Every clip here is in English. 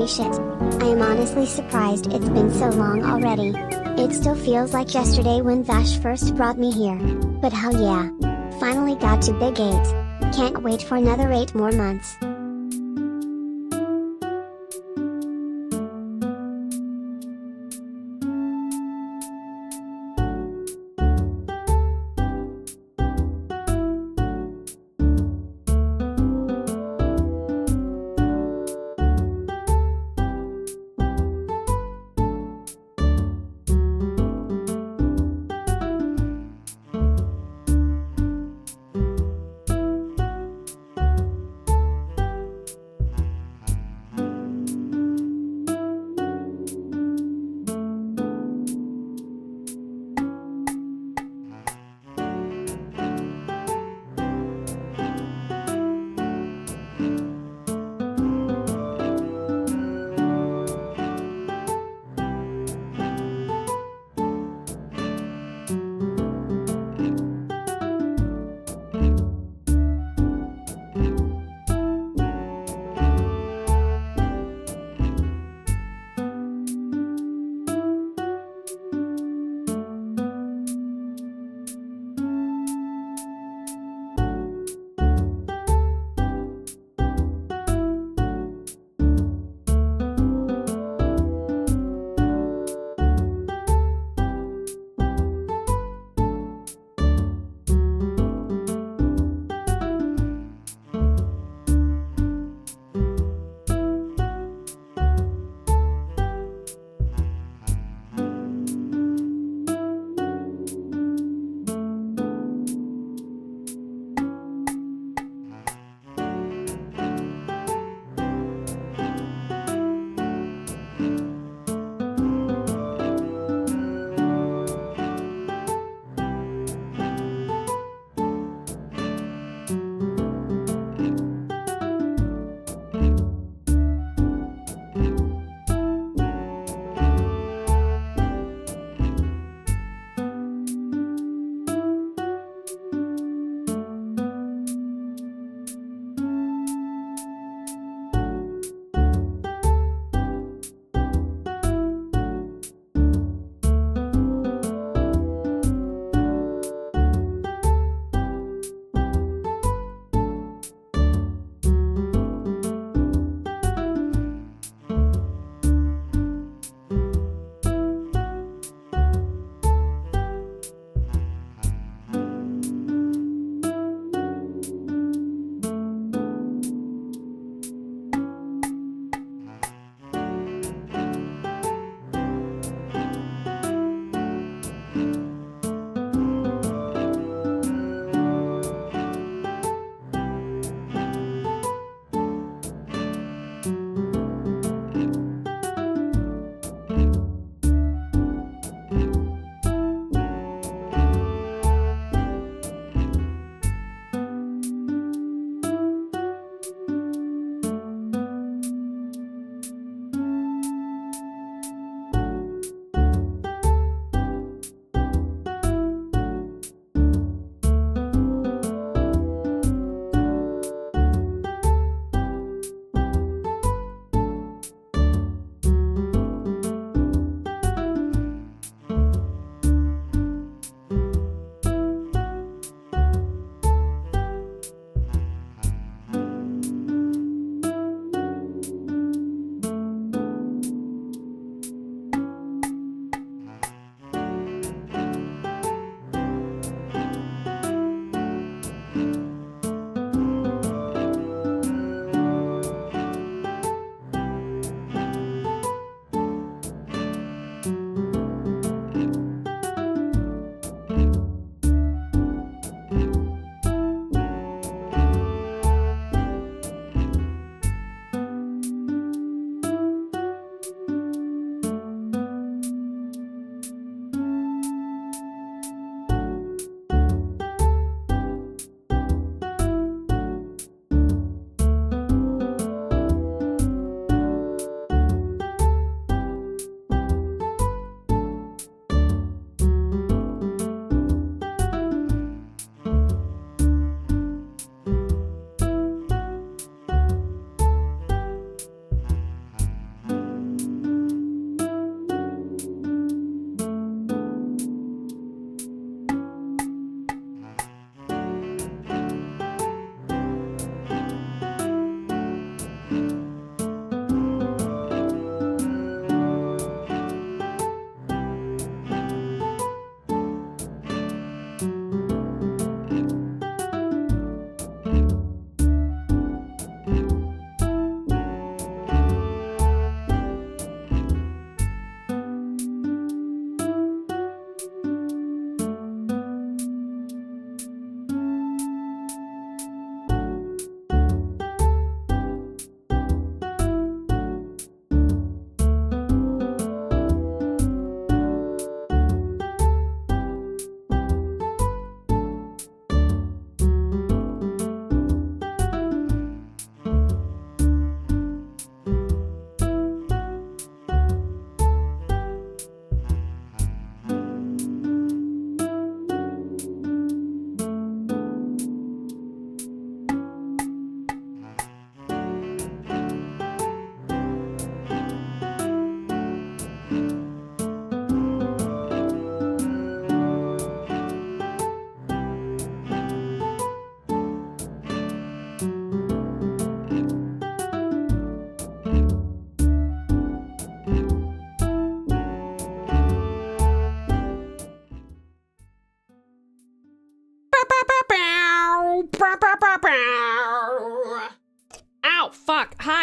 Holy shit. I am honestly surprised it's been so long already. It still feels like yesterday when Vash first brought me here. But hell yeah. Finally got to Big 8. Can't wait for another 8 more months.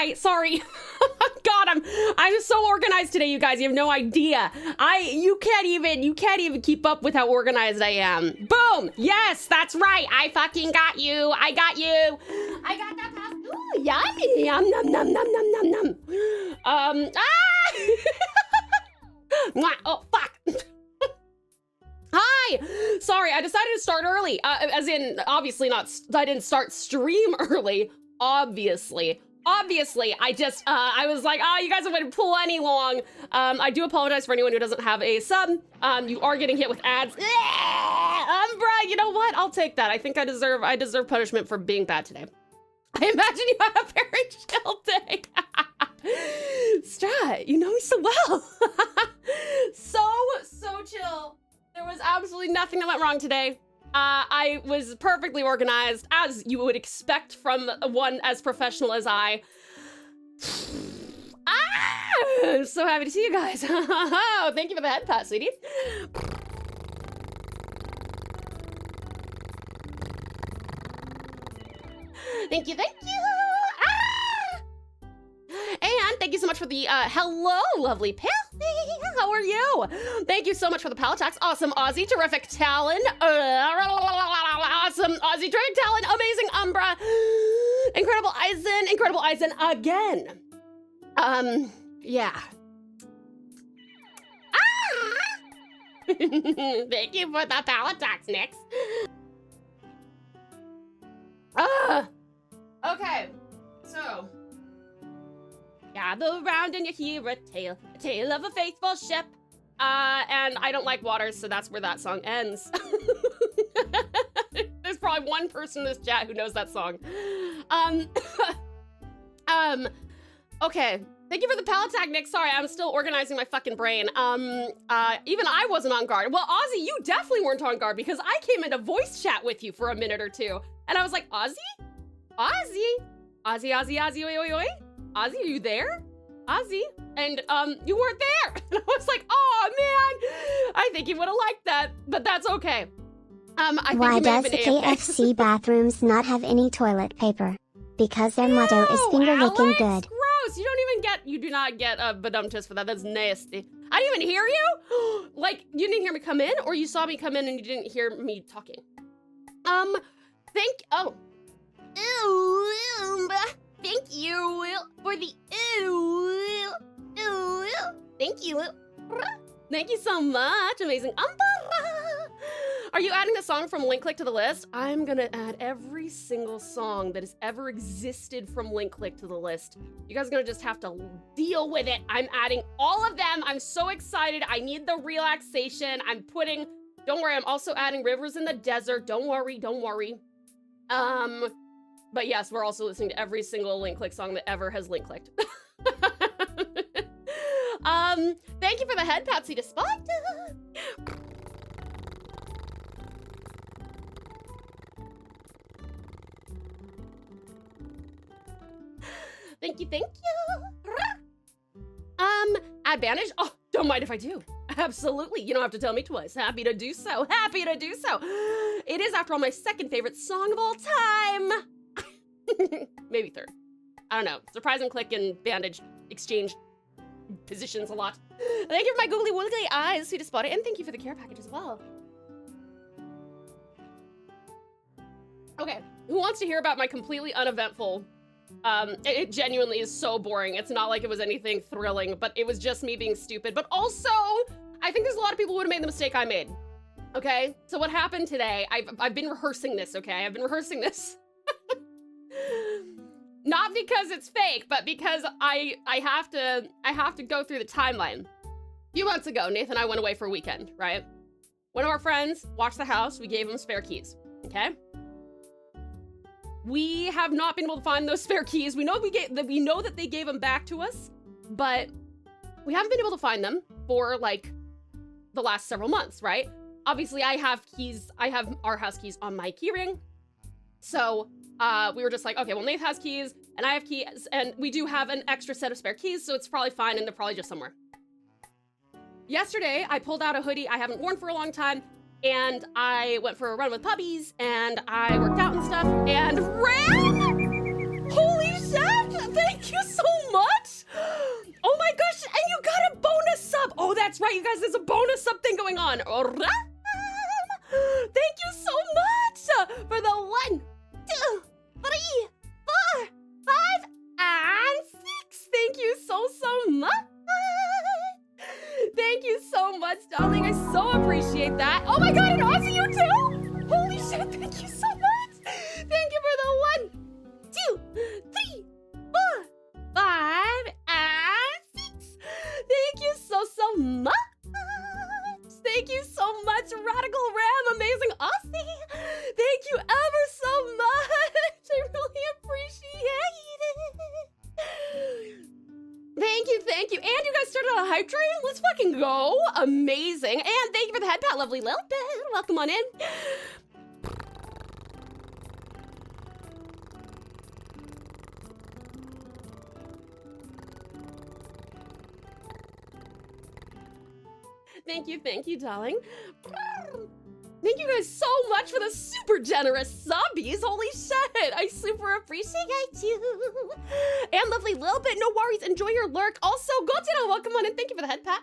Hi, sorry. God, I'm so organized today, you guys. You have no idea. You can't even keep up with how organized I am. Boom! Yes, that's right. I fucking got you. I got you. I got that pass. Ooh, yummy. Yum, num, num, num, num, num, num. Oh, fuck. Hi! Sorry, I decided to start early. As in, obviously not, I didn't start stream early. Obviously, I was like, oh, you guys have waited plenty long. I do apologize for anyone who doesn't have a sub. You are getting hit with ads. Umbra, you know what? I'll take that. I think I deserve punishment for being bad today. I imagine you had a very chill day. Strat, you know me so well. So chill. There was absolutely nothing that went wrong today. I was perfectly organized, as you would expect from one as professional as I. So happy to see you guys. Thank you for the head pat, sweetie. Thank you. And thank you so much for the hello, lovely Pally. How are you? Thank you so much for the pallet tax. Awesome Aussie, terrific Talon. Awesome Aussie, terrific Talon. Amazing Umbra. Incredible Eisen again. Yeah. Thank you for the pallet tax, Nix. Okay, so. Gather round and you hear a tale of a faithful ship. And I don't like water, so that's where that song ends. There's probably one person in this chat who knows that song. Okay. Thank you for the pallet tag, Nick. Sorry, I'm still organizing my fucking brain. Even I wasn't on guard. Well, Ozzy, you definitely weren't on guard because I came into voice chat with you for a minute or two. And I was like, Ozzy? Ozzy, oi, oi, oi. Ozzy, are you there? Ozzy? And, you weren't there. And I was like, oh, man. I think you would have liked that, but that's okay. I think Why does KFC bathrooms not have any toilet paper? Because their motto is finger looking good. Gross. You do not get a badumtus for that. That's nasty. I didn't even hear you. Like, you didn't hear me come in, or you saw me come in and you didn't hear me talking. Thank you for the Thank you. Thank you so much, amazing Umbra. Are you adding the song from Link Click to the list? I'm gonna add every single song that has ever existed from Link Click to the list. You guys are gonna just have to deal with it. I'm adding all of them. I'm so excited. I need the relaxation. Don't worry, I'm also adding Rivers in the Desert. Don't worry. But yes, we're also listening to every single Link Click song that ever has Link Clicked. Thank you for the head, Patsy Despite. Thank you. Add bandage? Oh, don't mind if I do. Absolutely, you don't have to tell me twice. Happy to do so. It is, after all, my second favorite song of all time. Maybe third. I don't know. Surprise and click and bandage exchange positions a lot. Thank you for my googly woogly eyes, sweetest spotty, and thank you for the care package as well. Okay, who wants to hear about my completely uneventful? It genuinely is so boring. It's not like it was anything thrilling, but it was just me being stupid. But also, I think there's a lot of people who would have made the mistake I made. Okay, so what happened today? I've been rehearsing this. Okay, I've been rehearsing this. Not because it's fake, but because I have to go through the timeline. A few months ago, Nathan and I went away for a weekend, right? One of our friends watched the house. We gave him spare keys. Okay. We have not been able to find those spare keys. We know that they gave them back to us, but we haven't been able to find them for like the last several months, right? Obviously, I have our house keys on my keyring. So we were just like, okay, well, Nate has keys and I have keys, and we do have an extra set of spare keys, so it's probably fine, and they're probably just somewhere. Yesterday, I pulled out a hoodie I haven't worn for a long time, and I went for a run with puppies, and I worked out and stuff, and ran! Holy shit! Thank you so much. Oh my gosh, and you got a bonus sub. Oh, that's right, you guys, there's a bonus sub thing going on. Thank you so much for the 1, 2, 3, 4, 5, and 6. Thank you so much. Thank you so much, darling. I so appreciate that. Oh my god, and Aussie, you too? Holy shit, thank you so much. Thank you for the 1, 2, 3, 4, 5, and 6. Thank you so much. Thank you so much, Radical Ram, amazing Aussie. Thank you ever so much. I really appreciate it. Thank you. And you guys started on a hype train? Let's fucking go. Amazing. And thank you for the head pat, lovely Lil. Welcome on in. Thank you, darling. Thank you guys so much for the super generous subbies. Holy shit, I super appreciate you. And lovely Lil Bit, no worries, enjoy your lurk. Also, Godzilla, welcome on in. Thank you for the head pat.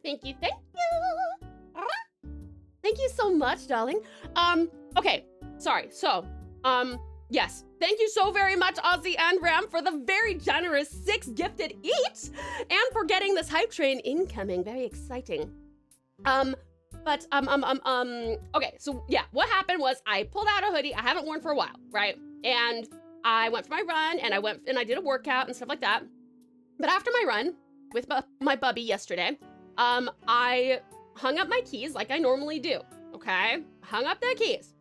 Thank you. Thank you so much, darling. Okay, sorry, so, yes, thank you so very much, Ozzy and Ram, for the very generous 6 gifted each, and for getting this hype train incoming. Very exciting. Okay, so yeah, what happened was I pulled out a hoodie I haven't worn for a while, right? And I went for my run, and I did a workout and stuff like that. But after my run with my bubby yesterday, I hung up my keys like I normally do, okay? Hung up the keys,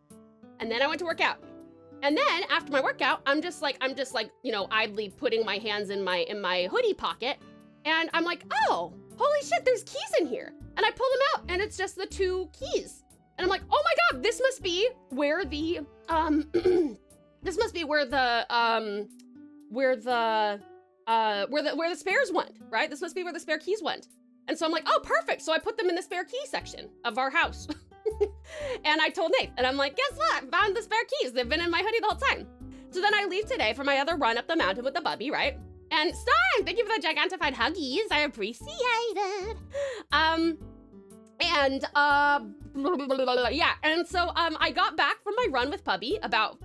and then I went to work out. And then after my workout, I'm just like, you know, idly putting my hands in my hoodie pocket, and I'm like, oh, holy shit, there's keys in here. And I pull them out, and it's just the 2 keys. And I'm like, oh my god, this must be where the where the spares went, right? This must be where the spare keys went. And so I'm like, oh, perfect. So I put them in the spare key section of our house. And I told Nate, and I'm like, guess what? Found the spare keys. They've been in my hoodie the whole time. So then I leave today for my other run up the mountain with the bubby, right? And Stein, thank you for the gigantified huggies. I appreciate it. Yeah. And so I got back from my run with Pubby about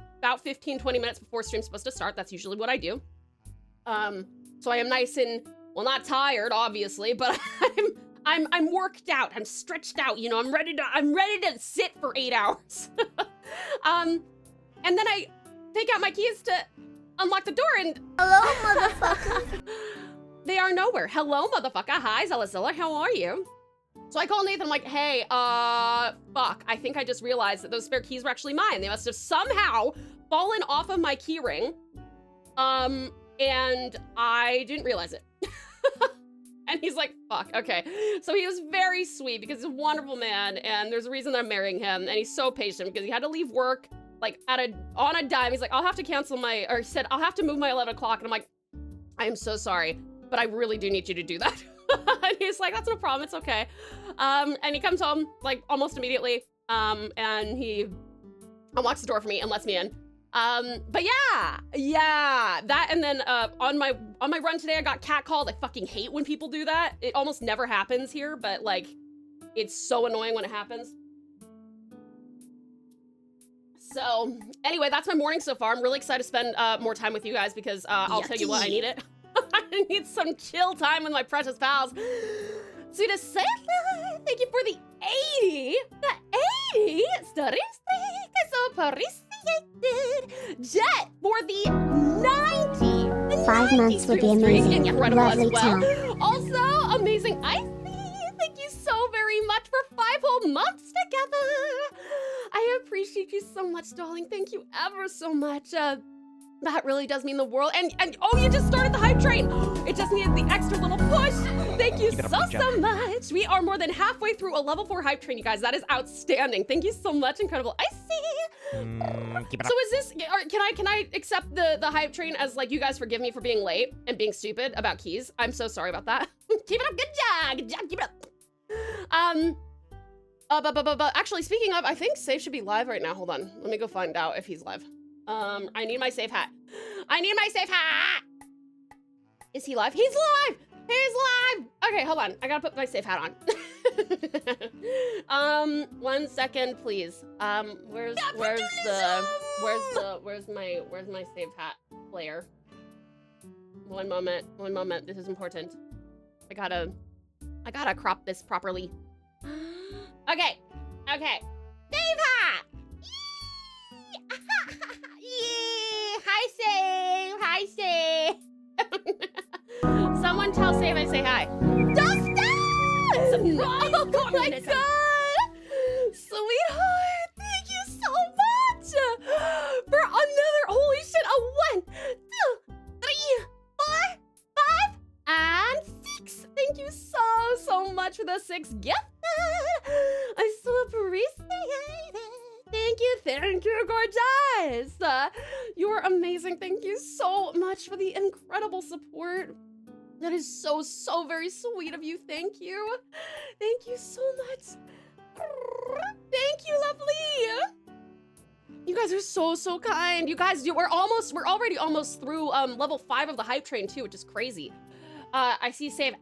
15, 20 minutes before stream's supposed to start. That's usually what I do. So I am nice and, well, not tired, obviously, but I'm worked out. I'm stretched out. You know, I'm ready to sit for 8 hours. And then I take out my keys to unlock the door, and hello, motherfucker. They are nowhere. Hello, motherfucker. Hi, Zilla. How are you? So I call Nathan. I'm like, hey, fuck. I think I just realized that those spare keys were actually mine. They must have somehow fallen off of my key ring. And I didn't realize it. And he's like, fuck, okay. So he was very sweet because he's a wonderful man, and there's a reason that I'm marrying him, and he's so patient because he had to leave work like on a dime. He's like, I'll have to cancel he said, I'll have to move my 11 o'clock. And I'm like, I am so sorry, but I really do need you to do that. And he's like, that's no problem, it's okay. And he comes home like almost immediately, and he unlocks the door for me and lets me in. But yeah, that, and then on my run today, I got catcalled. I fucking hate when people do that. It almost never happens here, but like, it's so annoying when it happens. So anyway, that's my morning so far. I'm really excited to spend more time with you guys because I'll tell you what, I need it. I need some chill time with my precious pals. Sweet Santa, thank you for the 80. The 80 stuttering streak. So appreciated. Jet for the 90. The 5 months would be amazing. Lovely time. Also, amazing Icy. Thank you so very much for 5 whole months together. I appreciate you so much, darling. Thank you ever so much. That really does mean the world. And oh, you just started the hype train. It just needed the extra little push. Thank you so much. We are more than halfway through a level 4 hype train, you guys. That is outstanding. Thank you so much, incredible Icy. So is this, can I accept the hype train as like, you guys forgive me for being late and being stupid about keys? I'm so sorry about that. Keep it up, good job, keep it up. Actually, speaking of, I think Safe should be live right now. Hold on. Let me go find out if he's live. I need my Safe hat. I need my Safe hat! Is he live? He's live! He's live! Okay, hold on. I gotta put my Safe hat on. 1 second, please. Where's my Safe hat player? One moment. This is important. I gotta crop this properly. Okay. Safe hat! Yee! Hi, Safe! Someone tell Safe I say hi. Dustin! Oh my god! Sweetheart, thank you so much! For another, holy shit, a 1, 2, 3, 4, 5, and 6. Thank you so much for the 6 gift. I so appreciate it. Thank you, gorgeous. You're amazing. Thank you so much for the incredible support. That is so very sweet of you. Thank you. Thank you so much. Thank you, lovely. You guys are so kind. You guys, we're already almost through level 5 of the hype train too, which is crazy. I see Save.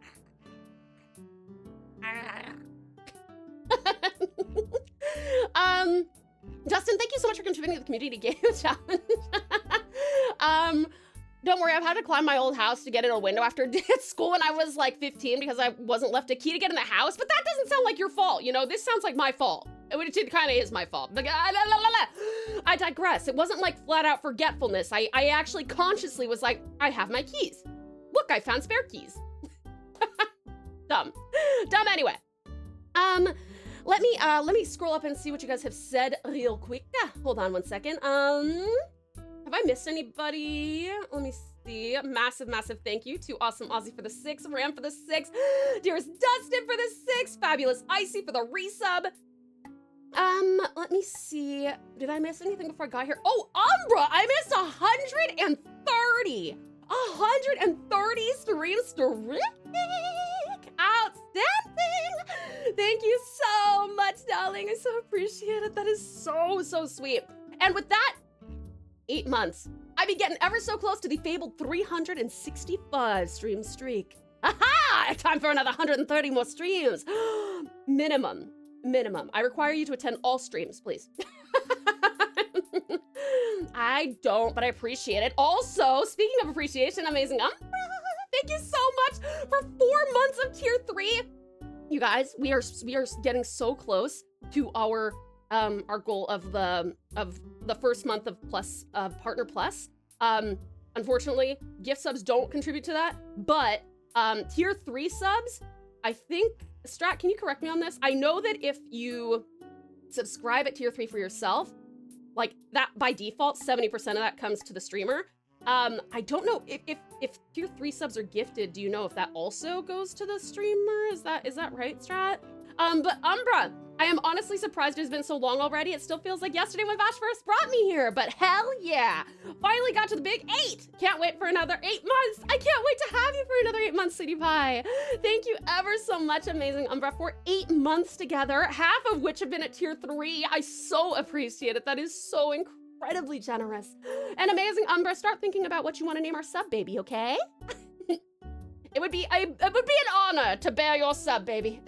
Justin, thank you so much for contributing to the community game challenge. Don't worry, I've had to climb my old house to get in a window after school when I was like 15 because I wasn't left a key to get in the house, but that doesn't sound like your fault, you know? This sounds like my fault. It kind of is my fault. I digress. It wasn't like flat out forgetfulness. I actually consciously was like, I have my keys. Look, I found spare keys. Dumb anyway. Let me scroll up and see what you guys have said real quick. Hold on 1 second. Have I missed anybody? Let me see. Massive thank you to Awesome Aussie for the 6, Ram for the 6, Dearest Dustin for the 6, Fabulous Icy for the resub. Let me see. Did I miss anything before I got here? Oh, Umbra! I missed 130! 130 streams. Terrific! Outstanding! Thank you so much, darling. I so appreciate it. That is so sweet. And with that, 8 months. I've been getting ever so close to the fabled 365 stream streak. Aha! Time for another 130 more streams. Minimum. I require you to attend all streams, please. I don't, but I appreciate it. Also, speaking of appreciation, amazing Umbra, thank you so much for 4 months of tier 3. You guys, we are getting so close to our goal of the first month of plus partner plus. Unfortunately, gift subs don't contribute to that, but tier 3 subs, I think, Strat, can you correct me on this? I know that if you subscribe at tier 3 for yourself, like that by default, 70% of that comes to the streamer. I don't know if tier 3 subs are gifted, do you know if that also goes to the streamer? Is that right, Strat? But Umbra, I am honestly surprised it's been so long already. It still feels like yesterday when Vash first brought me here, but hell yeah. Finally got to the big 8. Can't wait for another 8 months. I can't wait to have you for another 8 months, City Pie. Thank you ever so much, amazing Umbra, for 8 months together, half of which have been at tier 3. I so appreciate it. That is so incredibly generous. And amazing Umbra, start thinking about what you want to name our sub baby, okay? It would be an honor to bear your sub, baby.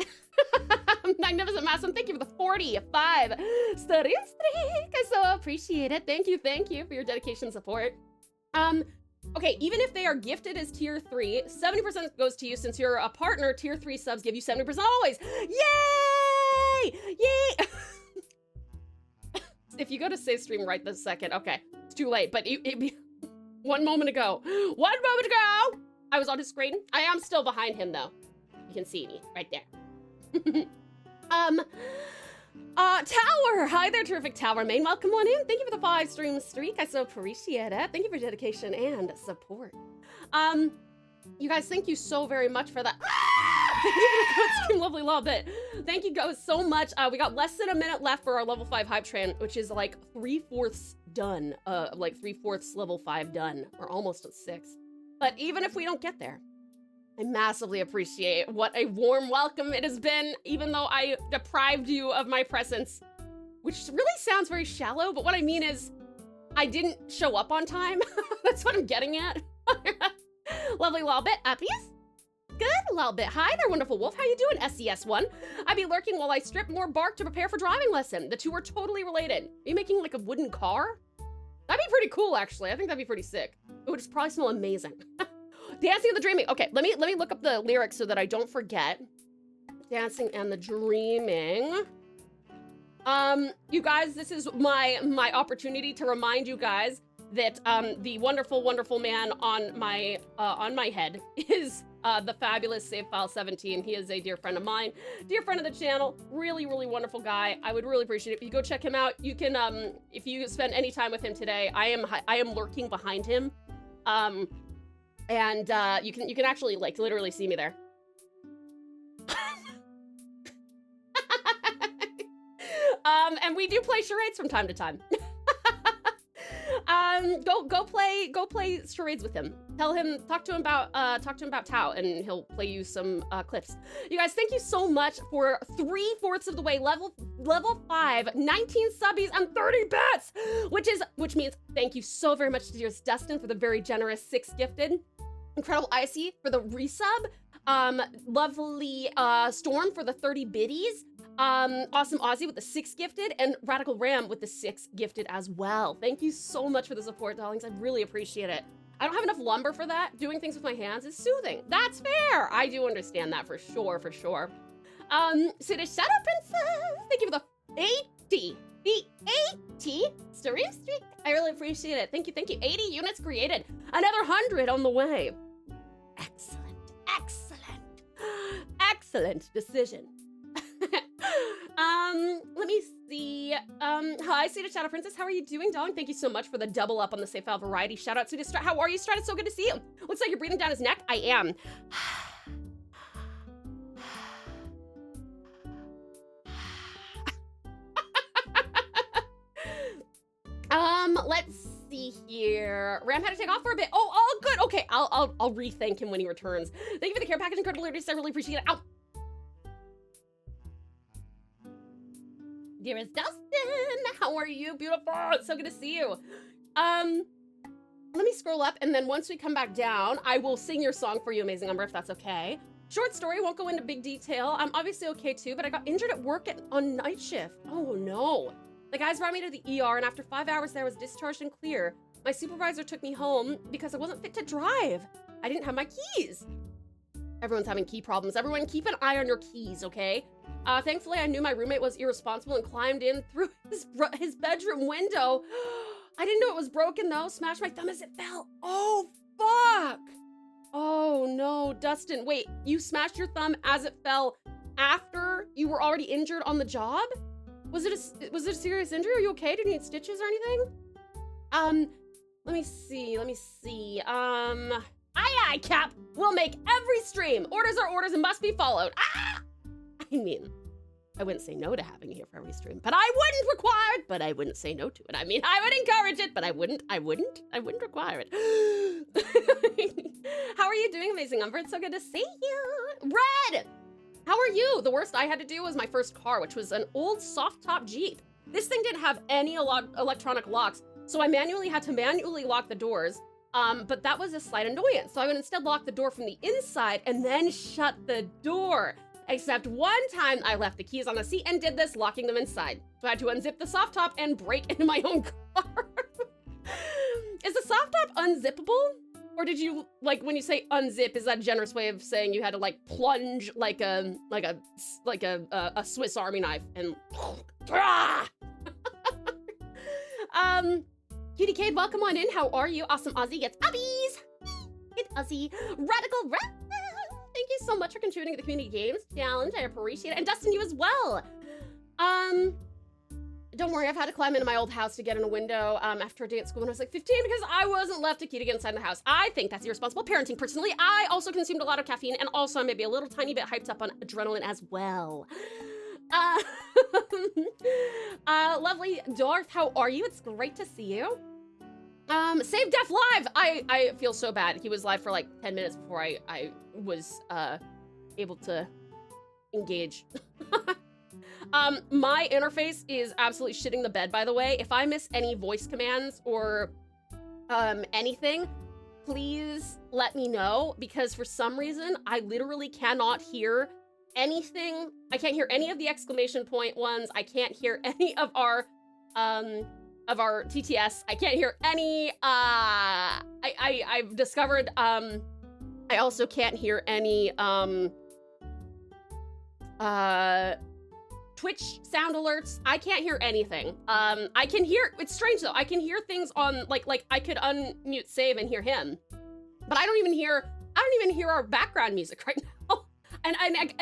Magnificent Massam, thank you for the 45 stream streak. I so appreciate it. Thank you for your dedication and support. Okay, even if they are gifted as tier 3, 70% goes to you since you're a partner. Tier 3 subs give you 70% always. Yay! If you go to save stream right this second, okay, it's too late, but it'd be 1 moment ago. 1 moment ago! I was on his screen. I am still behind him though. You can see me right there. Tower! Hi there, terrific Tower main. Welcome on in. Thank you for the 5 stream streak. I so appreciate it. Thank you for dedication and support. You guys, thank you so very much for that. Thank you for the code stream, lovely love it. Thank you guys so much. We got less than a minute left for our level 5 hype train, which is like 3/4 done. Like 3/4 level 5 done. We're almost at 6. But even if we don't get there, I massively appreciate what a warm welcome it has been, even though I deprived you of my presence, which really sounds very shallow, but what I mean is I didn't show up on time. That's what I'm getting at. Lovely Lolbit, peace. Good, Lolbit. Hi there, wonderful wolf. How you doing, SES1? I be lurking while I strip more bark to prepare for driving lesson. The two are totally related. Are you making like a wooden car? That'd be pretty cool, actually. I think that'd be pretty sick. It would probably smell amazing. Dancing and the Dreaming. Okay, let me look up the lyrics so that I don't forget. Dancing and the Dreaming. You guys, this is my opportunity to remind you guys that the wonderful, wonderful man on my head is the fabulous SaveFile17. He is a dear friend of mine, dear friend of the channel, really, really wonderful guy. I would really appreciate it if you go check him out. You can, if you spend any time with him today, I am lurking behind him, and you can actually like literally see me there. And we do play charades from time to time. Go play charades with him. Talk to him about Tau, and he'll play you some clips. You guys, thank you so much for 3/4 of the way, level 5, 19 subbies and 30 bits, which means thank you so very much to dear Dustin for the very generous 6 gifted, incredible Icy for the resub, lovely Storm for the 30 biddies. Awesome Aussie with the 6 gifted, and Radical Ram with the 6 gifted as well. Thank you so much for the support, darlings. I really appreciate it. I don't have enough lumber for that. Doing things with my hands is soothing. That's fair. I do understand that for sure, for sure. So the Shadow Princess, thank you for the 80. The 80 stream streak. I really appreciate it. Thank you, thank you. 80 units created. Another 100 on the way. Excellent, excellent, excellent decision. Let me see. Hi, Sweetest Shadow Princess. How are you doing, darling? Thank you so much for the double up on the Safe File variety. Shout out, Sweetest Strat. How are you, Strat? It's so good to see you. Looks like you're breathing down his neck. I am. Let's see here. Ram had to take off for a bit. Oh, good. Okay, I'll re-thank him when he returns. Thank you for the care package, incredible lyrics. I really appreciate it. Ow. Dearest Dustin, how are you? Beautiful. It's so good to see you. Let me scroll up, and then once we come back down, I will sing your song for you, Amazing Umber, if that's okay. Short story, won't go into big detail. I'm obviously okay too, but I got injured at work on night shift. Oh no. The guys brought me to the ER, and after 5 hours there, I was discharged and clear. My supervisor took me home because I wasn't fit to drive. I didn't have my keys. Everyone's having key problems. Everyone keep an eye on your keys, okay? Thankfully, I knew my roommate was irresponsible and climbed in through his bedroom window. I didn't know it was broken though. Smashed my thumb as it fell. Oh, fuck. Oh no, Dustin. Wait, you smashed your thumb as it fell after you were already injured on the job? Was it a serious injury? Are you okay? Did you need stitches or anything? Let me see. Aye, Cap. We'll make every stream. Orders are orders and must be followed. Ah! I mean, I wouldn't say no to having you here for every stream, but I wouldn't require it, but I wouldn't say no to it. I mean, I would encourage it, but I wouldn't require it. How are you doing, Amazing Umber? It's so good to see you. Red! How are you? The worst I had to do was my first car, which was an old soft top Jeep. This thing didn't have any electronic locks, so I had to lock the doors. But that was a slight annoyance. So I would instead lock the door from the inside and then shut the door. Except one time I left the keys on the seat and did this, locking them inside. So I had to unzip the soft top and break into my own car. Is the soft top unzippable? Or did you, like, when you say unzip, is that a generous way of saying you had to like plunge like a Swiss Army knife and Cutie Cade, welcome on in. How are you? Awesome Aussie gets ubbies. Good Aussie. Radical Ram. Thank you so much for contributing to the Community Games Challenge. I appreciate it. And Dustin, you as well. Don't worry, I've had to climb into my old house to get in a window after a day at school when I was like 15 because I wasn't left a key to get inside the house. I think that's irresponsible parenting. Personally, I also consumed a lot of caffeine and also maybe a little tiny bit hyped up on adrenaline as well. Lovely Dorf, how are you? It's great to see you. Save Def live! I feel so bad. He was live for like 10 minutes before I was able to engage. My interface is absolutely shitting the bed, by the way. If I miss any voice commands or anything, please let me know, because for some reason I literally cannot hear anything. I can't hear any of the exclamation point ones. I can't hear any of our TTS. I can't hear any I've discovered I also can't hear any Twitch sound alerts. I can't hear anything. I can hear, it's strange though, I can hear things on like I could unmute save and hear him, but I don't even hear our background music right now. And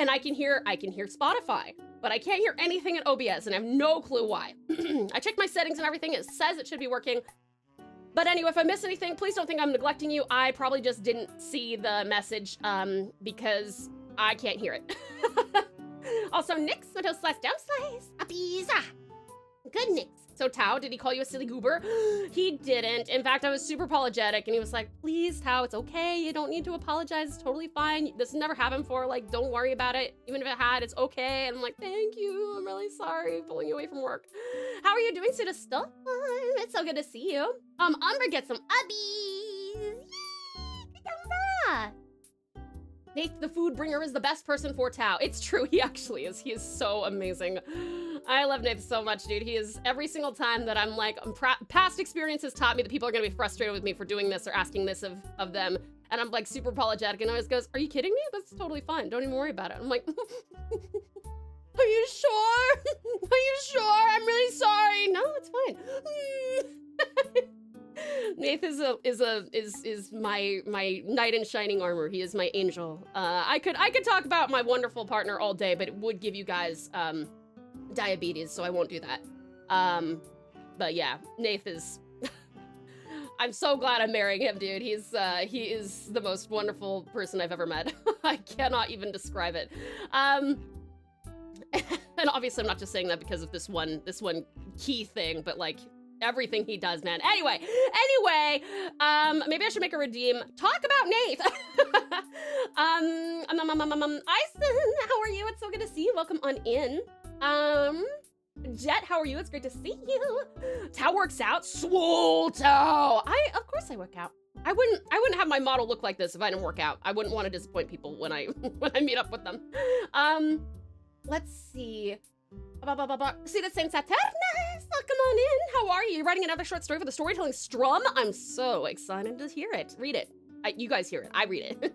I can hear Spotify, but I can't hear anything in OBS, and I have no clue why. I checked my settings and everything. It says it should be working. But anyway, if I miss anything, please don't think I'm neglecting you. I probably just didn't see the message because I can't hear it. Also, Nix, with those slice down slice. Uppies. Good Nix. So Tau, did he call you a silly goober? He didn't. In fact, I was super apologetic, and he was like, please, Tau, it's okay. You don't need to apologize. It's totally fine. This has never happened before. Like, don't worry about it. Even if it had, it's okay. And I'm like, thank you. I'm really sorry pulling you away from work. How are you doing, Suda? Still? It's so good to see you. Umbra gets some ubbies. Yay! Nate, the food bringer, is the best person for Tau. It's true, he actually is. He is so amazing. I love Nate so much, dude. He is, every single time that I'm like, past experiences taught me that people are gonna be frustrated with me for doing this or asking this of them. And I'm like super apologetic, and always goes, are you kidding me? That's totally fine. Don't even worry about it. I'm like, are you sure? Are you sure? I'm really sorry. No, it's fine. Nath is my knight in shining armor. He is my angel. I could talk about my wonderful partner all day, but it would give you guys diabetes, so I won't do that. But yeah, Nath is. I'm so glad I'm marrying him, dude. He is the most wonderful person I've ever met. I cannot even describe it. And obviously, I'm not just saying that because of this one key thing, but like. Everything he does, man. Anyway, maybe I should make a redeem. Talk about Nate. Ison, how are you? It's so good to see you. Welcome on in. Jet, how are you? It's great to see you. Tau works out. Swole Tau. Of course I work out. I wouldn't have my model look like this if I didn't work out. I wouldn't want to disappoint people when I meet up with them. Let's see. See the Saint Saturnus, welcome on in. How are you? You're writing another short story for the Storytelling Strum? I'm so excited to hear it. Read it. You guys hear it. I read it.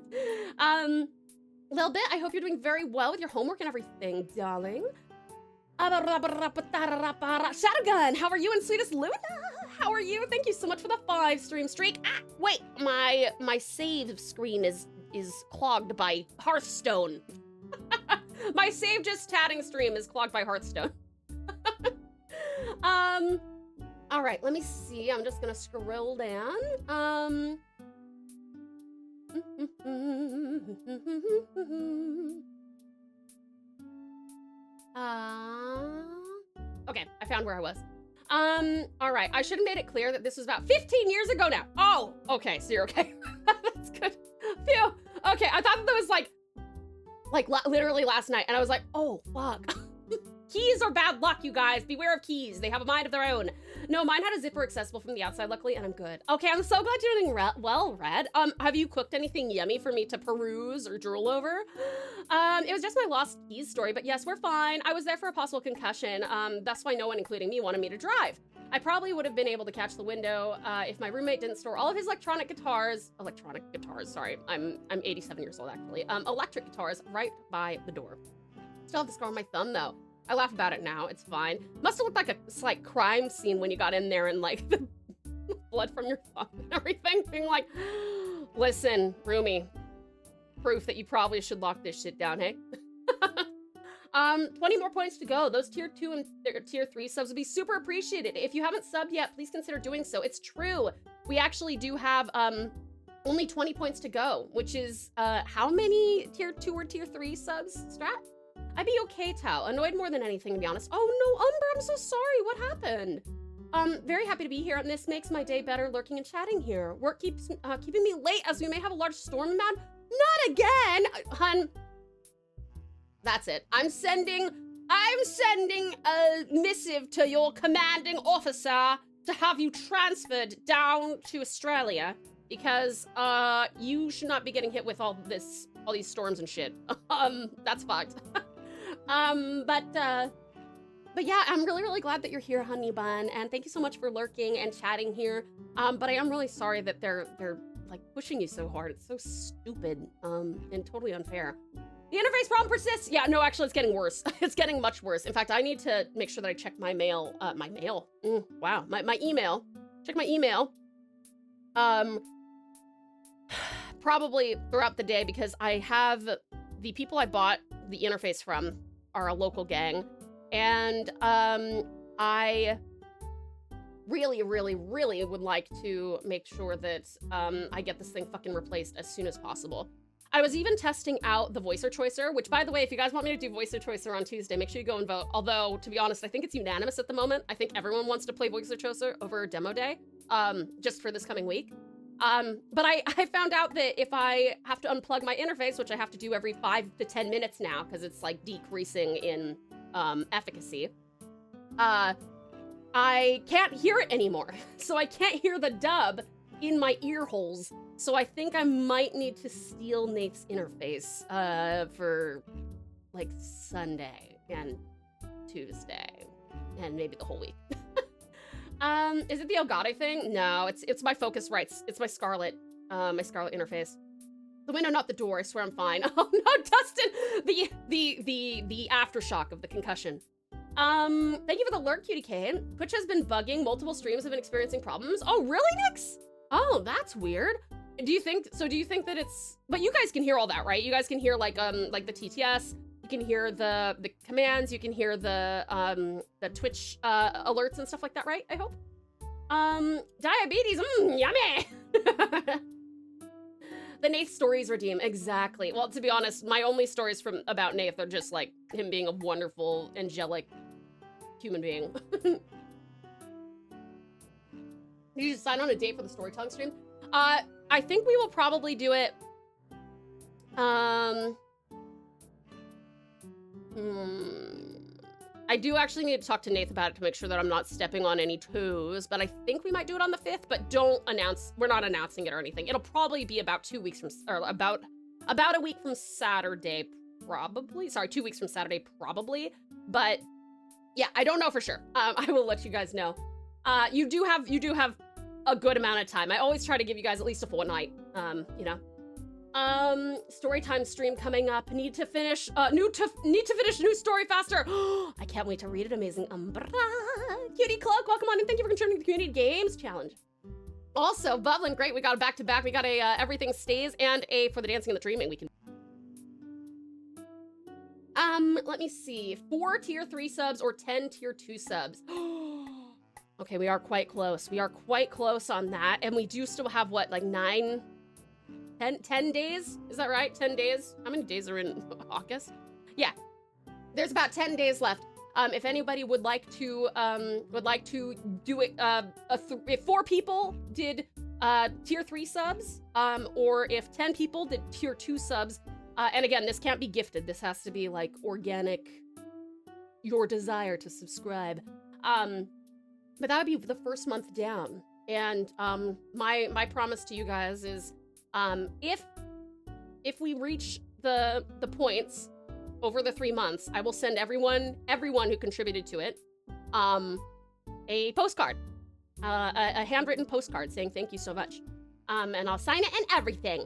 Little bit, I hope you're doing very well with your homework and everything, darling. Shadowgun, how are you? And sweetest Luna, how are you? Thank you so much for the 5-stream streak. Wait, my save screen is clogged by Hearthstone. My save just chatting stream is clogged by Hearthstone. All right, let me see. I'm just gonna scroll down. Okay, I found where I was. All right, I should have made it clear that this was about 15 years ago now. Oh, okay, so you're okay. That's good. Phew. Okay, I thought that was like literally last night, and I was like, oh, fuck. Keys are bad luck, you guys. Beware of keys. They have a mind of their own. No, mine had a zipper accessible from the outside, luckily, and I'm good. Okay, I'm so glad you're doing well, Red. Have you cooked anything yummy for me to peruse or drool over? It was just my lost keys story, but yes, we're fine. I was there for a possible concussion. That's why no one, including me, wanted me to drive. I probably would have been able to catch the window if my roommate didn't store all of his electronic guitars, sorry, I'm 87 years old actually, electric guitars right by the door. Still have the scar on my thumb though. I laugh about it now, it's fine. Must have looked like a slight crime scene when you got in there and like the blood from your thumb and everything, being like, listen, roomie, proof that you probably should lock this shit down, hey? 20 more points to go. Those tier 2 and tier 3 subs would be super appreciated. If you haven't subbed yet, please consider doing so. It's true. We actually do have only 20 points to go, which is how many tier 2 or tier 3 subs, Strat? I'd be okay, Tau. Annoyed more than anything, to be honest. Oh no, Umbra, I'm so sorry. What happened? Very happy to be here, and this makes my day better lurking and chatting here. Work keeps keeping me late as we may have a large storm inbound. Not again! Hun, that's it. I'm sending a missive to your commanding officer to have you transferred down to Australia because you should not be getting hit with all these storms and shit. That's fucked. But yeah, I'm really glad that you're here, honey bun, and thank you so much for lurking and chatting here. But I am really sorry that they're like pushing you so hard. It's so stupid and totally unfair. The interface problem persists. Yeah, no, actually, it's getting worse. It's getting much worse. In fact, I need to make sure that I check my mail. Wow, my email. Check my email. Probably throughout the day because I have the people I bought the interface from are a local gang, and I really would like to make sure that I get this thing fucking replaced as soon as possible. I was even testing out the Voicer Choicer, which, by the way, if you guys want me to do Voicer Choicer on Tuesday, make sure you go and vote. Although, to be honest, I think it's unanimous at the moment. I think everyone wants to play Voicer Choicer over Demo Day, just for this coming week. But I found out that if I have to unplug my interface, which I have to do every 5 to 10 minutes now, because it's like decreasing in efficacy, I can't hear it anymore. So I can't hear the dub in my ear holes. So I think I might need to steal Nate's interface for like Sunday and Tuesday and maybe the whole week. Is it the Elgato thing? No, it's my Focusrite. It's my Scarlett interface. The window, not the door. I swear I'm fine. Oh no, Dustin! The aftershock of the concussion. Thank you for the lurk, Cutie Kane. Twitch has been bugging. Multiple streams have been experiencing problems. Oh, really, Nix? Oh, that's weird. Do you think that it's, but you guys can hear all that, right? You guys can hear like the TTS, you can hear the commands, you can hear the Twitch alerts and stuff like that, right? I hope. Diabetes, yummy. The Nath stories redeem, exactly. Well, to be honest, my only stories about Nath are just like him being a wonderful, angelic human being. Did you just sign on a date for the storytelling stream? I think we will probably do it. I do actually need to talk to Nath about it to make sure that I'm not stepping on any toes, but I think we might do it on the 5th, but we're not announcing it or anything. It'll probably be about 2 weeks from, or about a week from Saturday, probably. Sorry, 2 weeks from Saturday, probably. But yeah, I don't know for sure. I will let you guys know. You do have a good amount of time. I always try to give you guys at least a fortnight, you know. Storytime stream coming up. Need to finish new story faster. I can't wait to read it. Amazing Umbra. Cutie Cloak, welcome on and thank you for contributing to the Community Games Challenge. Also, Bubbling, great. We got a back-to-back. We got a Everything Stays and a For the Dancing and the Dreaming. We can. Let me see. 4 tier 3 subs or 10 tier 2 subs. Okay, we are quite close. We are quite close on that. And we do still have, what, like 10 days? Is that right? 10 days? How many days are in August? Yeah. There's about 10 days left. If anybody would like to do it, if 4 people did tier 3 subs, or if 10 people did tier 2 subs, and again, this can't be gifted. This has to be like organic, your desire to subscribe. But that would be the first month down. And my promise to you guys is, if we reach the points over the 3 months, I will send everyone who contributed to it, a postcard, a handwritten postcard saying thank you so much. And I'll sign it and everything.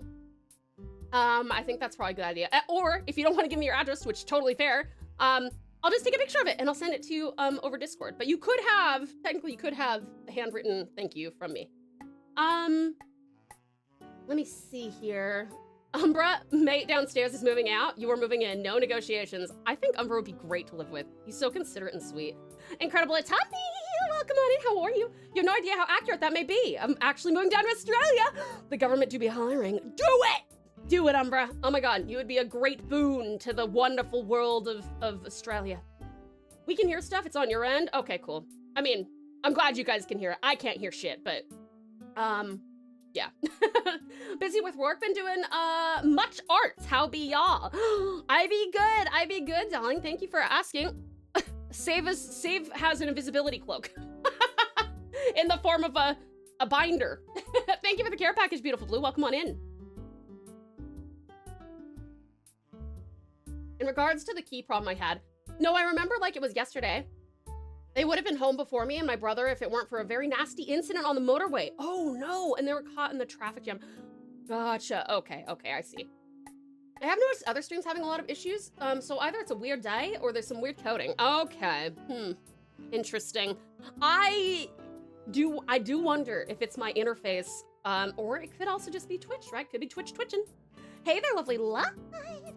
I think that's probably a good idea. Or if you don't want to give me your address, which is totally fair, I'll just take a picture of it and I'll send it to you over Discord. But technically you could have a handwritten thank you from me. Let me see here. Umbra, mate downstairs is moving out. You are moving in, no negotiations. I think Umbra would be great to live with. He's so considerate and sweet. Incredible Itami, welcome on in, how are you? You have no idea how accurate that may be. I'm actually moving down to Australia. The government do be hiring. Do it! Do it, Umbra. Oh my god, you would be a great boon to the wonderful world of Australia. We can hear stuff, it's on your end? Okay, cool. I mean, I'm glad you guys can hear it. I can't hear shit, but, yeah. Busy with work, been doing, much arts. How be y'all? I be good, darling. Thank you for asking. Save has an invisibility cloak. In the form of a binder. Thank you for the care package, beautiful blue. Welcome on in. In regards to the key problem I had, no, I remember like it was yesterday. They would have been home before me and my brother if it weren't for a very nasty incident on the motorway. Oh no, and they were caught in the traffic jam. Gotcha, okay, I see. I have noticed other streams having a lot of issues, so either it's a weird day or there's some weird coding. Okay, interesting. I do wonder if it's my interface, or it could also just be Twitch, right? Could be Twitch twitching. Hey there, lovely light.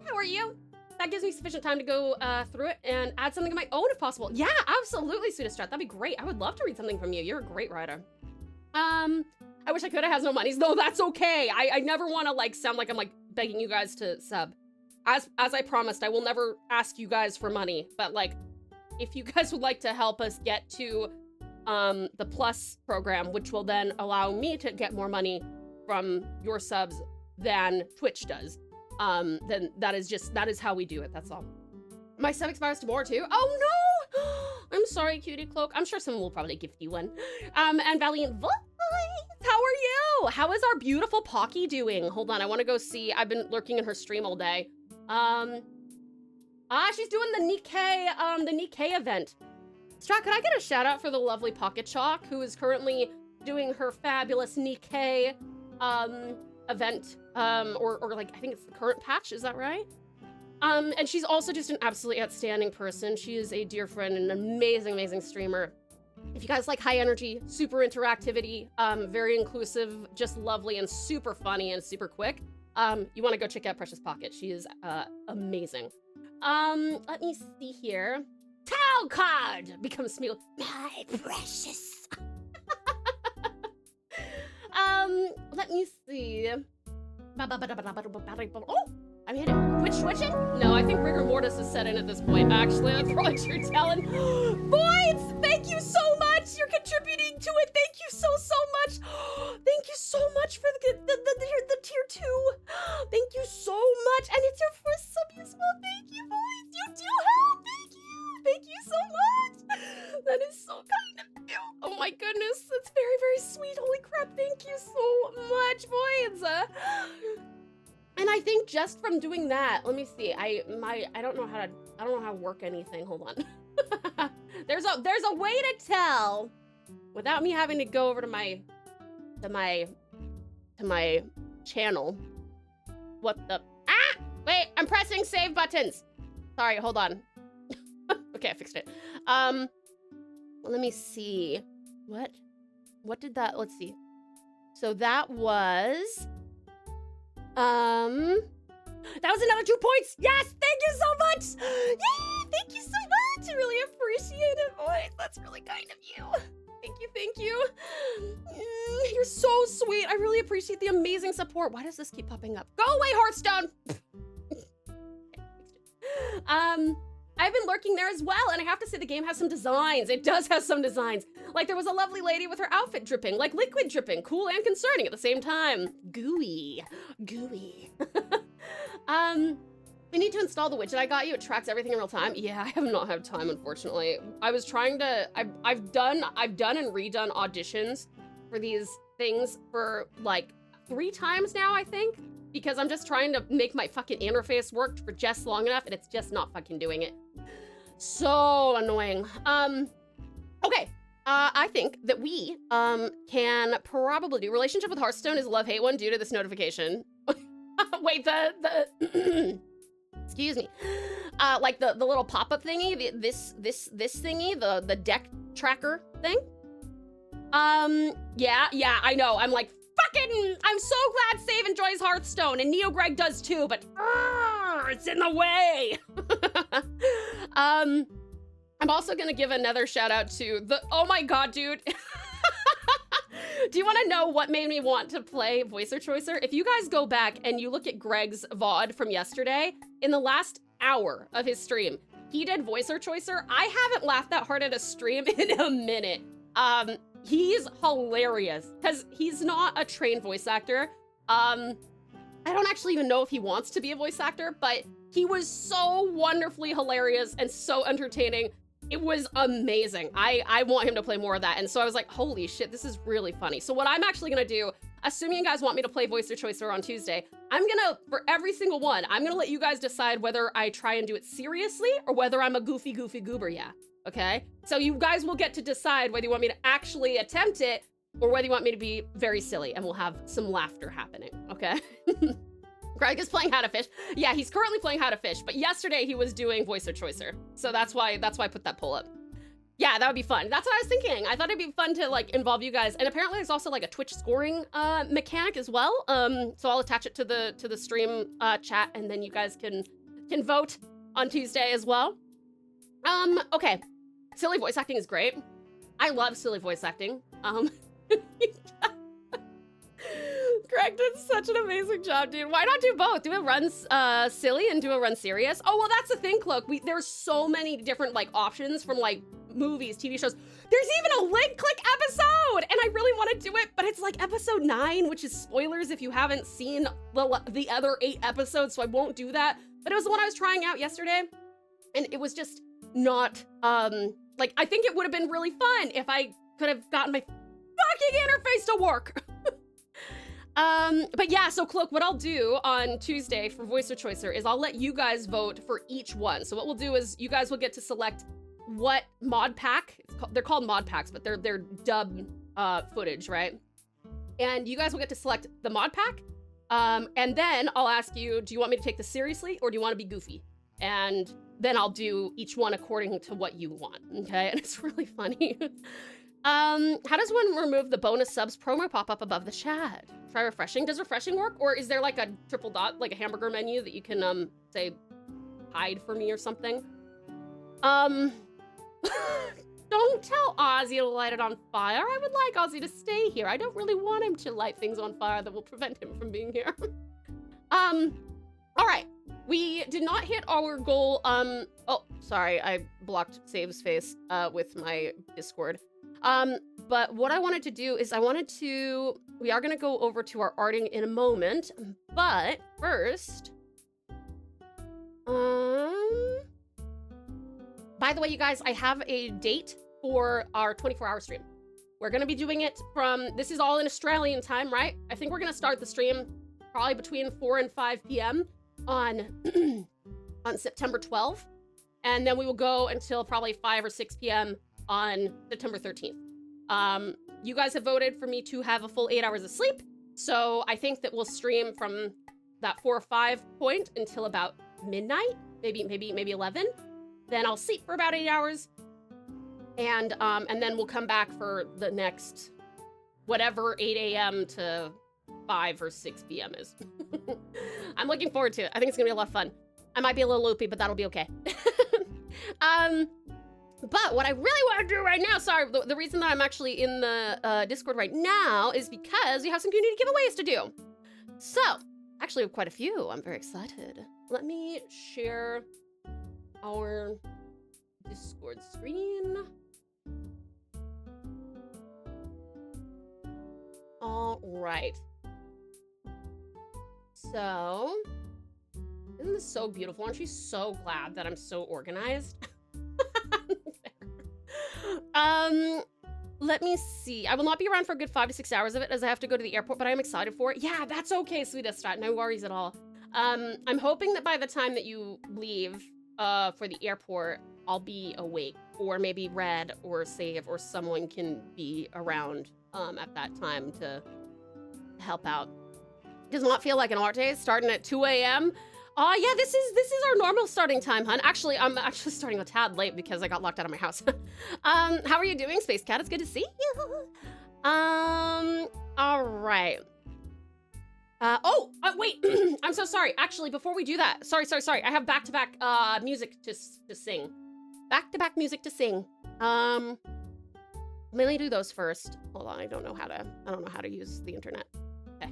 How are you? That gives me sufficient time to go through it and add something of my own if possible. Yeah, absolutely, Sudastrat. That'd be great. I would love to read something from you. You're a great writer. I wish I could have has no monies. No, that's okay. I never want to like sound like I'm like begging you guys to sub. As I promised, I will never ask you guys for money. But like, if you guys would like to help us get to the Plus program, which will then allow me to get more money from your subs than Twitch does, then that is how we do it. That's all. My sub expires tomorrow too. Oh no! I'm sorry, cutie cloak. I'm sure someone will probably gift you one. And Valiant Voice, how are you? How is our beautiful Pocky doing? Hold on, I want to go see. I've been lurking in her stream all day. She's doing the Nikkei event. Strat, could I get a shout out for the lovely Pocket Chalk, who is currently doing her fabulous Nikkei event, or like, I think it's the current patch, is that right? And she's also just an absolutely outstanding person. She is a dear friend and an amazing, amazing streamer. If you guys like high energy, super interactivity, very inclusive, just lovely and super funny and super quick, you want to go check out Precious Pocket. She is amazing. Let me see here. Tau card becomes Smeagol. My precious. Let me see. Oh, I'm hitting. Twitching? No, I think rigor mortis is set in at this point. Actually, that's probably true, Talon. Boys, thank you so much. You're contributing to it. Thank you so much. Thank you so much for the tier 2. Thank you so much. And it's your first sub as well. Thank you, boys. You do help. Thank you. Thank you so much. That is so kind of you. Oh my goodness. That's very, very sweet. Holy crap. Thank you so much, boys. And I think just from doing that, let me see. I don't know how to work anything. Hold on. there's a way to tell without me having to go over to my channel. What the wait, I'm pressing save buttons. Sorry, hold on. Okay, I fixed it. Let me see. What did that, let's see. So that was that was another 2 points. Yes, thank you so much. Yay, thank you so much. I really appreciate it, boys. That's really kind of you. Thank you. You're so sweet. I really appreciate the amazing support. Why does this keep popping up? Go away, Hearthstone. I've been lurking there as well, and I have to say the game has some designs. It does have some designs. Like, there was a lovely lady with her outfit dripping, like liquid dripping, cool and concerning at the same time. Gooey. We need to install the widget I got you. It tracks everything in real time. Yeah, I have not had time, unfortunately. I was trying to, I've done and redone auditions for these things for like 3 times now, I think. Because I'm just trying to make my fucking interface work for just long enough, and it's just not fucking doing it. So annoying. Okay. I think that we can probably do relationship with Hearthstone is a love-hate one due to this notification. Wait, the excuse me. Like the little pop-up thingy, this thingy, the deck tracker thing. Yeah, I know. I'm like, I'm so glad Save enjoys Hearthstone, and Neo Greg does too, but it's in the way. I'm also gonna give another shout out to the, oh my god, dude. Do you wanna know what made me want to play Voicer Choicer? If you guys go back and you look at Greg's VOD from yesterday, in the last hour of his stream, he did Voicer Choicer. I haven't laughed that hard at a stream in a minute. He's hilarious because he's not a trained voice actor. I don't actually even know if he wants to be a voice actor, but he was so wonderfully hilarious and so entertaining. It was amazing. I want him to play more of that. And so I was like, holy shit, this is really funny. So what I'm actually gonna do, assuming you guys want me to play Voice or Choicer on Tuesday, I'm gonna, for every single one, I'm gonna let you guys decide whether I try and do it seriously or whether I'm a goofy goober, yeah. Okay? So you guys will get to decide whether you want me to actually attempt it or whether you want me to be very silly and we'll have some laughter happening, okay? Greg is playing How to Fish. Yeah, he's currently playing How to Fish, but yesterday he was doing Voice or Choicer. So that's why I put that poll up. Yeah, that would be fun. That's what I was thinking. I thought it'd be fun to like involve you guys. And apparently there's also like a Twitch scoring mechanic as well. So I'll attach it to the stream chat and then you guys can vote on Tuesday as well. Okay. Silly voice acting is great. I love silly voice acting. Greg did such an amazing job, dude. Why not do both? Do a run silly and do a run serious? Oh, well, that's the thing, Cloak. There's so many different like options from like movies, TV shows. There's even a link click episode, and I really want to do it, but it's like episode 9, which is spoilers if you haven't seen the other 8 episodes, so I won't do that. But it was the one I was trying out yesterday, and it was just not like I think it would have been really fun if I could have gotten my fucking interface to work. But yeah, so Cloak, what I'll do on Tuesday for Voice or Choicer is I'll let you guys vote for each one. So what we'll do is you guys will get to select what mod pack, they're called mod packs, but they're dub footage, right? And you guys will get to select the mod pack. And then I'll ask you, do you want me to take this seriously or do you want to be goofy? And then I'll do each one according to what you want, okay? And it's really funny. How does one remove the bonus subs promo pop up above the chat? Try refreshing. Does refreshing work? Or is there like a triple dot, like a hamburger menu that you can, say, hide for me or something? Don't tell Ozzy to light it on fire. I would like Ozzy to stay here. I don't really want him to light things on fire that will prevent him from being here. All right. We did not hit our goal. Oh, sorry. I blocked Save's face, with my Discord. But what I wanted to do is we are gonna go over to our arting in a moment, but first, by the way, you guys, I have a date for our 24-hour stream. We're gonna be doing it this is all in Australian time, right? I think we're gonna start the stream probably between 4 and 5 p.m. on, on September 12th. And then we will go until probably 5 or 6 p.m. on September 13th. You guys have voted for me to have a full 8 hours of sleep. So I think that we'll stream from that 4 or 5 point until about midnight, maybe 11. Then I'll sleep for about 8 hours. And then we'll come back for the next, whatever 8 a.m. to 5 or 6 p.m. is. I'm looking forward to it. I think it's gonna be a lot of fun. I might be a little loopy, but that'll be okay. But what I really want to do right now, sorry, the reason that I'm actually in the Discord right now is because we have some community giveaways to do. So, actually we have quite a few. I'm very excited. Let me share our Discord screen. All right. So, isn't this so beautiful? Aren't you so glad that I'm so organized? Let me see. I will not be around for a good 5 to 6 hours of it as I have to go to the airport, but I am excited for it. Yeah, that's okay, sweetest strat. No worries at all. I'm hoping that by the time that you leave for the airport, I'll be awake, or maybe Red or Save or someone can be around at that time to help out. Does not feel like an art day starting at 2 a.m. Yeah, this is our normal starting time, hun. Actually, I'm actually starting a tad late because I got locked out of my house. How are you doing, Space Cat? It's good to see you. All right. Wait, I'm so sorry. Actually, before we do that, sorry. I have back-to-back music to sing. Back-to-back music to sing. Let me do those first. Hold on, I don't know how to use the internet. Okay.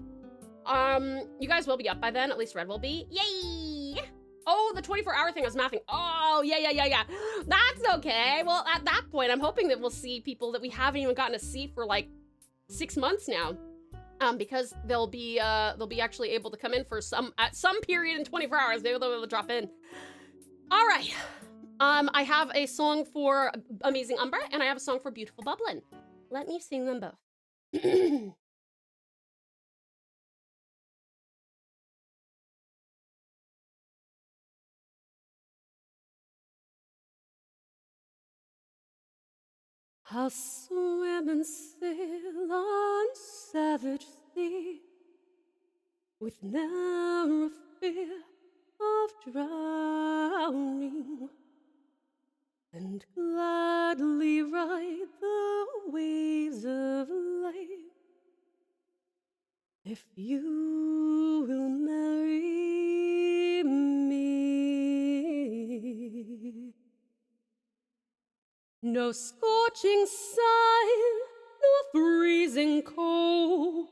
You guys will be up by then, at least Red will be. Yay! Oh, the 24-hour thing I was mathing. Oh, Oh, yeah. That's okay. Well, at that point, I'm hoping that we'll see people that we haven't even gotten to see for like 6 months now. Because they'll be actually able to come in for at some period in 24 hours. Maybe they'll be able to drop in. All right. I have a song for Amazing Umbra, and I have a song for Beautiful Bublin. Let me sing them both. I'll swim and sail on savage sea with never a fear of drowning, and gladly ride the waves of life if you will marry me. No scorching sun, nor freezing cold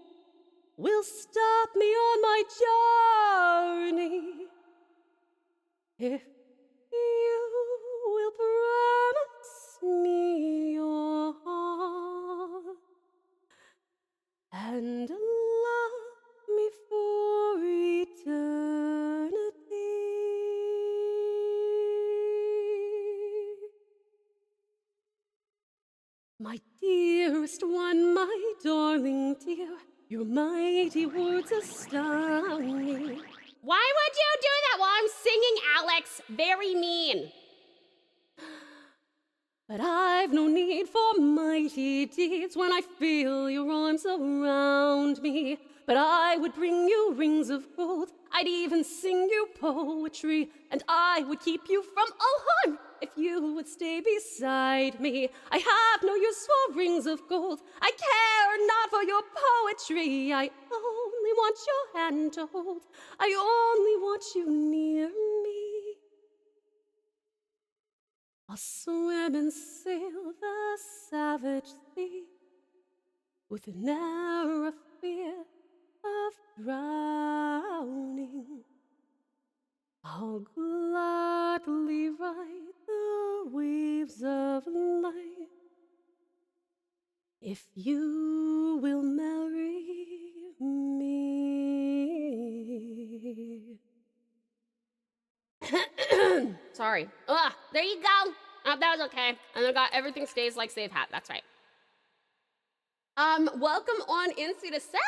will stop me on my journey if you will promise me your heart and love me for eternity. My dearest one, my darling dear, your mighty words astound me. Why would you do that while I'm singing, Alex? Very mean. But I've no need for mighty deeds when I feel your arms around me. But I would bring you rings of gold, I'd even sing you poetry, and I would keep you from all harm if you would stay beside me. I have no use for rings of gold, I care not for your poetry. I only want your hand to hold, I only want you near me. I'll swim and sail the savage sea with ne'er a fear of drowning. I'll gladly ride the waves of life if you will marry me. Sorry. There you go. That was okay. And I got everything stays like save hat. That's right. Welcome on into the Sarah.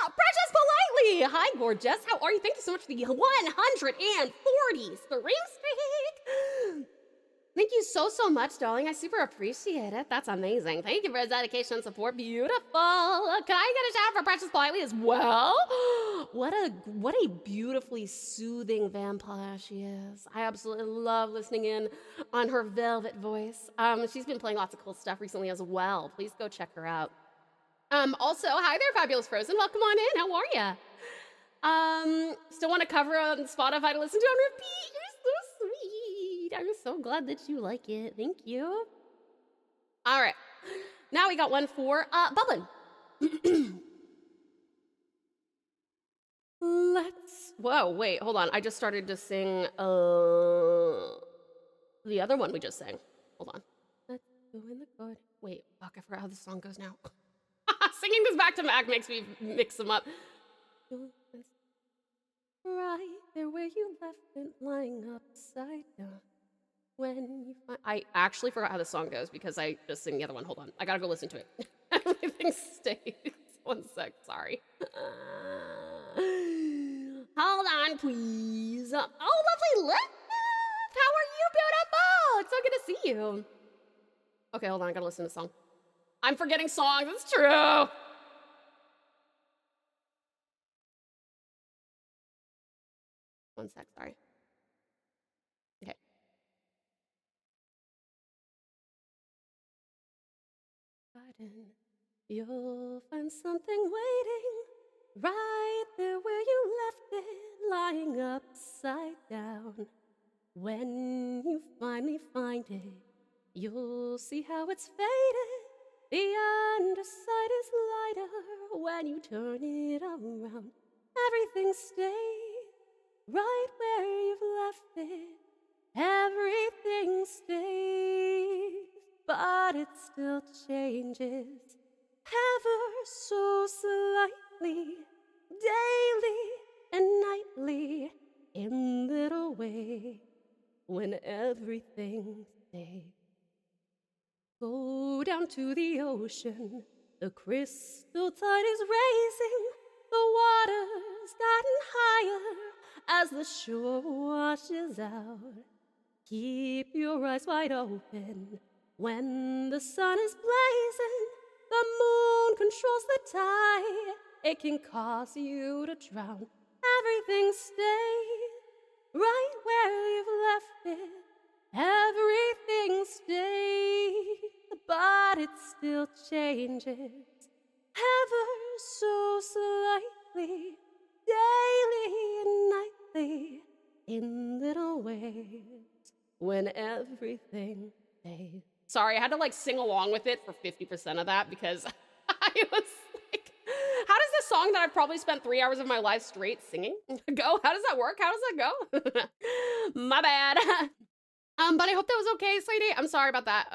Precious Politely. Hi, gorgeous. How are you? Thank you so much for the 140 stream streak. Thank you so much, darling. I super appreciate it. That's amazing. Thank you for the dedication and support. Beautiful. Can I get a shout out for Precious Politely as well? What a beautifully soothing vampire she is. I absolutely love listening in on her velvet voice. She's been playing lots of cool stuff recently as well. Please go check her out. Also, hi there, Fabulous Frozen. Welcome on in. How are ya? Still want to cover on Spotify to listen to on repeat. You're so sweet. I'm so glad that you like it. Thank you. All right. Now we got one for Bublin. Whoa, wait, hold on. I just started to sing the other one we just sang. Hold on. Let's go in the garden. Wait, fuck, I forgot how the song goes now. Singing this back to back makes me mix them up. Right there where you left it lying upside down. When you find... I actually forgot how the song goes because I just sang the other one. Hold on. I gotta go listen to it. Everything stays. 1 sec. Sorry. Hold on, please. Oh, lovely Liv! How are you, beautiful? It's so good to see you. Okay, hold on. I gotta listen to the song. I'm forgetting songs. It's true. One sec. Sorry. Okay. You'll find something waiting right there where you left it, lying upside down. When you finally find it, you'll see how it's faded. The underside is lighter when you turn it around. Everything stays right where you've left it. Everything stays, but it still changes ever so slightly, daily and nightly, in little ways, when everything stays. Go down to the ocean, the crystal tide is raising, the water's gotten higher as the shore washes out. Keep your eyes wide open when the sun is blazing. The moon controls the tide. It can cause you to drown. Everything stays right where you've left it. Everything stays, but it still changes ever so slightly, daily and nightly, in little ways, when everything stays. Sorry, I had to like sing along with it for 50% of that because I was like, how does this song that I've probably spent 3 hours of my life straight singing go? How does that work? How does that go? My bad. But I hope that was okay, sweetie. I'm sorry about that.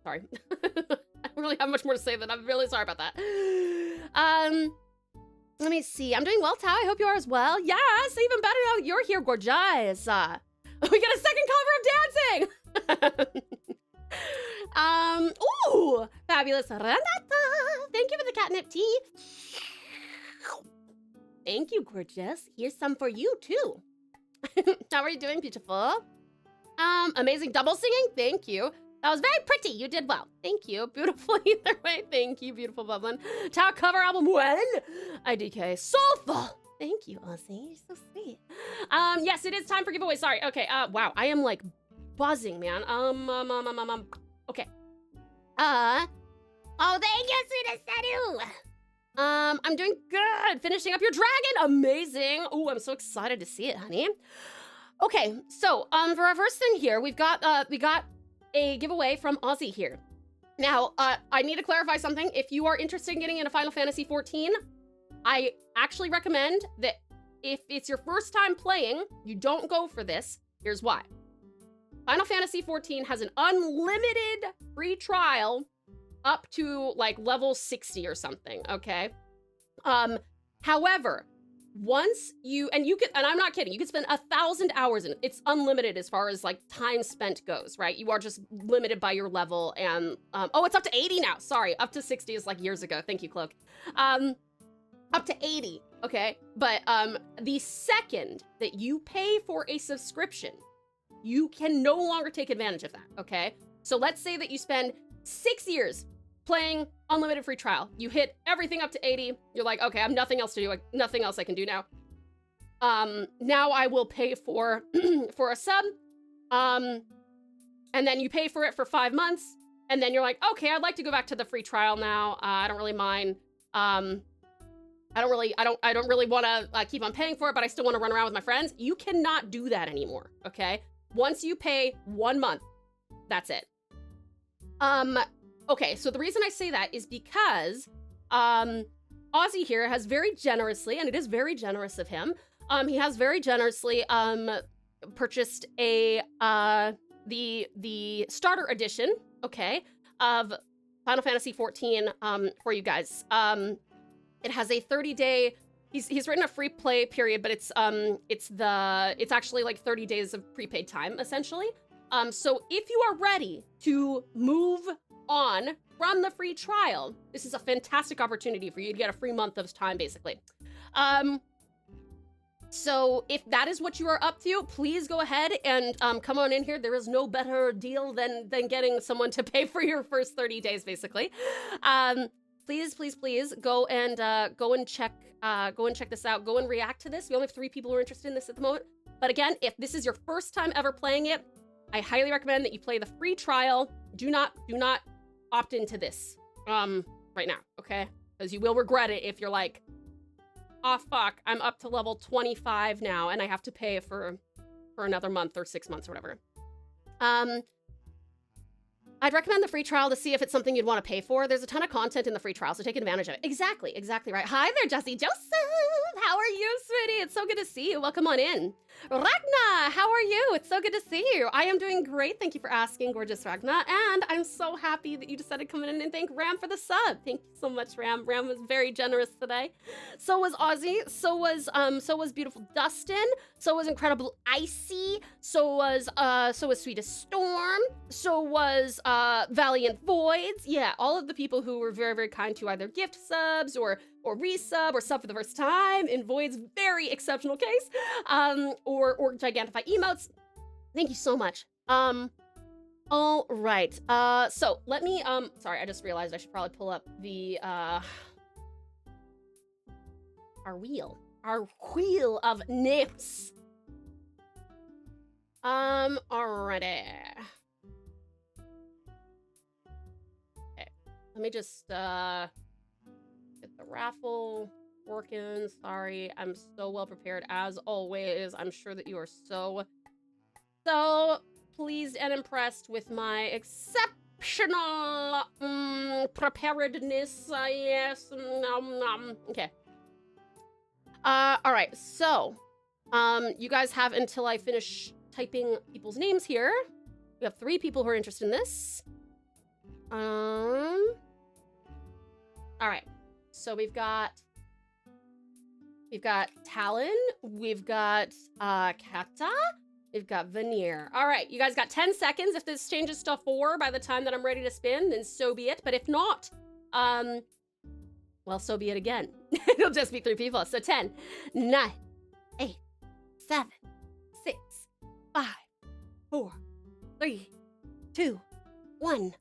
Sorry. I don't really have much more to say than I'm really sorry about that. Let me see. I'm doing well, Tao. I hope you are as well. Yes, even better now that you're here, gorgeous. We get a second cover of dancing. Ooh, fabulous. Thank you for the catnip tea. Thank you, gorgeous. Here's some for you, too. How are you doing, beautiful? Amazing double singing. Thank you. That was very pretty. You did well. Thank you. Beautiful either way. Thank you, beautiful Bublin. Tao cover album when? IDK. Soulful. Thank you, Aussie. You're so sweet. Yes, it is time for giveaway. Sorry. Okay. Wow. I am like buzzing, man. Okay. Oh, thank you, sweetest Sadu. I'm doing good. Finishing up your dragon. Amazing. Oh, I'm so excited to see it, honey. Okay, so for our first thing here, we got a giveaway from Aussie here. Now, I need to clarify something. If you are interested in getting into Final Fantasy XIV, I actually recommend that if it's your first time playing, you don't go for this. Here's why. Final Fantasy XIV has an unlimited free trial up to like level 60 or something, okay? However, once you can, and I'm not kidding, you can spend 1,000 hours in it. It's unlimited as far as like time spent goes, right? You are just limited by your level and, oh, it's up to 80 now. Sorry, up to 60 is like years ago. Thank you, Cloak. Up to 80, okay? But the second that you pay for a subscription, you can no longer take advantage of that, okay? So let's say that you spend 6 years playing unlimited free trial. You hit everything up to 80. You're like, okay, I have nothing else to do. Nothing else I can do now. Now I will pay for for a sub. And then you pay for it for 5 months. And then you're like, okay, I'd like to go back to the free trial now. I don't really mind. I don't really want to keep on paying for it, but I still want to run around with my friends. You cannot do that anymore, okay? Once you pay 1 month, that's it. Okay, so the reason I say that is because Aussie here has very generously, and it is very generous of him, he has very generously purchased a the starter edition, okay, of Final Fantasy XIV for you guys. It has a 30-day. He's written a free play period, but it's actually like 30 days of prepaid time essentially. So if you are ready to move on from the free trial, this is a fantastic opportunity for you to get a free month of time, basically. So if that is what you are up to, please go ahead and come on in here. There is no better deal than getting someone to pay for your first 30 days, basically. Please go and check this out. Go and react to this. We only have 3 people who are interested in this at the moment. But again, if this is your first time ever playing it, I highly recommend that you play the free trial. Do not opt into this right now, okay? Because you will regret it if you're like, oh fuck, I'm up to level 25 now and I have to pay for another month or 6 months or whatever. I'd recommend the free trial to see if it's something you'd want to pay for. There's a ton of content in the free trial, so take advantage of it. Exactly right. Hi there, Jesse Joseph. how are you, sweetie? It's so good to see you. Welcome on in. Ragna, how are you? It's so good to see you. I am doing great. Thank you for asking, gorgeous Ragna. And I'm so happy that you decided to come in and thank Ram for the sub. Thank you so much, Ram. Ram was very generous today. So was Ozzy. So was beautiful Dustin. So was incredible Icy. So was Sweetest Storm. So was Valiant Voids. Yeah, all of the people who were very, very kind to either gift subs or resub or sub for the first time in Void's very exceptional case, or Gigantify emotes. Thank you so much. All right. So let me, sorry, I just realized I should probably pull up the, our wheel of names. Alrighty. Okay, let me just, get the raffle working. Sorry, I'm so well prepared as always. I'm sure that you are so pleased and impressed with my exceptional preparedness. Yes. Okay. All right. So, you guys have until I finish typing people's names here. We have 3 people who are interested in this. All right. So we've got Talon, we've got Kata, we've got Veneer. All right, you guys got 10 seconds. If this changes to 4 by the time that I'm ready to spin, then so be it. But if not, well, so be it again. It'll just be 3 people. So 10, 9, 8, 7, 6, 5, 4, 3, 2, 1.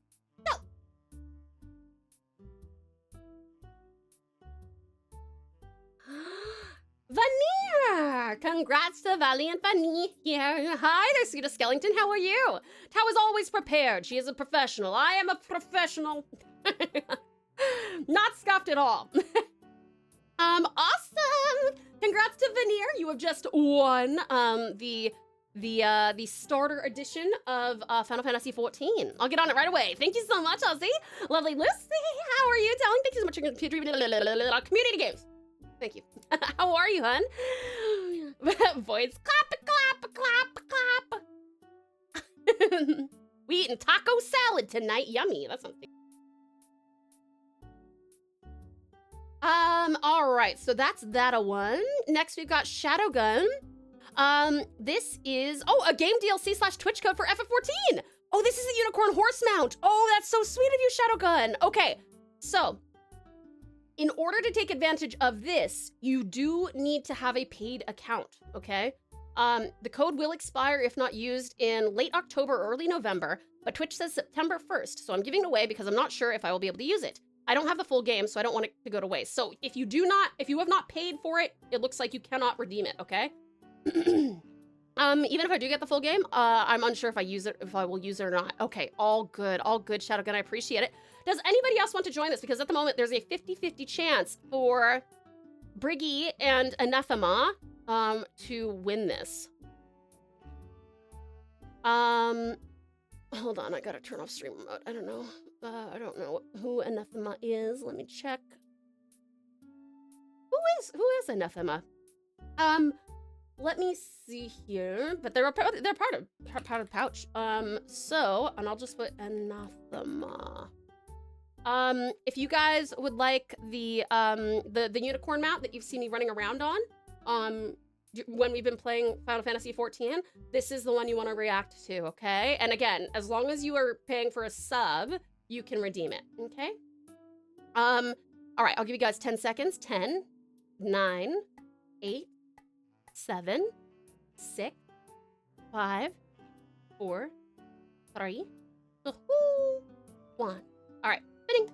Veneer! Congrats to Valiant Veneer here. Hi there, Sweetest Skellington. How are you? Tao is always prepared. She is a professional. I am a professional. Not scuffed at all. Awesome! Congrats to Veneer. You have just won the starter edition of Final Fantasy XIV. I'll get on it right away. Thank you so much, Ozzy. Lovely Lucy. How are you, Telling? Thank you so much for your community games. Thank you. How are you, hun? Voids, clap, clap, clap. We eating taco salad tonight. Yummy. That's something. All right. So that's that a one. Next, we've got Shadowgun. This is, a game DLC / Twitch code for FF14. Oh, this is the unicorn horse mount. Oh, that's so sweet of you, Shadowgun. Okay. So, in order to take advantage of this, you do need to have a paid account, okay? The code will expire if not used in late October or early November, but Twitch says September 1st, so I'm giving it away because I'm not sure if I will be able to use it. I don't have the full game, so I don't want it to go to waste. So if you have not paid for it, it looks like you cannot redeem it, okay? Even if I do get the full game, I'm unsure if I will use it or not. Okay, all good, Shadowgun, I appreciate it. Does anybody else want to join this? Because at the moment, there's a 50-50 chance for Briggy and Anathema to win this. Hold on, I gotta turn off stream mode. I don't know who Anathema is. Let me check. Who is Anathema? Let me see here. But they're part of Pouch. And I'll just put Anathema. If you guys would like the unicorn mount that you've seen me running around on, when we've been playing Final Fantasy XIV, this is the one you want to react to, okay? And again, as long as you are paying for a sub, you can redeem it, okay? All right, I'll give you guys 10 seconds. 10, 9, 8, 7, 6, 5, 4, 3, 2, 1. All right, bidding.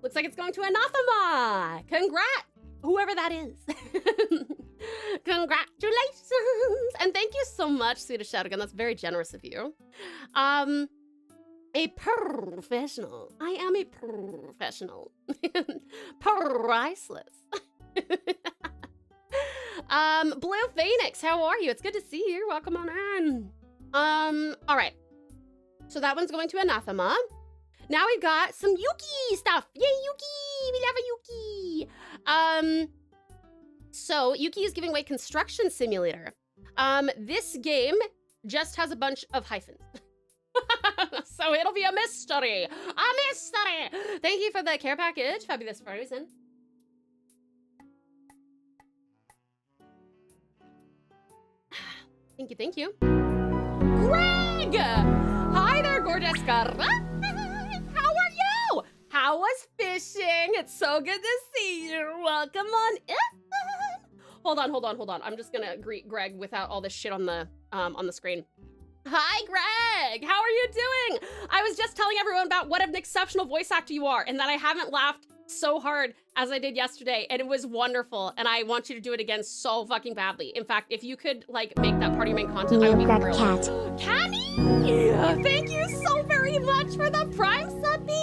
Looks like it's going to Anathema. Congrats, whoever that is. Congratulations. And thank you so much, Swedish Shadowgun. That's very generous of you. A professional. I am a professional. Priceless. Blue Phoenix, how are you? It's good to see you. Welcome on in. All right. So that one's going to Anathema. Now we've got some Yuki stuff. Yay, Yuki! We love a Yuki. So Yuki is giving away Construction Simulator. This game just has a bunch of hyphens. So it'll be a mystery. A mystery! Thank you for the care package, Fabulous Frozen. Thank you, thank you. Greg! Hi there, gorgeous girl. How are you? How was fishing? It's so good to see you. Welcome on in. Hold on. I'm just gonna greet Greg without all this shit on the screen. Hi, Greg! How are you doing? I was just telling everyone about what an exceptional voice actor you are and that I haven't laughed so hard as I did yesterday, and it was wonderful, and I want you to do it again so fucking badly. In fact, if you could, like, make that part of your main content, I would be thrilled. Cat. Catty! Thank you so very much for the Prime Subby!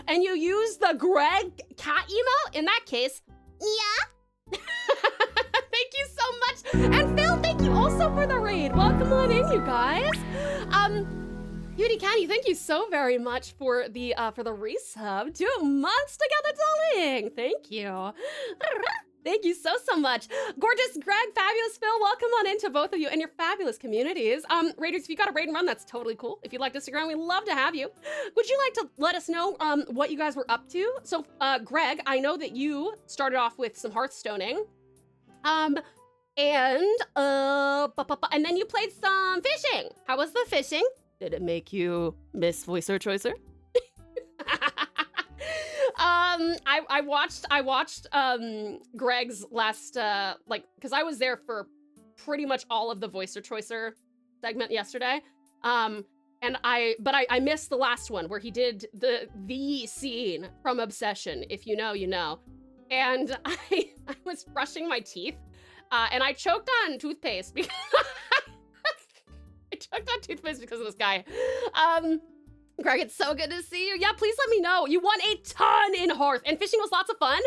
And you use the Greg cat emote? In that case, yeah! Thank you so much! And Phil, thank you also for the raid! Welcome on in, you guys! Beauty Candy, thank you so very much for the resub. 2 months together, darling! Thank you. Thank you so much. Gorgeous Greg, Fabulous Phil, welcome on into both of you and your fabulous communities. Raiders, if you got a raid and run, that's totally cool. If you'd like to stick around, we'd love to have you. Would you like to let us know what you guys were up to? So, Greg, I know that you started off with some Hearthstoning. And then you played some fishing. How was the fishing? Did it make you miss Voicer Choicer? I watched Greg's last because I was there for pretty much all of the Voicer Choicer segment yesterday. And I missed the last one where he did the scene from Obsession. If you know, you know. And I was brushing my teeth, and I choked on toothpaste because I choked on toothpaste because of this guy. Greg, it's so good to see you. Yeah, please let me know. You won a ton in Hearth, and fishing was lots of fun.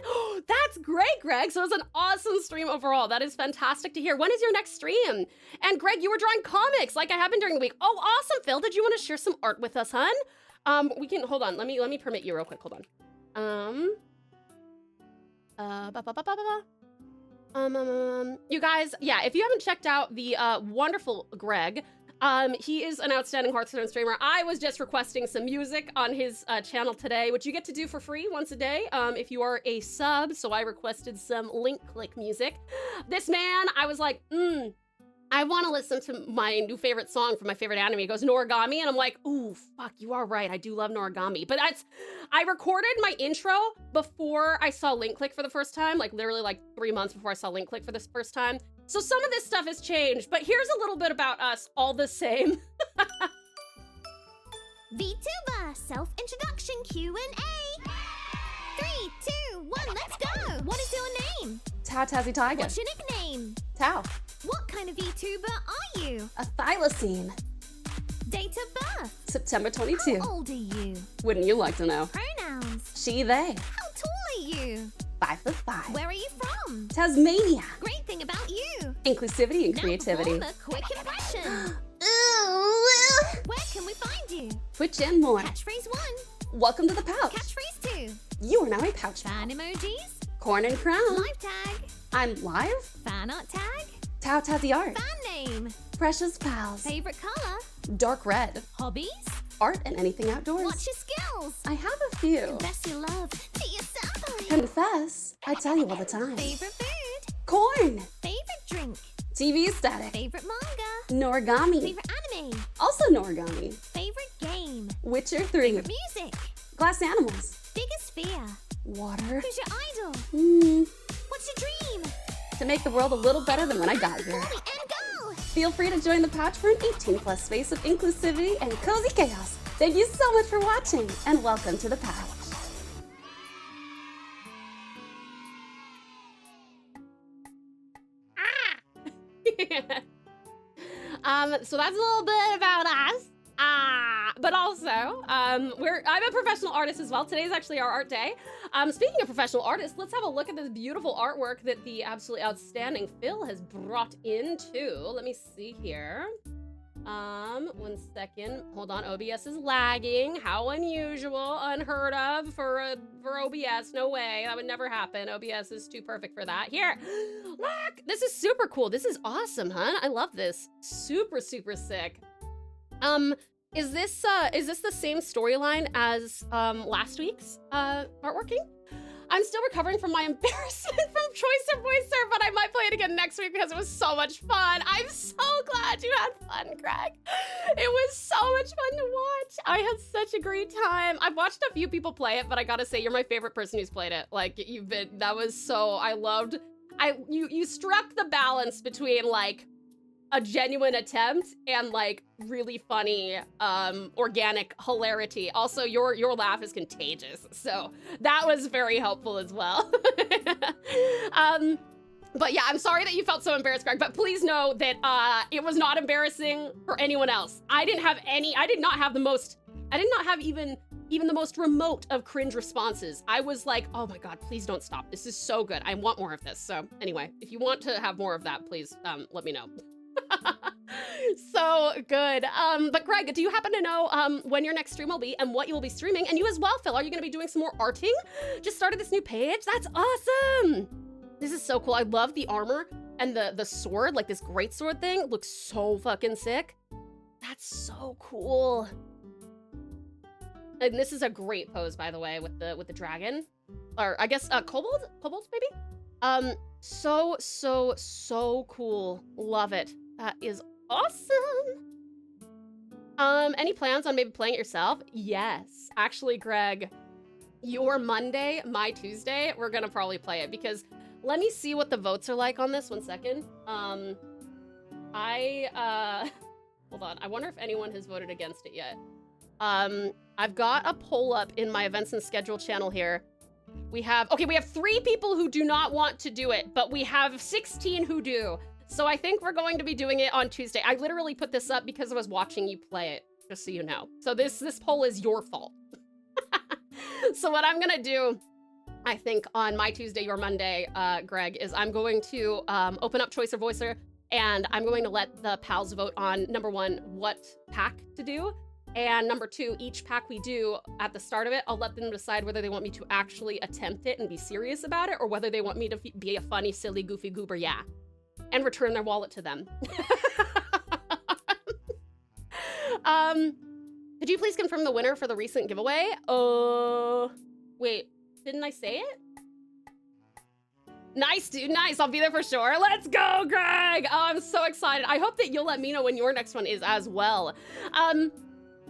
That's great, Greg. So it was an awesome stream overall. That is fantastic to hear. When is your next stream? And Greg, you were drawing comics like I have been during the week. Oh, awesome, Phil. Did you want to share some art with us, hun? We can hold on. Let me permit you real quick. Hold on. You guys, yeah, if you haven't checked out the wonderful Greg, he is an outstanding Hearthstone streamer. I was just requesting some music on his channel today, which you get to do for free once a day if you are a sub. So I requested some link click music. This man, I was like, I want to listen to my new favorite song from my favorite anime. He goes, Noragami, and I'm like, ooh, fuck, you are right. I do love Noragami. But I recorded my intro before I saw link click for the first time, like literally like 3 months before I saw link click for this first time. So some of this stuff has changed, but here's a little bit about us all the same. Vtuber self-introduction Q&A. 3, 2, 1, let's go. What is your name? TauTassieTiger. What's your nickname? Tau. What kind of Vtuber are you? A Thylacine. Date of birth? September 22. How old are you? Wouldn't you like to know? Pronouns? She, they. How tall are you? 5'5". Where are you from? Tasmania. Great thing about you. Inclusivity and creativity. Now perform a quick impression. Where can we find you? Twitch and more. Catchphrase 1. Welcome to the pouch. Catchphrase 2. You are now a pouch. Fan emojis. Corn and crown. Live tag. I'm live. Fanart tag. TauTassie art. Fan name. Precious pals. Favorite color. Dark red. Hobbies. Art and anything outdoors. What's your skills? I have a few. Confess your love to your senpai. Confess. I tell you all the time. Favorite food. Corn. Favorite drink. TV static. Favorite manga. Noragami. Favorite anime. Also Noragami. Favorite game. Witcher 3. Favorite music. Glass animals. Biggest fear. Water. Who's your idol? What's your dream? To make the world a little better than when I got here. Fully and go. Feel free to join the pouch for an 18+ space of inclusivity and cozy chaos. Thank you so much for watching, and welcome to the pouch. So that's a little bit about us. But also, I'm a professional artist as well. Today's actually our art day. Speaking of professional artists, let's have a look at this beautiful artwork that the absolutely outstanding Phil has brought in too. Let me see here. 1 second. Hold on, OBS is lagging. How unusual, unheard of for OBS. No way, that would never happen. OBS is too perfect for that. Here, look, this is super cool. This is awesome, huh? I love this. Super, super sick. Is this the same storyline as last week's artworking? I'm still recovering from my embarrassment from Choice of Voicer, but I might play it again next week because it was so much fun. I'm so glad you had fun, Greg. It was so much fun to watch. I had such a great time. I've watched a few people play it, but I gotta say, you're my favorite person who's played it. Like, that was so, I loved, you struck the balance between, like, a genuine attempt and like really funny organic hilarity. Also, your laugh is contagious, so that was very helpful as well. But yeah, I'm sorry that you felt so embarrassed, Greg, but please know that it was not embarrassing for anyone else. I did not have even the most remote of cringe responses. I was like, oh my God, please don't stop. This is so good. I want more of this. So anyway, if you want to have more of that, please let me know. So good. But Greg, do you happen to know when your next stream will be and what you will be streaming? And you as well, Phil, are you gonna be doing some more arting? Just started this new page? That's awesome. This is so cool. I love the armor and the sword, like this greatsword thing. It looks so fucking sick. That's so cool. And this is a great pose, by the way, with the dragon. Or I guess kobold maybe? So cool. Love it. That is awesome. Any plans on maybe playing it yourself? Yes. Actually, Greg, your Monday, my Tuesday, we're gonna probably play it because let me see what the votes are like on this. 1 second. Hold on. I wonder if anyone has voted against it yet. I've got a poll up in my events and schedule channel here. We have 3 people who do not want to do it, but we have 16 who do. So I think we're going to be doing it on Tuesday. I literally put this up because I was watching you play it, just so you know. So this poll is your fault. So what I'm gonna do, I think on my Tuesday, your Monday, Greg, is I'm going to open up Choice of Voicer and I'm going to let the pals vote on, number 1, what pack to do. And number 2, each pack we do at the start of it, I'll let them decide whether they want me to actually attempt it and be serious about it or whether they want me to be a funny, silly, goofy goober, yeah. And return their wallet to them. Could you please confirm the winner for the recent giveaway? Wait, didn't I say it? Nice, dude, nice. I'll be there for sure. Let's go, Greg. Oh, I'm so excited. I hope that you'll let me know when your next one is as well.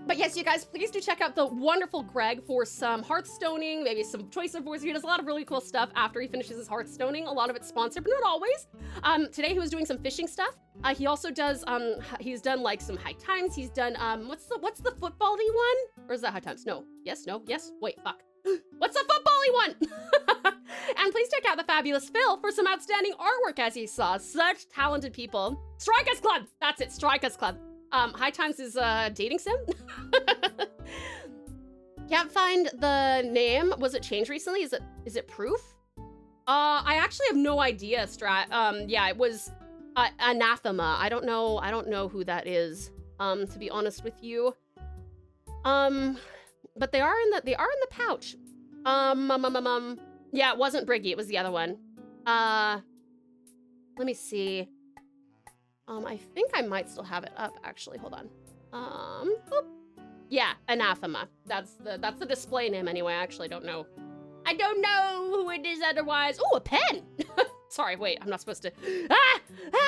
But yes, you guys, please do check out the wonderful Greg for some Hearthstoning, maybe some Choice of Voice. He does a lot of really cool stuff after he finishes his Hearthstoning. A lot of it's sponsored, but not always. Today he was doing some fishing stuff. He also does, he's done like some High Times. He's done, what's the football-y one? Or is that High Times? No, yes, wait, fuck. What's the football-y one? And please check out the fabulous Phil for some outstanding artwork, as you saw. Such talented people. Strikers Club, that's it, Strikers Club. High Times is a dating sim. Can't find the name. Was it changed recently? Is it Proof? I actually have no idea, Strat. Yeah, it was Anathema. I don't know who that is. To be honest with you. But they are in the pouch. Yeah, it wasn't Briggy. It was the other one. Let me see. I think I might still have it up, actually. Hold on. Boop. Yeah, Anathema. That's the display name anyway. I actually don't know. I don't know who it is otherwise. Oh, a pen! Sorry, wait, I'm not supposed to.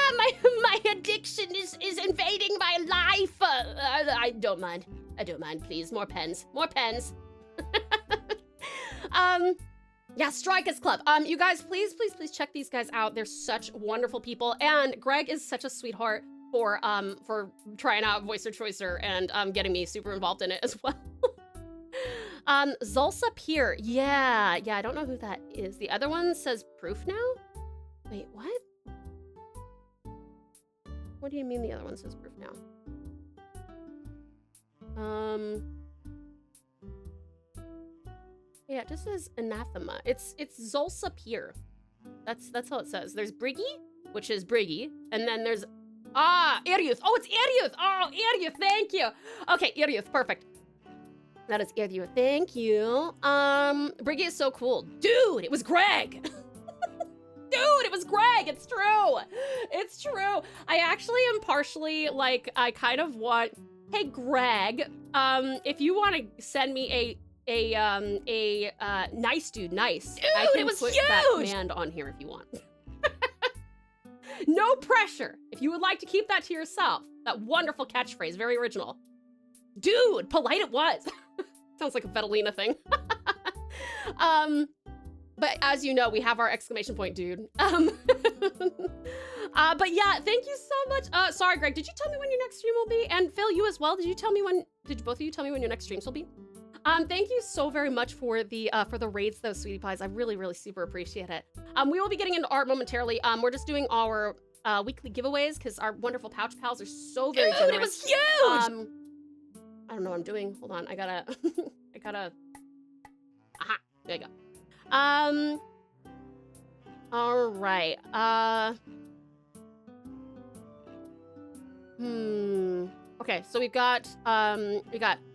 My addiction is invading my life. I don't mind. Please, more pens. Yeah, Strikers Club. You guys, please check these guys out. They're such wonderful people, and Greg is such a sweetheart for trying out Voicer Choicer and getting me super involved in it as well. Zulsa Pier. Yeah, I don't know who that is. The other one says Proof now? Wait, what? What do you mean the other one says Proof now? Yeah, it just says Anathema. It's Zulsa Pier. That's how it says. There's Briggy, which is Briggy, and then there's Ah, Irius. Oh, it's Irius. Oh, Irius, thank you. Okay, Irius, perfect. That is Irius, thank you. Briggy is so cool. Dude, it was Greg. Dude, it was Greg. It's true. It's true. I actually am partially like, I kind of want, hey, Greg, if you want to send me a nice dude, nice. Dude, I can it was put huge. that command on here if you want. No pressure. If you would like to keep that to yourself, that wonderful catchphrase, very original. Dude, polite it was. Sounds like a Fetalina thing. But as you know, we have our exclamation point, dude. But yeah, thank you so much. Sorry, Greg, did you tell me when your next stream will be? And Phil, you as well. Did both of you tell me when your next streams will be? Thank you so very much for the raids, though, sweetie pies. I really, really super appreciate it. We will be getting into art momentarily. We're just doing our weekly giveaways because our wonderful pouch pals are so very generous. It was huge. I don't know what I'm doing. Hold on, I gotta, aha, there you go. All right. Okay, so we got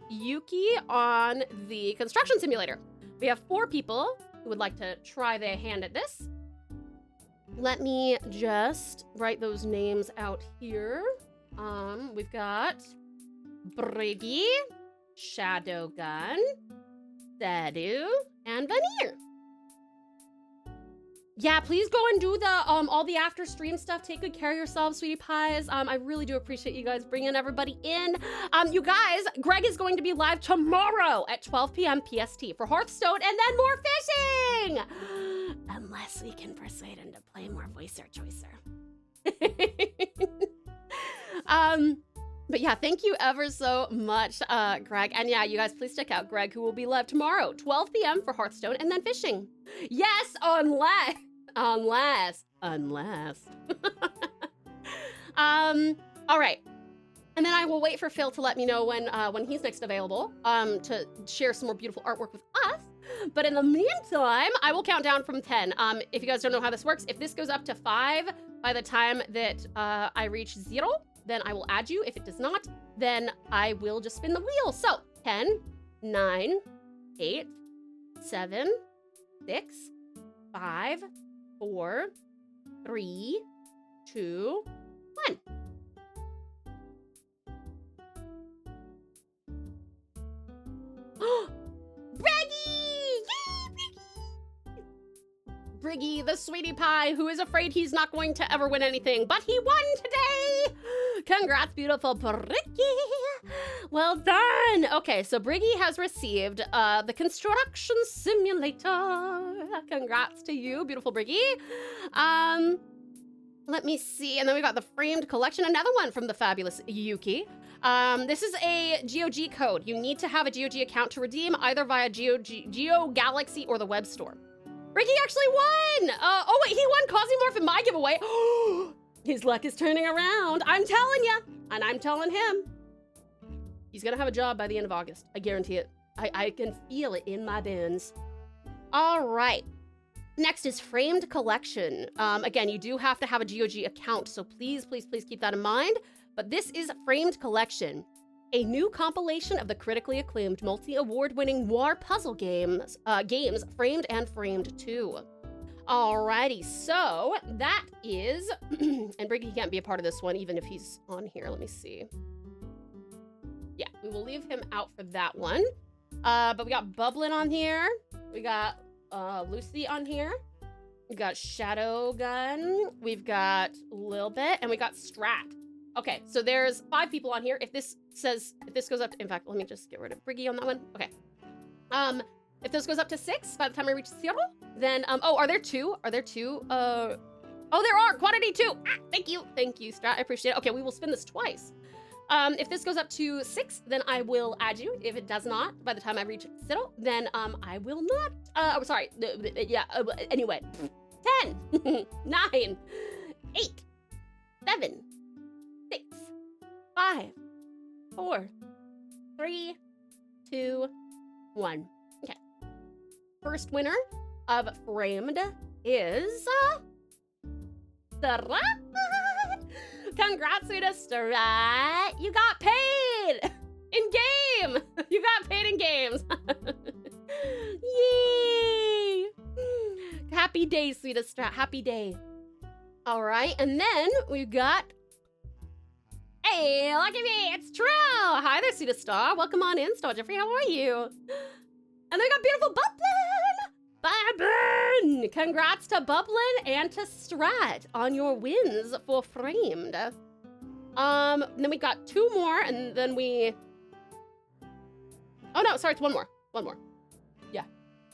Yuki on the construction simulator. We have 4 people who would like to try their hand at this. Let me just write those names out here. We've got Briggy, Shadowgun, Sadu, and Veneer. Yeah, please go and do the all the after stream stuff. Take good care of yourselves, sweetie pies. I really do appreciate you guys bringing everybody in. You guys, Greg is going to be live tomorrow at 12 p.m. PST for Hearthstone and then more fishing. Unless we can persuade him to play more voicer choicer. But yeah, thank you ever so much, Greg. And yeah, you guys, please check out Greg, who will be live tomorrow, 12 p.m. for Hearthstone and then fishing. Yes, unless. All right. And then I will wait for Phil to let me know when he's next available to share some more beautiful artwork with us. But in the meantime, I will count down from 10. If you guys don't know how this works, if this goes up to 5 by the time that I reach 0, then I will add you. If it does not, then I will just spin the wheel. So 10, 9, 8, 7, 6, 5, 4, 3, 2, 1. Briggy, the sweetie pie, who is afraid he's not going to ever win anything, but he won today! Congrats, beautiful Briggy! Well done! Okay, so Briggy has received the construction simulator. Congrats to you, beautiful Briggy. Let me see, and then we got the framed collection, another one from the fabulous Yuki. This is a GOG code. You need to have a GOG account to redeem, either via Geo Galaxy or the web store. Ricky actually won! Oh wait, he won Cosmorph in my giveaway. His luck is turning around. I'm telling you, and I'm telling him. He's gonna have a job by the end of August. I guarantee it. I can feel it in my bones. All right. Next is Framed Collection. Again, you do have to have a GOG account, so please, please, please keep that in mind. But this is Framed Collection, a new compilation of the critically acclaimed multi-award-winning noir puzzle games, Framed and Framed 2. Alrighty, so that is, and Briggy can't be a part of this one even if he's on here. Let me see. Yeah, we will leave him out for that one. But we got Bublin on here. We got Lucy on here. We got Shadowgun. We've got Lil Bit, and we got Strat. Okay, so there's 5 people on here. If this goes up to, in fact, let me just get rid of Briggy on that one. Okay. If this goes up to 6 by the time I reach 0, then, oh, are there 2? Are there 2? Oh, there are, quantity 2. Ah, thank you, Strat, I appreciate it. Okay, we will spin this twice. If this goes up to 6, then I will add you. If it does not, by the time I reach 0, then, I will not, oh, sorry, yeah, anyway. 10, 9, 8, 7, 6, 5, 4, 3, 2, 1. Okay. First winner of Framed is Congrats, sweetest Strat. You got paid in game. You got paid in games. Yay. Happy day, sweetest Strat. Happy day. All right, and then we got... Hey, look at me, it's True. Hi there, sweetest Star. Welcome on in, Star Jeffrey. How are you? And then we got beautiful Bublin. Congrats to Bublin and to Strat on your wins for Framed. Then we got 2 more, and then we... Oh no, sorry, it's 1 more. 1 more. Yeah.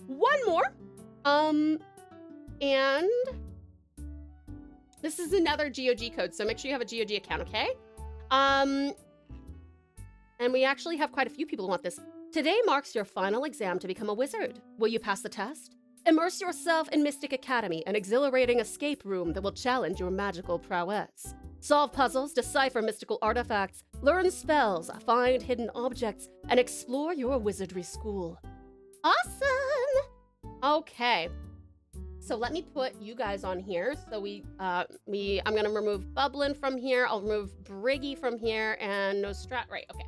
1 more. And this is another GOG code, so make sure you have a GOG account, okay? And we actually have quite a few people who want this. Today marks your final exam to become a wizard. Will you pass the test? Immerse yourself in Mystic Academy, an exhilarating escape room that will challenge your magical prowess. Solve puzzles, decipher mystical artifacts, learn spells, find hidden objects, and explore your wizardry school. Awesome! Okay. So let me put you guys on here. So I'm gonna remove Bublin from here. I'll remove Briggy from here and no Strat. Right, okay.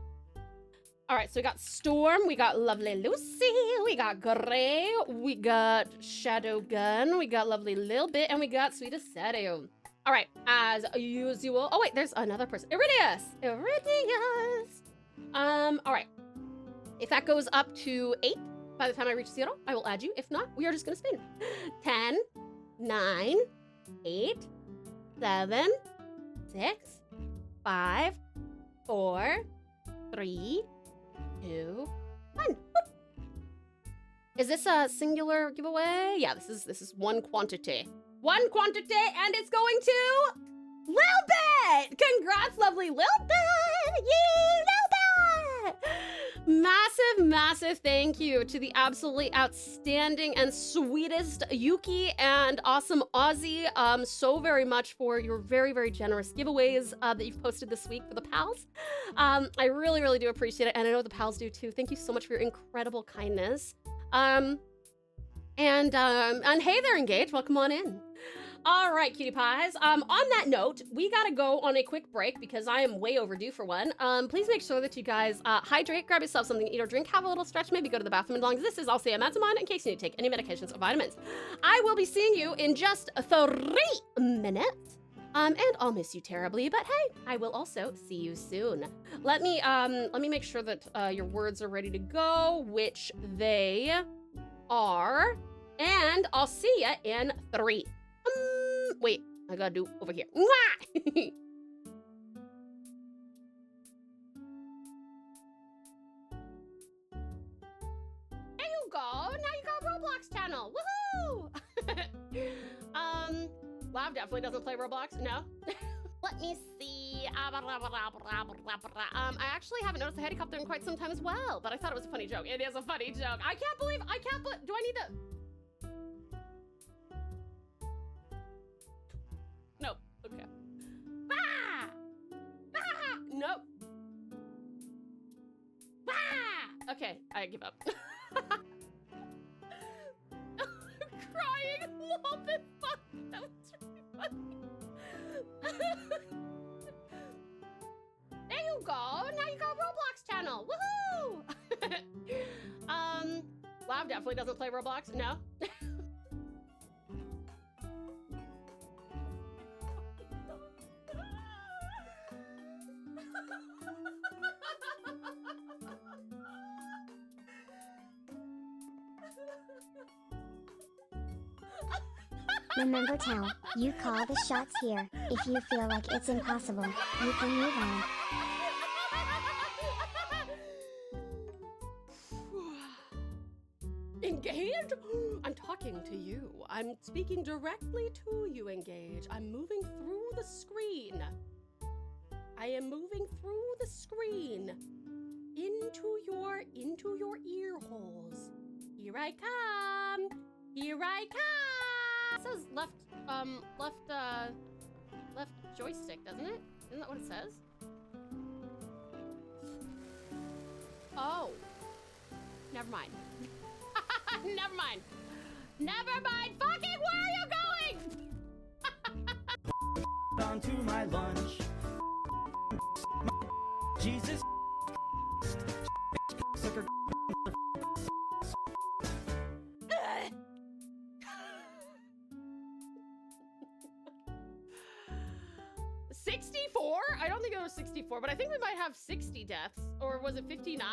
All right, so we got Storm, we got Lovely Lucy, we got Gray, we got Shadow Gun, we got Lovely Lil Bit, and we got Sweetest Sadio. All right, as usual. Oh wait, there's another person. Iridius. All right. If that goes up to 8, by the time I reach 0, I will add you. If not, we are just gonna spin. 10, 9, 8, 7, 6, 5, 4, 3, 2, 1. Boop. Is this a singular giveaway? Yeah, this is one quantity. One quantity, and it's going to Lil Bit! Congrats, lovely Lil Bit! Yay, Lil Bit! Massive, massive thank you to the absolutely outstanding and sweetest Yuki and awesome Aussie so very much for your very, very generous giveaways that you've posted this week for the pals. I really, really do appreciate it, and I know the pals do too. Thank you so much for your incredible kindness. And hey there, Engage, welcome on in. All right, cutie pies. On that note, we gotta go on a quick break because I am way overdue for one. Please make sure that you guys hydrate, grab yourself something to eat or drink, have a little stretch, maybe go to the bathroom as long as this is all Samazamon in case you need to take any medications or vitamins. I will be seeing you in just 3 minutes. And I'll miss you terribly, but hey, I will also see you soon. Let me make sure that your words are ready to go, which they are, and I'll see ya in 3. Wait, I gotta do over here. There you go. Now you got Roblox channel. Woohoo! Lav definitely doesn't play Roblox. No. Let me see. I actually haven't noticed a helicopter in quite some time as well, but I thought it was a funny joke. It is a funny joke. I can't believe. Do I need to? Nope. Okay. Ah! Ah! Nope. Ah! Okay, I give up. Crying a little bit. Fuck. That was really funny. There you go. Now you got Roblox channel. Woohoo! Lav definitely doesn't play Roblox. No. Remember, Tal, you call the shots here. If you feel like it's impossible, you can move on. Engage? I'm talking to you. I'm speaking directly to you, Engage. I'm moving through the screen. I am moving through the screen into your ear holes. Here I come. Here I come. It says left joystick, doesn't it? Isn't that what it says? Oh. Never mind. Never mind. Never mind. Fucking where are you going? Onto my lunch. Jesus. 64? I don't think it was 64, but I think we might have 60 deaths. Or was it 59?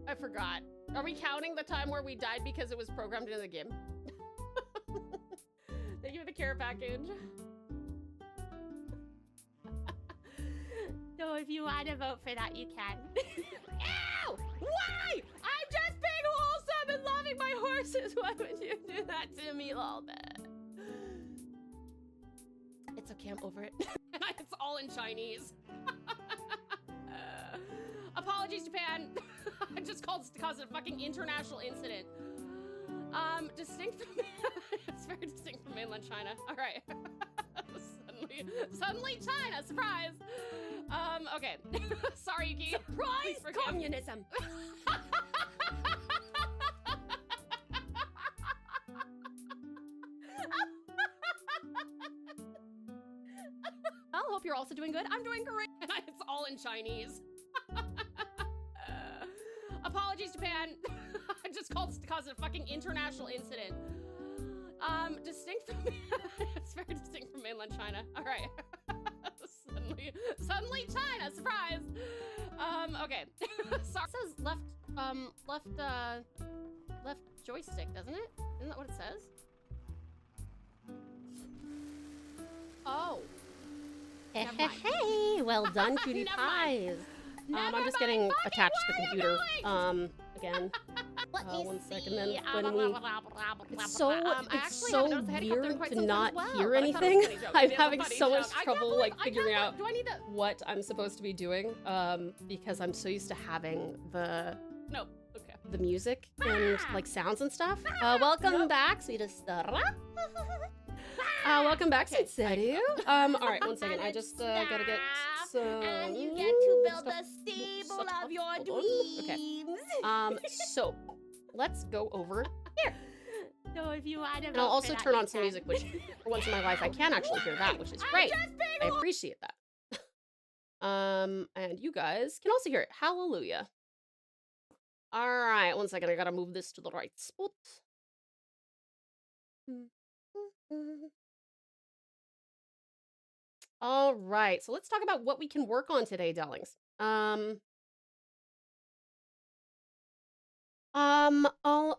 I forgot. Are we counting the time where we died because it was programmed into the game? Thank you for the care package. So if you want to vote for that, you can. Ow! Why? I'm just being wholesome and loving my horses. Why would you do that to me, Lolbit? It's okay, I'm over it. It's all in Chinese. Apologies, Japan. I just caused a fucking international incident. Distinct from it's very distinct from mainland China. All right. Suddenly China, surprise. Okay. Sorry, Yuki. Surprise for communism. I hope you're also doing good. I'm doing great. It's all in Chinese. Apologies, Japan. I just caused a fucking international incident. Distinct from it's very distinct from mainland China. All right. Suddenly China, surprise. Okay. Sorry. It says left joystick, doesn't it? Isn't that what it says? Oh. Never mind. Hey, well done, cutie Never mind. pies. I'm just getting attached to the computer, again. One second, then when we... It's so weird to not hear anything. I'm having so much trouble, like, figuring out what I'm supposed to be doing, because I'm so used to having the... No. Okay. The music and, like, sounds and stuff. Welcome back, sweetest Sarah. Welcome back, sweet Seru. Alright, one second. I just gotta get some... And you get to build the stable of your dreams. Okay. So, let's go over here. So if you want to And I'll also turn on some music, which, for once in my life, I can actually hear that, which is great. I appreciate that. And you guys can also hear it. Hallelujah. Alright, one second. I gotta move this to the right spot. All right, so let's talk about what we can work on today, darlings. All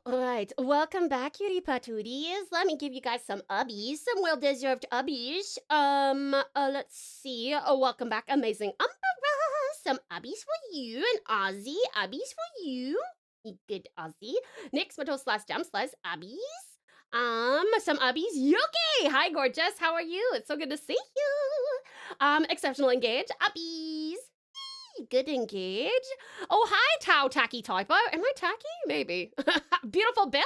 right. Welcome back, cutie patooties. Let me give you guys some ubbies, some well-deserved ubbies. Let's see. Oh, welcome back, amazing Umbra. Some ubbies for you, and Ozzy, ubbies for you. Good Ozzy. Nick, Smatos, /Jam, /Ubbies. Some ubbies. Yuki! Hi, gorgeous. How are you? It's so good to see you. Exceptional engage. Ubbies. Good engage. Oh, hi, TauTassieTiger. Am I tacky? Maybe. Beautiful belly.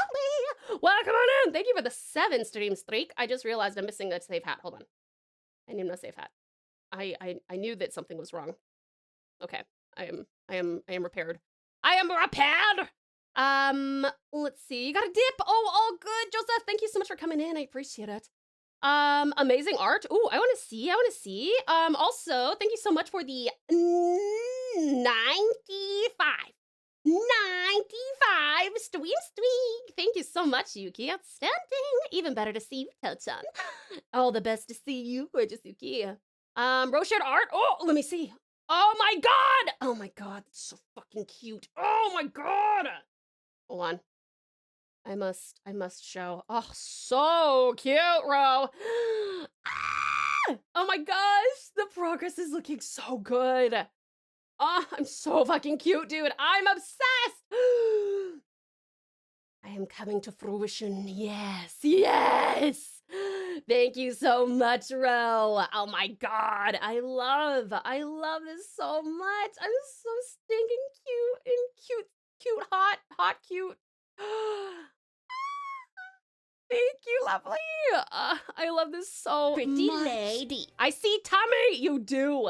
Welcome on in. Thank you for the 7 stream streak. I just realized I'm missing a safe hat. Hold on. I need a safe hat. I knew that something was wrong. Okay. I am repaired. I am repaired. Let's see. You got a dip. Oh, all good, Joseph. Thank you so much for coming in. I appreciate it. Amazing art. Ooh, I want to see. Also, thank you so much for the 95 stream streak. Thank you so much, Yuki. Outstanding. Even better to see you, Tel-chan. All the best to see you, gorgeous Yuki. Roshan art. Oh, let me see. Oh my god. Oh my god, that's so fucking cute. Oh my god. Hold on. I must show. Oh, so cute, Ro. Ah! Oh my gosh, the progress is looking so good. Oh, I'm so fucking cute, dude. I'm obsessed. I am coming to fruition. Yes, yes. Thank you so much, Ro. Oh my god, I love this so much. I'm so stinking cute, hot, cute. Thank you, lovely. I love this so Pretty much. lady. I see tummy. You do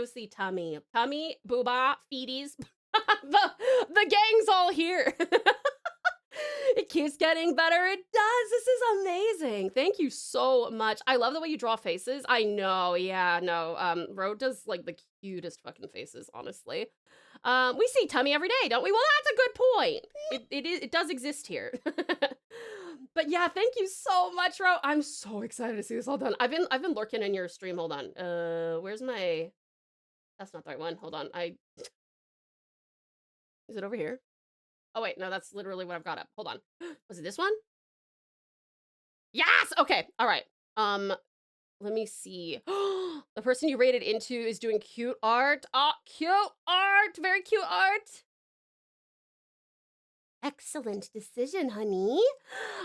see tummy. Tummy, booba, feeties. the gang's all here. It keeps getting better. It does. This is amazing. Thank you so much. I love the way you draw faces. I know. Yeah, no. Ro does like the cutest fucking faces, honestly. We see tummy every day, don't we? Well, that's a good point. It does exist here. But yeah, thank you so much, Ro. I'm so excited to see this all done. I've been lurking in your stream. Hold on. Where's my? That's not the right one. Hold on. Is it over here? Oh wait, no, that's literally what I've got up. Hold on. Was it this one? Yes! Okay, all right. Let me see. The person you rated into is doing cute art. Oh, cute art! Very cute art. Excellent decision, honey.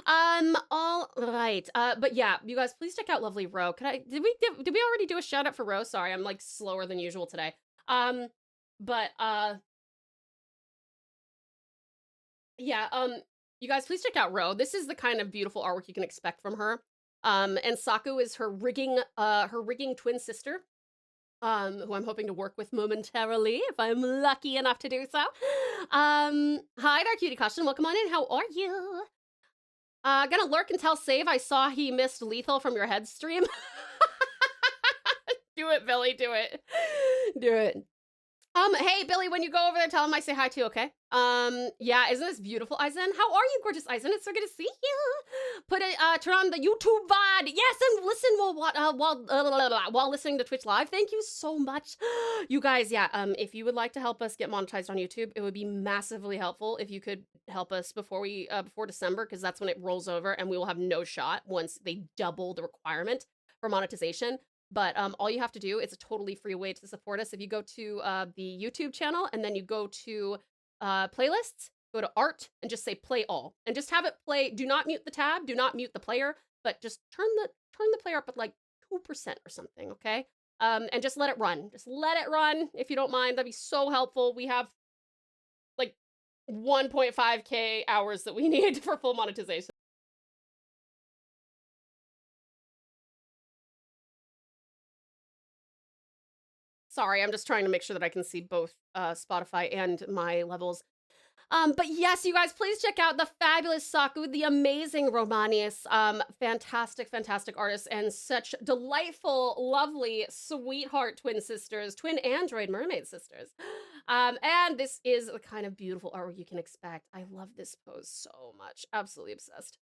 All right. But yeah, you guys, please check out Lovely Ro. Did we already do a shout out for Ro? Sorry, I'm like slower than usual today. Yeah, you guys, please check out Ro. This is the kind of beautiful artwork you can expect from her. And Saku is her rigging twin sister, who I'm hoping to work with momentarily if I'm lucky enough to do so. Hi there, cutie caution. Welcome on in. How are you? Gonna lurk until save. I saw he missed lethal from your head stream. Do it, Billy. Do it. Do it. Hey, Billy, when you go over there, tell him I say hi too, okay? Yeah, isn't this beautiful, Aizen? How are you, gorgeous Aizen? It's so good to see you. Turn on the YouTube VOD. Yes, and listen while listening to Twitch Live. Thank you so much. You guys, yeah, if you would like to help us get monetized on YouTube, it would be massively helpful if you could help us before December, because that's when it rolls over and we will have no shot once they double the requirement for monetization. But all you have to do, it's a totally free way to support us. If you go to the YouTube channel and then you go to playlists, go to art and just say play all, and just have it play. Do not mute the tab, do not mute the player, but just turn the player up at like 2% or something, okay? And just let it run. Just let it run if you don't mind. That'd be so helpful. We have like 1.5k hours that we need for full monetization. Sorry, I'm just trying to make sure that I can see both Spotify and my levels. But yes, you guys, please check out the fabulous Saku, the amazing Romanius, fantastic artists, and such delightful, lovely, sweetheart twin sisters, twin android mermaid sisters. And this is the kind of beautiful artwork you can expect. I love this pose so much. Absolutely obsessed.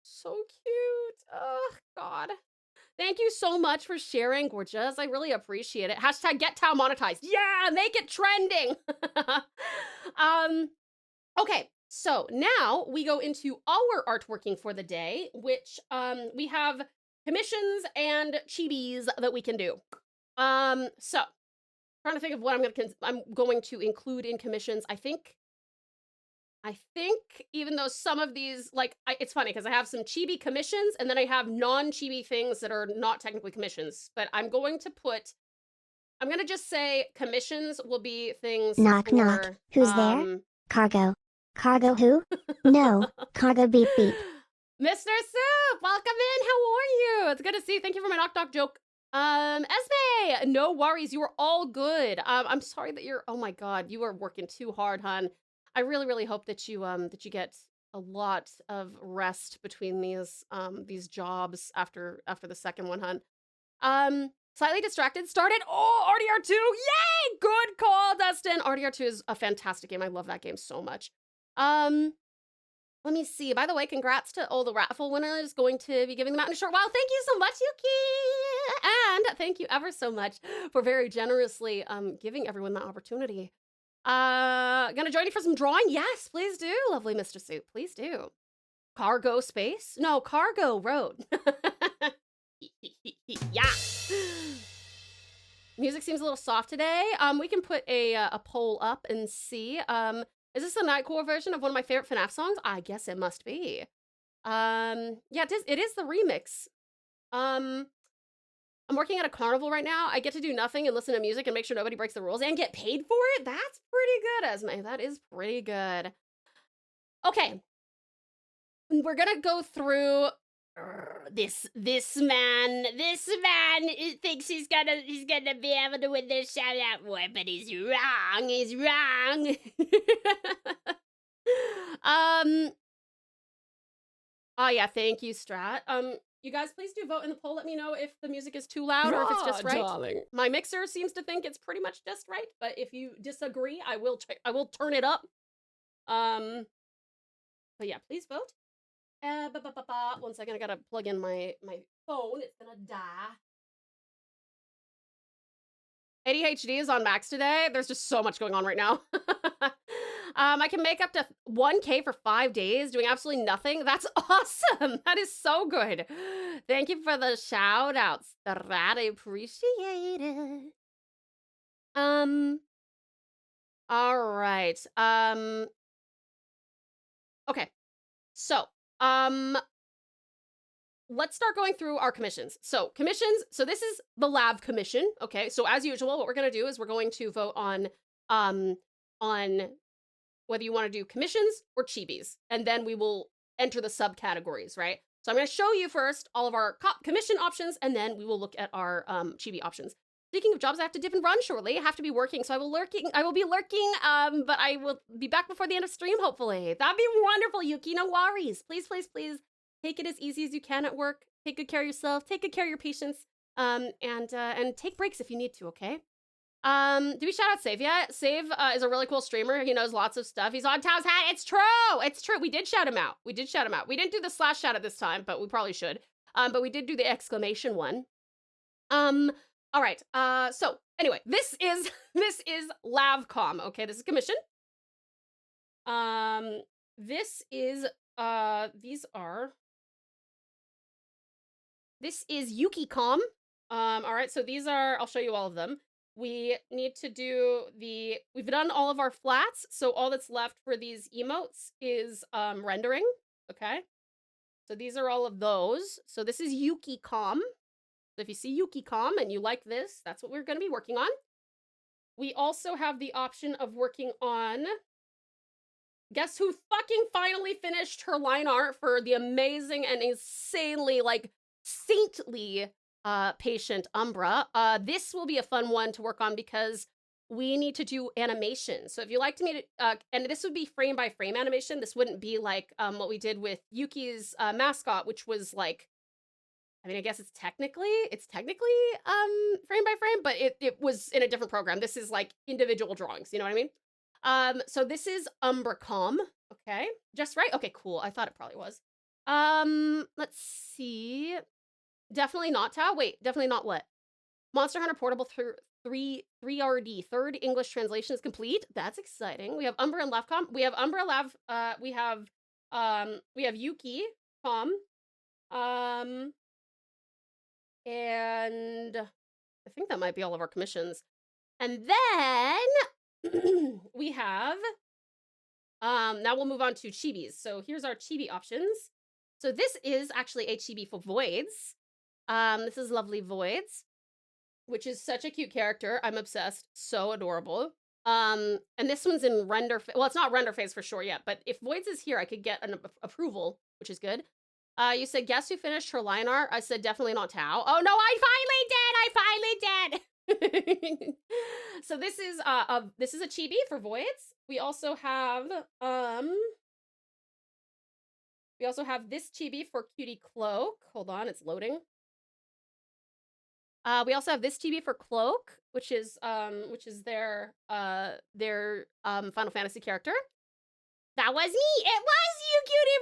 So cute. Oh, God. Thank you so much for sharing, gorgeous. I really appreciate it. Hashtag get Tau monetized. Yeah, make it trending. Okay, so now we go into our artworking for the day, which we have commissions and chibis that we can do. So trying to think of what I'm going to include in commissions. I think even though some of these, like, it's funny because I have some chibi commissions and then I have non-chibi things that are not technically commissions, but I'm going to just say commissions will be things Knock, knock. Who's there? Cargo. Cargo who? No, cargo beep beep. Mr. Soup, welcome in. How are you? It's good to see you. Thank you for my knock knock joke. Esme, no worries. You are all good. I'm sorry that oh my God, you are working too hard, hun. I really, really hope that you get a lot of rest between these jobs after the second one, hun. Slightly distracted. Started. Oh, RDR2. Yay! Good call, Dustin. RDR2 is a fantastic game. I love that game so much. Let me see. By the way, congrats to all the raffle winners. Going to be giving them out in a short while. Thank you so much, Yuki. And thank you ever so much for very generously giving everyone that opportunity. Gonna join you for some drawing? Yes, please do, lovely Mr. Soup. Please do. Cargo space? No, cargo road. Yeah. Music seems a little soft today. We can put a poll up and see. Is this a Nightcore version of one of my favorite FNAF songs? I guess it must be. Yeah, it is the remix. I'm working at a carnival right now. I get to do nothing and listen to music and make sure nobody breaks the rules and get paid for it. That's pretty good, Esme. That is pretty good. Okay. We're gonna go through this man thinks he's gonna be able to win this shout out war, but he's wrong. Oh yeah, thank you, Strat. You guys please do vote in the poll. Let me know if the music is too loud or if it's just right. Darling. My mixer seems to think it's pretty much just right, but if you disagree, I will turn it up. But yeah, please vote. 1 second, I gotta plug in my phone. It's gonna die. ADHD is on max today. There's just so much going on right now. I can make up to 1K for 5 days doing absolutely nothing. That's awesome. That is so good. Thank you for the shout outs. I appreciate it. All right. Okay. So, let's start going through our commissions. So commissions, so this is the Lav commission. Okay, so as usual, what we're gonna do is we're going to vote on whether you want to do commissions or chibis, and then we will enter the subcategories, right? So I'm gonna show you first all of our commission options, and then we will look at our chibi options. Speaking of jobs, I have to dip and run shortly. I have to be working, so I will be lurking, but I will be back before the end of stream, hopefully. That'd be wonderful, Yuki. No worries. Please, please, please. Take it as easy as you can at work. Take good care of yourself. Take good care of your patients. And take breaks if you need to, okay? Do we shout out Save yet? Save is a really cool streamer. He knows lots of stuff. He's on Tao's hat. It's true. It's true. We did shout him out. We didn't do the slash shout out this time, but we probably should. But we did do the exclamation one. All right. So anyway, this is LavCom. Okay, this is commission. This is This is YukiCom. All right, so these are, I'll show you all of them. We need to do we've done all of our flats, so all that's left for these emotes is rendering, okay? So these are all of those. So this is YukiCom. So if you see YukiCom and you like this, that's what we're gonna be working on. We also have the option of working on, guess who fucking finally finished her line art for the amazing and insanely, like, saintly patient Umbra. This will be a fun one to work on because we need to do animation. So if you like me to, and this would be frame by frame animation. This wouldn't be like what we did with Yuki's mascot, which was like, I mean, I guess it's technically frame by frame, but it was in a different program. This is like individual drawings. You know what I mean? So this is UmbraCom. Okay, just right. Okay, cool. I thought it probably was. Let's see. Definitely not Tao. Wait, definitely not what? Monster Hunter Portable 3RD. Third English translation is complete. That's exciting. We have Umbra and LavCom. We have Umbra, Lav. We have Yuki Com. And I think that might be all of our commissions. And then we have now we'll move on to chibis. So here's our chibi options. So this is actually a chibi for Voids. This is lovely Voids, which is such a cute character. I'm obsessed. So adorable. And this one's in render. Well, it's not render phase for sure yet, but if Voids is here, I could get an approval, which is good. You said, guess who finished her line art? I said, definitely not Tao. Oh no, I finally did. So this is a chibi for Voids. We also have this chibi for Cutie Cloak. Hold on, it's loading. We also have this chibi for Cloak, which is their Final Fantasy character. That was me. It was you, Cutie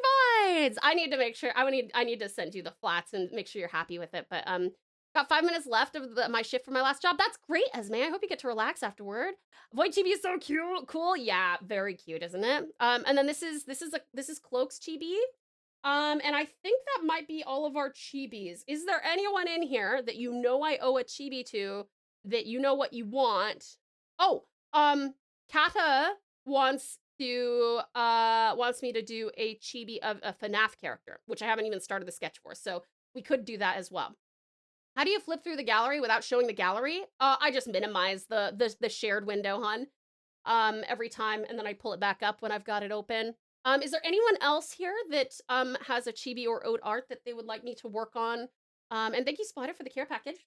Boys. I need to make sure. I need to send you the flats and make sure you're happy with it. But got 5 minutes left of my shift for my last job. That's great, Esme. I hope you get to relax afterward. Void chibi is so cute. Cool. Yeah, very cute, isn't it? And then this is Cloak's chibi. And I think that might be all of our chibis. Is there anyone in here that you know I owe a chibi to, that you know what you want? Oh, Kata wants me to do a chibi of a FNAF character, which I haven't even started the sketch for, so we could do that as well. How do you flip through the gallery without showing the gallery? I just minimize the shared window, hun, every time, and then I pull it back up when I've got it open. Is there anyone else here that has a chibi or ode art that they would like me to work on? And thank you, Spider, for the care package.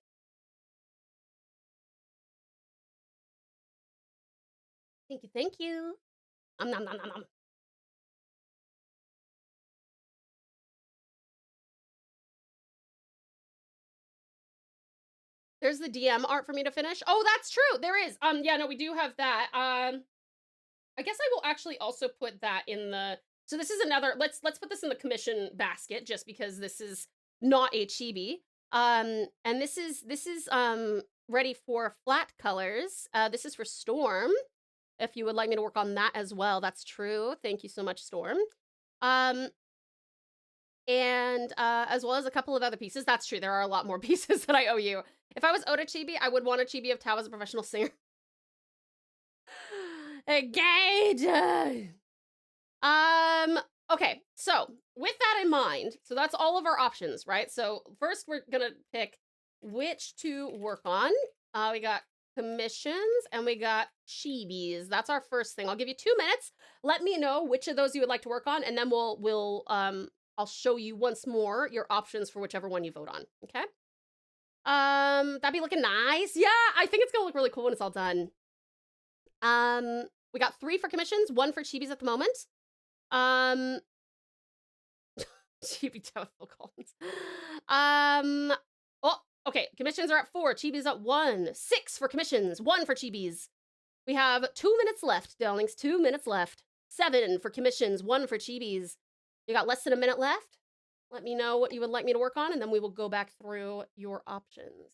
Thank you. Nom nom nom nom nom. There's the DM art for me to finish. Oh, that's true. There is. Yeah, no, we do have that. I guess I will actually also put that in the. So this is another. Let's put this in the commission basket just because this is not a chibi. And this is ready for flat colors. This is for Storm. If you would like me to work on that as well, that's true. Thank you so much, Storm. And as well as a couple of other pieces. That's true. There are a lot more pieces that I owe you. If I was owed a chibi, I would want a chibi of Tao as a professional singer. Engage! Okay, so with that in mind, so that's all of our options, right? So first we're gonna pick which to work on. We got commissions and we got chibis. That's our first thing. I'll give you 2 minutes. Let me know which of those you would like to work on, and then I'll show you once more your options for whichever one you vote on. Okay? That'd be looking nice. Yeah, I think it's gonna look really cool when it's all done. We got 3 for commissions, 1 for chibis at the moment. Chibi Phil Collins. Oh, okay. Commissions are at 4. Chibis at 1. 6 for commissions. 1 for chibis. We have 2 minutes left, darlings. 2 minutes left. 7 for commissions. 1 for chibis. You got less than a minute left. Let me know what you would like me to work on, and then we will go back through your options.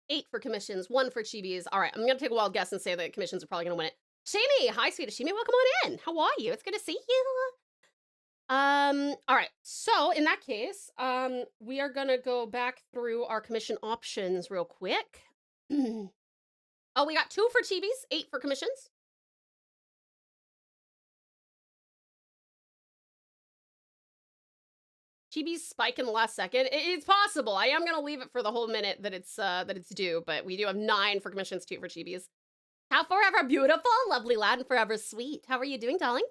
Eight for commissions, 1 for chibis. All right, I'm gonna take a wild guess and say that commissions are probably gonna win it. Shamey, hi, sweet Shamey, welcome on in. How are you? It's good to see you. All right, so in that case, we are gonna go back through our commission options real quick. Oh, we got 2 for chibis, 8 for commissions. Chibis spike in the last second. It's possible. I am gonna leave it for the whole minute that it's due, but we do have 9 for commissions, 2 for chibis. How forever beautiful, lovely lad, and forever sweet. How are you doing, darling?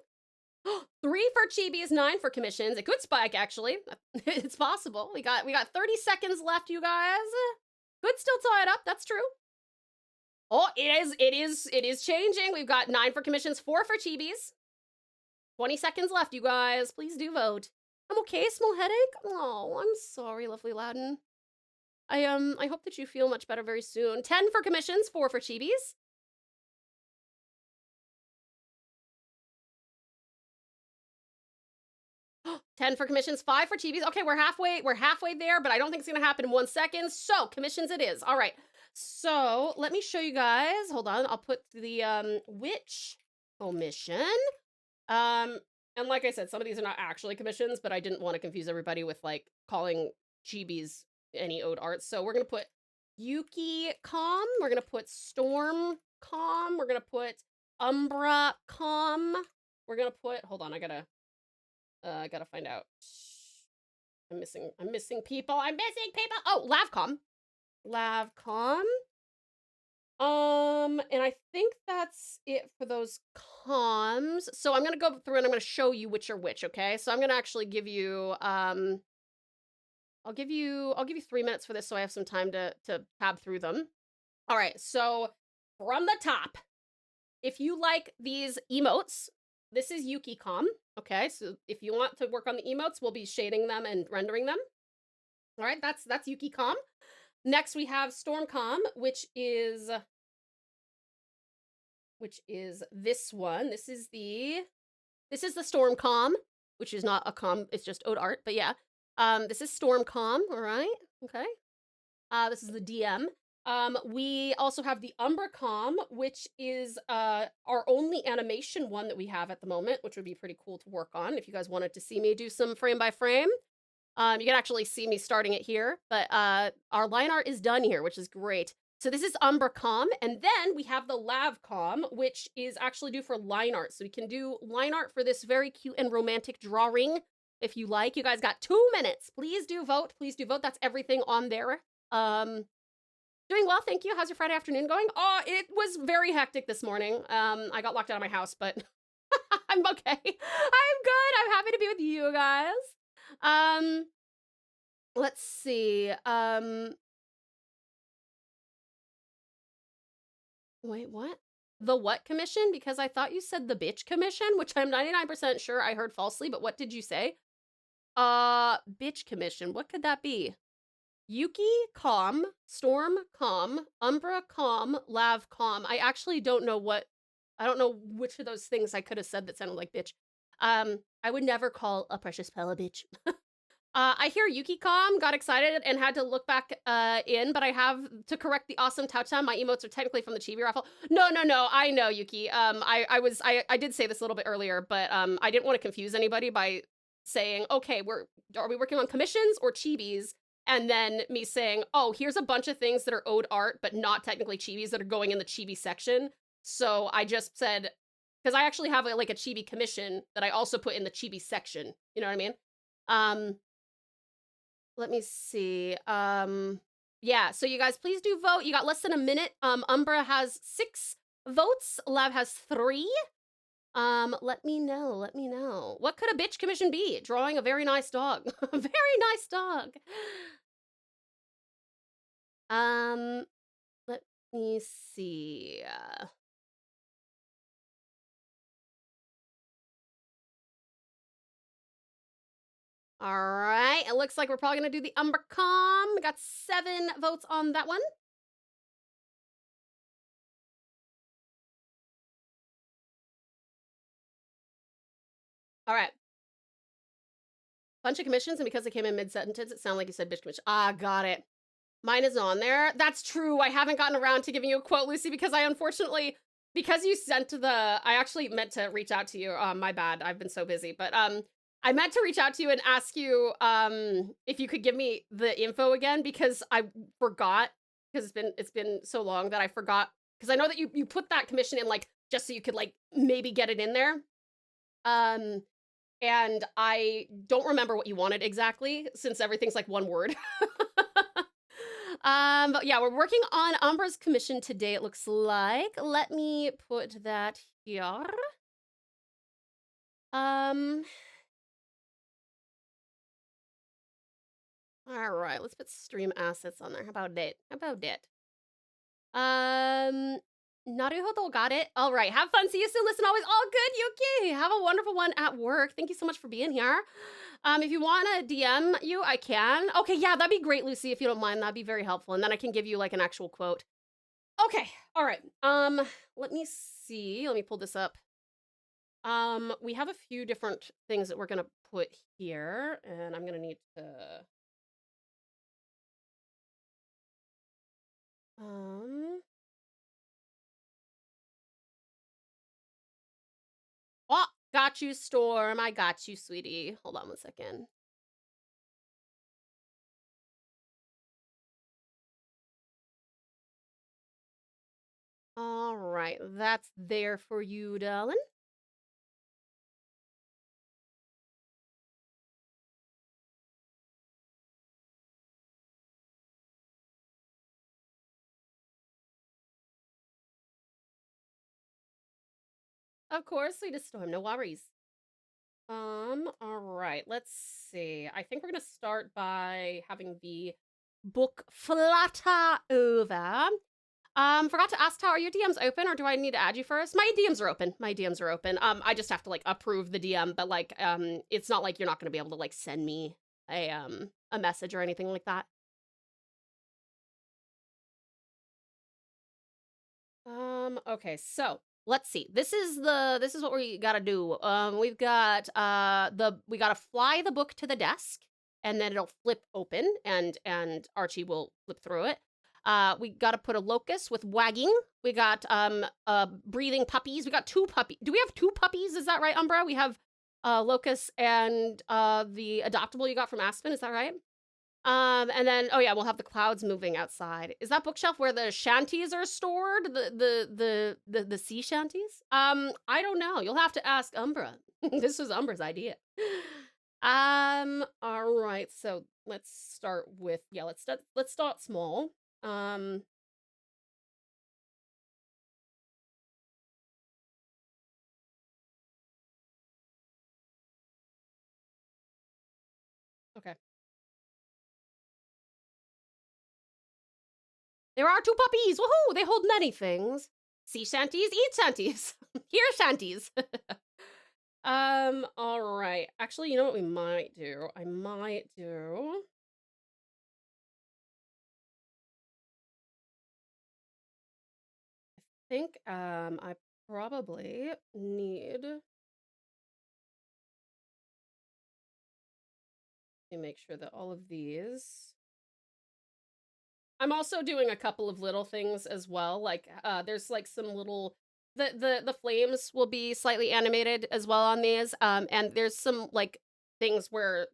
3 for chibis, 9 for commissions. It could spike actually. It's possible. We got 30 seconds left, you guys. Could still tie it up. That's true. Oh, it is changing. We've got 9 for commissions, 4 for chibis. 20 seconds left, you guys. Please do vote. I'm okay, small headache. Oh, I'm sorry, lovely Loudon. I hope that you feel much better very soon. 10 for commissions, 4 for chibis. Oh, 10 for commissions, 5 for chibis. Okay, we're halfway there, but I don't think it's gonna happen in 1 second. So commissions it is. All right. So let me show you guys. Hold on. I'll put the which commission. And like I said, some of these are not actually commissions, but I didn't want to confuse everybody with like calling chibis any owed art. So we're gonna put Yuki Com. We're gonna put Storm Com. We're gonna put Umbra Com. We're gonna put. Hold on, I gotta find out. I'm missing people. Oh, Lavcom. And I think that's it for those comms. So I'm gonna go through and I'm gonna show you which are which, okay? So I'm gonna actually give you I'll give you 3 minutes for this so I have some time to tab through them. All right, so from the top, if you like these emotes, this is YukiCom, okay? So if you want to work on the emotes, we'll be shading them and rendering them. All right, that's YukiCom. Next we have Stormcom, which is this one. This is the Stormcom, which is not a com, it's just ode art, but yeah. This is Stormcom, all right? Okay. This is the DM. We also have the Umbracom, which is our only animation one that we have at the moment, which would be pretty cool to work on if you guys wanted to see me do some frame by frame. You can actually see me starting it here, but our line art is done here, which is great. So this is Umbracom, and then we have the Lavcom, which is actually due for line art. So we can do line art for this very cute and romantic drawing, if you like. You guys got 2 minutes. Please do vote. Please do vote. That's everything on there. Doing well, thank you. How's your Friday afternoon going? Oh, it was very hectic this morning. I got locked out of my house, but I'm okay. I'm good. I'm happy to be with you guys. Let's see. Wait, what? the what commission? Because I thought you said the bitch commission, which I'm 99% sure I heard falsely, but what did you say? Bitch commission, what could that be? Yuki, calm, Storm, calm, Umbra, calm, Lav, calm. I actually don't know I don't know which of those things I could have said that sounded like bitch. I would never call a precious pal a bitch. I hear Yuki calm, got excited, and had to look back in, but I have to correct the awesome Tauta. My emotes are technically from the Chibi raffle. No, I know, Yuki. I did say this a little bit earlier, but I didn't want to confuse anybody by saying, okay, are we working on commissions or chibis? And then me saying, oh, here's a bunch of things that are owed art, but not technically chibis that are going in the chibi section. So I just said, because I actually have like a chibi commission that I also put in the chibi section. You know what I mean? Let me see. Yeah, so you guys please do vote. You got less than a minute. Umbra has 6 votes. Lav has 3. Let me know. What could a bitch commission be? Drawing a very nice dog. A very nice dog. Let me see. All right, it looks like we're probably gonna do the Umbercom. We got 7 votes on that one. All right. Bunch of commissions, and because it came in mid-sentence, it sounded like you said bitch commission. Ah, got it. Mine is on there. That's true. I haven't gotten around to giving you a quote, Lucy, because I unfortunately, because you sent I actually meant to reach out to you. My bad. I've been so busy, but I meant to reach out to you and ask you if you could give me the info again, because I forgot, because it's been so long that I forgot, because I know that you put that commission in like just so you could like maybe get it in there. And I don't remember what you wanted exactly, since everything's like one word. But yeah, we're working on Umbra's commission today, it looks like. Let me put that here. All right, let's put stream assets on there. How about that? Naruhodo, got it. All right, have fun. See you soon. Listen, always all good, Yuki. Have a wonderful one at work. Thank you so much for being here. If you want to DM you, I can. Okay, yeah, that'd be great, Lucy, if you don't mind. That'd be very helpful. And then I can give you like an actual quote. Okay, all right. Let me see. Let me pull this up. We have a few different things that we're gonna put here, and I'm gonna need to oh, got you, Storm. I got you, sweetie. Hold on one second. All right, that's there for you, darling. Of course, sweetest Storm, no worries. All right, let's see. I think we're gonna start by having the book flutter over. Forgot to ask, are your DMs open, or do I need to add you first? My DMs are open. I just have to like approve the DM, but like, it's not like you're not gonna be able to like send me a message or anything like that. Okay, so let's see. This is what we gotta do. We gotta fly the book to the desk, and then it'll flip open, and Archie will flip through it. We gotta put a locus with wagging. We got breathing puppies. We got 2 puppies. Do we have 2 puppies? Is that right, Umbra? We have locus and the adoptable you got from Aspen. Is that right? And then, oh yeah, we'll have the clouds moving outside. Is that bookshelf where the shanties are stored? The sea shanties? I don't know. You'll have to ask Umbra. This was Umbra's idea. All right. So let's start with, yeah, let's start small. Okay. There are 2 puppies! Woohoo! They hold many things. sea shanties, eat shanties. Here shanties. All right. Actually, you know what we might do? I think I probably need to make sure that all of these. I'm also doing a couple of little things as well. Like there's like some little the flames will be slightly animated as well on these. And there's some like things where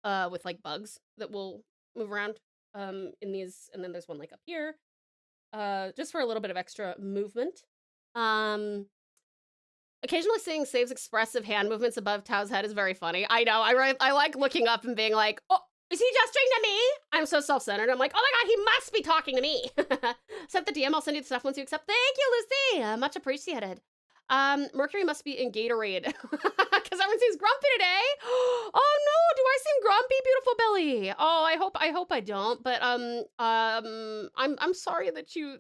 with like bugs that will move around in these, and then there's one like up here. Just for a little bit of extra movement. Occasionally seeing Save's expressive hand movements above Tao's head is very funny. I know, I like looking up and being like, oh, is he gesturing to me? I'm so self-centered. I'm like, oh my god, he must be talking to me. Sent the DM, I'll send you the stuff once you accept. Thank you, Lucy. Much appreciated. Mercury must be in Gatorade. Because everyone seems grumpy today. Oh no, do I seem grumpy, beautiful Billy? Oh, I hope I don't. But I'm sorry that you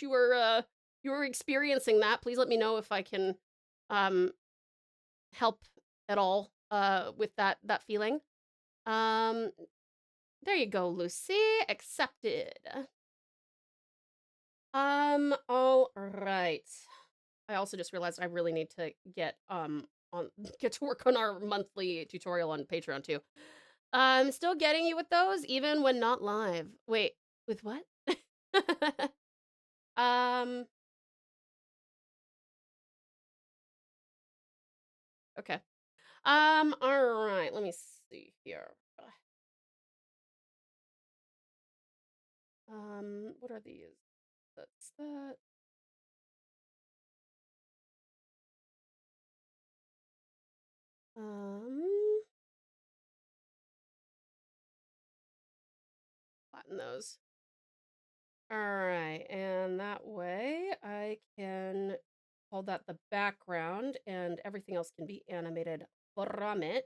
were experiencing that. Please let me know if I can help at all with that feeling. There you go, Lucy. Accepted. All right. I also just realized I really need to get to work on our monthly tutorial on Patreon too. I'm still getting you with those even when not live. Wait, with what? Okay. All right, let me see here. What are these? That's that. Flatten those. All right, and that way I can call that the background and everything else can be animated from it.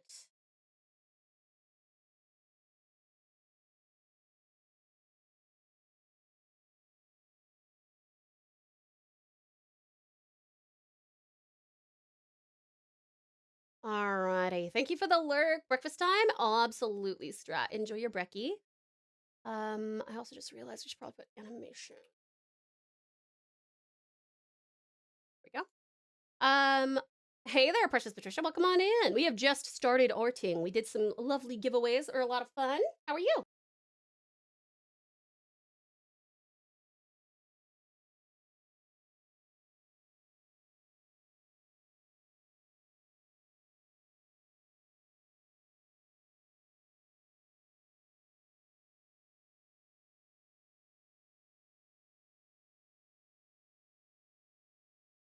Alrighty, thank you for the lurk. Breakfast time? Absolutely, Strat. Enjoy your brekkie. I also just realized we should probably put animation. There we go. Hey there, Precious Patricia. Welcome on in. We have just started arting. We did some lovely giveaways. Are a lot of fun. How are you?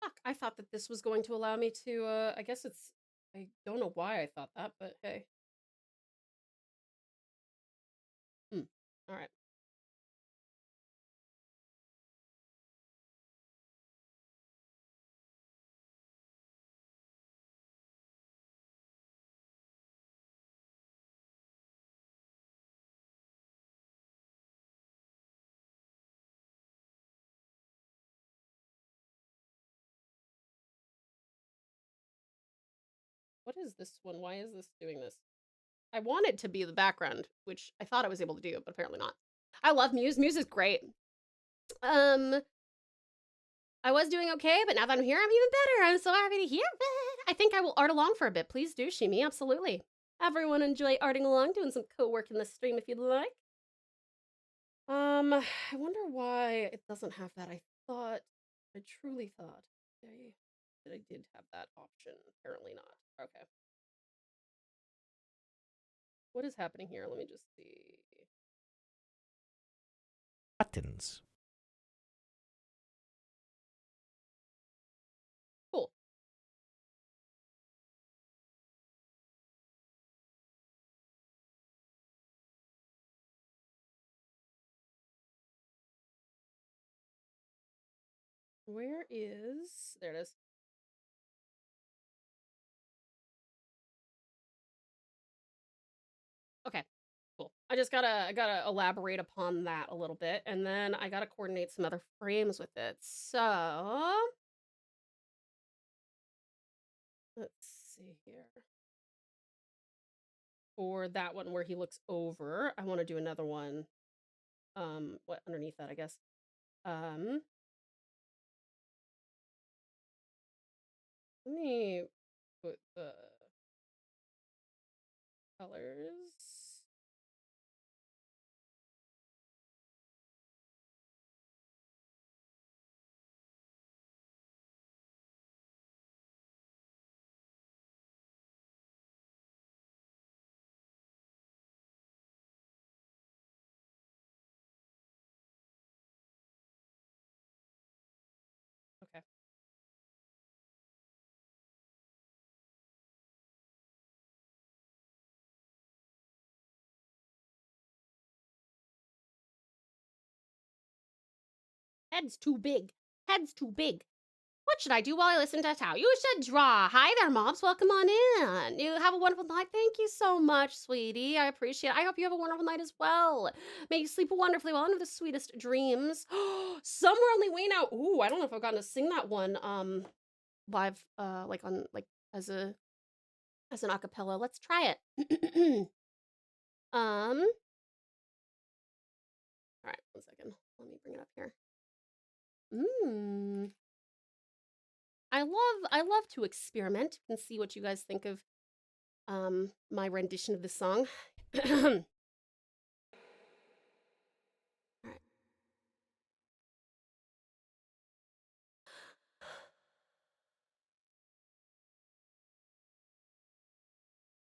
Fuck, I thought that this was going to allow me to, I guess it's, I don't know why I thought that, but hey. All right. What is this one? Why is this doing this? I want it to be the background, which I thought I was able to do, but apparently not. I love Muse. Muse is great. I was doing okay, but now that I'm here, I'm even better. I'm so happy to hear it. I think I will art along for a bit. Please do, Shimi. Absolutely. Everyone enjoy arting along, doing some co-work in the stream if you'd like. I wonder why it doesn't have that. I truly thought that I did have that option. Apparently not. Okay. What is happening here? Let me just see. Buttons. Cool. Where is... There it is. Okay, cool. I gotta elaborate upon that a little bit, and then I gotta coordinate some other frames with it. So let's see here. For that one where he looks over, I want to do another one. What underneath that, I guess. Let me put the colors. Okay. Head's too big. Head's too big. What should I do while I listen to Tao? You should draw. Hi there, moms. Welcome on in. You have a wonderful night. Thank you so much, sweetie. I appreciate it. I hope you have a wonderful night as well. May you sleep wonderfully well under the sweetest dreams. Somewhere only we now. Ooh, I don't know if I've gotten to sing that one live like on like as an acapella. Let's try it. All right, 1 second. Let me bring it up here. I love to experiment and see what you guys think of my rendition of the song. All right.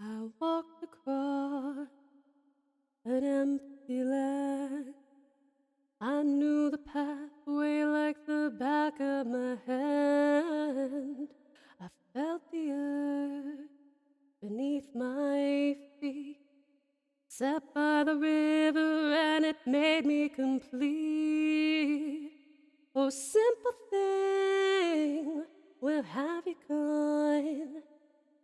I walked across an empty land. I knew the pathway like the back of my hand. I felt the earth beneath my feet, sat by the river and it made me complete. Oh, simple thing, where have you gone?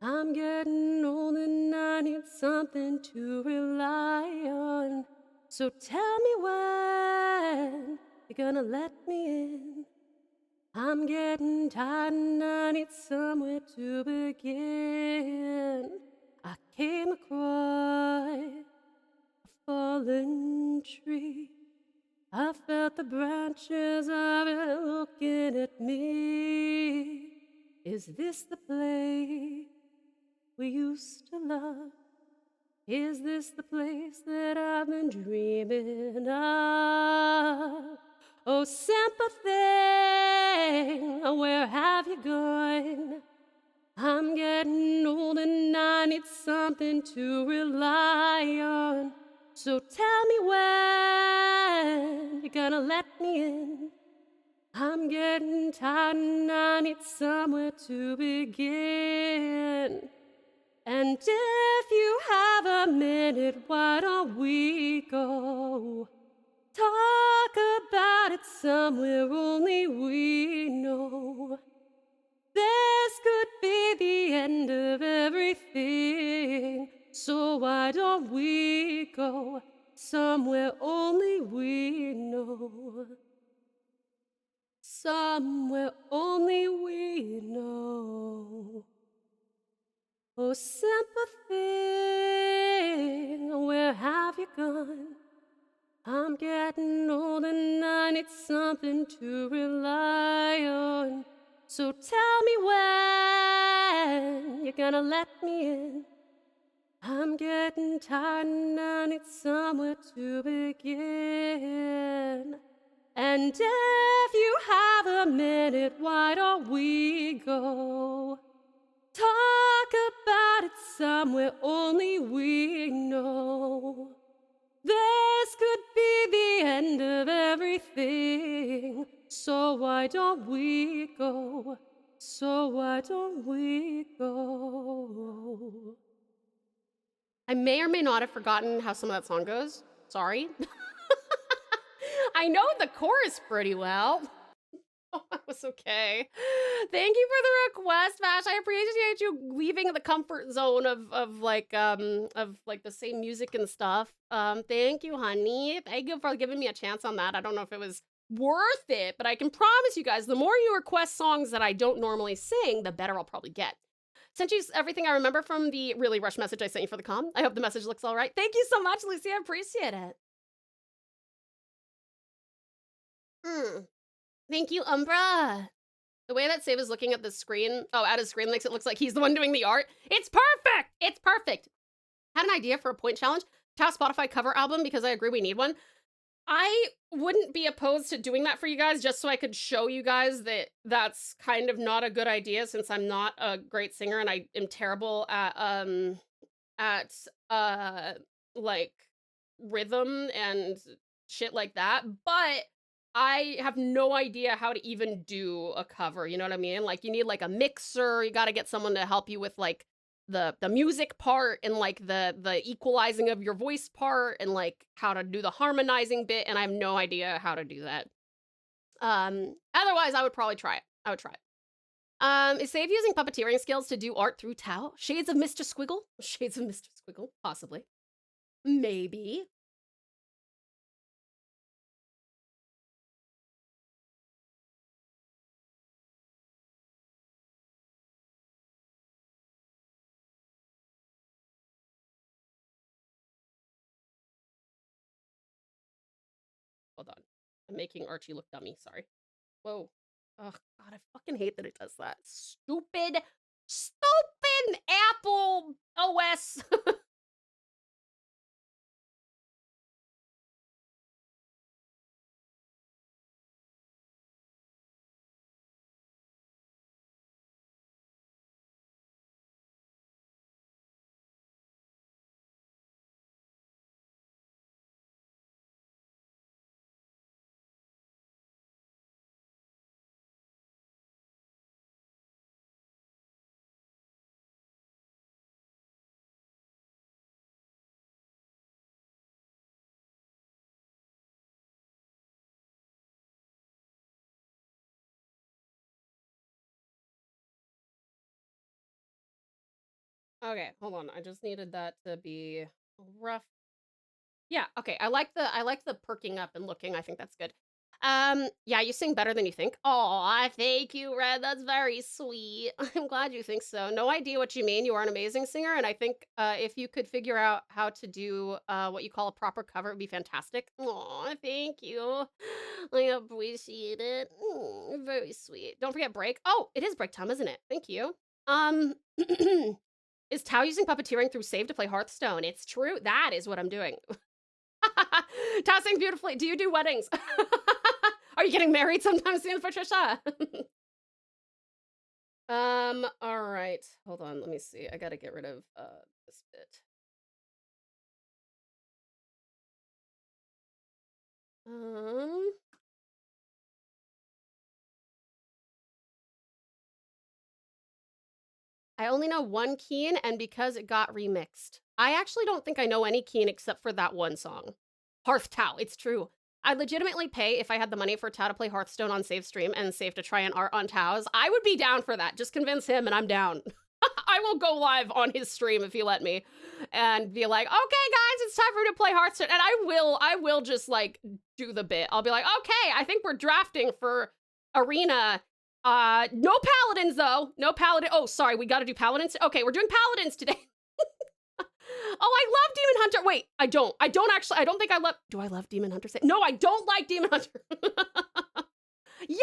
I'm getting old and I need something to rely on. So tell me when you're gonna let me in. I'm getting tired and I need somewhere to begin. I came across a fallen tree. I felt the branches of it looking at me. Is this the place we used to love? Is this the place that I've been dreaming of? Oh, simple thing, where have you gone? I'm getting old and I need something to rely on. So tell me when you're gonna let me in. I'm getting tired and I need somewhere to begin. And if you have a minute, why don't we go talk about it somewhere only we know? This could be the end of everything, so why don't we go somewhere only we know? Somewhere only we know. Oh, simple thing, where have you gone? I'm getting old and I need something to rely on. So tell me when you're gonna let me in. I'm getting tired and I need somewhere to begin. And if you have a minute, why don't we go talk about it somewhere only we know? This could be the end of everything, so why don't we go? So why don't we go? I may or may not have forgotten how some of that song goes. Sorry. I know the chorus pretty well. was okay. Thank you for the request, Vash. I appreciate you leaving the comfort zone of like the same music and stuff. Thank you, honey. Thank you for giving me a chance on that. I don't know if it was worth it, but I can promise you guys, the more you request songs that I don't normally sing, the better I'll probably get. Sent you everything I remember from the really rushed message I sent you for the com. I hope the message looks all right. Thank you so much, Lucy. I appreciate it. Thank you, Umbra. The way that Save is looking at the screen, at his screen, makes it looks like he's the one doing the art. It's perfect! It's perfect! Had an idea for a point challenge. Tau Spotify cover album, because I agree we need one. I wouldn't be opposed to doing that for you guys, just so I could show you guys that that's kind of not a good idea, since I'm not a great singer and I am terrible at like rhythm and shit like that. But I have no idea how to even do a cover, you know what I mean? Like, you need like a mixer, you gotta get someone to help you with like the music part and like the equalizing of your voice part and like how to do the harmonizing bit, and I have no idea how to do that. Otherwise I would probably try it. I would try it. Is Save using puppeteering skills to do art through Tau? Shades of Mr. Squiggle? Shades of Mr. Squiggle, possibly. Maybe. Hold on. I'm making Archie look dummy, sorry. Whoa. Oh, God, I fucking hate that it does that. Stupid Apple OS. Okay, hold on. I just needed that to be rough. Yeah, okay. I like the perking up and looking. I think that's good. Yeah, you sing better than you think. Oh, thank you, Red. That's very sweet. I'm glad you think so. No idea what you mean. You are an amazing singer, and I think if you could figure out how to do what you call a proper cover, it would be fantastic. Oh, thank you. I appreciate it. Very sweet. Don't forget break. Oh, it is break time, isn't it? Thank you. Is Tau using puppeteering through Save to play Hearthstone? It's true. That is what I'm doing. Tau sings beautifully. Do you do weddings? Are you getting married sometime soon, Patricia? All right. Hold on. Let me see. I gotta get rid of this bit. I only know one Keen, and because it got remixed. I actually don't think I know any Keen except for that one song. Hearth Tau, it's true. I'd legitimately pay if I had the money for Tau to play Hearthstone on Save Stream and Save to try and art on Tau's. I would be down for that. Just convince him and I'm down. I will go live on his stream if you let me and be like, okay guys, it's time for me to play Hearthstone. And I will just like do the bit. I'll be like, okay, I think we're drafting for Arena. No paladins though. No paladin. Oh, sorry, we gotta do paladins. Okay, we're doing paladins today. Oh, I love Demon Hunter. Wait, I don't actually, I don't think I love, do I love Demon Hunter? No, I don't like Demon Hunter. Yay,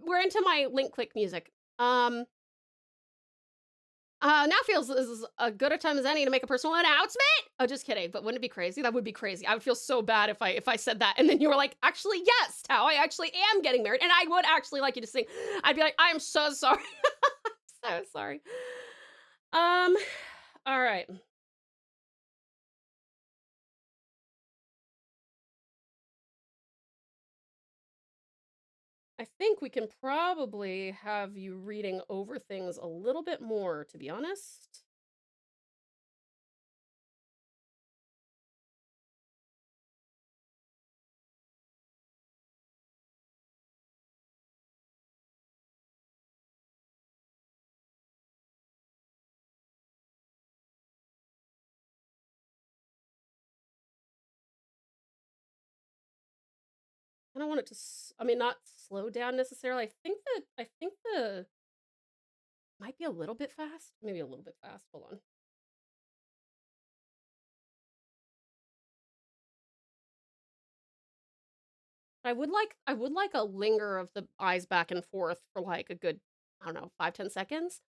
we're into my link click music. Now feels this is as good a time as any to make a personal announcement. Oh, just kidding, but wouldn't it be crazy? That would be crazy. I would feel so bad if I said that and then you were like, actually, yes, Tau, I actually am getting married and I would actually like you to sing. I'd be like, I am so sorry. So sorry. All right. I think we can probably have you reading over things a little bit more, to be honest. don't want it to, I mean, not slow down necessarily. I think the, might be a little bit fast. Maybe a little bit fast. Hold on. I would like a linger of the eyes back and forth for like a good, I don't know, 5-10 seconds.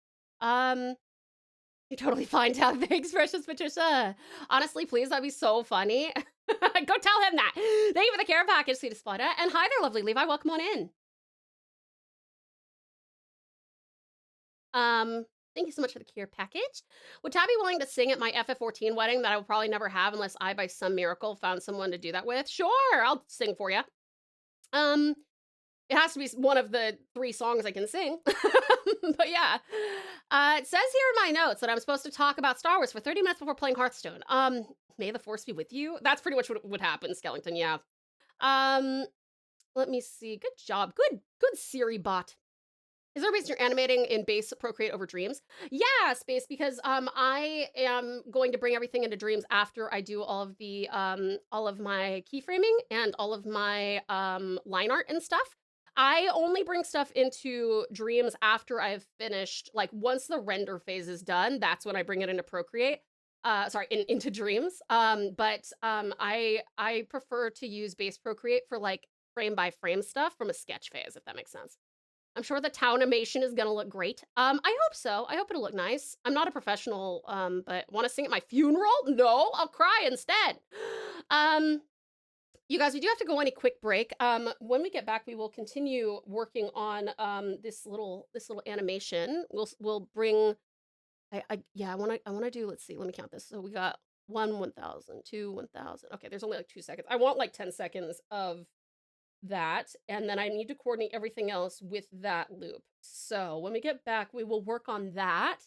You're totally fine, Tab. Thanks, Precious Patricia. Honestly, please, that'd be so funny. Go tell him that. Thank you for the care package, sweet Splutta. And hi there, lovely Levi. Welcome on in. Thank you so much for the care package. Would Tab be willing to sing at my FF14 wedding that I will probably never have unless I, by some miracle, found someone to do that with? Sure, I'll sing for you. It has to be one of the 3 songs I can sing. But yeah. It says here in my notes that I'm supposed to talk about Star Wars for 30 minutes before playing Hearthstone. May the Force be with you? That's pretty much what would happen, Skeleton, yeah. Let me see. Good job. Good Siri bot. Is there a reason you're animating in base Procreate over Dreams? Yeah, Space, because I am going to bring everything into Dreams after I do all of my keyframing and all of my line art and stuff. I only bring stuff into Dreams after I've finished, like once the render phase is done, that's when I bring it into Procreate. Into Dreams. But I prefer to use base Procreate for like frame by frame stuff from a sketch phase, if that makes sense. I'm sure the Townimation is gonna look great. I hope so. I hope it'll look nice. I'm not a professional, but want to sing at my funeral? No, I'll cry instead. You guys, we do have to go on a quick break. When we get back, we will continue working on this little animation. We'll bring. I want to do. Let's see. Let me count this. So we got 1,000, 2, 1,000. Okay, there's only like 2 seconds. I want like 10 seconds of that, and then I need to coordinate everything else with that loop. So when we get back, we will work on that.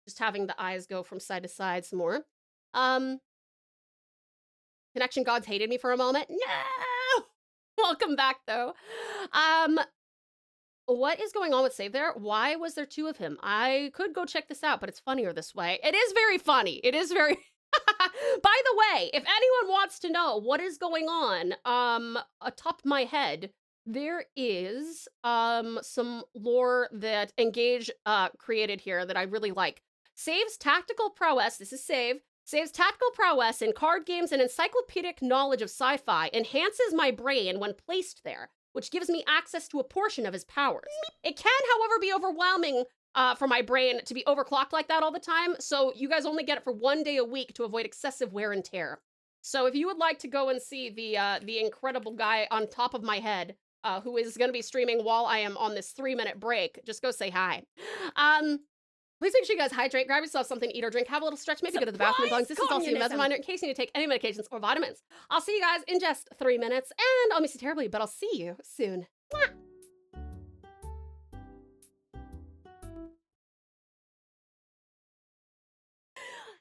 Just having the eyes go from side to side some more. Connection gods hated me for a moment. No! Welcome back, though. What is going on with Save there? Why was there 2 of him? I could go check this out, but it's funnier this way. It is very funny. It is very... By the way, if anyone wants to know what is going on, atop my head, there is some lore that Engage created here that I really like. Save's tactical prowess, this is Save's tactical prowess in card games and encyclopedic knowledge of sci-fi enhances my brain when placed there, which gives me access to a portion of his powers. It can, however, be overwhelming for my brain to be overclocked like that all the time, so you guys only get it for 1 day a week to avoid excessive wear and tear. So if you would like to go and see the incredible guy on top of my head, who is going to be streaming while I am on this 3-minute break, just go say hi. Please make sure you guys hydrate, grab yourself something to eat or drink, have a little stretch, maybe go to the bathroom. This is also a reminder in case you need to take any medications or vitamins. I'll see you guys in just 3 minutes, and I'll miss you terribly, but I'll see you soon. Mwah!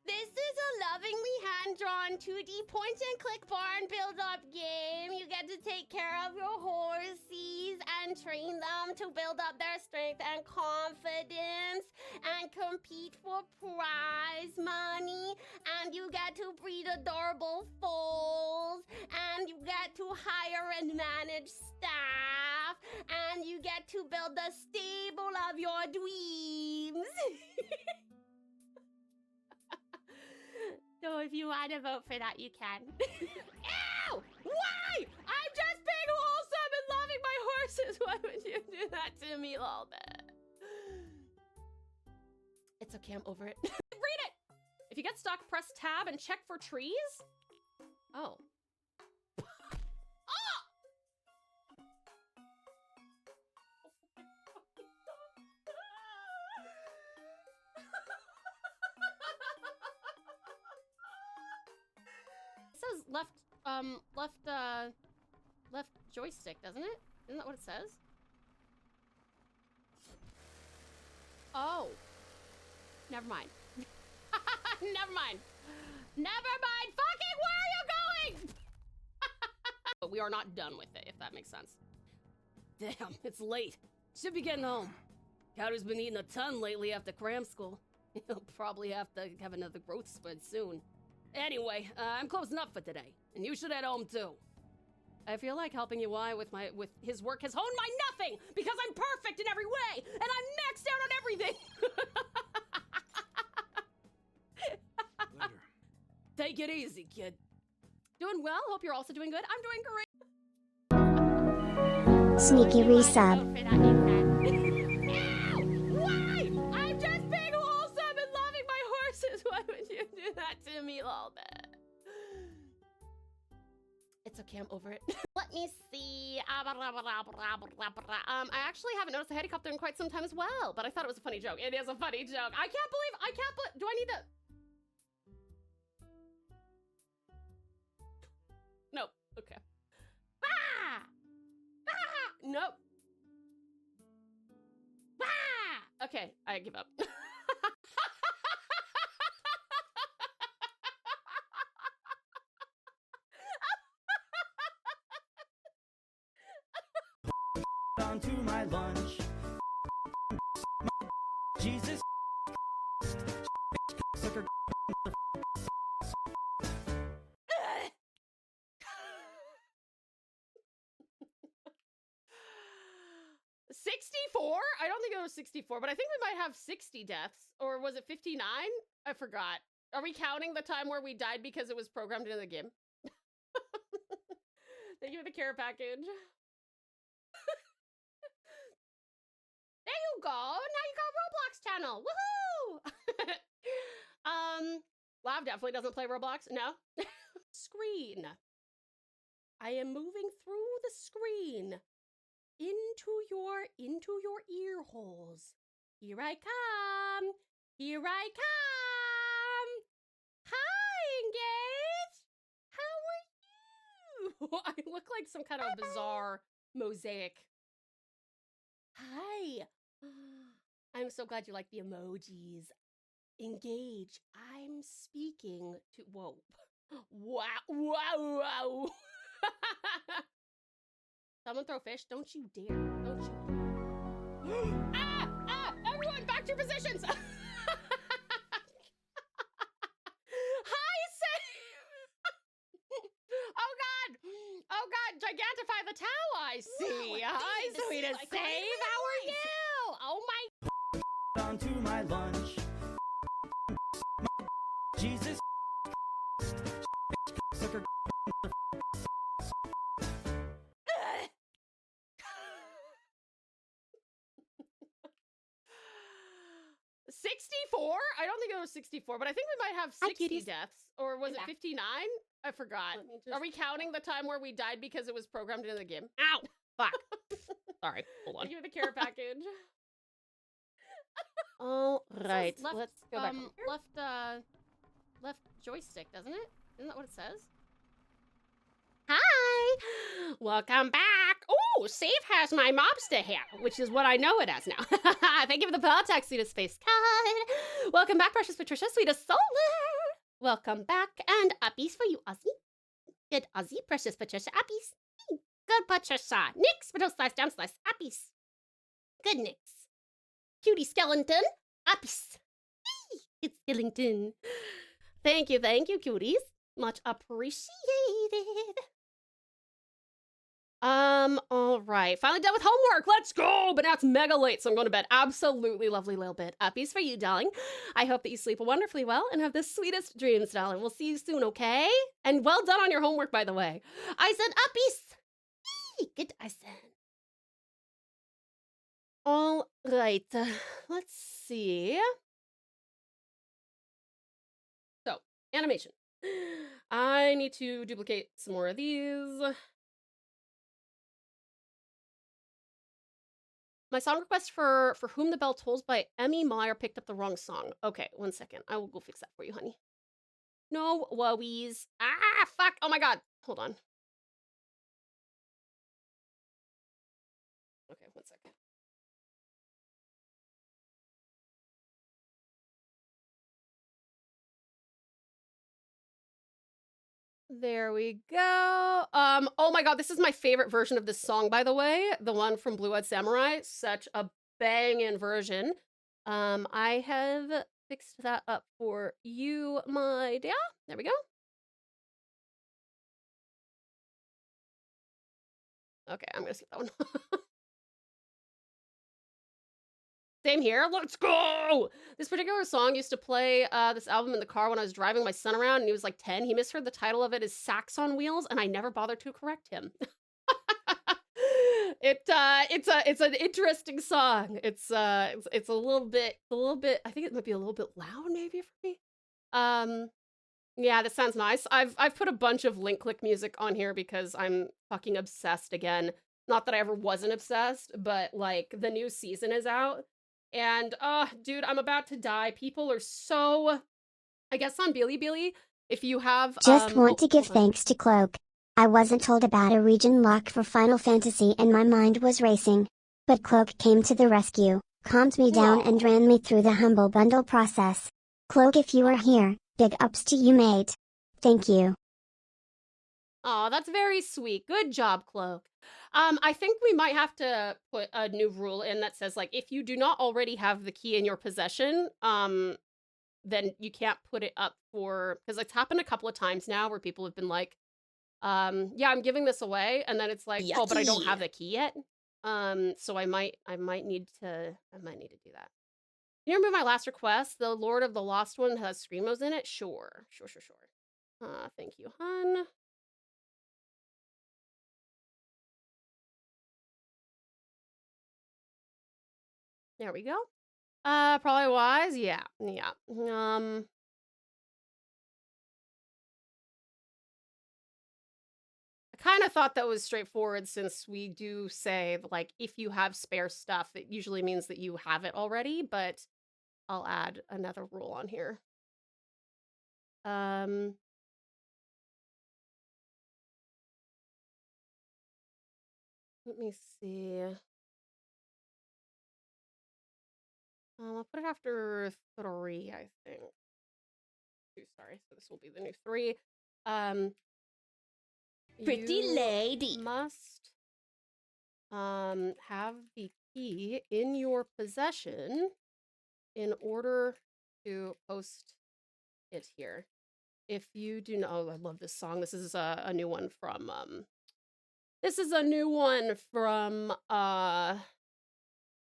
This is a lovingly hand-drawn 2D point-and-click barn build-up game. You get to take care of your horses and train them to build up their strength and confidence and compete for prize money. And you get to breed adorable foals. And you get to hire and manage staff. And you get to build the stable of your dweebs. So if you want to vote for that, you can. Ew! Why? I'm just being wholesome and loving my horses. Why would you do that to me, little bit? It's okay, I'm over it. Read it! If you get stuck, press tab and check for trees. Oh. Says left joystick, doesn't it? Isn't that what it says? Oh. Never mind. Never mind. Never mind. Fucking where are you going? But we are not done with it, if that makes sense. Damn, it's late. Should be getting home. Cowder's been eating a ton lately after cram school. He'll probably have to have another growth spurt soon. Anyway, I'm closing up for today, and you should head home too. I feel like helping UI with his work has honed my nothing because I'm perfect in every way and I'm maxed out on everything. Later. Take it easy, kid. Doing well. Hope you're also doing good. I'm doing great. Sneaky resub. Why? I'm just being wholesome and loving my horses. Why would you do that to me, lol? It's okay, I'm over it. Let me see. I actually haven't noticed a helicopter in quite some time as well, but I thought it was a funny joke. It is a funny joke. I can't believe, do I need to? No, okay. Ah! Ah! Nope. Ah! Okay, I give up. Onto my lunch. Jesus. Sucker. 64? I don't think it was 64, but I think we might have 60 deaths. Or was it 59? I forgot. Are we counting the time where we died because it was programmed into the game? Thank you for the care package. There you go. Now you got Roblox channel. Woohoo! Lav definitely doesn't play Roblox. No. Screen. I am moving through the screen into your ear holes. Here I come. Here I come. Hi, Engage. How are you? I look like some kind of bizarre mosaic. Hi. I'm so glad you like the emojis. Engage. I'm speaking to. Whoa. Wow. Wow. Wow. Someone throw fish. Don't you dare. Don't you. Ah! Ah! Everyone, back to your positions. Hi, Sam. Oh, God. Oh, God. Gigantify the towel, I see. Hi, sweetest Save. How are you? Oh, my. Onto my lunch. Jesus. Sucker. 64? I don't think it was 64, but I think we might have 60 cuties. deaths. Or was it back. 59? I forgot. Let me just- Are we counting the time where we died because it was programmed into the game? Ow! Fuck. Sorry. Hold on. Thank you for the care package. All right, Left, let's go back. left joystick, doesn't it? Isn't that what it says? Hi! Welcome back! Oh, Save has my mobster hair, which is what I know it as now. Thank you for the Pelotax, sweetest face cut. Welcome back, precious Patricia, sweetest Solar. Welcome back, and uppies for you, Ozzy. Good Ozzy, precious Patricia, uppies. Good Patricia. Nix, but slice down, slice, uppies. Good Nix. Cutie skeleton, uppies. It's skeleton. Thank you, cuties. Much appreciated. All right. Finally done with homework. Let's go. But now it's mega late, so I'm going to bed. Absolutely lovely little bit. Uppies for you, darling. I hope that you sleep wonderfully well and have the sweetest dreams, darling. We'll see you soon, okay? And well done on your homework, by the way. I said uppies. Good, I said. All right. Let's see. So, animation. I need to duplicate some more of these. My song request for Whom the Bell Tolls by Emmy Meyer picked up the wrong song. Okay, 1 second. I will go fix that for you, honey. No worries. Ah, fuck. Oh my God. Hold on. Okay, 1 second. There we go. Oh my God, this is my favorite version of this song, by the way. The one from Blue Eyed Samurai. Such a bangin' version. I have fixed that up for you, my dear. There we go. Okay, I'm gonna skip that one. Same here. Let's go! This particular song used to play this album in the car when I was driving my son around, and he was like 10. He misheard the title of it as Sax on Wheels, and I never bothered to correct him. It's an interesting song. It's a little bit. I think it might be a little bit loud, maybe for me. Yeah, that sounds nice. I've put a bunch of link click music on here because I'm fucking obsessed again. Not that I ever wasn't obsessed, but like the new season is out. And dude, I'm about to die. People are so, I guess on Bilibili, if you have Just want to give hold on. thanks to Cloak. I wasn't told about a region lock for Final Fantasy and my mind was racing. But Cloak came to the rescue, calmed me down and ran me through the humble bundle process. Cloak, if you are here, big ups to you, mate. Thank you. Oh, that's very sweet. Good job, Cloak. I think we might have to put a new rule in that says, like, if you do not already have the key in your possession, then you can't put it up for, because it's happened a couple of times now where people have been like, yeah, I'm giving this away, and then it's like, oh, but I don't have the key yet. So I might need to do that. Can you remember my last request? The Lord of the Lost one has Screamos in it? Sure. Thank you, hun. There we go. Probably wise. Yeah. I kind of thought that was straightforward since we do say, like, if you have spare stuff, it usually means that you have it already, but I'll add another rule on here. Let me see. I'll put it after 3, I think. 2, sorry. So this will be the new 3. Pretty You lady. must have the key in your possession in order to post it here. If you do not, oh, I love this song. This is a new one from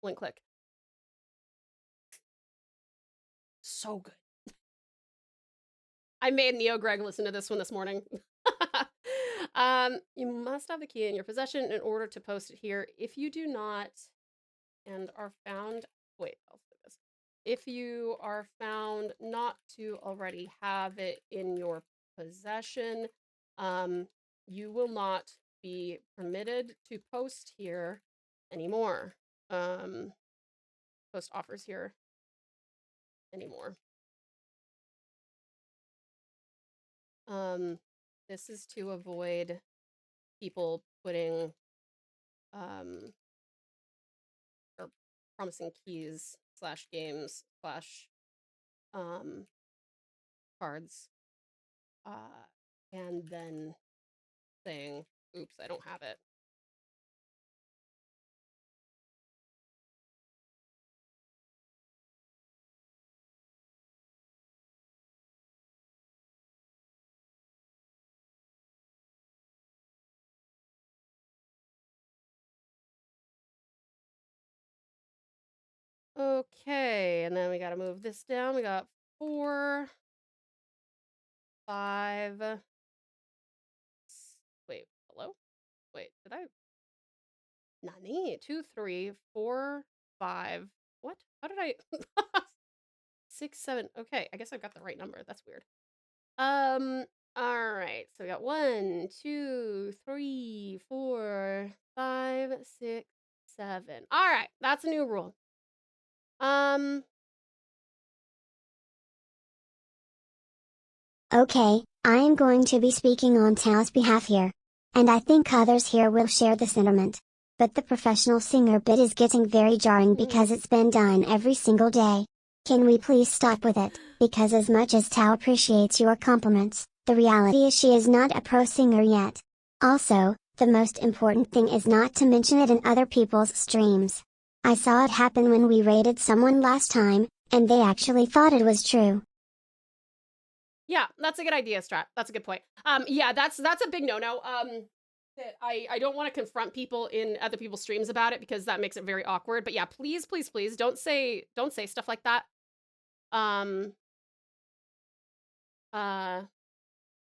Link Click. So good. I made Neo Greg listen to this one this morning. You must have the key in your possession in order to post it here. If you do not and are found, wait, I'll say this. If you are found not to already have it in your possession, you will not be permitted to post here anymore. Post offers here anymore. This is to avoid people putting or promising keys / games / cards and then saying, oops, I don't have it. Okay, and then we gotta move this down. We got 4, 5. Wait, hello? Wait, did I? Nani? 2, 3, 4, 5. What? How did I? 6, 7. Okay, I guess I've got the right number. That's weird. All right. So we got 1, 2, 3, 4, 5, 6, 7. All right, that's a new rule. Okay, I am going to be speaking on Tao's behalf here. And I think others here will share the sentiment. But the professional singer bit is getting very jarring because it's been done every single day. Can we please stop with it? Because as much as Tao appreciates your compliments, the reality is she is not a pro singer yet. Also, the most important thing is not to mention it in other people's streams. I saw it happen when we raided someone last time, and they actually thought it was true. Yeah, that's a good idea, Strat. That's a good point. Yeah, that's a big no-no. that I don't want to confront people in other people's streams about it because that makes it very awkward. But yeah, please, please, please don't say stuff like that.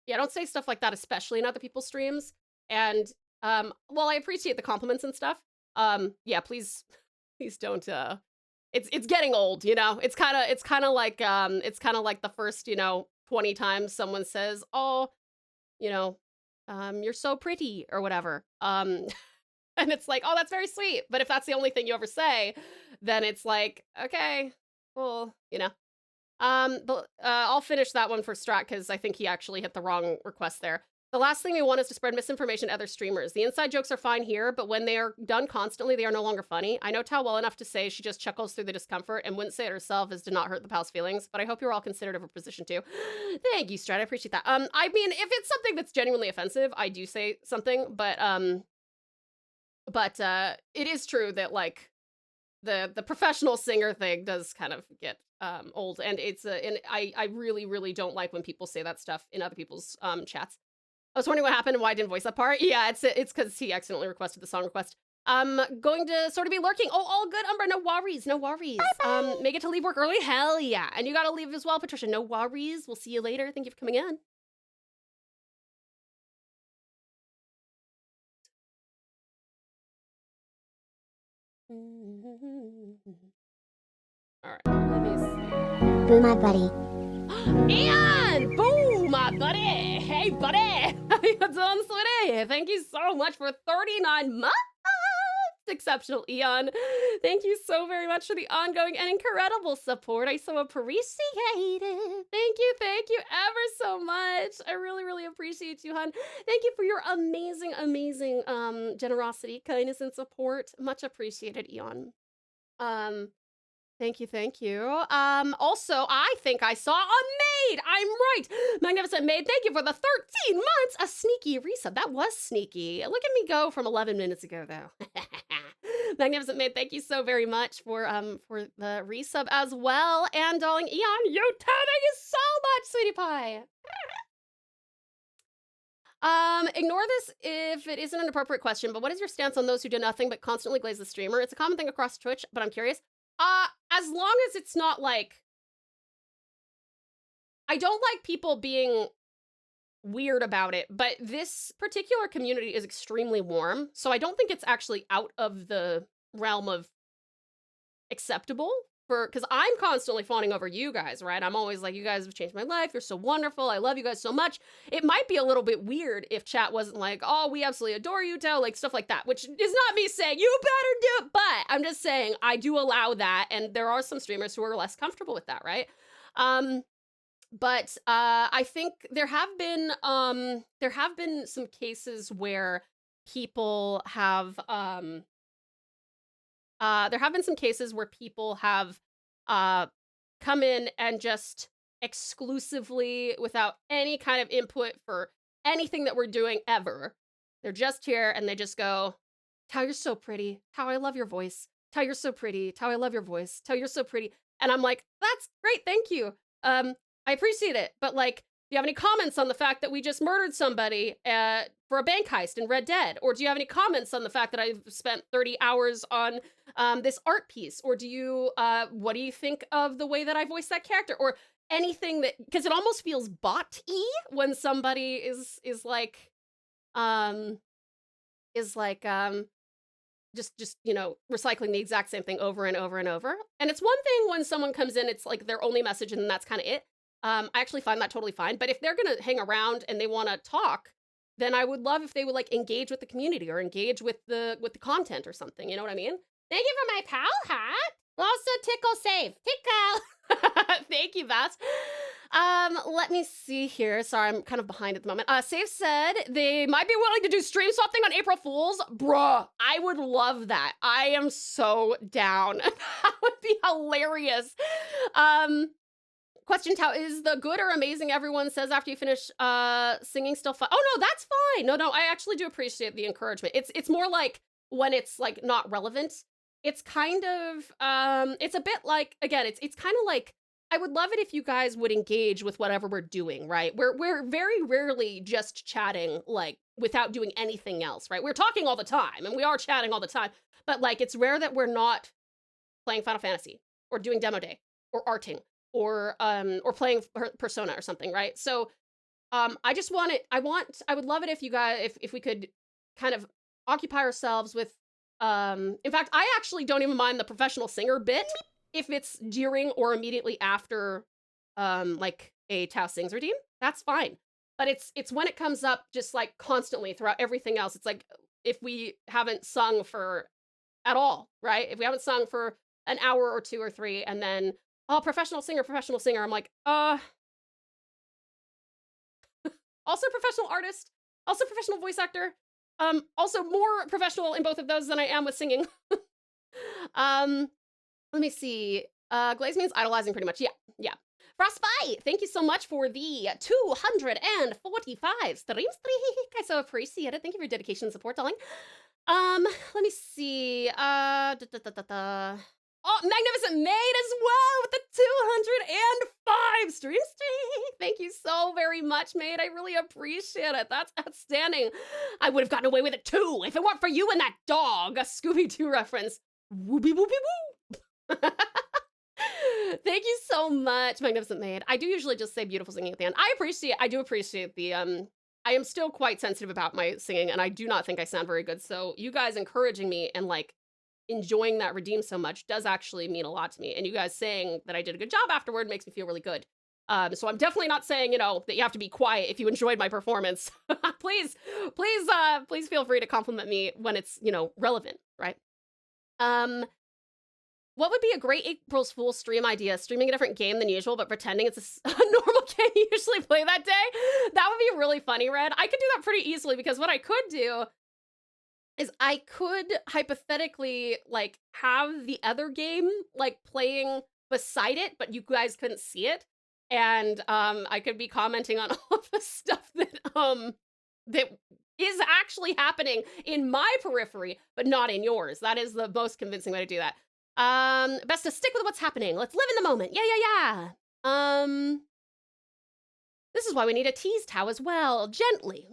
Yeah, don't say stuff like that, especially in other people's streams. And while I appreciate the compliments and stuff, yeah, please don't. It's getting old, you know. It's kind of like the first 20 times someone says, "Oh, you're so pretty" or whatever. And it's like, oh, that's very sweet. But if that's the only thing you ever say, then it's like, okay, well, But I'll finish that one for Strat because I think he actually hit the wrong request there. The last thing we want is to spread misinformation to other streamers. The inside jokes are fine here, but when they are done constantly, they are no longer funny. I know Tao well enough to say she just chuckles through the discomfort and wouldn't say it herself as to not hurt the pal's feelings, but I hope you're all considerate of her position too. Thank you, Strat. I appreciate that. I mean, if it's something that's genuinely offensive, I do say something, but it is true that like the professional singer thing does kind of get old, and I really, really don't like when people say that stuff in other people's chats. I was wondering what happened and why I didn't voice that part. Yeah, it's because he accidentally requested the song request. Going to sort of be lurking. Oh, all good, Umbra. No worries, no worries. Bye-bye. Make it to leave work early. Hell yeah. And you gotta leave as well, Patricia. No worries. We'll see you later. Thank you for coming in. All right, let me see. Boo, my buddy. Ian! Boo, my buddy! Hey, buddy! How you doing, sweetie? Thank you so much for 39 months! Exceptional, Eon. Thank you so very much for the ongoing and incredible support. I so appreciate it. Thank you ever so much. I really, really appreciate you, hun. Thank you for your amazing, amazing generosity, kindness, and support. Much appreciated, Eon. Thank you. Also, I think I saw a maid. I'm right. Magnificent maid, thank you for the 13 months. A sneaky resub. That was sneaky. Look at me go from 11 minutes ago, though. Magnificent maid, thank you so very much for the resub as well. And darling Eon, you too, thank you so much, sweetie pie. Ignore this if it isn't an appropriate question, but what is your stance on those who do nothing but constantly glaze the streamer? It's a common thing across Twitch, but I'm curious. As long as it's not like, I don't like people being weird about it, but this particular community is extremely warm, so I don't think it's actually out of the realm of acceptable because I'm constantly fawning over you guys, right? I'm always like, you guys have changed my life. You're so wonderful. I love you guys so much. It might be a little bit weird if chat wasn't like, oh, we absolutely adore you, Tao, like stuff like that, which is not me saying you better do it, but I'm just saying I do allow that. And there are some streamers who are less comfortable with that, right? But I think there have been some cases where people have come in and just exclusively, without any kind of input for anything that we're doing ever, they're just here and they just go, Tao, you're so pretty. Tao, I love your voice. Tao, you're so pretty. Tao, I love your voice. Tao, you're so pretty. And I'm like, that's great, thank you. I appreciate it, but like, do you have any comments on the fact that we just murdered somebody for a bank heist in Red Dead? Or do you have any comments on the fact that I've spent 30 hours on this art piece? Or do you, what do you think of the way that I voiced that character? Or anything that, because it almost feels bot-y when somebody is like, just, you know, recycling the exact same thing over and over and over. And it's one thing when someone comes in, it's like their only message and that's kind of it. I actually find that totally fine. But if they're going to hang around and they want to talk, then I would love if they would like engage with the community or engage with the content or something. You know what I mean? Thank you for my pal hat. Also, tickle save. Tickle. Thank you, Vass. Let me see here. Sorry, I'm kind of behind at the moment. Save said they might be willing to do stream something on April Fools. Bruh, I would love that. I am so down. That would be hilarious. Question, Tao, is the good or amazing everyone says after you finish singing still fun? Oh, no, that's fine. No, I actually do appreciate the encouragement. It's more like when it's like not relevant. It's kind of, it's a bit like, again, it's kind of like, I would love it if you guys would engage with whatever we're doing, right? We're very rarely just chatting like without doing anything else, right? We're talking all the time and we are chatting all the time, but like it's rare that we're not playing Final Fantasy or doing demo day or arting or playing Persona or something, right? So I just want it. I would love it if you guys, if we could kind of occupy ourselves with, in fact, I actually don't even mind the professional singer bit if it's during or immediately after, like a Tao Sings redeem. That's fine. But it's when it comes up just like constantly throughout everything else. It's like if we haven't sung for at all, right? If we haven't sung for an hour or two or three, and then oh, professional singer, I'm like, also professional artist, also professional voice actor, also more professional in both of those than I am with singing. Let me see. Glaze means idolizing pretty much. Yeah. Frostbite, thank you so much for the 245 streams. I so appreciate it. Thank you for your dedication and support, darling. Let me see. Oh, Magnificent Maid as well with the 205 streams. Thank you so very much, Maid. I really appreciate it. That's outstanding. I would have gotten away with it too if it weren't for you and that dog. A Scooby-Doo reference. Whoopie whoopie whoop. Thank you so much, Magnificent Maid. I do usually just say beautiful singing at the end. I do appreciate the, I am still quite sensitive about my singing, and I do not think I sound very good. So you guys encouraging me and like enjoying that redeem so much does actually mean a lot to me. And you guys saying that I did a good job afterward makes me feel really good. So I'm definitely not saying, you know, that you have to be quiet if you enjoyed my performance. Please feel free to compliment me when it's, you know, relevant, right? What would be a great April's Fool's stream idea? Streaming a different game than usual, but pretending it's a normal game you usually play that day? That would be really funny, Red. I could do that pretty easily because what I could do is I could hypothetically like have the other game like playing beside it, but you guys couldn't see it. And I could be commenting on all of the stuff that that is actually happening in my periphery, but not in yours. That is the most convincing way to do that. Best to stick with what's happening. Let's live in the moment. Yeah. This is why we need a tease Tao as well. Gently.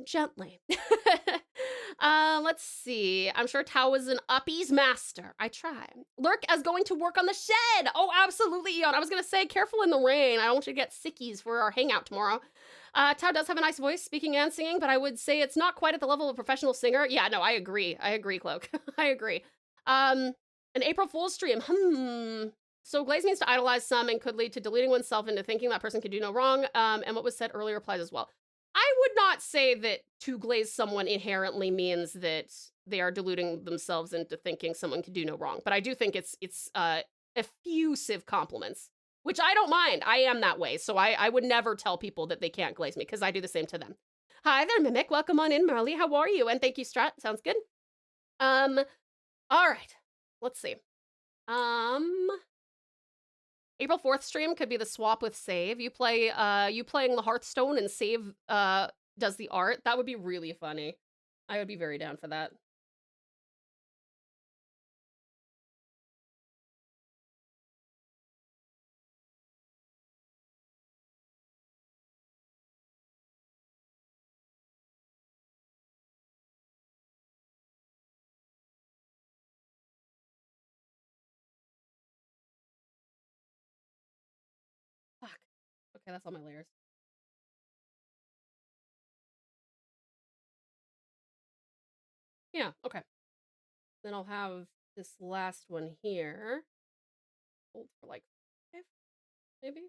Let's see. I'm sure Tao is an uppies master. I try. Lurk as going to work on the shed. Oh, absolutely, Eon. I was gonna say, careful in the rain. I don't want you to get sickies for our hangout tomorrow. Tao does have a nice voice, speaking and singing, but I would say it's not quite at the level of a professional singer. Yeah, no, I agree, Cloak. I agree. An April Fool's stream. So Glaze means to idolize some and could lead to deluding oneself into thinking that person could do no wrong. And what was said earlier applies as well. I would not say that to glaze someone inherently means that they are deluding themselves into thinking someone could do no wrong. But I do think it's effusive compliments, which I don't mind. I am that way. So I would never tell people that they can't glaze me because I do the same to them. Hi there, Mimic. Welcome on in, Marley. How are you? And thank you, Strat. Sounds good. All right. Let's see. April 4th stream could be the swap with Save. You playing the Hearthstone and Save does the art. That would be really funny. I would be very down for that. Fuck. Okay, that's all my layers. Yeah, okay. Then I'll have this last one here. Hold for like 5, maybe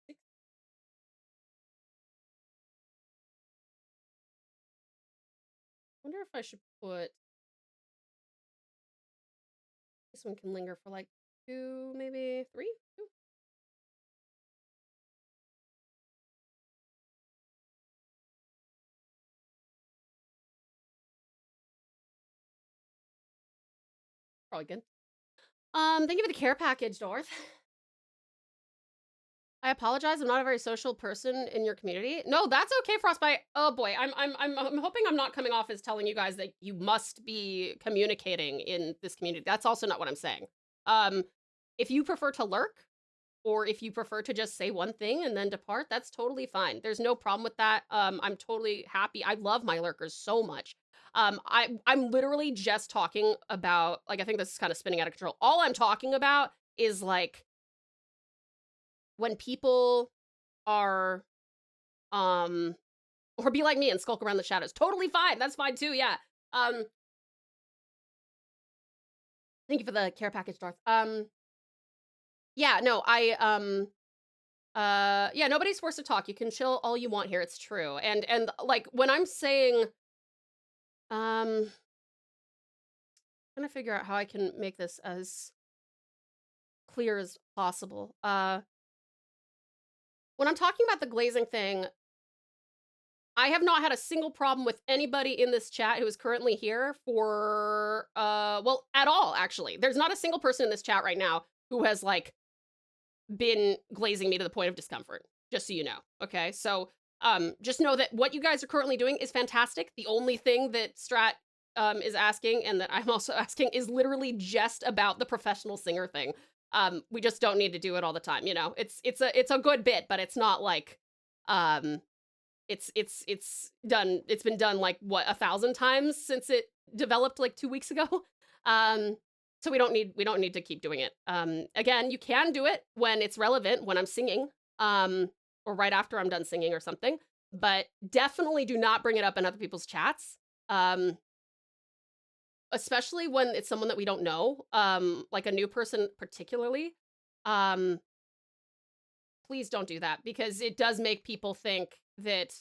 6. Wonder if I should put this one can linger for like 2, maybe 3. 2. Probably good. Thank you for the care package, Dorth. I apologize. I'm not a very social person in your community. No, that's okay, Frostbite. Oh boy, I'm hoping I'm not coming off as telling you guys that you must be communicating in this community. That's also not what I'm saying. If you prefer to lurk, or if you prefer to just say one thing and then depart, that's totally fine. There's no problem with that. I'm totally happy. I love my lurkers so much. I'm literally just talking about, like, I think this is kind of spinning out of control. All I'm talking about is like when people are or be like me and skulk around the shadows. Totally fine. That's fine too. Yeah. Thank you for the care package, Darth. Yeah, no, yeah, nobody's forced to talk. You can chill all you want here. It's true. And like when I'm saying, trying to figure out how I can make this as clear as possible. When I'm talking about the glazing thing, I have not had a single problem with anybody in this chat who is currently here for, well, at all, actually. There's not a single person in this chat right now who has, like, been glazing me to the point of discomfort, just so you know, okay? So, just know that what you guys are currently doing is fantastic. The only thing that Strat is asking, and that I'm also asking, is literally just about the professional singer thing. We just don't need to do it all the time, you know? It's a good bit, but it's not like, it's been done like what 1,000 times since it developed like 2 weeks ago. So we don't need to keep doing it. Again, you can do it when it's relevant, when I'm singing, or right after I'm done singing or something, but definitely do not bring it up in other people's chats. Especially when it's someone that we don't know, like a new person particularly. Please don't do that, because it does make people think that,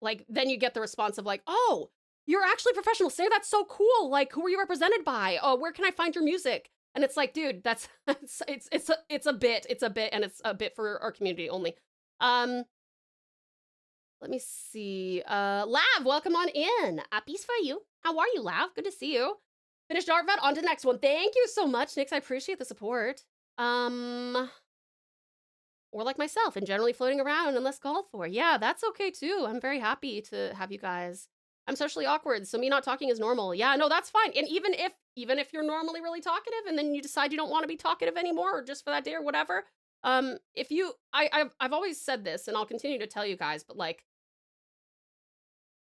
like, then you get the response of like, oh, you're actually a professional singer. That's so cool. Like, who are you represented by? Oh, where can I find your music? And it's like, dude, that's it's a bit, and it's a bit for our community only. Let me see. Lav, welcome on in. Peace for you. How are you, Lav? Good to see you. Finished Dartvet, on to the next one. Thank you so much, Nix. I appreciate the support. Or like myself, and generally floating around unless called for. Yeah, that's okay too. I'm very happy to have you guys. I'm socially awkward, so me not talking is normal. Yeah, no, that's fine. And even if you're normally really talkative and then you decide you don't want to be talkative anymore, or just for that day or whatever, if you, I've always said this, and I'll continue to tell you guys, but like,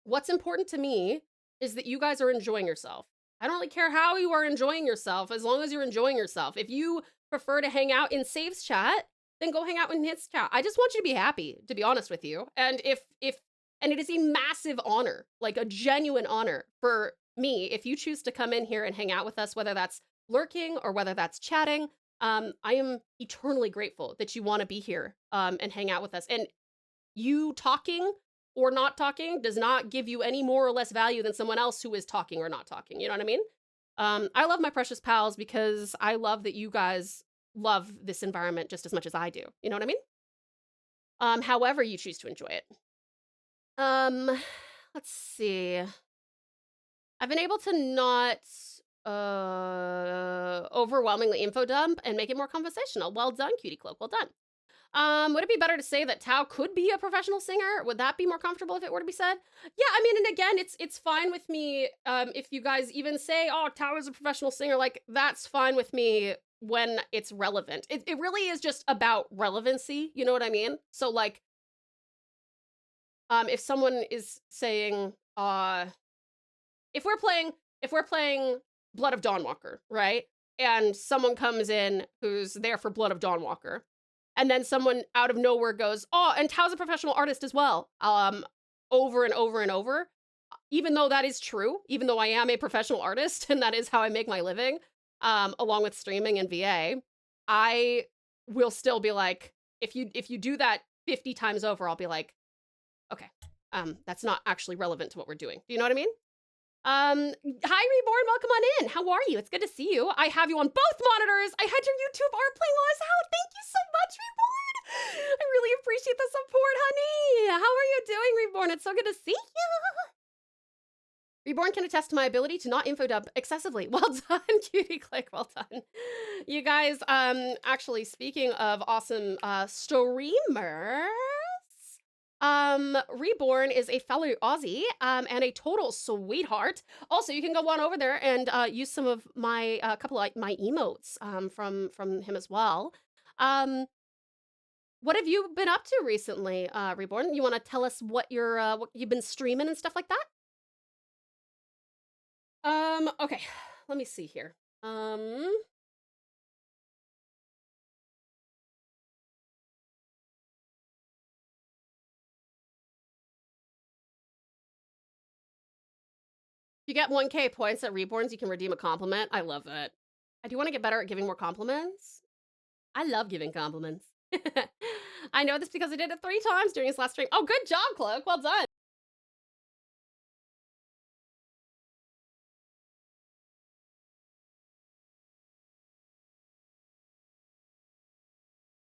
what's important to me is that you guys are enjoying yourself. I don't really care how you are enjoying yourself, as long as you're enjoying yourself. If you prefer to hang out in Save's chat, then go hang out in his chat. I just want you to be happy, to be honest with you. And and it is a massive honor, like a genuine honor for me, if you choose to come in here and hang out with us, whether that's lurking or whether that's chatting. I am eternally grateful that you want to be here and hang out with us. And you talking or not talking does not give you any more or less value than someone else who is talking or not talking. You know what I mean? I love my precious pals because I love that you guys love this environment just as much as I do. You know what I mean? However you choose to enjoy it. Let's see. I've been able to not overwhelmingly info dump and make it more conversational. Well done, Cutie Cloak. Well done. Would it be better to say that Tau could be a professional singer? Would that be more comfortable if it were to be said? Yeah, I mean, and again, it's fine with me if you guys even say, oh, Tau is a professional singer, like, that's fine with me when it's relevant. It really is just about relevancy, you know what I mean? So, like, if someone is saying, if we're playing Blood of Dawnwalker, right? And someone comes in who's there for Blood of Dawnwalker, and then someone out of nowhere goes, oh, and Tau's a professional artist as well, over and over and over. Even though that is true, even though I am a professional artist and that is how I make my living, along with streaming and VA, I will still be like, if you do that 50 times over, I'll be like, okay, that's not actually relevant to what we're doing. Do you know what I mean? Hi, Reborn, welcome on in. How are you? It's good to see you. I have you on both monitors. I had your YouTube art playing while I was out. Thank you so much, Reborn. I really appreciate the support, honey. How are you doing, Reborn? It's so good to see you. Reborn can attest to my ability to not info dump excessively. Well done, Cutie Click. Well done. You guys, actually, speaking of awesome streamers, Reborn is a fellow Aussie and a total sweetheart. Also, you can go on over there and use some of my couple of my emotes from him as well. What have you been up to recently, Reborn? You want to tell us what what you've been streaming and stuff like that? Okay. Let me see here. You get 1K points at Reborns, you can redeem a compliment. I love it. I do want to get better at giving more compliments. I love giving compliments. I know this because I did it 3 times during his last stream. Oh, good job, Cloak. Well done.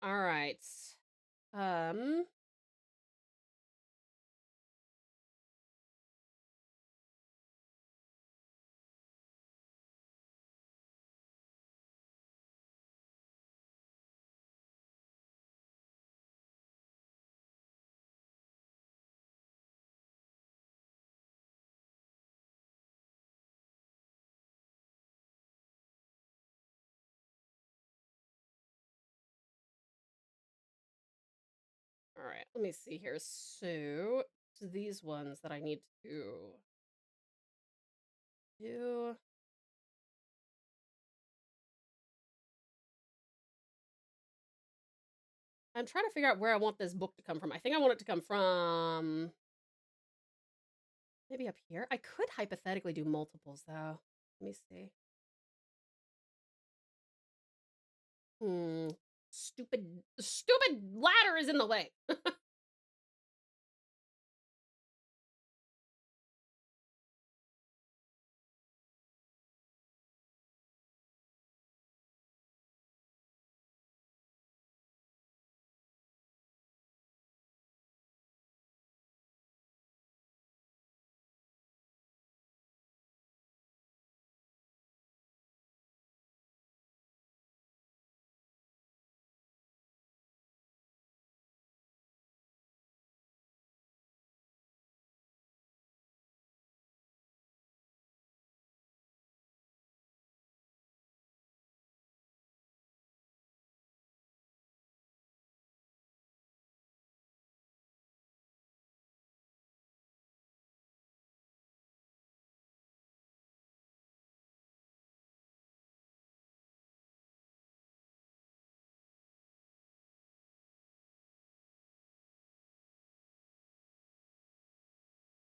All right. All right, let me see here. So, these ones that I need to do. I'm trying to figure out where I want this book to come from. I think I want it to come from maybe up here. I could hypothetically do multiples though. Let me see. Stupid ladder is in the way.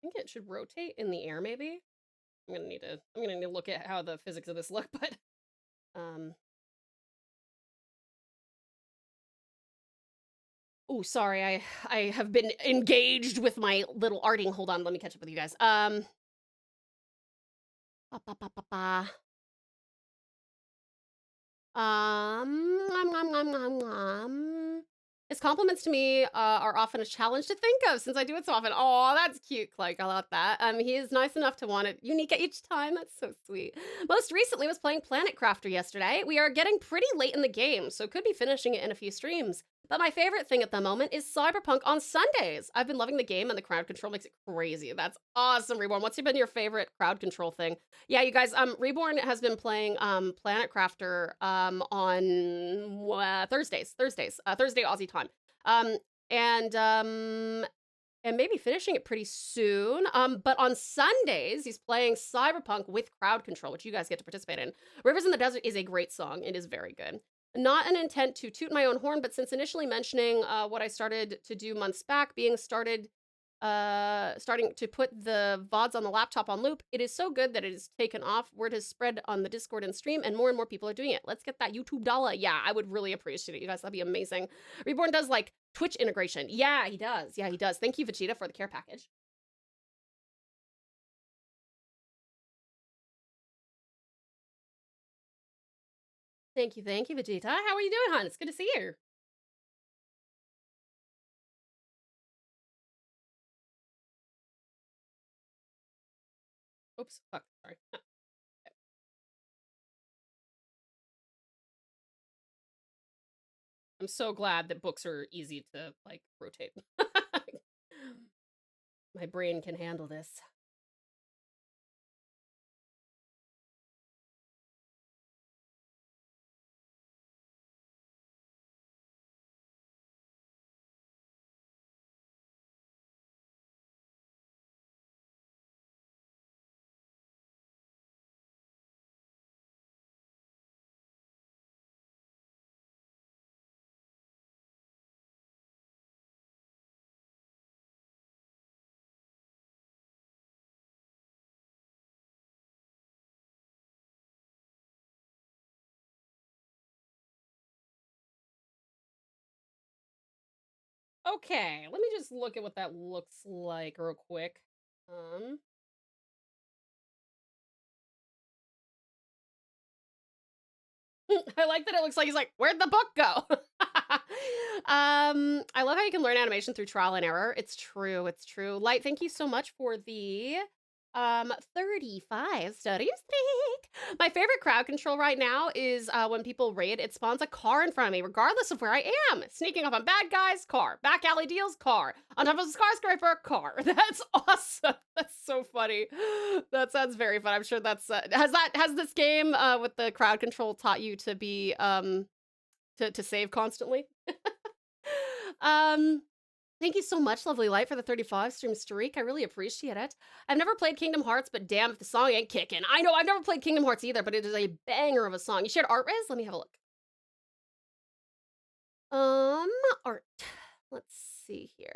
I think it should rotate in the air, maybe. I'm gonna need to look at how the physics of this look, but oh, sorry, I have been engaged with my little arting. Hold on, let me catch up with you guys. Ba, ba, ba, ba, ba. Nom, nom, nom, nom, nom. His compliments to me are often a challenge to think of since I do it so often. Oh, that's cute, Clegg. I love that. He is nice enough to want it unique each time. That's so sweet. Most recently was playing Planet Crafter yesterday. We are getting pretty late in the game, so could be finishing it in a few streams. But my favorite thing at the moment is Cyberpunk on Sundays. I've been loving the game and the crowd control makes it crazy. That's awesome, Reborn. What's been your favorite crowd control thing? Yeah, you guys, Reborn has been playing Planet Crafter on Thursday Aussie time. And maybe finishing it pretty soon. But on Sundays, he's playing Cyberpunk with crowd control, which you guys get to participate in. Rivers in the Desert is a great song. It is very good. Not an intent to toot my own horn, but since initially mentioning what I started to do months back, starting to put the VODs on the laptop on loop, it is so good that it is taken off. Word has spread on the Discord and stream, and more people are doing it. Let's get that YouTube dollar. Yeah, I would really appreciate it, you guys. That'd be amazing. Reborn does like Twitch integration. Yeah, he does. Yeah, he does. Thank you, Vegeta, for the care package. Thank you, Vegeta. How are you doing, hon? It's good to see you. Oops, fuck, sorry. I'm so glad that books are easy to, like, rotate. My brain can handle this. Okay, let me just look at what that looks like real quick. I like that it looks like he's like, where'd the book go? I love how you can learn animation through trial and error. It's true, it's true. Light, thank you so much for the 35 study streak. My favorite crowd control right now is when people raid, it spawns a car in front of me, regardless of where I am. Sneaking up on bad guys, car. Back alley deals, car. On top of a skyscraper, car. That's awesome. That's so funny. That sounds very fun. I'm sure that's has this game with the crowd control taught you to be to save constantly? Thank you so much, Lovely Light, for the 35 stream streak. I really appreciate it. I've never played Kingdom Hearts, but damn if the song ain't kicking. I know I've never played Kingdom Hearts either, but it is a banger of a song. You shared art, Riz? Let me have a look. Art. Let's see here.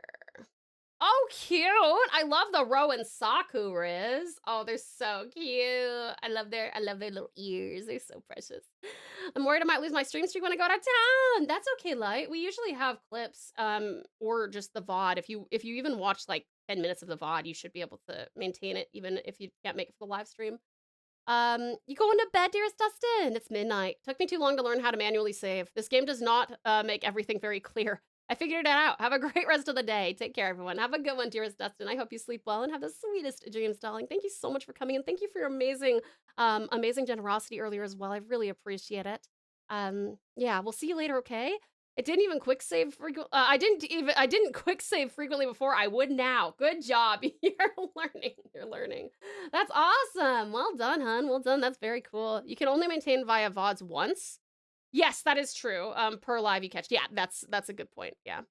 Oh, cute. I love the Ro and Saku, Riz. Oh, they're so cute. I love their little ears. They're so precious. I'm worried I might lose my stream streak when I go out of town. That's okay, Light. We usually have clips, or just the VOD. If you even watch like 10 minutes of the VOD, you should be able to maintain it, even if you can't make it for the live stream. You going to bed, dearest Dustin? It's midnight. Took me too long to learn how to manually save. This game does not make everything very clear. I figured it out. Have a great rest of the day. Take care, everyone. Have a good one, dearest Dustin. I hope you sleep well and have the sweetest dreams, darling. Thank you so much for coming in. Thank you for your amazing, amazing generosity earlier as well. I really appreciate it. Yeah, we'll see you later, okay? It didn't even quick save I didn't quick save frequently before. I would now. Good job. You're learning. You're learning. That's awesome. Well done, hun. Well done. That's very cool. You can only maintain via VODs once. Yes, that is true. Per live you catch. Yeah, that's a good point. Yeah.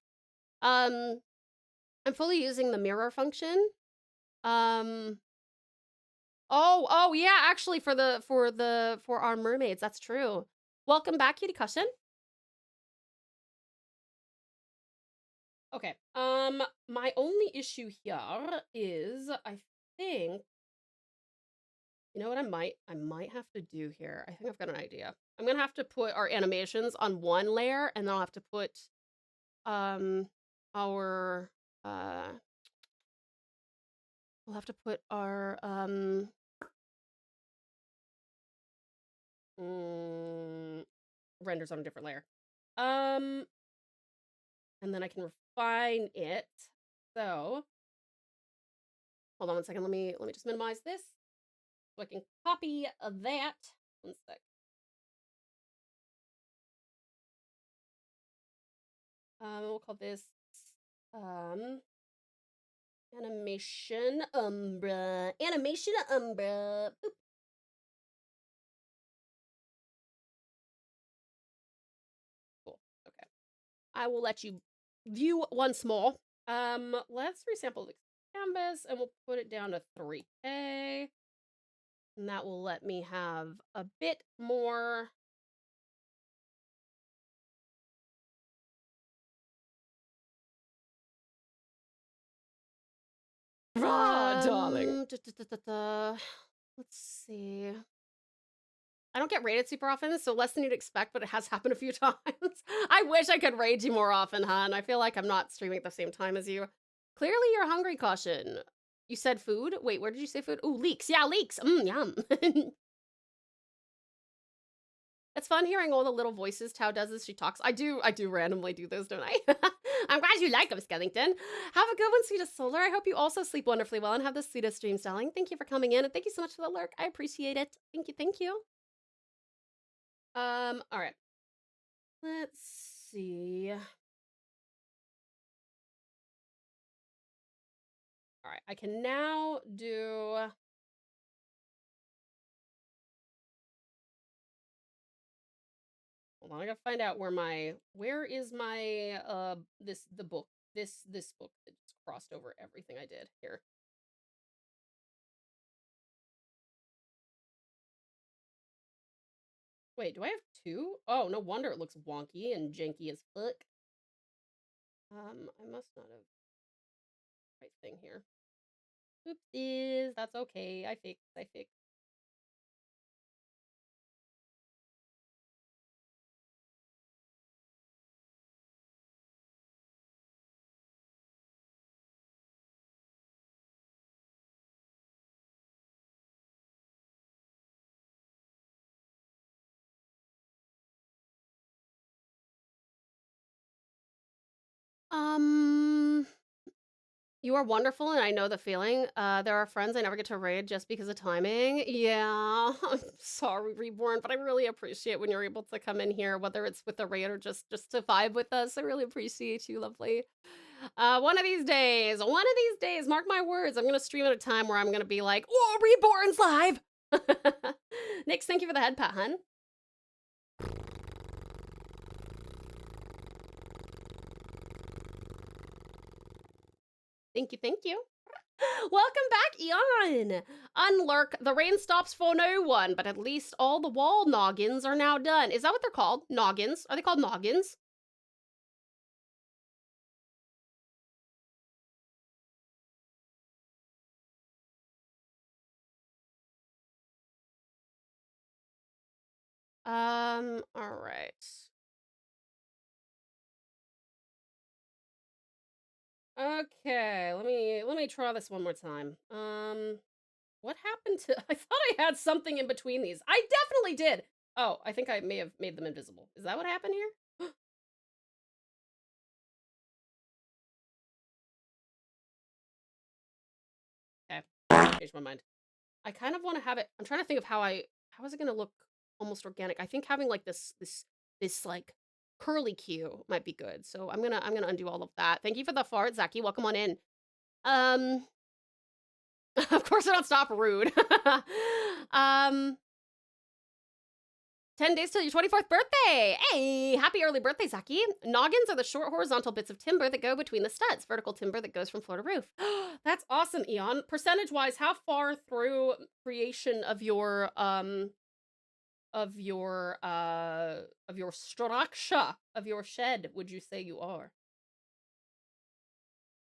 I'm fully using the mirror function. Oh yeah, actually for our mermaids, that's true. Welcome back, Cutie Cushion. Okay. My only issue here is I think, you know what I might have to do here. I think I've got an idea. I'm gonna have to put our animations on one layer, and then I'll have to put our we'll have to put our renders on a different layer. And then I can refine it. So hold on one second. Let me just minimize this so I can copy that. One sec. We'll call this animation umbra. Animation umbra. Boop. Cool. Okay. I will let you view once more. Let's resample the canvas and we'll put it down to 3K. And that will let me have a bit more. Darling. Let's see. I don't get raided super often, so less than you'd expect, but it has happened a few times. I wish I could raid you more often, hon. I feel like I'm not streaming at the same time as you. Clearly you're hungry, Caution. You said food? Wait, where did you say food? Ooh, leeks. Yeah, leeks. Yum. It's fun hearing all the little voices Tao does as she talks. I do randomly do those, don't I? I'm glad you like them, Skellington. Have a good one, sweetest Solar. I hope you also sleep wonderfully well and have the sweetest dreams, darling. Thank you for coming in, and thank you so much for the lurk. I appreciate it. Thank you, thank you. All right. Let's see. All right, I can now do. Hold on, I gotta find out where is my the book this book that just crossed over everything I did here. Wait, do I have two? Oh, no wonder it looks wonky and janky as fuck. I must not have right thing here. Oopsies, that's okay. I fixed. Um, you are wonderful, and I know the feeling. There are friends I never get to raid just because of timing. Yeah, I'm sorry, Reborn, but I really appreciate when you're able to come in here, whether it's with a raid or just to vibe with us. I really appreciate you, lovely. One of these days, mark my words, I'm gonna stream at a time where I'm gonna be like, oh, Reborn's live! Nix, thank you for the head pat, hun. Thank you, thank you. Welcome back, Eon! Unlurk, the rain stops for no one, but at least all the wall noggins are now done. Is that what they're called? Noggins? Are they called noggins? Alright. Okay, let me try this one more time. What happened to I thought I had something in between these. I definitely did. Oh, I think I may have made them invisible. Is that what happened here? Okay. Changed my mind. I kind of want to have it. I'm trying to think of how is it going to look almost organic. I think having like this like curly Q might be good. So I'm going to undo all of that. Thank you for the fart, Zaki. Welcome on in. Of course I don't stop, rude. 10 days till your 24th birthday. Hey, happy early birthday, Zaki. Noggins are the short horizontal bits of timber that go between the studs. Vertical timber that goes from floor to roof. That's awesome, Eon. Percentage-wise, how far through creation of your structure, of your shed would you say you are?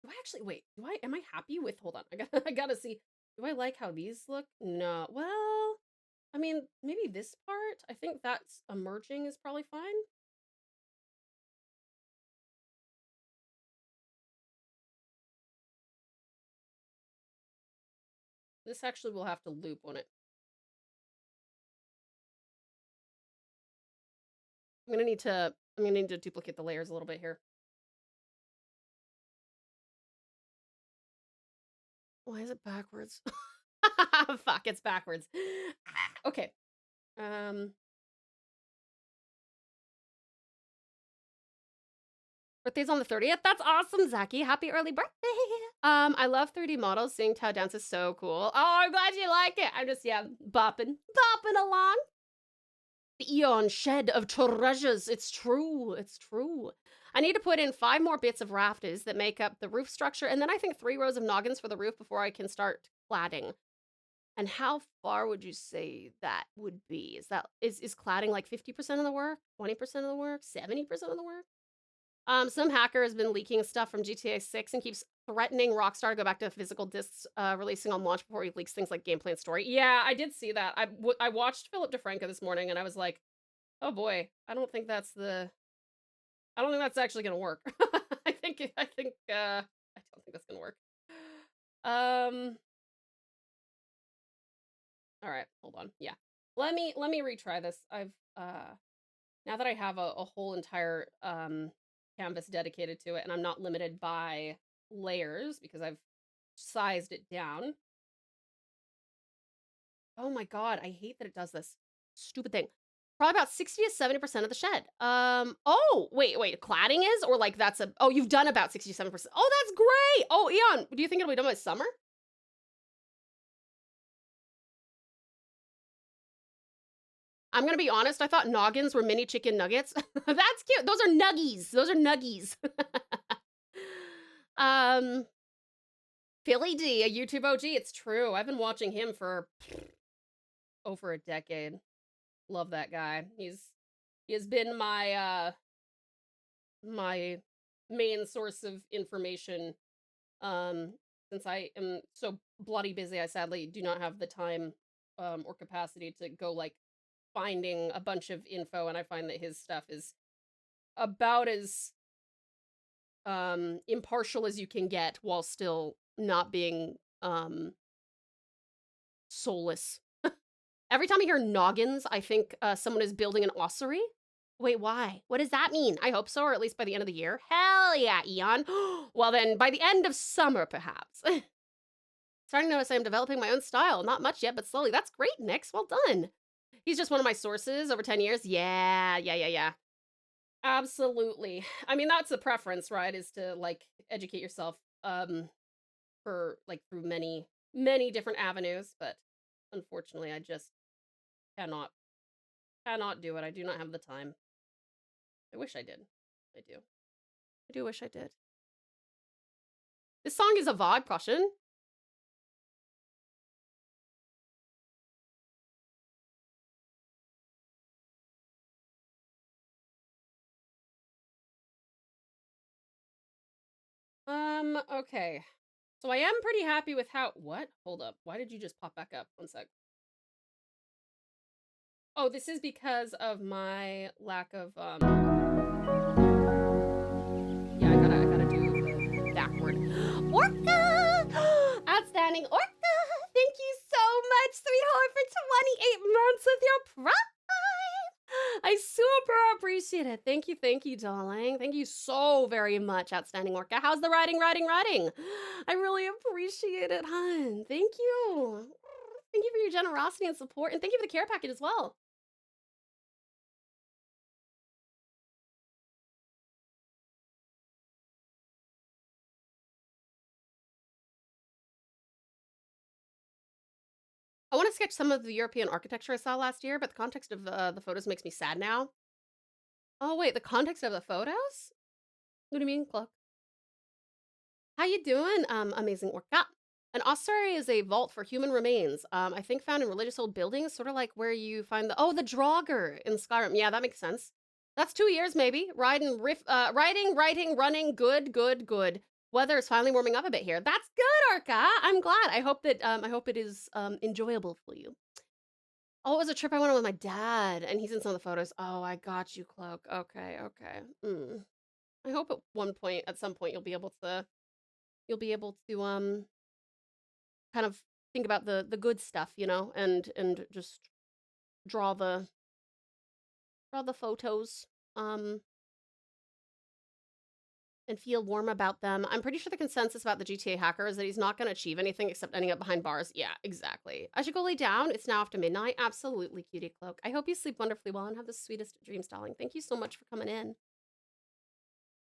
Do I actually wait? Am I happy with? Hold on, I gotta see. Do I like how these look? No. Well, I mean, maybe this part. I think that's emerging is probably fine. This actually will have to loop on it. I'm gonna need to duplicate the layers a little bit here. Why is it backwards? Fuck, it's backwards. Okay. Birthday's on the 30th? That's awesome, Zaki. Happy early birthday. I love 3D models. Seeing Tau dance is so cool. Oh, I'm glad you like it. I'm just, yeah, bopping along. The Eon shed of treasures. It's true. It's true. I need to put in 5 more bits of rafters that make up the roof structure, and then I think 3 rows of noggins for the roof before I can start cladding. And how far would you say that would be? Is cladding like 50% of the work, 20% of the work, 70% of the work? Some hacker has been leaking stuff from GTA 6 and keeps threatening Rockstar to go back to physical discs releasing on launch before he leaks things like gameplay and story. Yeah, I did see that. I watched Philip DeFranco this morning and I was like, oh boy, I don't think that's actually gonna work. I don't think that's gonna work. All right, hold on. Yeah, let me retry this. I've now that I have a whole entire canvas dedicated to it, and I'm not limited by layers because I've sized it down. Oh my god, I hate that it does this stupid thing. Probably about 60 to 70% of the shed. Oh, wait, cladding is? Or like that's oh, you've done about 60 to 7%. Oh, that's great! Oh, Eon, do you think it'll be done by summer? I'm gonna be honest, I thought noggins were mini chicken nuggets. That's cute. Those are nuggies. Those are nuggies. Philly D, a YouTube OG. It's true. I've been watching him for over a decade. Love that guy. He has been my my main source of information since I am so bloody busy. I sadly do not have the time or capacity to go like finding a bunch of info, and I find that his stuff is about as impartial as you can get while still not being soulless. Every time I hear noggins, I think someone is building an ossuary. Wait, why? What does that mean? I hope so, or at least by the end of the year. Hell yeah, Eon. Well then, by the end of summer, perhaps. Starting to notice I'm developing my own style. Not much yet, but slowly. That's great, Nix. Well done. He's just one of my sources over 10 years. Yeah. Absolutely. I mean, that's a preference, right? Is to like educate yourself for like through many different avenues, but unfortunately I just cannot do it. I do not have the time. I wish I did. I do wish I did. This song is a vibe, caution. Okay. So I am pretty happy with how, what? Hold up. Why did you just pop back up? One sec. Oh, this is because of my lack of, yeah, I gotta do backward. Orca! Outstanding Orca! Thank you so much, sweetheart, for 28 months with your prime! I super appreciate it. Thank you, darling. Thank you so very much, Outstanding Orca. How's the riding? I really appreciate it, hun. Thank you. Thank you for your generosity and support, and thank you for the care packet as well. I want to sketch some of the European architecture I saw last year, but the context of the photos makes me sad now. Oh, wait, the context of the photos? What do you mean, Cloak? How you doing, amazing Orca? An ossuary is a vault for human remains. I think found in religious old buildings, sort of like where you find the Draugr in Skyrim. Yeah, that makes sense. That's 2 years, maybe. Riding, writing, running. Good. Weather is finally warming up a bit here. That's good, Orca. I'm glad. I hope it is enjoyable for you. Oh, it was a trip I went on with my dad, and he's in some of the photos. Oh, I got you, Cloak. Okay. I hope at some point, you'll be able to kind of think about the good stuff, you know, and just draw the photos, and feel warm about them. I'm pretty sure the consensus about the GTA hacker is that he's not going to achieve anything except ending up behind bars. Yeah, exactly. I should go lay down. It's now after midnight. Absolutely, cutie Cloak. I hope you sleep wonderfully well and have the sweetest dreams, darling. Thank you so much for coming in.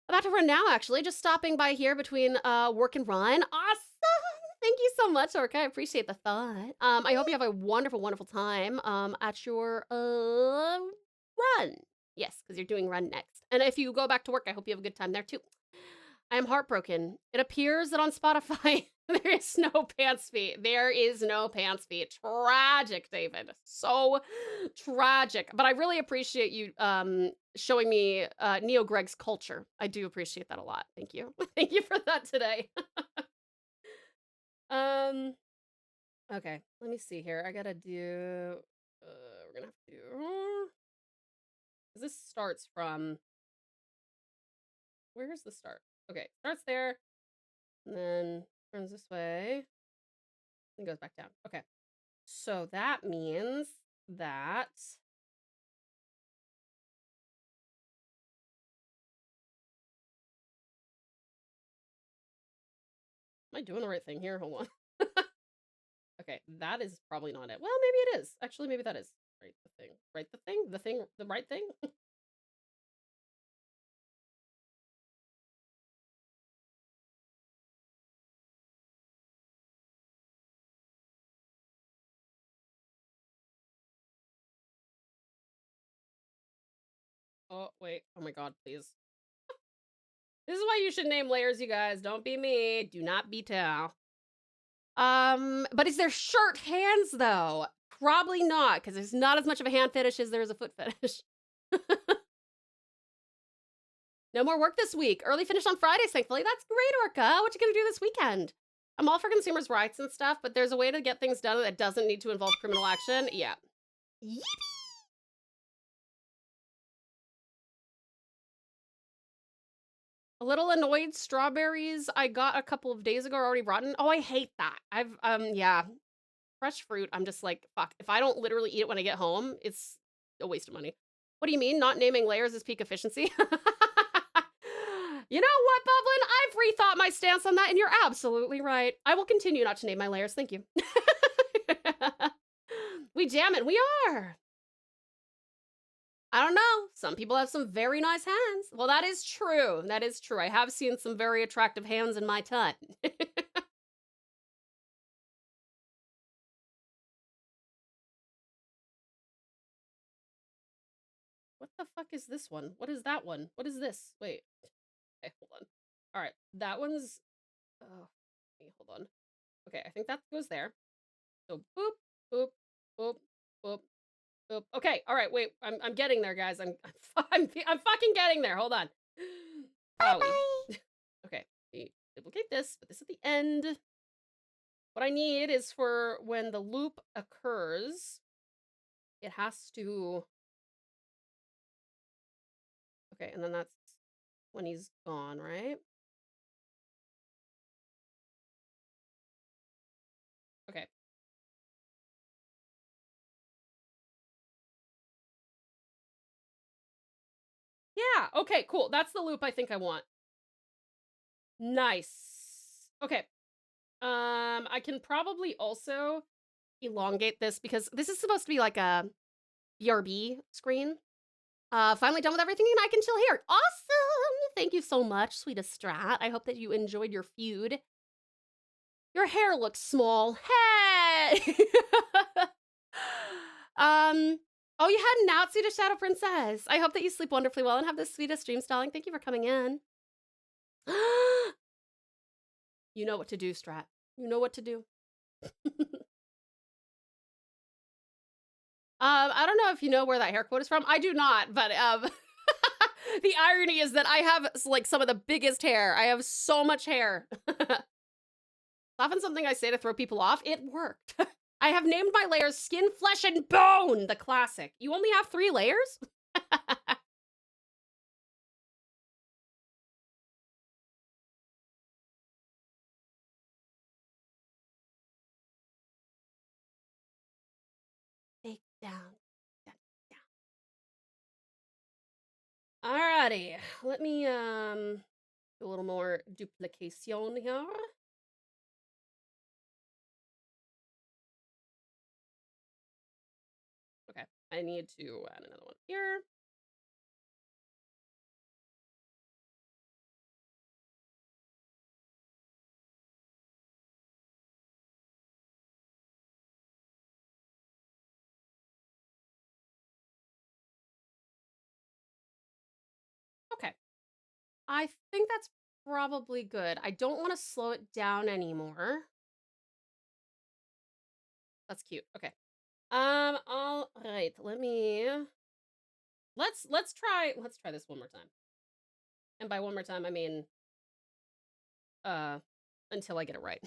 About to run now, actually. Just stopping by here between work and run. Awesome! Thank you so much, Orca. I appreciate the thought. I hope you have a wonderful time at your run. Yes, because you're doing run next. And if you go back to work, I hope you have a good time there too. I am heartbroken. It appears that on Spotify, there is no pants fee. There is no pants fee. Tragic, David. So tragic. But I really appreciate you showing me Neo Greg's culture. I do appreciate that a lot. Thank you. Thank you for that today. Okay, let me see here. I gotta do, we're gonna have to do, this starts from, where's the start? Okay, starts there, and then turns this way, and goes back down. Okay, so that means that, am I doing the right thing here? Hold on. Okay, that is probably not it. Well, maybe it is. Actually, maybe that is the right thing. Oh, wait. Oh my god, please. This is why you should name layers, you guys. Don't be me. Do not be Tao. But is there shirt hands, though? Probably not, because there's not as much of a hand fetish as there is a foot fetish. No more work this week. Early finish on Fridays, thankfully. That's great, Orca. What you gonna do this weekend? I'm all for consumers' rights and stuff, but there's a way to get things done that doesn't need to involve criminal action. Yeah. Yippee! A little annoyed strawberries I got a couple of days ago are already rotten. Oh, I hate that. Yeah. Fresh fruit, I'm just like, fuck. If I don't literally eat it when I get home, it's a waste of money. What do you mean? Not naming layers is peak efficiency? You know what, Bublin? I've rethought my stance on that, and you're absolutely right. I will continue not to name my layers. Thank you. We jamming. We are. I don't know. Some people have some very nice hands. Well, that is true. That is true. I have seen some very attractive hands in my time. What the fuck is this one? What is that one? What is this? Wait. Okay, hold on. All right, that one's. Oh, wait, hold on. Okay, I think that goes there. So boop, boop, boop, boop, boop. Okay, all right. Wait, I'm getting there, guys. I'm fucking getting there. Hold on. Bye-bye. Okay, we duplicate this, put this at the end. What I need is for when the loop occurs, it has to. Okay, and then that's when he's gone, right? Okay. Yeah, okay, cool. That's the loop I think I want. Nice. Okay. I can probably also elongate this because this is supposed to be like a BRB screen. Finally done with everything and I can chill here. Awesome! Thank you so much, sweetest Strat. I hope that you enjoyed your feud. Your hair looks small. Hey! Oh, you had an outsuit of Shadow Princess. I hope that you sleep wonderfully well and have the sweetest dream styling. Thank you for coming in. You know what to do, Strat. You know what to do. I don't know if you know where that hair quote is from. I do not, but the irony is that I have like some of the biggest hair. I have so much hair. It's often something I say to throw people off. It worked. I have named my layers Skin, Flesh, and Bone, the classic. You only have 3 layers? Take down. Alrighty, let me do a little more duplication here. Okay, I need to add another one here. Okay, I think that's probably good. I don't want to slow it down anymore. That's cute. Okay. All right. Let's try this one more time. And by one more time, I mean until I get it right.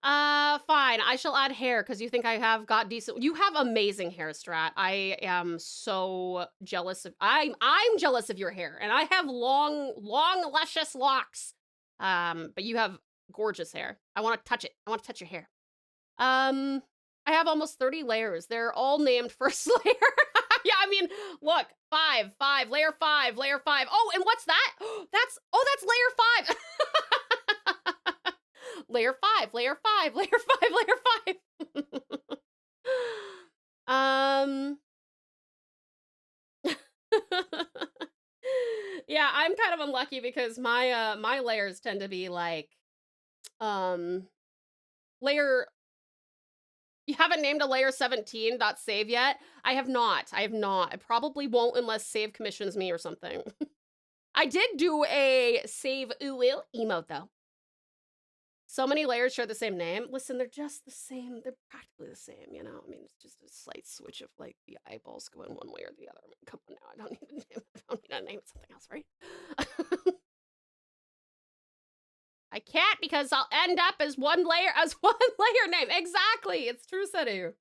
Fine. I shall add hair because you think I have got decent. You have amazing hair, Strat. I am so jealous of. I'm jealous of your hair, and I have long, luscious locks. But you have gorgeous hair. I want to touch it. I want to touch your hair. I have almost 30 layers. They're all named first layer. Yeah, I mean, look, 5, layer 5, layer 5. Oh, and what's that? That's layer 5. Layer 5, layer 5, layer 5, layer 5. Yeah, I'm kind of unlucky because my layers tend to be like layer. You haven't named a layer 17.save yet? I have not. I probably won't unless save commissions me or something. I did do a save emote though. So many layers share the same name. Listen, they're just the same. They're practically the same, you know? I mean, it's just a slight switch of like the eyeballs going one way or the other. I mean, come on now. I don't need to name it something else, right? I can't because I'll end up as one layer name. Exactly. It's true, Sedu.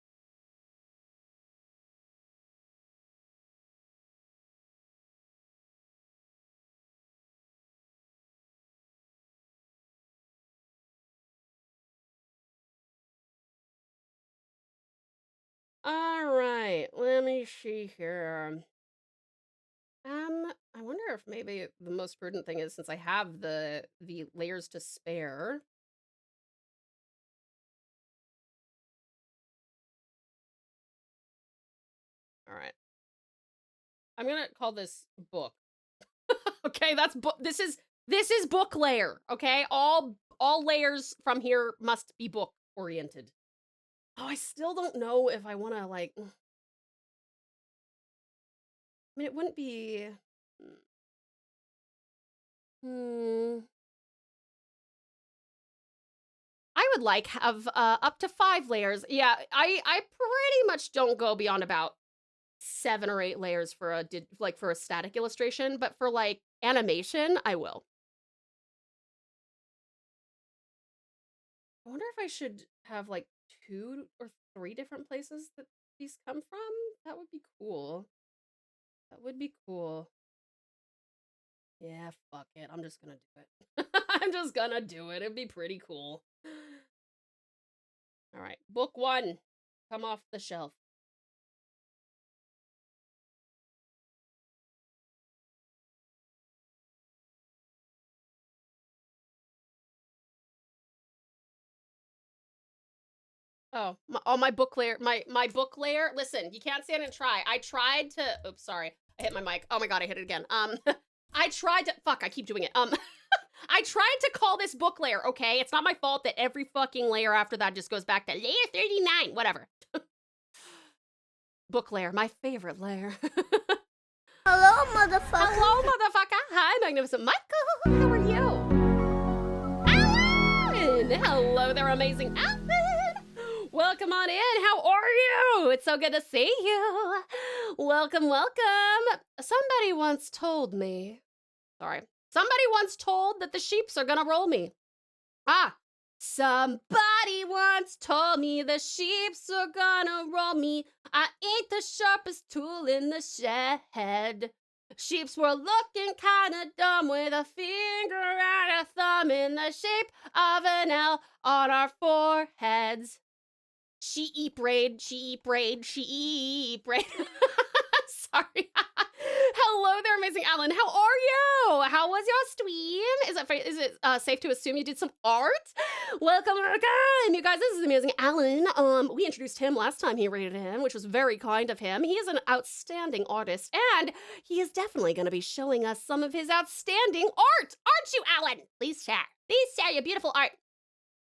All right, let me me see here. I wonder if maybe the most prudent thing is, since I have the layers to spare. All right. I'm gonna call this book. Okay, that's book. This is book layer. Okay, all layers from here must be book oriented. Oh, I still don't know if I want to like. I mean, it wouldn't be. I would like have up to 5 layers. Yeah, I pretty much don't go beyond about 7 or 8 layers for a static illustration, but for like animation, I will. I wonder if I should have like 2 or 3 different places that these come from. That would be cool. That would be cool. Yeah, fuck it. I'm just gonna do it. I'm just gonna do it. It'd be pretty cool. All right, book 1, come off the shelf. Oh, my book layer, my book layer. Listen, you can't stand and try. I tried to. Oops, sorry. I hit my mic. Oh my god, I hit it again. I tried to. Fuck, I keep doing it. I tried to call this book layer. Okay, it's not my fault that every fucking layer after that just goes back to layer 39. Whatever. Book layer, my favorite layer. Hello, motherfucker. Hello, motherfucker. Hi, Magnificent Michael. How are you? Alan. Hello there, amazing Alan. Welcome on in. How are you? It's so good to see you. Welcome, welcome. Somebody once told me that the sheeps are gonna roll me. Somebody once told me the sheeps are gonna roll me. I ain't the sharpest tool in the shed. Sheeps were looking kinda dumb with a finger and a thumb in the shape of an L on our foreheads. She eat braid, she eat braid, she eat braid. Sorry. Hello there, amazing Alan. How are you? How was your stream? Is it safe to assume you did some art? Welcome, you guys. This is amazing Alan. We introduced him last time he rated him, which was very kind of him. He is an outstanding artist, and he is definitely going to be showing us some of his outstanding art. Aren't you, Alan? Please share. Please share your beautiful art.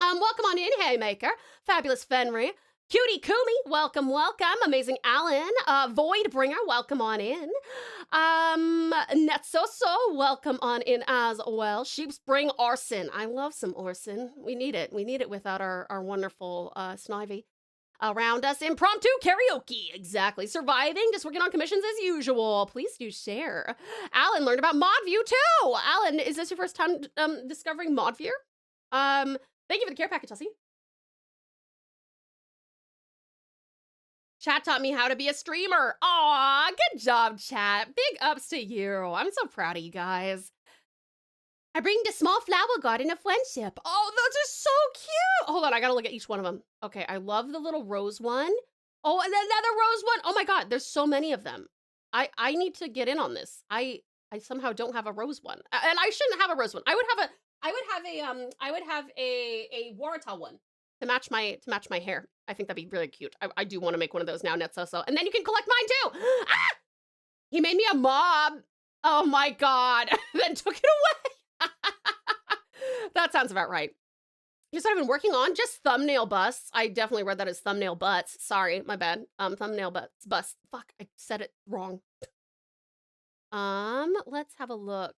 Welcome on in, Haymaker. Fabulous Fenry. Cutie Kumi, welcome, welcome. Amazing Alan. Voidbringer, welcome on in. Netsoso, welcome on in as well. Sheepspring Arson. I love some Arson. We need it. We need it without our wonderful Snivy around us. Impromptu karaoke. Exactly. Surviving, just working on commissions as usual. Please do share. Alan learned about ModView too. Alan, is this your first time discovering ModView? Thank you for the care package, Chelsea. Chat taught me how to be a streamer. Aw, good job, chat. Big ups to you. I'm so proud of you guys. I bring the small flower garden of friendship. Oh, those are so cute. Hold on, I gotta look at each one of them. Okay, I love the little rose one. Oh, and another rose one. Oh my god, there's so many of them. I need to get in on this. I somehow don't have a rose one. And I shouldn't have a rose one. I would have a Waratah one to match my hair. I think that'd be really cute. I do want to make one of those now, Netsoso. And then you can collect mine too. Ah! He made me a mob. Oh my god. Then took it away. That sounds about right. Here's what I've been working on. Just thumbnail busts. I definitely read that as thumbnail butts. Sorry, my bad. Thumbnail bust. Fuck, I said it wrong. Let's have a look.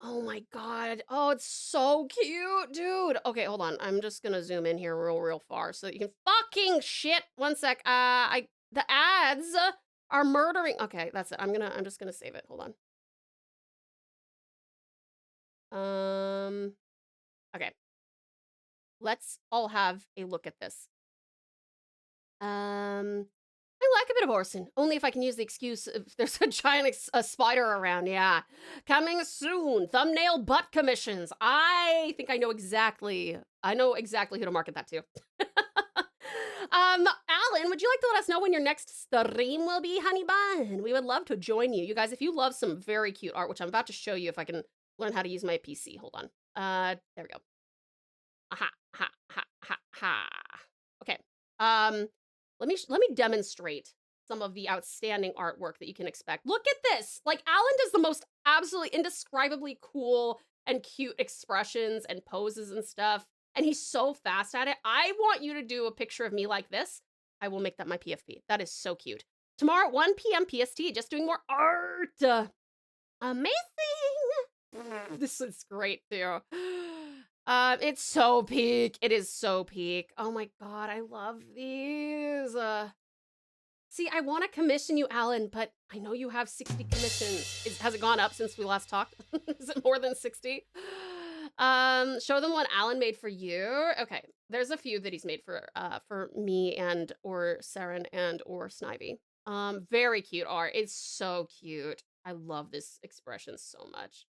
Oh my god. Oh, it's so cute, dude. Okay, hold on. I'm just gonna zoom in here real far so that you can fucking shit. One sec. The ads are murdering. Okay, that's it. I'm just gonna save it. Hold on. Okay. Let's all have a look at this. I like a bit of Orson, only if I can use the excuse if there's a giant spider around, yeah. Coming soon, thumbnail butt commissions. I think I know exactly who to market that to. Alan, would you like to let us know when your next stream will be, honey bun? We would love to join you. You guys, if you love some very cute art, which I'm about to show you if I can learn how to use my PC. Hold on. There we go. Aha, ha, ha, ha, ha. Okay. Let me demonstrate some of the outstanding artwork that you can expect. Look at this. Like, Alan does the most absolutely indescribably cool and cute expressions and poses and stuff. And he's so fast at it. I want you to do a picture of me like this. I will make that my PFP. That is so cute. Tomorrow at 1 p.m. PST, just doing more art. Amazing. This is great too. It's so peak. It is so peak. Oh my God, I love these. See, I want to commission you, Alan, but I know you have 60 commissions. Has it gone up since we last talked? Is it more than 60? Show them what Alan made for you. Okay, there's a few that he's made for me and or Saren and or Snivy. Very cute art. It's so cute. I love this expression so much.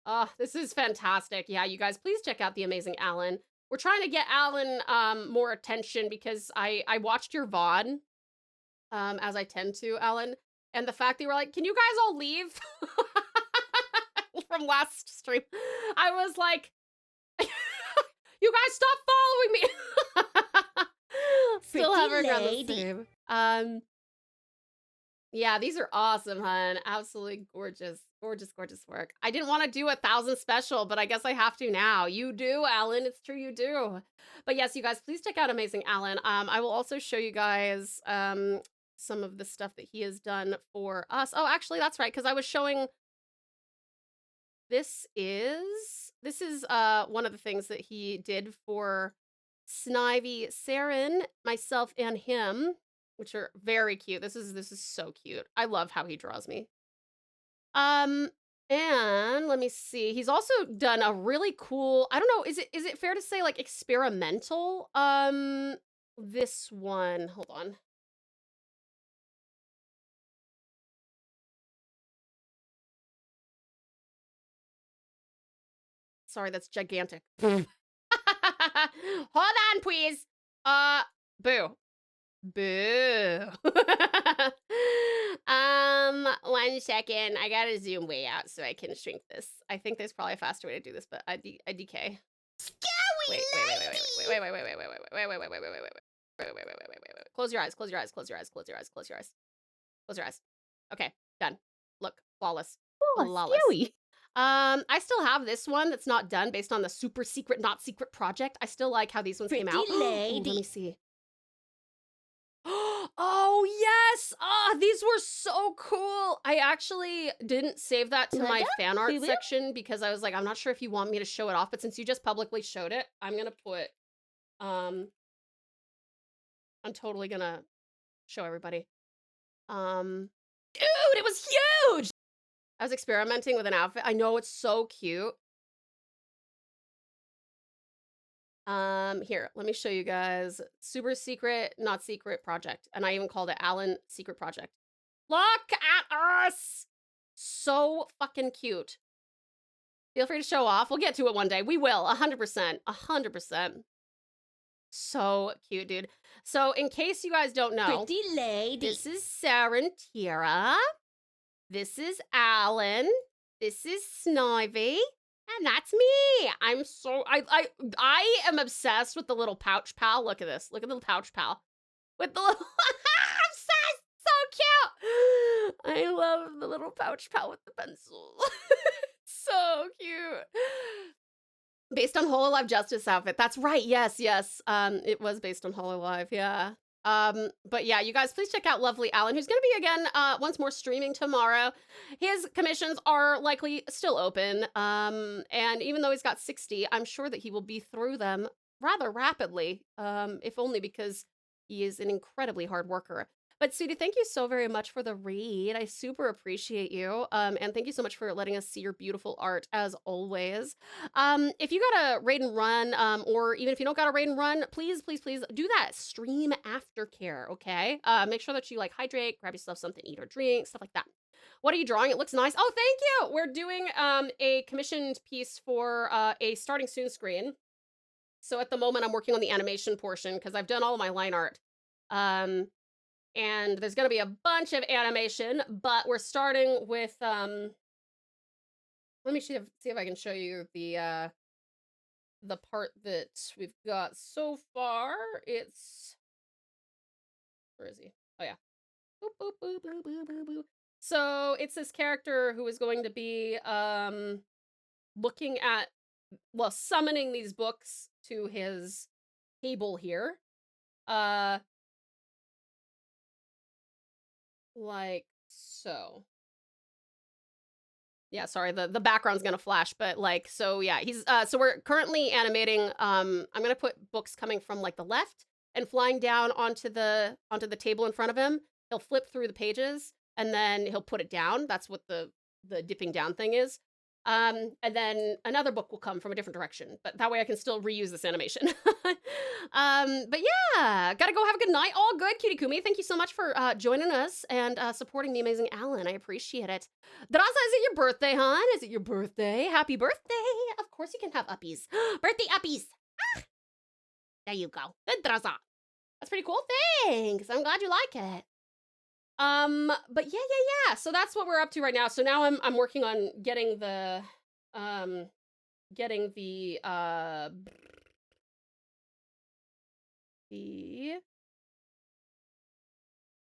Oh, this is fantastic. Yeah, you guys, please check out the amazing Alan. We're trying to get Alan more attention because I watched your VOD, as I tend to, Alan, and the fact that you were like, can you guys all leave? From last stream, I was like, you guys stop following me. Still hovering around the same. Yeah, these are awesome, hun. Absolutely gorgeous, gorgeous, gorgeous work. I didn't want to do 1,000 special, but I guess I have to now. You do, Alan. It's true, you do. But yes, you guys, please check out Amazing Alan. I will also show you guys some of the stuff that he has done for us. Oh, actually, that's right, because I was showing. This is one of the things that he did for Snivy, Saren, myself, and him, which are very cute. This is so cute. I love how he draws me. And let me see. He's also done a really cool, I don't know, is it fair to say like experimental? This one, hold on. Sorry, that's gigantic. Hold on, please. Boo. Boo. 1 second. I gotta zoom way out so I can shrink this. I think there's probably a faster way to do this, but I DK. Wait. Close your eyes. Close your eyes. Close your eyes. Close your eyes. Close your eyes. Close your eyes. Okay, done. Look, flawless. Flawless. I still have this one that's not done based on the super secret, not secret project. I still like how these ones came out. Ooh, let me see. Oh, yes. These were so cool. I actually didn't save that to my fan art section because I was like, I'm not sure if you want me to show it off, but since you just publicly showed it, I'm going to put, I'm totally going to show everybody. Dude, it was huge. I was experimenting with an outfit. I know it's so cute. Here, let me show you guys. Super secret, not secret project. And I even called it Alan Secret Project. Look at us! So fucking cute. Feel free to show off. We'll get to it one day. We will, 100%. 100%. So cute, dude. So in case you guys don't know, Pretty lady. this is Saren Tira. This is Alan. This is Snivy. And that's me. I'm so I am obsessed with the little pouch pal. Look at this. Look at the little pouch pal. With the little I'm obsessed. So cute. I love the little pouch pal with the pencil. So cute. Based on Hololive Justice outfit. That's right. Yes. It was based on Hololive. Yeah. But yeah, you guys, please check out lovely Alan, who's going to be again, once more streaming tomorrow. His commissions are likely still open. And even though he's got 60, I'm sure that he will be through them rather rapidly. If only because he is an incredibly hard worker. But Sudie, thank you so very much for the read. I super appreciate you. And thank you so much for letting us see your beautiful art as always. If you got a raid and run, or even if you don't got a raid and run, please do that stream aftercare, okay? Make sure that you like hydrate, grab yourself something to eat or drink, stuff like that. What are you drawing? It looks nice. Oh, thank you. We're doing a commissioned piece for a starting soon screen. So at the moment, I'm working on the animation portion because I've done all of my line art. And there's gonna be a bunch of animation, but we're starting with let me see if I can show you the part that we've got so far. It's where is he? Oh yeah. Boop, boop, boop, boop, boop, boop, boop. So it's this character who is going to be looking at, well, summoning these books to his table here. Like so. Yeah, sorry, the background's gonna flash, but like, so yeah, he's so we're currently animating. I'm gonna put books coming from like the left and flying down onto the table in front of him. He'll flip through the pages and then he'll put it down. That's what the dipping down thing is. And then another book will come from a different direction, but that way I can still reuse this animation. But yeah, gotta go have a good night. All good, Cutie Kumi. Thank you so much for joining us and supporting the amazing Alan. I appreciate it. Draza, is it your birthday, hon? Is it your birthday? Happy birthday. Of course you can have uppies. Birthday uppies. Ah, there you go. Good, Draza. That's pretty cool. Thanks. I'm glad you like it. But yeah. So that's what we're up to right now. So now I'm working on getting the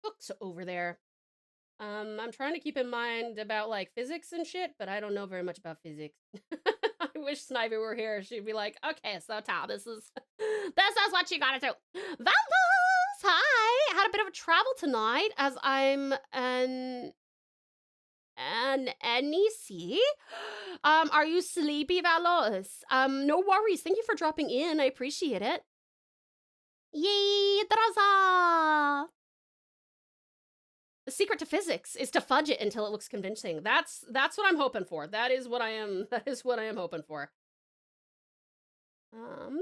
books over there. I'm trying to keep in mind about like physics and shit, but I don't know very much about physics. I wish Snivy were here. She'd be like, okay, so Tal, this is what you gotta do. Valos, hi! I had a bit of a travel tonight as I'm an NEC. Are you sleepy, Valos? No worries. Thank you for dropping in. I appreciate it. Yay, Draza! The secret to physics is to fudge it until it looks convincing. That's what I'm hoping for. That is what I am hoping for. Boop.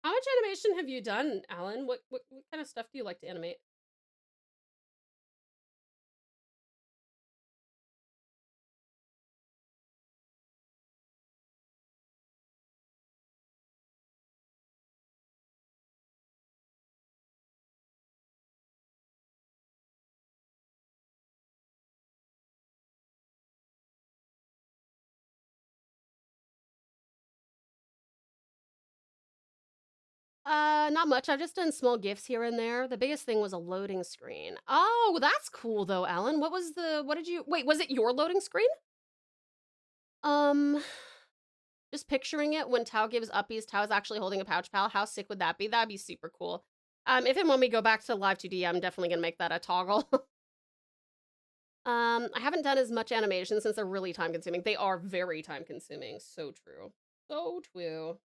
How much animation have you done, Alan? What kind of stuff do you like to animate? Not much. I've just done small gifs here and there. The biggest thing was a loading screen. Oh, that's cool though, Alan. What did you, wait, was it your loading screen? Just picturing it when Tao gives uppies, Tao's actually holding a pouch pal. How sick would that be? That'd be super cool. If and when we go back to live 2D, I'm definitely gonna make that a toggle. I haven't done as much animation since they're really time consuming. They are very time consuming. So true. So true.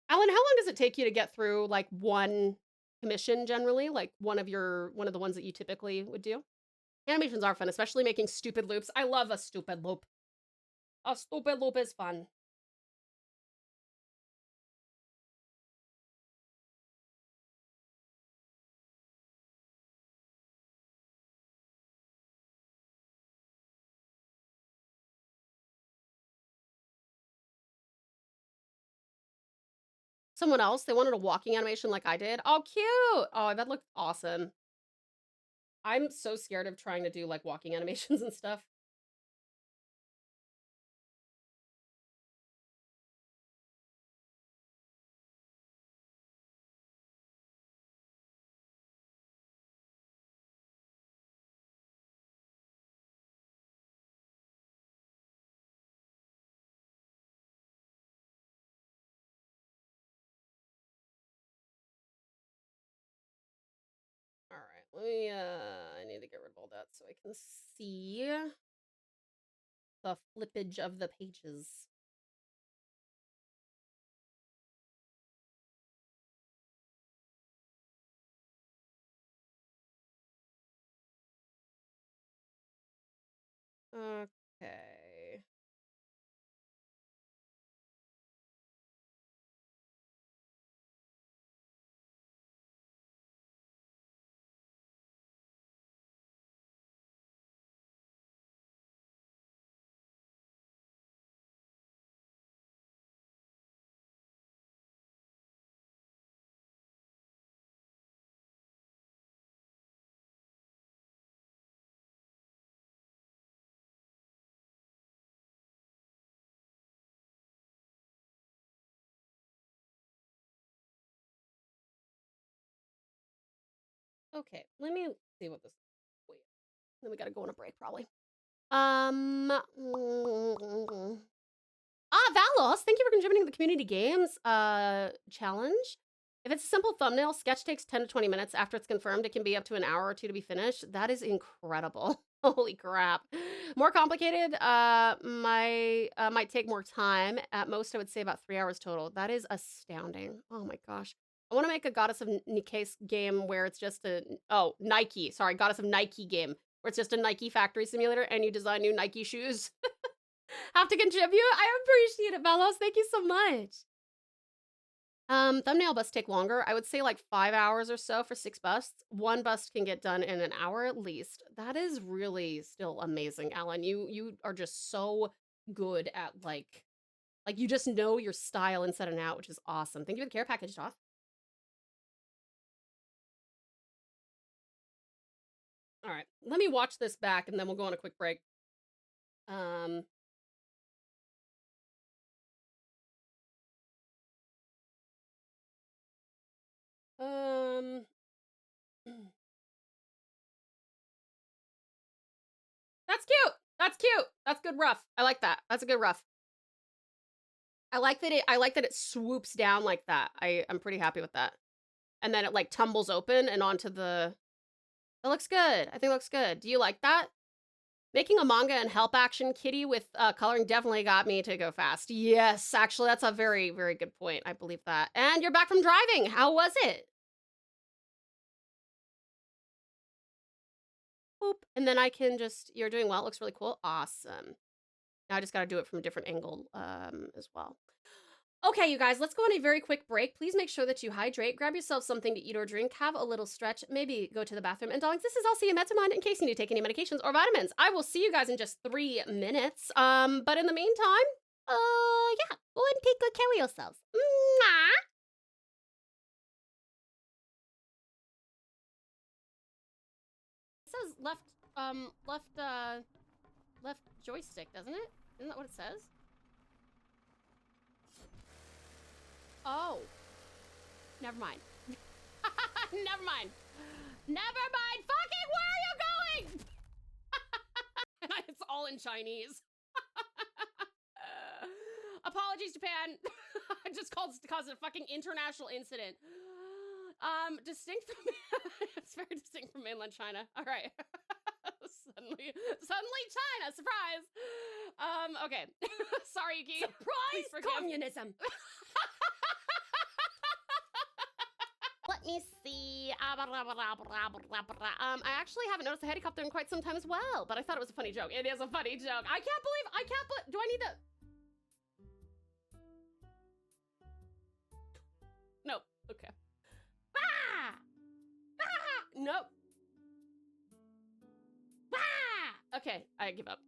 Alan, how long does it take you to get through like one commission generally? Like one of the ones that you typically would do? Animations are fun, especially making stupid loops. I love a stupid loop. A stupid loop is fun. Someone else, they wanted a walking animation like I did. Oh, cute. Oh, that looked awesome. I'm so scared of trying to do like walking animations and stuff. I need to get rid of all that so I can see the flippage of the pages. Okay. Okay, let me see what this. Wait, then we gotta go on a break probably. Valos, thank you for contributing to the community games challenge. If it's a simple thumbnail, sketch takes 10 to 20 minutes. After it's confirmed, it can be up to an hour or two to be finished. That is incredible. Holy crap. More complicated, might take more time. At most, I would say about 3 hours total. That is astounding. Oh my gosh. I want to make a Goddess of Nike's game where it's just Nike. Sorry, Goddess of Nike game where it's just a Nike factory simulator and you design new Nike shoes. Have to contribute? I appreciate it, Velos. Thank you so much. Thumbnail busts take longer. I would say like 5 hours or so for 6 busts. 1 bust can get done in an hour at least. That is really still amazing, Alan. You are just so good at like you just know your style inside and out, which is awesome. Thank you for the care package, Doth. All right, let me watch this back and then we'll go on a quick break. That's cute. That's cute. That's good rough. I like that. That's a good rough. I like that it swoops down like that. I'm pretty happy with that. And then it like tumbles open and onto the. That looks good. I think it looks good. Do you like that? Making a manga and help action kitty with coloring definitely got me to go fast. Yes, actually, that's a very, very good point. I believe that. And you're back from driving. How was it? Boop. And then I can just, you're doing well. It looks really cool. Awesome. Now I just got to do it from a different angle as well. Okay, you guys, let's go on a very quick break. Please make sure that you hydrate, grab yourself something to eat or drink, have a little stretch, maybe go to the bathroom. And darlings, this is also Metamon in case you need to take any medications or vitamins. I will see you guys in just 3 minutes. But in the meantime, yeah, go ahead and take good care of yourselves. Mwah! It says left joystick, doesn't it? Isn't that what it says? Oh. Never mind. Never mind. Never mind. Fucking where are you going? And it's all in Chinese. Apologies, Japan. Just caused a fucking international incident. Distinct from it's very distinct from mainland China. All right. Suddenly China, surprise. Okay. Sorry, Yuki. Surprise communism. Let me see. I actually haven't noticed a helicopter in quite some time as well, but I thought it was a funny joke. It is a funny joke. I can't believe, do I need to? Nope. Okay. Ah! Ah! Nope. Ah! Okay, I give up.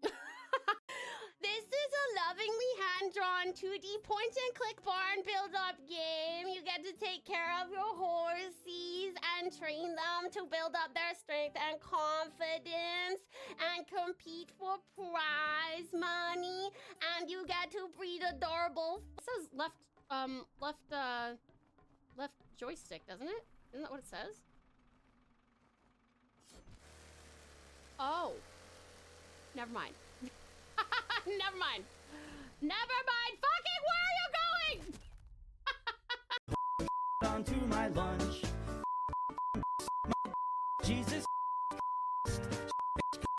This is a lovingly hand-drawn 2D point-and-click barn build-up game. You get to take care of your horses and train them to build up their strength and confidence and compete for prize money. And you get to breed adorable. It says left joystick, doesn't it? Isn't that what it says? Oh. Never mind. Never mind. Never mind. Fucking where are you going? Onto my lunch. Jesus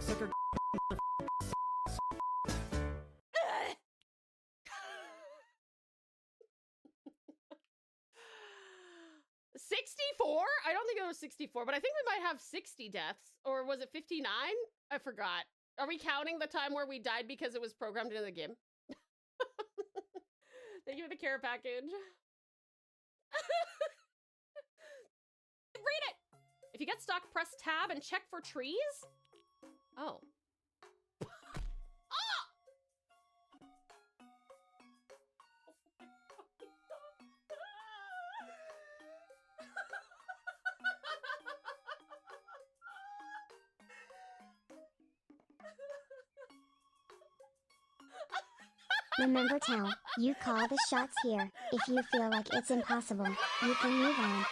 Sucker. 64? I don't think it was 64, but I think we might have 60 deaths. Or was it 59? I forgot. Are we counting the time where we died because it was programmed into the game? Thank you for the care package. Read it! If you get stuck, press tab and check for trees? Oh. Remember, Tau, you call the shots here. If you feel like it's impossible, you can move on.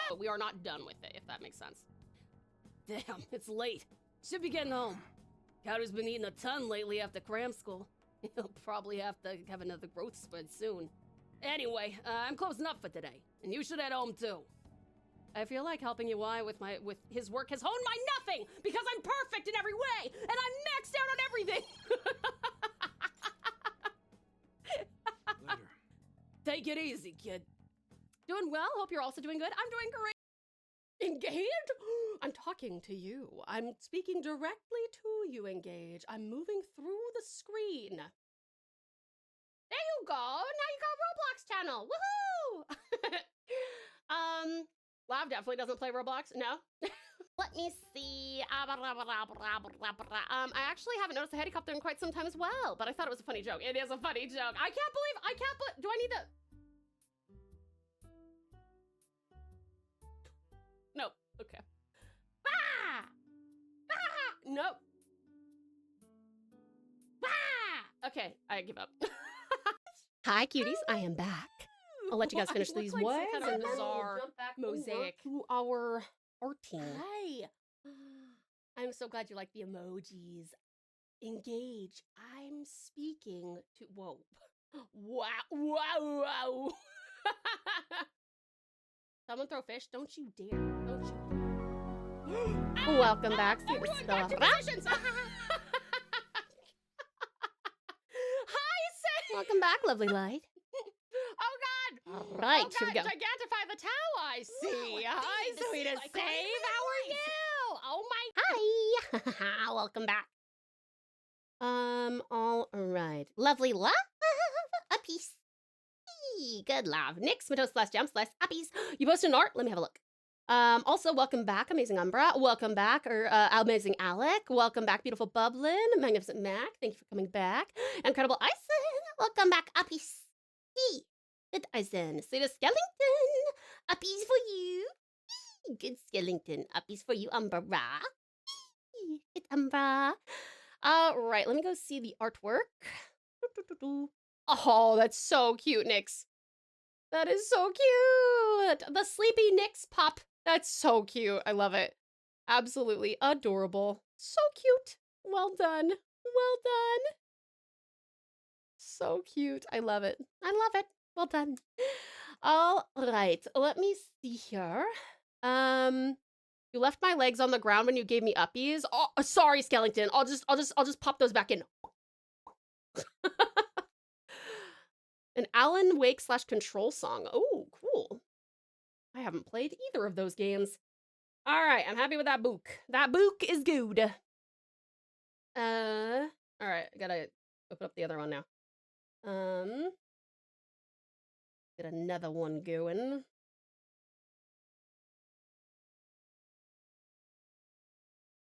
But we are not done with it, if that makes sense. Damn, it's late. Should be getting home. Cowder's been eating a ton lately after cram school. He'll probably have to have another growth spurt soon. Anyway, I'm closing up for today, and you should head home too. I feel like helping UI with his work has honed my nothing because I'm perfect in every way and I'm maxed out on everything. Later. Take it easy, kid. Doing well. Hope you're also doing good. I'm doing great. Engaged? I'm talking to you. I'm speaking directly to you, Engage. I'm moving through the screen. There you go. Now you got Roblox channel. Woohoo! Lav definitely doesn't play Roblox. No. Let me see. I actually haven't noticed the helicopter in quite some time as well, but I thought it was a funny joke. It is a funny joke. I can't believe, do I need to? Nope. Okay. Ah! Ah! Nope. Ah! Okay, I give up. Hi, cuties. I am back. I'll let you guys finish these. What? Kind of bizarre mosaic to our art team. Hi. I'm so glad you like the emojis. Engage. I'm speaking to. Whoa. Wow. Wow. Wow. Someone throw fish. Don't you dare. Don't you. Welcome back. See the stuff. Hi, Say. Welcome back, lovely light. Oh, God. All right, Oh, here we go. Gigantify the Tau, I see. Hi, sweetest like Save. How are you? Oh, my. Hi. Welcome back. All right. Lovely love. A piece. Good love. Nick, Smatos slash jump slash uppies. You posted an art? Let me have a look. Also, welcome back, Amazing Umbra. Welcome back, Amazing Alec. Welcome back, Beautiful Bublin. Magnificent Mac. Thank you for coming back. Incredible Ison. Welcome back, uppies. Good Ison. Sweet Skellington. Uppies for you. Good Skellington. Uppies for you, Umbra. Good Umbra. All right, let me go see the artwork. Oh, that's so cute, Nyx. That is so cute. The sleepy Nyx pup. That's so cute. I love it. Absolutely adorable. So cute. Well done. Well done. So cute. I love it. I love it. Well done. All right. Let me see here. You left my legs on the ground when you gave me uppies. Oh, sorry, Skellington. I'll just pop those back in. An Alan Wake / Control song. Oh, cool. I haven't played either of those games. All right, I'm happy with that book. That book is good. All right, I gotta open up the other one now. Get another one going.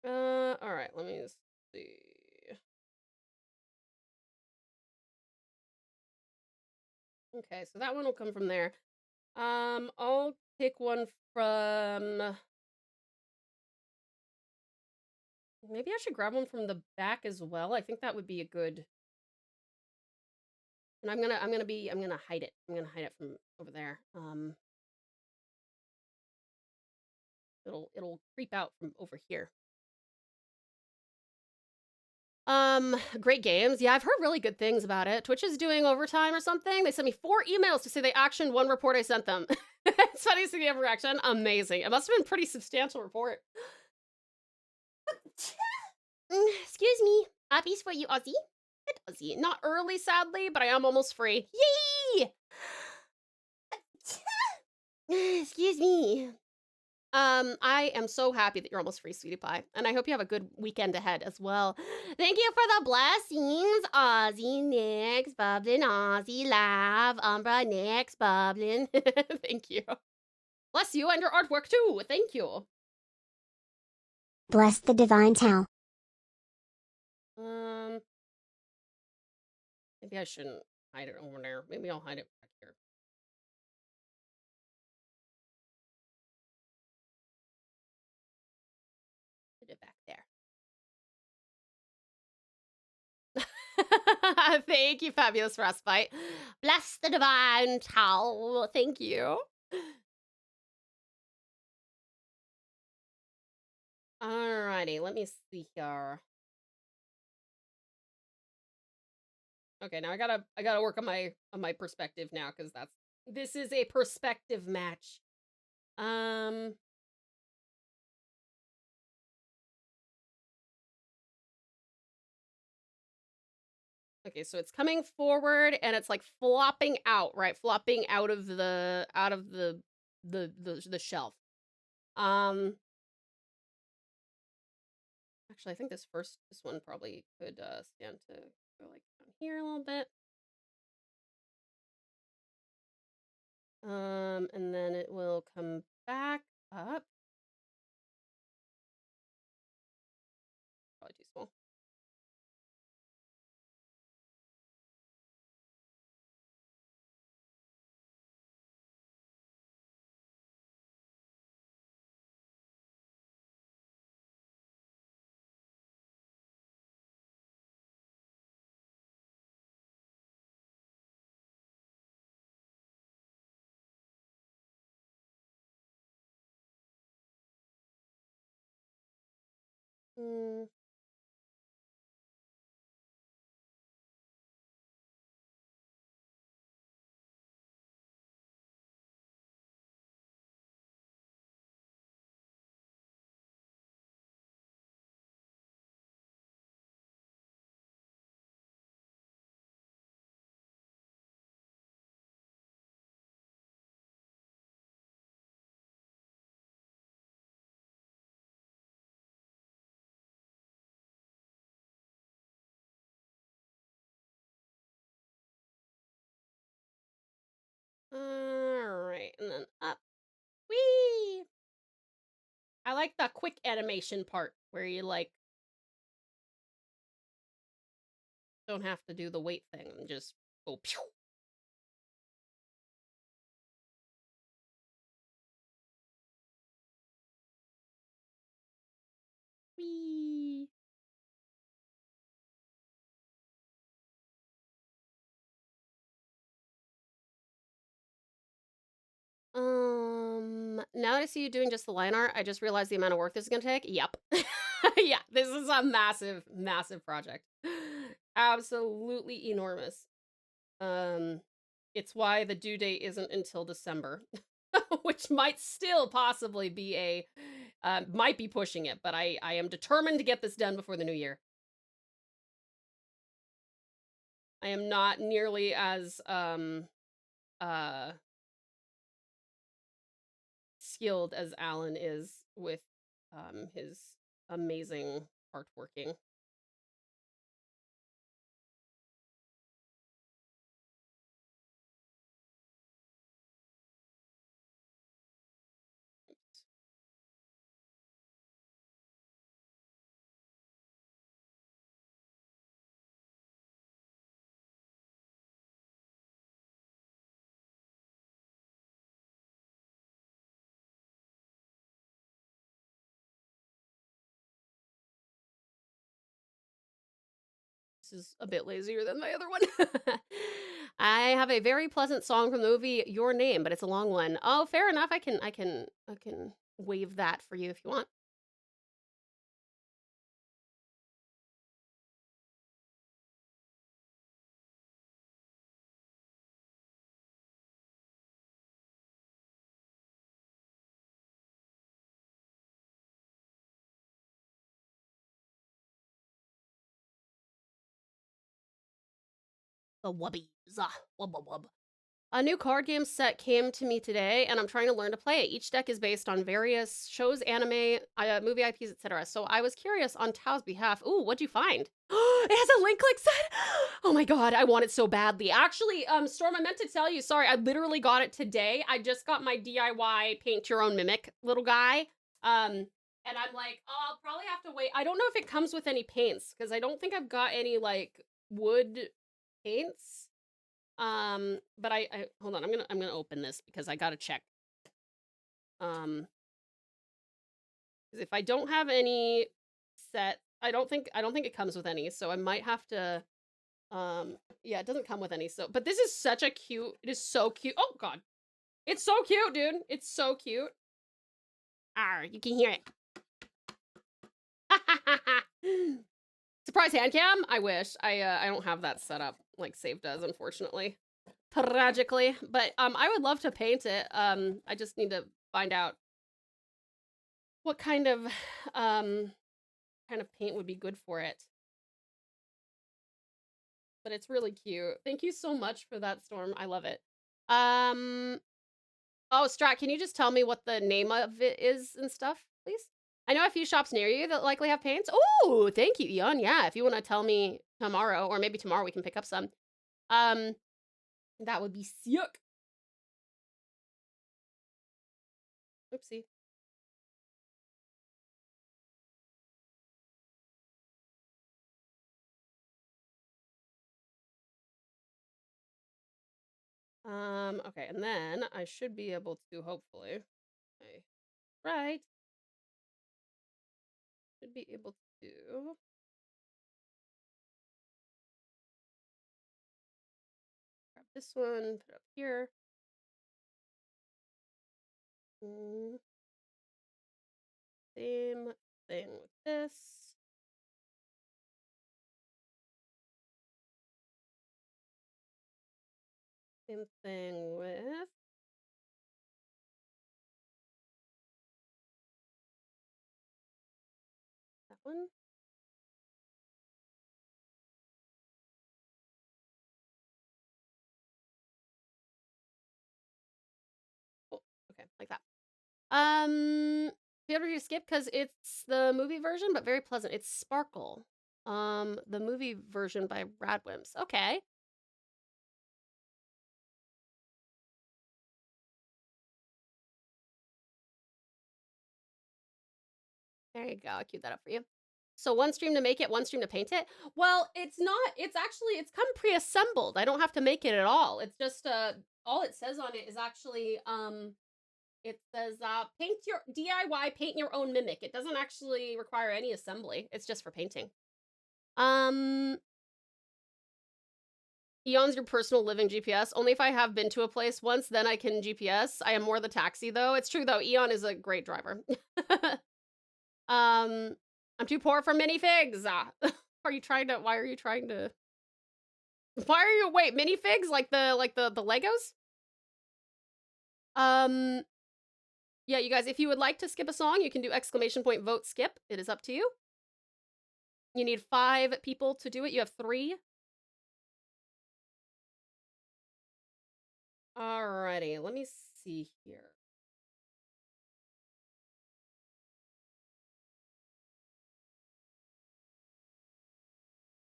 All right, let me see. Okay, so that one will come from there. I'll pick one from. Maybe I should grab one from the back as well. I think that would be a good. And I'm gonna hide it. I'm gonna hide it from over there. It'll creep out from over here. Great games. Yeah, I've heard really good things about it. Twitch is doing overtime or something. They sent me 4 emails to say they actioned one report I sent them. It's funny to see the overreaction. Amazing. It must have been a pretty substantial report. uppies for you, Ozzy. It does. Not early, sadly, but I am almost free. Yay! Excuse me. I am so happy that you're almost free, sweetie pie, and I hope you have a good weekend ahead as well. Thank you for the blessings, Ozzy, Nix, Bublin, Ozzy, Lav, Umbra, Nix, Bublin. Thank you. Bless you and your artwork too. Thank you. Bless the divine Tal. Maybe I shouldn't hide it over there. Maybe I'll hide it back here. Put it back there. Thank you, Fabulous Frostbite. Bless the divine Tal. Thank you. Alrighty, let me see here. Okay, now I gotta work on my perspective now, because this is a perspective match. Okay, so it's coming forward and it's like flopping out, right? Flopping out of the shelf. Actually, I think this one probably could stand to go like down here a little bit. And then it will come back up. Probably too small. Mm. Alright, and then up. Whee! I like the quick animation part where you like don't have to do the weight thing and just go pew. Whee! Now that I see you doing just the line art, I just realized the amount of work this is gonna take. Yep. Yeah, this is a massive, massive project. Absolutely enormous. It's why the due date isn't until December, which might still possibly be might be pushing it, but I am determined to get this done before the new year. I am not nearly as, skilled as Alan is with, his amazing artworking. This is a bit lazier than my other one. I have a very pleasant song from the movie Your Name, but it's a long one. Oh, fair enough. I can wave that for you if you want. The wubbies. Wub wub wub. A new card game set came to me today, and I'm trying to learn to play it. Each deck is based on various shows, anime, movie IPs, etc. So I was curious on Tao's behalf. Ooh, what'd you find? It has a link click set. Oh my god, I want it so badly. Actually, Storm, I meant to tell you. Sorry, I literally got it today. I just got my DIY paint your own mimic little guy. And I'm like, oh, I'll probably have to wait. I don't know if it comes with any paints because I don't think I've got any like wood paints. But I hold on, I'm gonna open this because I gotta check. Because if I don't have any set, I don't think it comes with any, so I might have to, yeah, it doesn't come with any, so, but this is such a cute, it is so cute. Oh god. It's so cute, dude. It's so cute. Arr, you can hear it. Surprise hand cam? I wish. I don't have that set up like Save does, unfortunately. Tragically. But I would love to paint it. I just need to find out what kind of paint would be good for it. But it's really cute. Thank you so much for that, Storm. I love it. Oh, Strat, can you just tell me what the name of it is and stuff, please? I know a few shops near you that likely have paints. Oh, thank you, Eon. Yeah, if you want to tell me tomorrow, or maybe tomorrow we can pick up some. That would be sick. Oopsie. Okay, and then I should be able to hopefully. Okay, right. Should be able to. Grab this one, put it up here. Same thing with this. Same thing with that one. Oh, okay, like that. Feel free to skip because it's the movie version, but very pleasant. It's Sparkle. The movie version by Radwimps. Okay. There you go. I'll cue that up for you. So one stream to make it, one stream to paint it. Well, it's not. It's actually, it's come pre-assembled. I don't have to make it at all. It's just all it says on it is actually it says paint your DIY, paint your own mimic. It doesn't actually require any assembly. It's just for painting. Eon's your personal living GPS. Only if I have been to a place once, then I can GPS. I am more the taxi though. It's true though. Eon is a great driver. I'm too poor for minifigs. Are you trying to? Why are you trying to? Why are you? Wait, minifigs like the Legos? Yeah, you guys, if you would like to skip a song, you can do ! vote skip. It is up to you. You need 5 people to do it. You have 3. Alrighty, let me see here.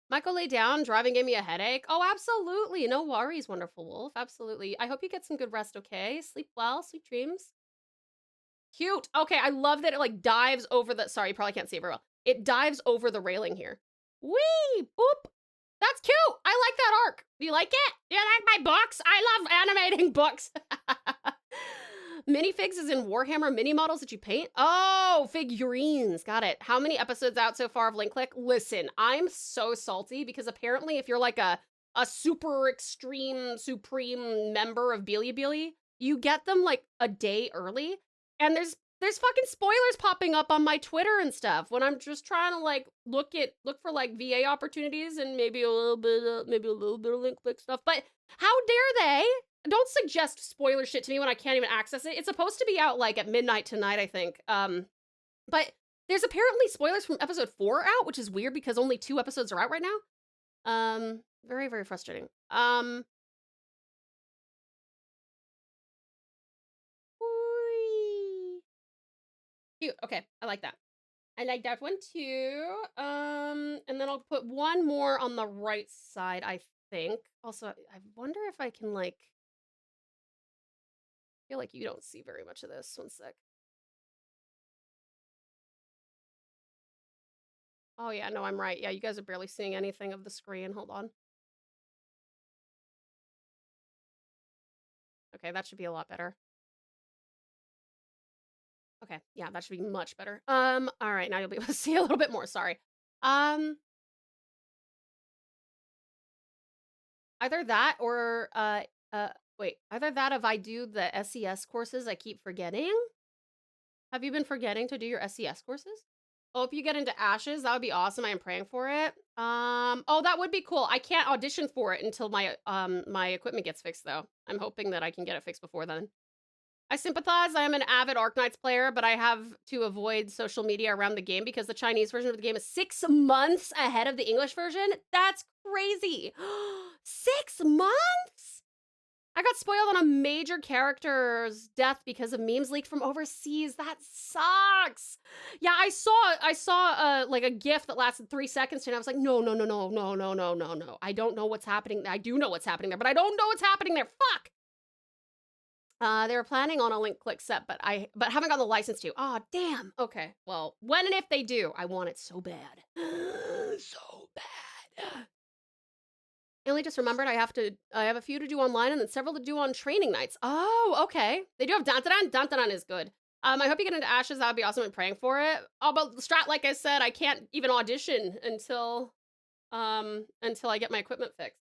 Michael lay down, driving gave me a headache. Oh, absolutely. No worries, wonderful wolf. Absolutely. I hope you get some good rest, okay? Sleep well, sweet dreams. Cute. Okay, I love that it like dives over the, sorry, you probably can't see it very well. It dives over the railing here. Whee! Boop! That's cute! I like that arc. Do you like it? Do you like my books? I love animating books. Minifigs is in Warhammer mini models that you paint? Oh, figurines. Got it. How many episodes out so far of Link Click? Listen, I'm so salty because apparently if you're like a super extreme, supreme member of Bilibili, you get them like a day early. And there's fucking spoilers popping up on my Twitter and stuff when I'm just trying to like look for like VA opportunities and maybe a little bit of Link Click stuff. But how dare they? Don't suggest spoiler shit to me when I can't even access it. It's supposed to be out like at midnight tonight, I think. But there's apparently spoilers from episode 4 out, which is weird because only 2 episodes are out right now. Very, very frustrating. Whee! Cute. Okay, I like that. I like that one too. And then I'll put one more on the right side, I think. Also, I wonder if I can like. I feel like you don't see very much of this. One sec. Oh yeah, no, I'm right. Yeah, you guys are barely seeing anything of the screen. Hold on. Okay, that should be a lot better. Okay, yeah, that should be much better. All right, now you'll be able to see a little bit more. Sorry. Either that or wait, either that if I do the SES courses, I keep forgetting. Have you been forgetting to do your SES courses? Oh, if you get into Ashes, that would be awesome. I am praying for it. Oh, that would be cool. I can't audition for it until my my equipment gets fixed though. I'm hoping that I can get it fixed before then. I sympathize. I am an avid Arknights player, but I have to avoid social media around the game because the Chinese version of the game is 6 months ahead of the English version. That's crazy. 6 months? I got spoiled on a major character's death because of memes leaked from overseas. That sucks. Yeah, I saw like a GIF that lasted 3 seconds and I was like, no. I don't know what's happening. I do know what's happening there, but I don't know what's happening there. Fuck. They were planning on a link click set, but haven't got the license to. Oh, damn. Okay. Well, when and if they do, I want it so bad. So bad. I only just remembered I have a few to do online and then several to do on training nights. Oh, okay. They do have Dantadan. Dantadan is good. I hope you get into Ashes. That would be awesome. I'm praying for it. Oh, but Strat, like I said, I can't even audition until I get my equipment fixed.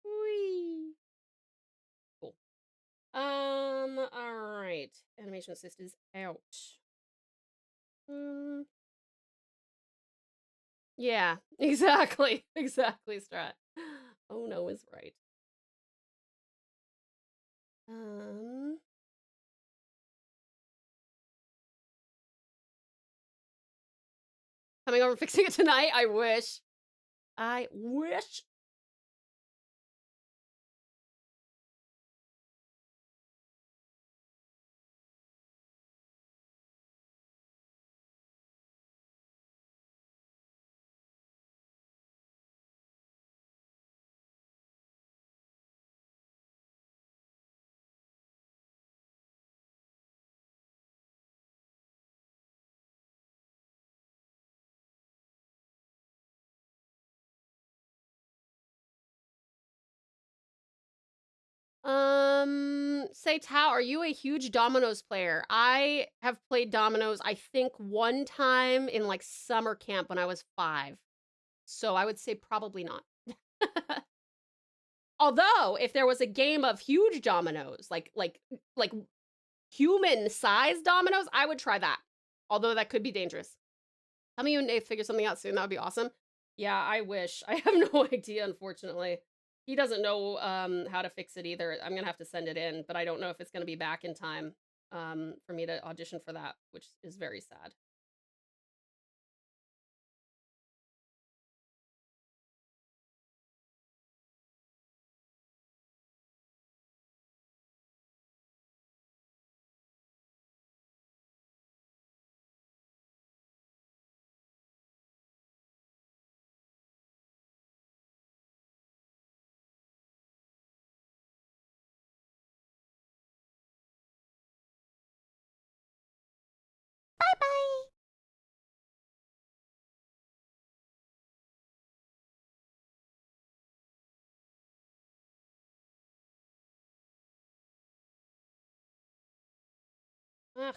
Whee. Cool. All right. Animation assist is out. Yeah, exactly. Exactly, Strat. Oh no is right. Coming over and fixing it tonight? I wish. I wish. Say Tao, are you a huge Dominoes player? I have played Dominoes, I think, one time in like summer camp when I was 5. So I would say probably not. Although, if there was a game of huge dominoes, like human-sized dominoes, I would try that. Although that could be dangerous. Tell me you and Nate figure something out soon. That would be awesome. Yeah, I wish. I have no idea, unfortunately. He doesn't know how to fix it either. I'm gonna have to send it in, but I don't know if it's gonna be back in time for me to audition for that, which is very sad. Ugh.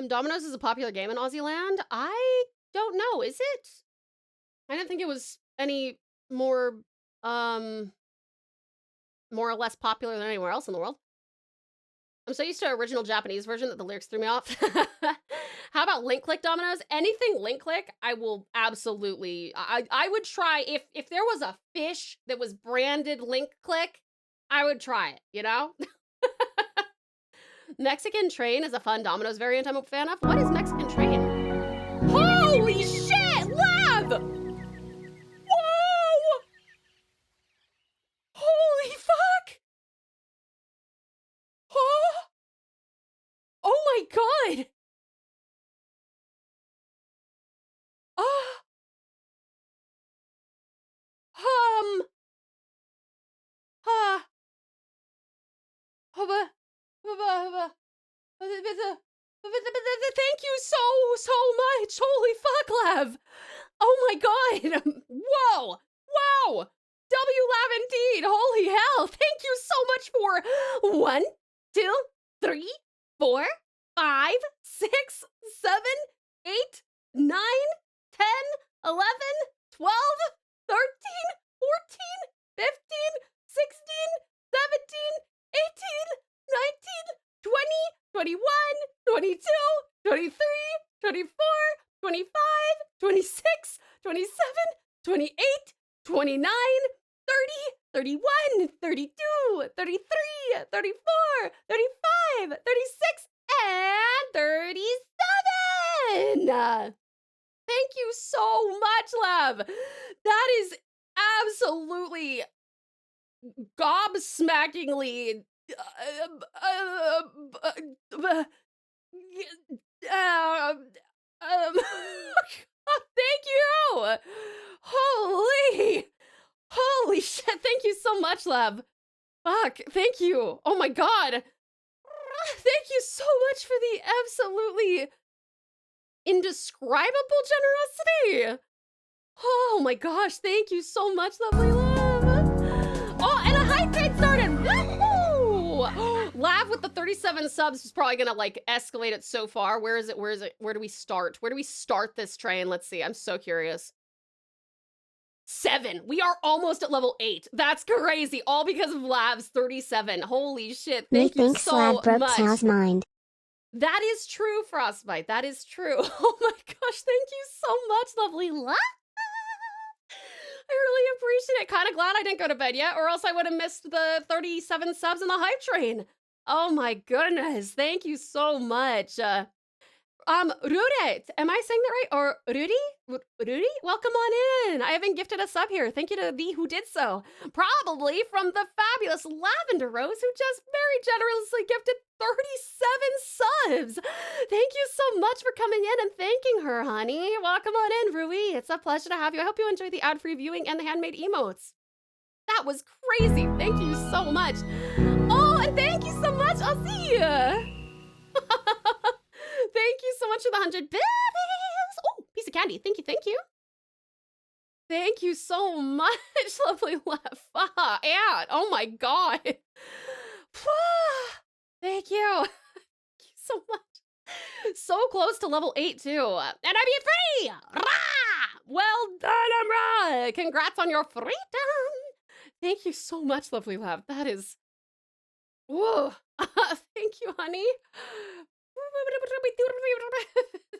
Dominoes is a popular game in Aussie land? I don't know, is it? I didn't think it was any more, more or less popular than anywhere else in the world. I'm so used to original Japanese version that the lyrics threw me off. How about link click dominoes? Anything link click, I will absolutely. I would try if there was a fish that was branded link click, I would try it, you know? Mexican Train is a fun Domino's variant I'm a fan of. What is Mexican Train? Holy shit, Lab! Whoa! Holy fuck! Oh! Oh my god! Oh! Uh, Thank you so much. Holy fuck, Lev. Oh my god. Whoa. Wow. W Lav indeed. Holy hell. Thank you so much for 1, 2, 3, 4, 5, 6, 7, 8, 9, 10, 11, 12, 13, 14, 15, 16, 17, 18, 19, 20, 21, 22, 23, 24, 25, 26, 27, 28, 29, 30, 31, 32, 33, 34, 35, 36, and 37! Thank you so much, Lev! That is absolutely gobsmackingly thank you! Holy shit, thank you so much, Lev. Fuck, thank you. Oh my god. Thank you so much for the absolutely indescribable generosity. Oh my gosh, thank you so much, lovely Lev. Oh, and a hype train started. Woohoo! Lav with the 37 subs is probably gonna like escalate it so far. Where is it? Where is it? Where do we start? Where do we start this train? Let's see. I'm so curious. 7. We are almost at level 8. That's crazy. All because of Lav's 37. Holy shit. Thank you so Slab broke much. Sal's mind. That is true, Frostbite. That is true. Oh my gosh. Thank you so much, lovely Lav. I really appreciate it. Kind of glad I didn't go to bed yet, or else I would have missed the 37 subs in the hype train. Oh my goodness. Thank you so much. Rudet, am I saying that right? Or Rudy? Rudy? Welcome on in. I haven't gifted a sub here. Thank you to thee who did so. Probably from the fabulous Lavender Rose, who just very generously gifted 37 subs. Thank you so much for coming in and thanking her, honey. Welcome on in, Rui. It's a pleasure to have you. I hope you enjoyed the ad-free viewing and the handmade emotes. That was crazy. Thank you so much. Oh, and thank you so much. I'll see you. Thank you so much for the 100 bits. Oh, piece of candy. Thank you. Thank you. Thank you so much, lovely Left. And oh my god. Thank you. Thank you so much. So close to level 8 too. And I beat free. Rah! Well done, Amra. Congrats on your freedom. Thank you so much, lovely Lab. That is. Whoa. Thank you, honey.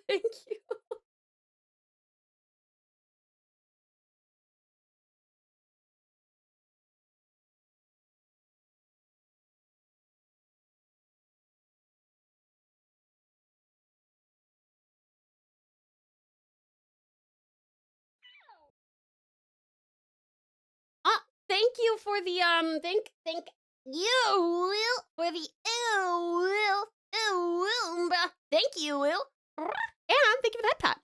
Thank you. Thank you for the thank you for the thank you, Will. And thank you for that pat.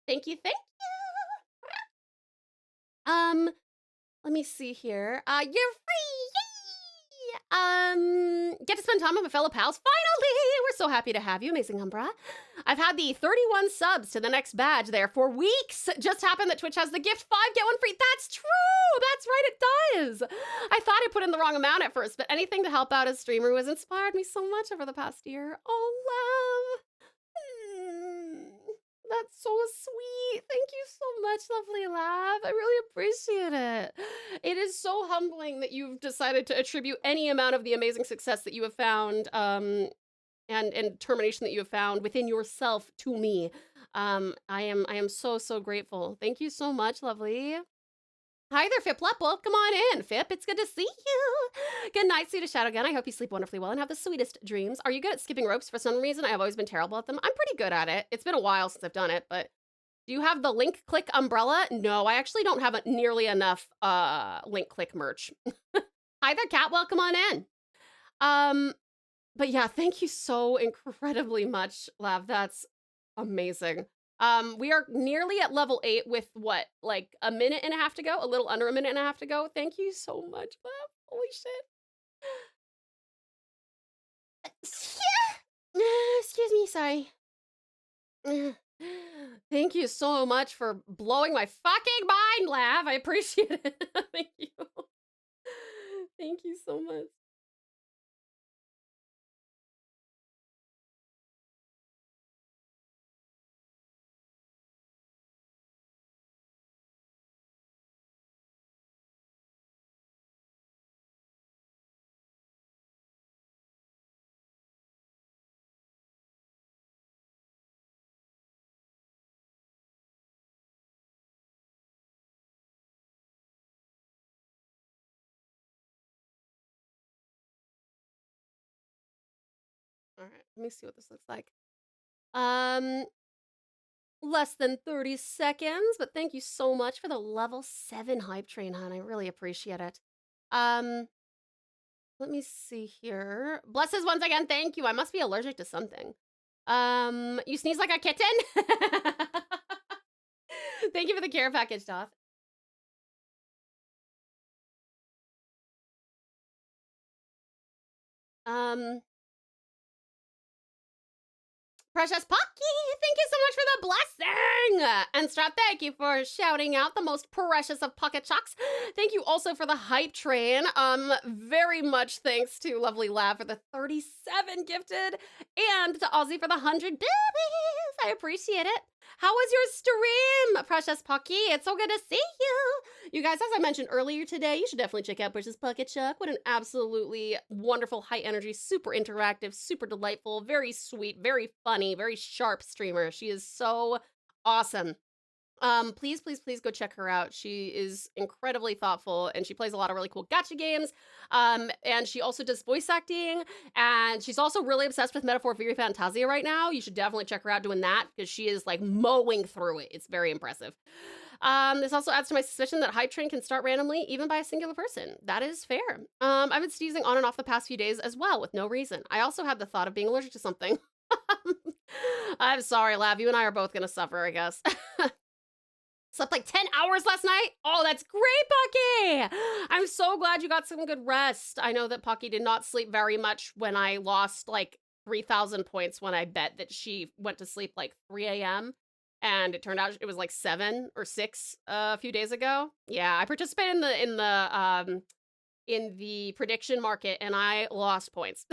Thank you, thank you. Let me see here. You're free. Get to spend time with my fellow pals. Finally! We're so happy to have you, amazing Umbra. I've had the 31 subs to the next badge there for weeks. Just happened that Twitch has the gift 5, get 1 free. That's true! That's right, it does! I thought I put in the wrong amount at first, but anything to help out as streamer has inspired me so much over the past year. Oh, love. That's so sweet. Thank you so much, lovely Lav. I really appreciate it. It is so humbling that you've decided to attribute any amount of the amazing success that you have found and determination that you have found within yourself to me. I am so grateful. Thank you so much, lovely. Hi there, Fip Lep. Welcome on in, Fip. It's good to see you. Good night, Sweetest Shadowgun. I hope you sleep wonderfully well and have the sweetest dreams. Are you good at skipping ropes? For some reason, I have always been terrible at them. I'm pretty good at it. It's been a while since I've done it, but do you have the link click umbrella? No, I actually don't have nearly enough link click merch. Hi there, Cat. Welcome on in. But yeah, thank you so incredibly much, Lav. That's amazing. We are nearly at level 8 with what, like a minute and a half to go? A little under a minute and a half to go. Thank you so much, Lav. Holy shit. Excuse me, sorry. Thank you so much for blowing my fucking mind, Lav. I appreciate it. Thank you. Thank you so much. All right, let me see what this looks like. Less than 30 seconds, but thank you so much for the level 7 hype train, hon. I really appreciate it. Let me see here. Blesses once again, thank you. I must be allergic to something. You sneeze like a kitten? Thank you for the care package, Doth. Precious Pocky, thank you so much for the blessing! And Strap, thank you for shouting out the most precious of pocket chocks. Thank you also for the hype train. Very much thanks to Lovely Lab for the 37 gifted, and to Ozzy for the 100 boobies. I appreciate it. How was your stream, Precious Pocky? It's so good to see you. You guys, as I mentioned earlier today, you should definitely check out Precious Pocket Chuck. What an absolutely wonderful, high energy, super interactive, super delightful, very sweet, very funny, very sharp streamer. She is so awesome. Please go check her out. She is incredibly thoughtful and she plays a lot of really cool gacha games. And she also does voice acting, and she's also really obsessed with Metaphor Fury Fantasia right now. You should definitely check her out doing that because she is like mowing through it. It's very impressive. This also adds to my suspicion that hype train can start randomly, even by a singular person. That is fair. I've been sneezing on and off the past few days as well with no reason. I also had the thought of being allergic to something. I'm sorry, Lav. You and I are both gonna suffer, I guess. Slept like 10 hours last night? Oh, that's great, Pocky! I'm so glad you got some good rest. I know that Pocky did not sleep very much when I lost like 3,000 points when I bet that she went to sleep like 3 a.m. And it turned out it was like 7 or 6 a few days ago. Yeah, I participated in the prediction market and I lost points.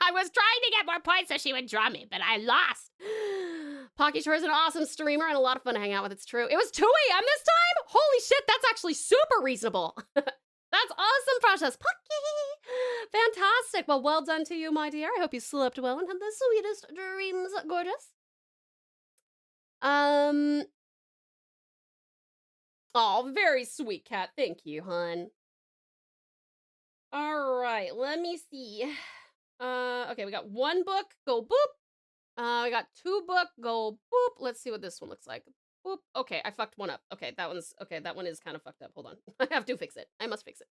I was trying to get more points so she would draw me, but I lost. Pocky sure is an awesome streamer and a lot of fun to hang out with. It's true. It was 2 a.m. this time? Holy shit, that's actually super reasonable. That's awesome, Precious Pocky. Fantastic. Well done to you, my dear. I hope you slept well and had the sweetest dreams, gorgeous. Oh, very sweet, cat. Thank you, hun. All right, let me see. Okay, we got 1 book, go boop. We got 2 book, go boop. Let's see what this one looks like. Boop. Okay, I fucked one up. Okay, that one is kind of fucked up. Hold on. I have to fix it. I must fix it.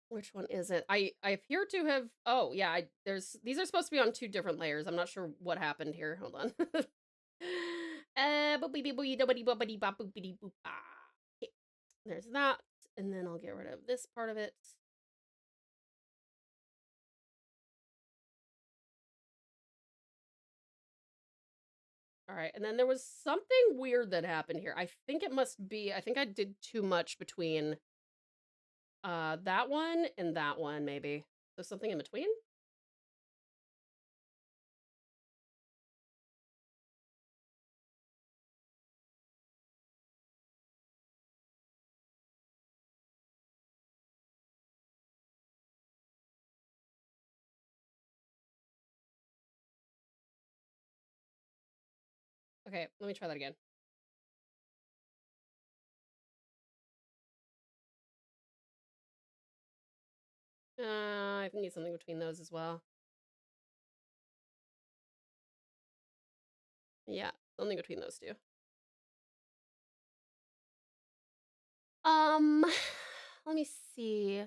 Which one is it? I appear to have, oh yeah, these are supposed to be on 2 different layers. I'm not sure what happened here. Hold on. Okay, there's that. And then I'll get rid of this part of it. All right, and then there was something weird that happened here. I think I did too much between that one and that one, maybe. So something in between? Okay, let me try that again. I need something between those as well. Yeah, something between those two. Let me see.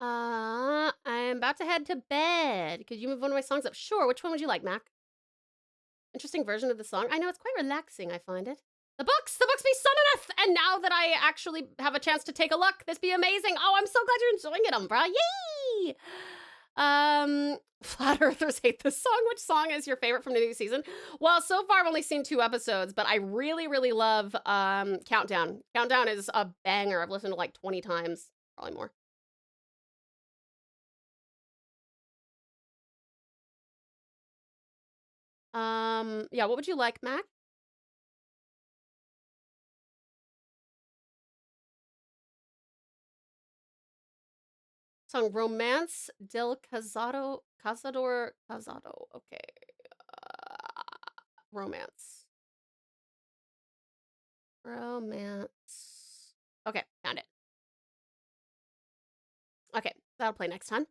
I'm about to head to bed. Could you move one of my songs up? Sure. Which one would you like, Mac? Interesting version of the song. I know it's quite relaxing, I find it. The books be summoneth! And now that I actually have a chance to take a look, this be amazing. Oh, I'm so glad you're enjoying it, Umbra. Yay! Flat Earthers hate this song. Which song is your favorite from the new season? Well, so far I've only seen 2 episodes, but I really, really love Countdown. Countdown is a banger. I've listened to like 20 times, probably more. Yeah, what would you like, Mac? Song Romance del Cazador. Okay. Romance. Okay, found it. Okay, that'll play next time.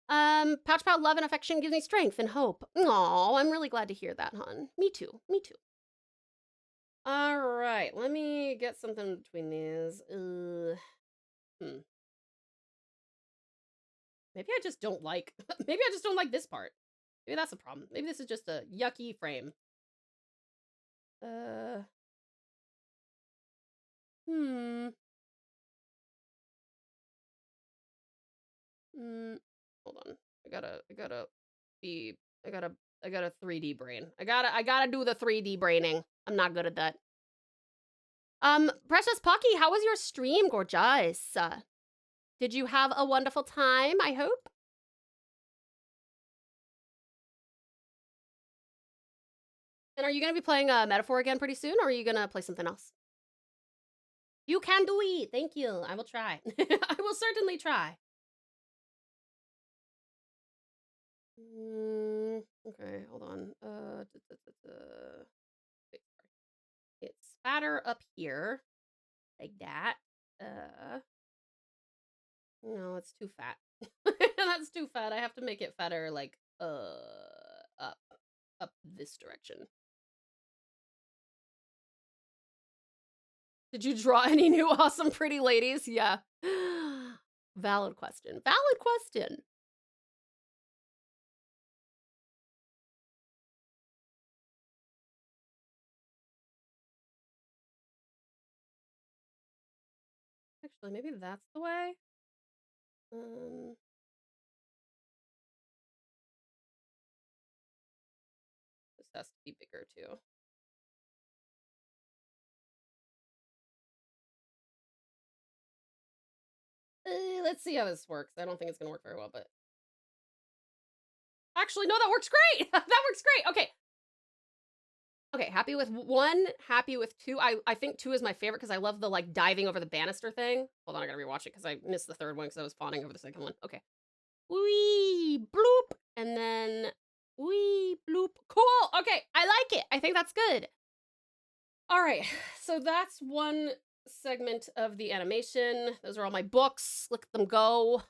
Pouch Pout love and affection gives me strength and hope. Aw, I'm really glad to hear that, hon. Me too. All right, let me get something between these. Maybe I just don't like, maybe I just don't like this part. Maybe that's the problem. Maybe this is just a yucky frame. Hold on. I gotta 3D brain. I gotta do the 3D braining. I'm not good at that. Precious Pocky, how was your stream, gorgeous? Did you have a wonderful time, I hope? And are you gonna be playing Metaphor again pretty soon, or are you gonna play something else? You can do it. Thank you. I will try. I will certainly try. Okay, hold on. Wait, it's fatter up here, like that. No, it's too fat. That's too fat. I have to make it fatter, like up this direction. Did you draw any new awesome pretty ladies? Yeah. Valid question. Valid question. Actually, maybe that's the way. This has to be bigger too. Let's see how this works. I don't think it's gonna work very well, but actually, no, that works great. That works great. Okay. Okay, happy with 1, happy with 2. I think 2 is my favorite because I love the like diving over the banister thing. Hold on, I gotta rewatch it because I missed the 3rd one because I was fawning over the 2nd one. Okay. Wee bloop, and then wee bloop. Cool. Okay, I like it. I think that's good. All right, so that's one segment of the animation. Those are all my books. Look at them go.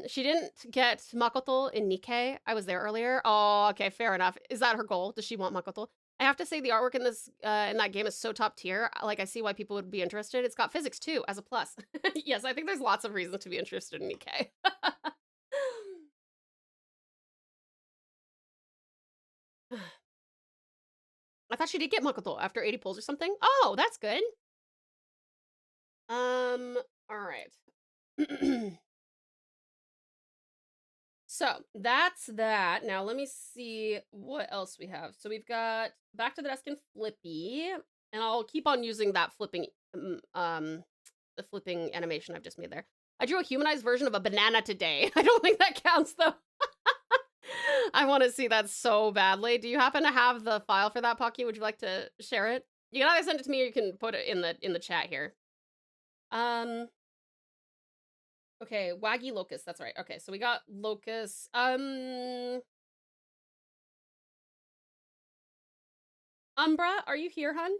She didn't get Makoto in Nikkei. I was there earlier. Oh, okay, fair enough. Is that her goal? Does she want Makoto? I have to say the artwork in this in that game is so top tier. Like, I see why people would be interested. It's got physics too as a plus. Yes, I think there's lots of reasons to be interested in Nikkei. I thought she did get Makoto after 80 pulls or something. Oh, that's good. All right. So that's that. Now let me see what else we have. So we've got Back to the Desk and Flippy, and I'll keep on using that flipping, the flipping animation I've just made there. I drew a humanized version of a banana today. I don't think that counts though. I want to see that so badly. Do you happen to have the file for that, Pocky? Would you like to share it? You can either send it to me or you can put it in the chat here. Okay, Waggy Locust, that's right. Okay, so we got Locust. Umbra, are you here, hun?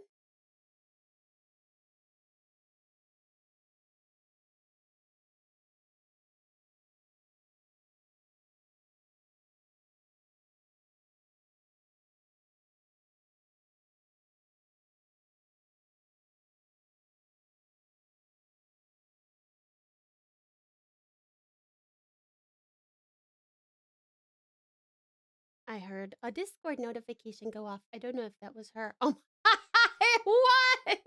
I heard a Discord notification go off. I don't know if that was her. Oh, It was!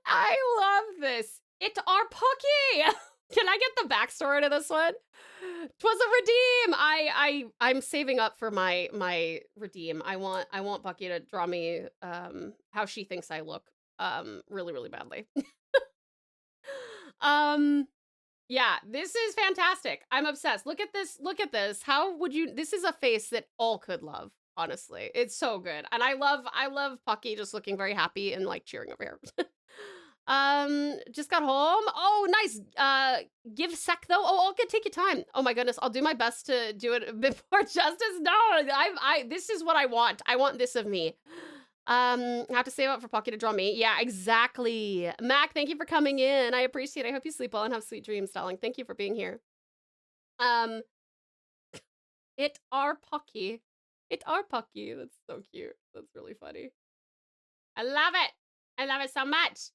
I love this. It's our Pucky! Can I get the backstory to this one? 'Twas a redeem! I'm saving up for my redeem. I want Bucky to draw me how she thinks I look really, really badly. Yeah, this is fantastic. I'm obsessed. Look at this. Look at this. How would you this is a face that all could love, honestly. It's so good. And I love Pucky just looking very happy and like cheering over here. Just got home. Oh, nice. Give sec though. Oh, okay, take your time. Oh my goodness, I'll do my best to do it before justice. No, this is what I want. I want this of me. Have to save up for Pucky to draw me. Yeah, exactly. Mac, thank you for coming in. I appreciate it. I hope you sleep well and have sweet dreams, darling. Thank you for being here. It our Pucky. It our Pucky. That's so cute. That's really funny. I love it. I love it so much.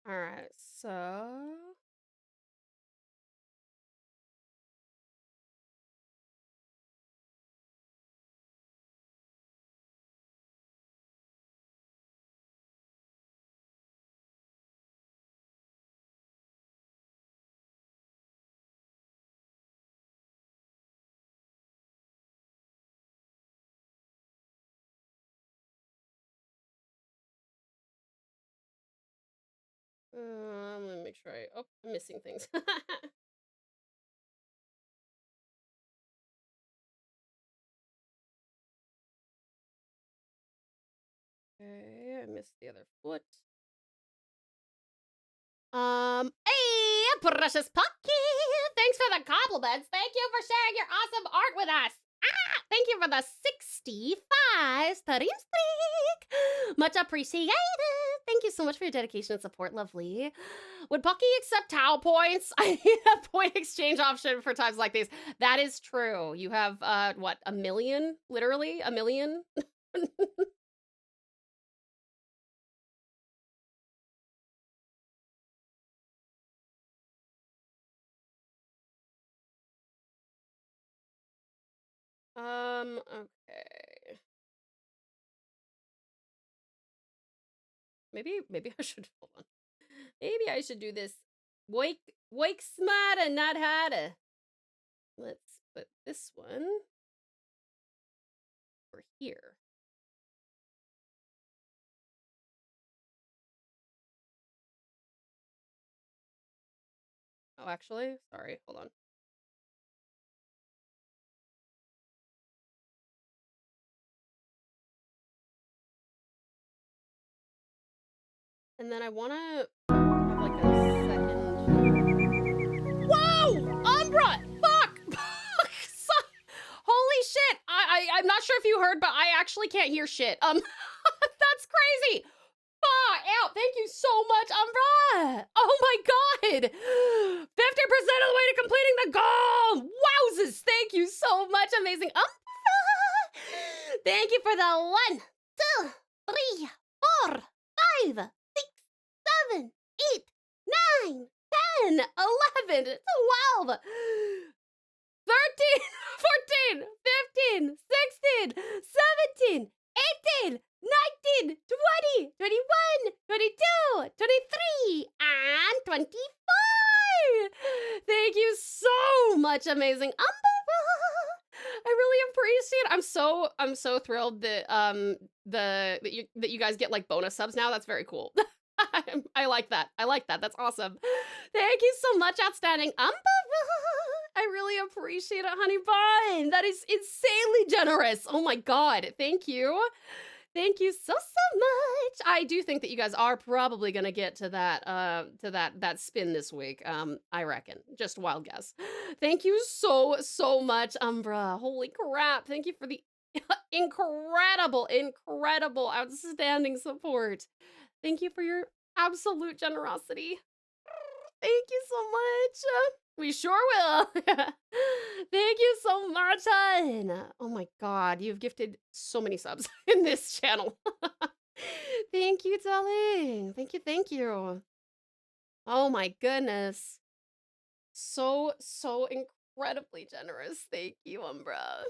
All right, so I'm gonna make sure I'm missing things. Okay, I missed the other foot. Hey, precious Pucky! Thanks for the compliments. Thank you for sharing your awesome art with us. Ah, thank you for the 65 studying streak. Much appreciated. Thank you so much for your dedication and support, lovely. Would Pucky accept Tau points? I need a point exchange option for times like these. That is true. You have, what, 1 million? Literally, 1 million? Okay. Maybe I should, hold on. Maybe I should do this. Wake smarter, not harder. Let's put this one over here. Oh, actually, sorry, hold on. And then I want to have like a second. Whoa! Umbra! Fuck! Holy shit! I'm not sure if you heard, but I actually can't hear shit. That's crazy! Out! Thank you so much, Umbra! Oh my god! 50% of the way to completing the goal! Wowzers! Thank you so much, amazing Umbra! Thank you for the 1, 2, 3, 4, 5, 6, 7, 8, 9, 10, 11, 12, 13, 14, 15, 16, 17, 18, 19, 19, 20, 21, 22, 23, and 24. Thank you so much, amazing Umbra. I really appreciate it. I'm so thrilled that that you guys get like bonus subs now. That's very cool. I like that. I like that. That's awesome. Thank you so much, outstanding Umbra. I really appreciate it, honey bun. That is insanely generous. Oh my god. Thank you. Thank you so much. I do think that you guys are probably gonna get to that spin this week. I reckon. Just a wild guess. Thank you so much, Umbra. Holy crap. Thank you for the incredible, outstanding support. Thank you for your absolute generosity. Thank you so much. We sure will. Thank you so much, hun. Oh my god, you've gifted so many subs in this channel. Thank you, darling. Thank you. Oh my goodness. So incredibly generous. Thank you, Umbra.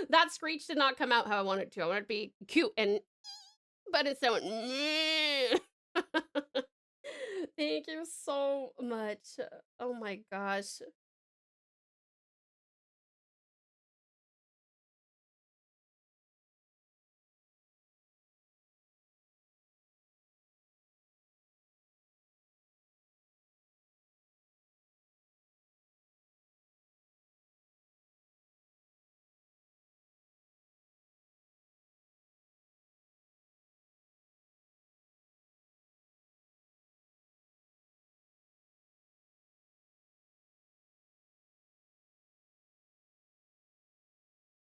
That screech did not come out how I wanted it to. I wanted it to be cute and but it's so Thank you so much. Oh my gosh.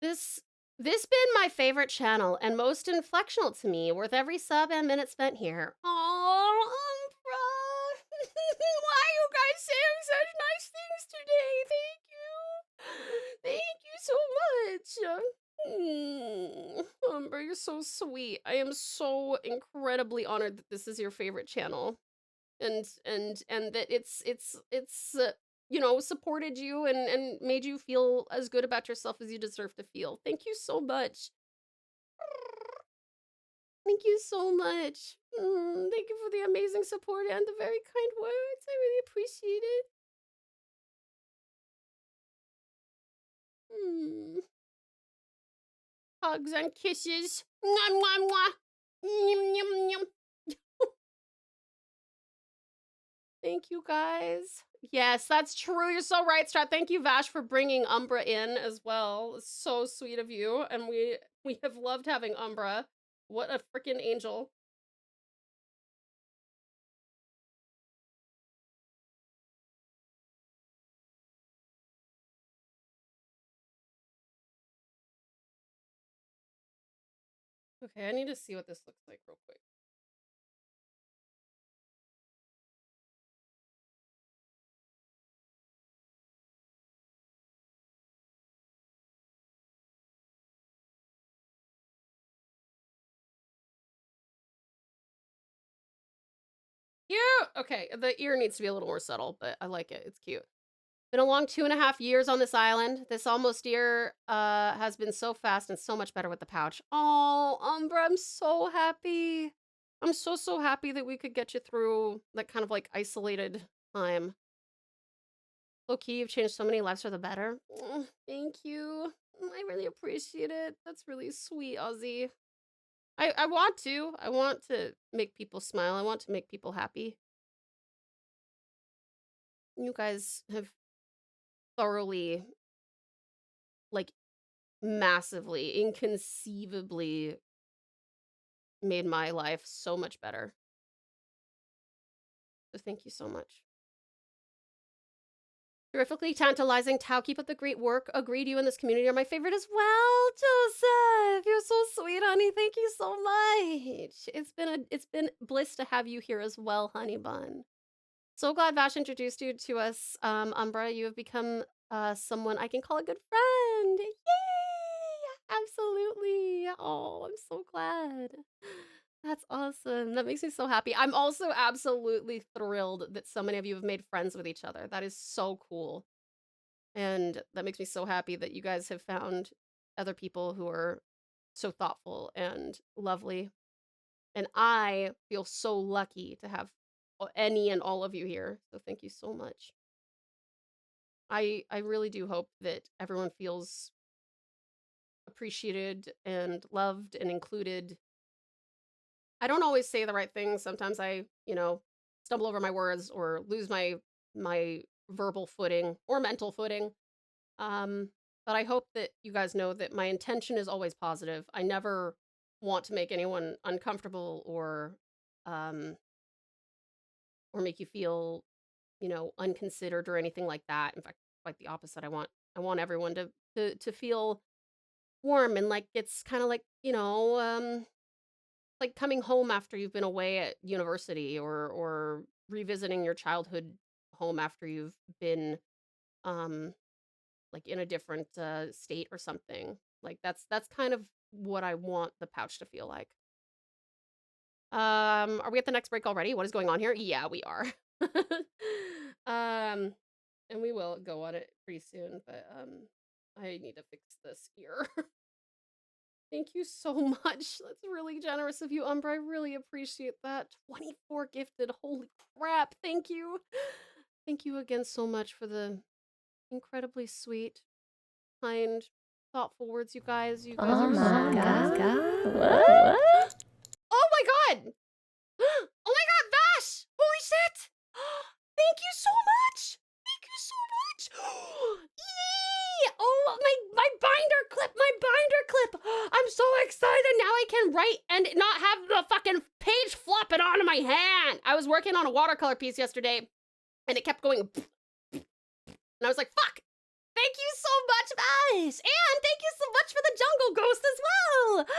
This been my favorite channel and most inflectional to me, worth every sub and minute spent here. Oh, Umbra. Why you guys saying such nice things today? Thank you. Thank you so much. Umbra, you're so sweet. I am so incredibly honored that this is your favorite channel. And that it's you know, supported you and made you feel as good about yourself as you deserve to feel. Thank you so much. Thank you so much. Thank you for the amazing support and the very kind words. I really appreciate it. Hugs and kisses. Mwah, mwah, mwah. Nyum, nyum, nyum. Thank you, guys. Yes, that's true. You're so right, Strat. Thank you, Vash, for bringing Umbra in as well. It's so sweet of you. And we have loved having Umbra. What a freaking angel. Okay, I need to see what this looks like real quick. Cute! Okay, the ear needs to be a little more subtle, but I like it. It's cute. Been a long 2.5 years on this island. This almost year has been so fast and so much better with the pouch. Oh, Umbra, I'm so happy. I'm so happy that we could get you through that kind of like isolated time. Low-key, you've changed so many lives for the better. Thank you. I really appreciate it. That's really sweet, Ozzy. I want to. I want to make people smile. I want to make people happy. You guys have thoroughly, like, massively, inconceivably made my life so much better. So thank you so much. Terrifically tantalizing. Tau, keep up the great work. Agreed, you and this community are my favorite as well. Joseph, you're so sweet, honey. Thank you so much. It's been bliss to have you here as well, honey bun. So glad Vash introduced you to us, Umbra. You have become someone I can call a good friend. Yay! Absolutely. Oh, I'm so glad. That's awesome. That makes me so happy. I'm also absolutely thrilled that so many of you have made friends with each other. That is so cool. And that makes me so happy that you guys have found other people who are so thoughtful and lovely. And I feel so lucky to have any and all of you here. So thank you so much. I really do hope that everyone feels appreciated and loved and included. I don't always say the right things. Sometimes I, stumble over my words or lose my verbal footing or mental footing. But I hope that you guys know that my intention is always positive. I never want to make anyone uncomfortable or make you feel, unconsidered or anything like that. In fact, quite the opposite. I want everyone to feel warm and like it's kind of like, like coming home after you've been away at university or revisiting your childhood home after you've been like in a different state or something. Like that's kind of what I want the pouch to feel like. Are we at the next break already? What is going on here? Yeah, we are. And we will go on it pretty soon, but I need to fix this here. Thank you so much. That's really generous of you, Umbra. I really appreciate that. 24 gifted. Holy crap. Thank you. Thank you again so much for the incredibly sweet, kind, thoughtful words, you guys. You guys Oh are my so God. What? Oh my god! Oh my god, Vash! Holy shit! Thank you so much! Thank you so much! Yay! Oh, my binder clip! My binder clip! I'm so excited! Now I can write and not have the fucking page flopping onto my hand! I was working on a watercolor piece yesterday, and it kept going... And I was like, fuck! Thank you so much, Vash! And thank you so much for the jungle ghost as well!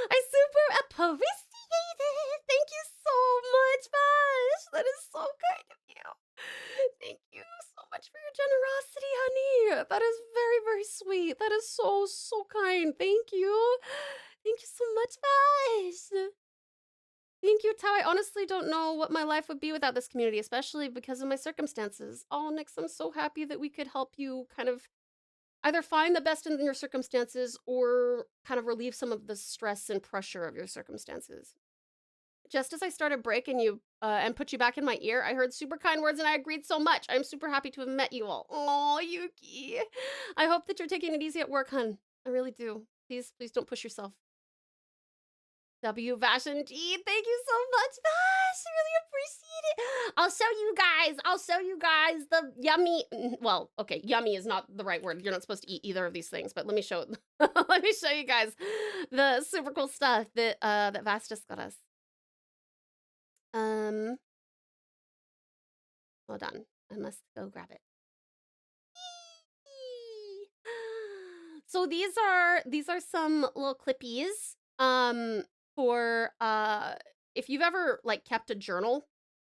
I super appreciate it! Thank you so much, Vash! That is so kind of you. Thank you so much for your generosity, honey. That is very, very sweet. That is so, so kind. Thank you. Thank you so much, Vash. Thank you, Tao. I honestly don't know what my life would be without this community, especially because of my circumstances. Oh, Nix, I'm so happy that we could help you kind of either find the best in your circumstances or kind of relieve some of the stress and pressure of your circumstances. Just as I started breaking you and put you back in my ear, I heard super kind words and I agreed so much. I'm super happy to have met you all. Oh, Yuki. I hope that you're taking it easy at work, hun. I really do. Please don't push yourself. W Vash and G, thank you so much, Vash. I really appreciate it. I'll show you guys the yummy. Well, okay, yummy is not the right word. You're not supposed to eat either of these things, but let me show you guys the super cool stuff that that Vash just got us. Hold on. I must go grab it. So these are some little clippies. For if you've ever like kept a journal,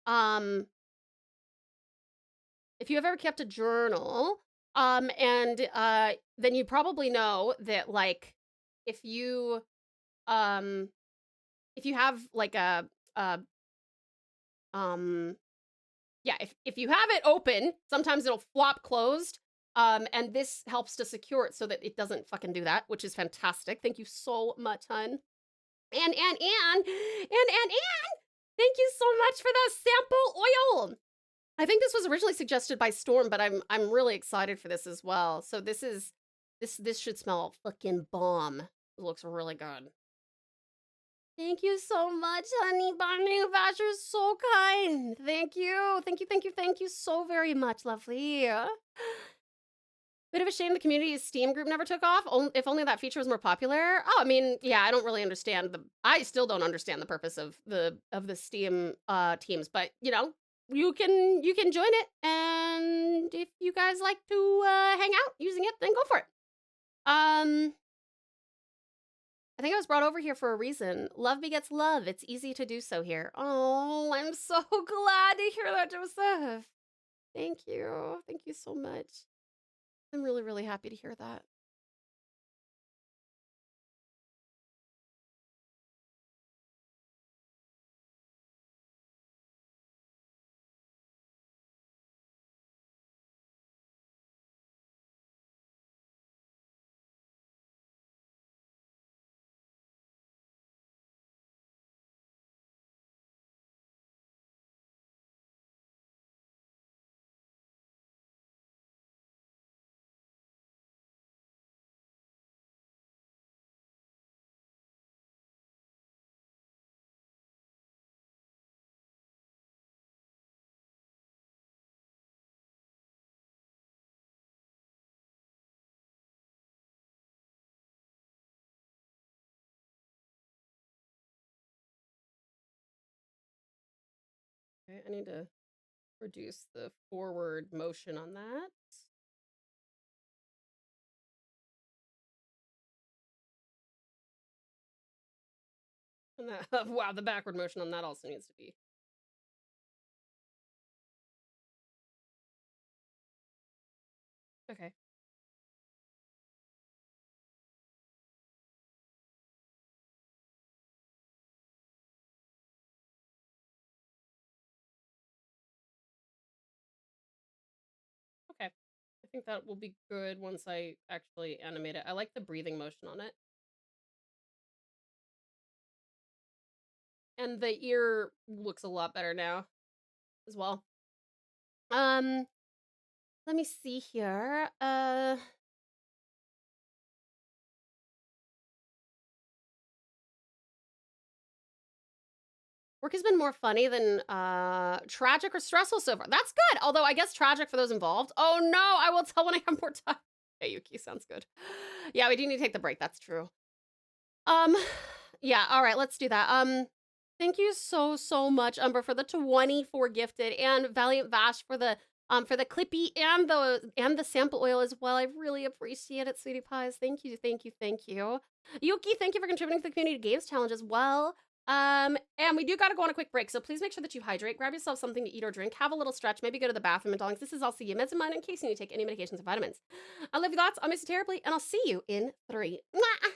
and then you probably know that like if you have like yeah, if you have it open, sometimes it'll flop closed. And this helps to secure it so that it doesn't fucking do that, which is fantastic. Thank you so much, hun. And thank you so much for the sample oil. I think this was originally suggested by Storm, but I'm really excited for this as well. So this should smell fucking bomb. It looks really good. Thank you so much, honey bunny. Vash, you're so kind. Thank you so very much, lovely. Bit of a shame the community's Steam group never took off. If only that feature was more popular. Oh, I mean, yeah, I don't really understand I still don't understand the purpose of the Steam teams, but you know, you can join it, and if you guys like to hang out using it, then go for it. I think I was brought over here for a reason. Love begets love. It's easy to do so here. Oh, I'm so glad to hear that, Joseph. Thank you so much. I'm really, really happy to hear that. Okay, I need to reduce the forward motion on that. And that, wow, the backward motion on that also needs to be. Okay. Okay. I think that will be good once I actually animate it. I like the breathing motion on it. And the ear looks a lot better now as well. Let me see here. Work has been more funny than tragic or stressful so far. That's good. Although I guess tragic for those involved. Oh no, I will tell when I have more time. Hey, Yuki, sounds good. Yeah, we do need to take the break. That's true. Yeah, all right, let's do that. Thank you so much, Umber, for the 24 gifted, and Valiant Vash for the clippy and the sample oil as well. I really appreciate it, sweetie pies. Thank you. Yuki, thank you for contributing to the community games challenge as well. And we do gotta go on a quick break, so please make sure that you hydrate, grab yourself something to eat or drink, have a little stretch, maybe go to the bathroom, and darlings, this is also your meds and mine in case you need to take any medications or vitamins. I love you lots, I'll miss you terribly, and I'll see you in 3. Mwah!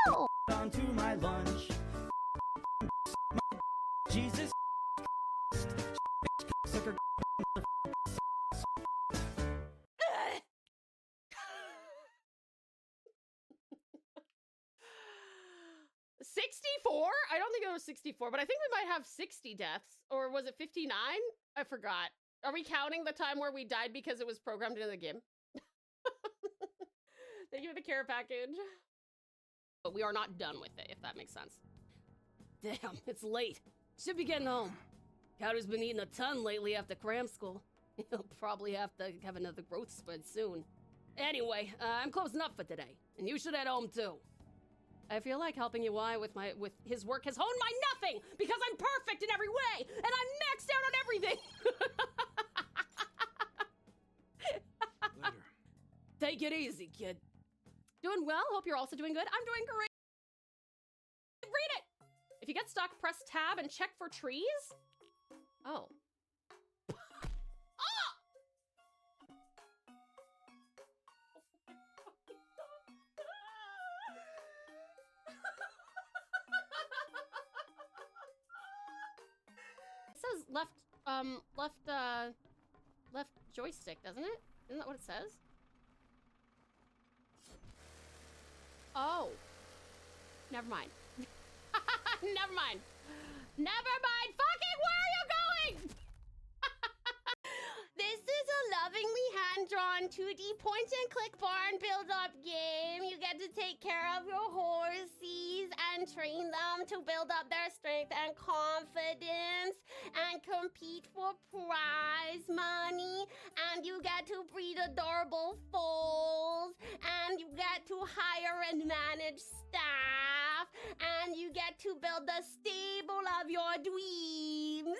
Hello! Onto my lunch. Jesus. Sucker. 64? I don't think it was 64, but I think we might have 60 deaths. Or was it 59? I forgot. Are we counting the time where we died because it was programmed into the game? Thank you for the care package. But we are not done with it, if that makes sense. Damn, it's late. Should be getting home. Cowder's been eating a ton lately after cram school. He'll probably have to have another growth spurt soon. Anyway, I'm closing up for today, and you should head home too. I feel like helping UI with his work has honed my nothing because I'm perfect in every way and I'm maxed out on everything. Later. Take it easy, kid. Doing well. Hope you're also doing good. I'm doing great. Read it. If you get stuck, press tab and check for trees. Oh. It says left joystick, doesn't it? Isn't that what it says? Oh. Never mind. Never mind. Never mind. Fucking, where are you going? This is a lovingly hand-drawn 2D point-and-click barn build-up game. You get to take care of your horses and train them to build up their strength and confidence and compete for prize money. And you get to breed adorable foals. And you get to hire and manage staff. And you get to build the stable of your dreams.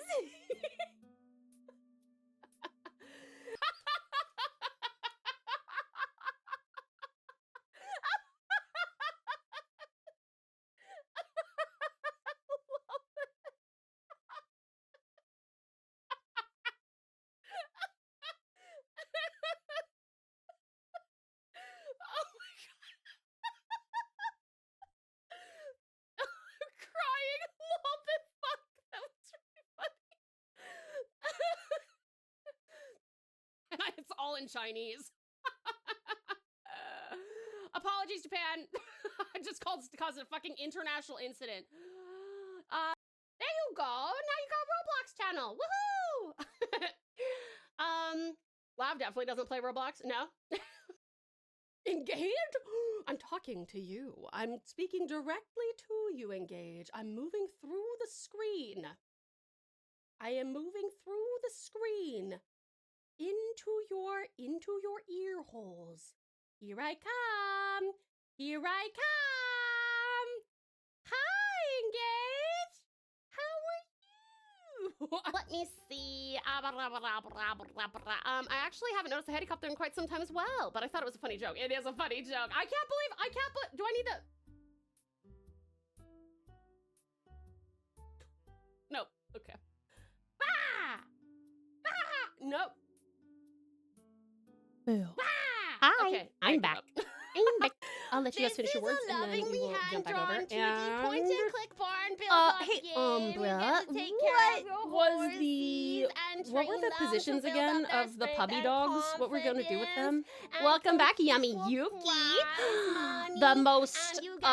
Oh my god. I'm crying. Lol, but fuck. That was really funny. And it's all in Chinese. Apologies, Japan. I just caused a fucking international incident. There you go. Now you got Roblox channel. Woohoo! Lav definitely doesn't play Roblox. No. Engaged? I'm talking to you. I'm speaking directly to you, Engage. I'm moving through the screen. I am moving through the screen into your ear holes. Here I come. Here I come. Let me see. I actually haven't noticed a helicopter in quite some time as well, but I thought it was a funny joke. It is a funny joke. I can't believe, do I need to? Nope, okay. Ah! Ah! Nope. Hi, Okay, I'm give back. up. I'm back. I'll let you guys finish your words and then we will jump back over. point and click barn Hey, Umbra, what were the positions again of the puppy dogs? What we're gonna do with them? Welcome back, Yummy Yuki. The most, fuck,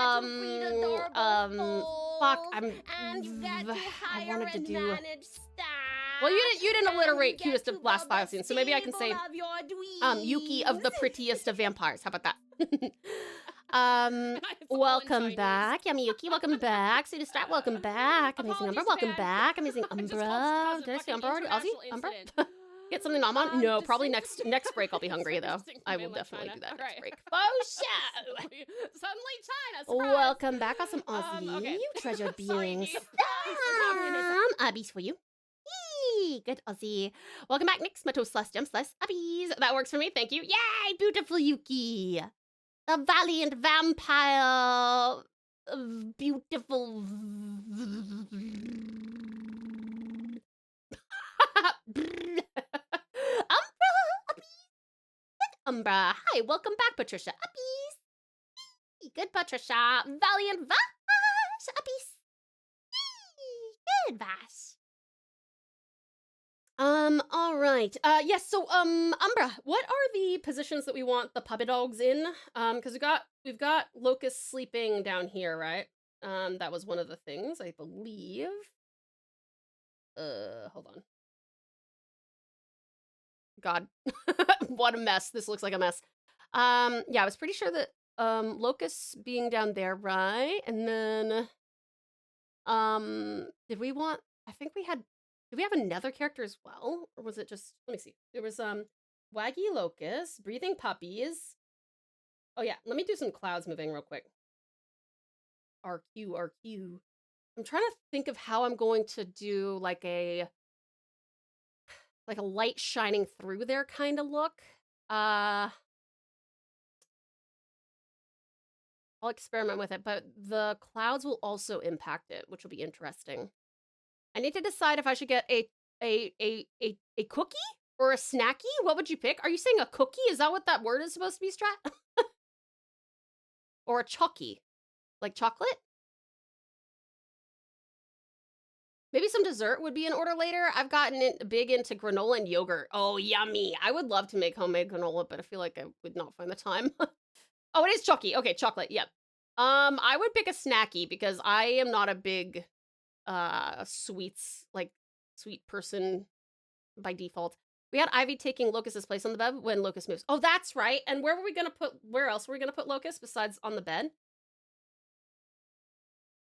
I wanted to do. Well, you didn't alliterate cutest of last Thylacines, so maybe I can say, Yuki of the prettiest of vampires. How about that? Welcome back, Yummy Yuki. Welcome back. See to start. Welcome back. Amazing Umbra. Welcome back. Amazing Umbra. Did I say Umbra already? Ozzy? Umbra? Get something nom on? No, probably next break I'll be hungry though. I will definitely do that next break. Oh, show! Suddenly China. Welcome back, awesome Ozzy. okay. You treasure Sorry, beings. Steve. Abbies for you. Yee, good Ozzy. Welcome back, Nick. Smato slash jump slash abbies. That works for me. Thank you. Yay, beautiful Yuki. The valiant vampire. Beautiful. Umbra. Hi, welcome back, Patricia. Uppies. Good, Patricia. Valiant Vash. Uppies. Good, Vash. All right. Yes, so, Umbra, what are the positions that we want the puppy dogs in? Because we've got Locust sleeping down here, right? That was one of the things, I believe. Hold on. God, what a mess. This looks like a mess. Yeah, I was pretty sure that, Locust being down there, right? And then, did we have another character as well? Or was it just, let me see. There was, Waggy Locust, Breathing Puppies. Oh yeah, let me do some clouds moving real quick. RQ. I'm trying to think of how I'm going to do like a light shining through there kind of look. I'll experiment with it, but the clouds will also impact it, which will be interesting. I need to decide if I should get a cookie or a snacky. What would you pick? Are you saying a cookie? Is that what that word is supposed to be, Strat? Or a chalky? Like chocolate? Maybe some dessert would be in order later. I've gotten big into granola and yogurt. Oh, yummy. I would love to make homemade granola, but I feel like I would not find the time. Oh, it is chalky. Okay, chocolate. Yep. I would pick a snacky because I am not a big sweet person by default. We had Ivy taking Locust's place on the bed when Locust moves. Oh, that's right. And where else were we gonna put Locust besides on the bed?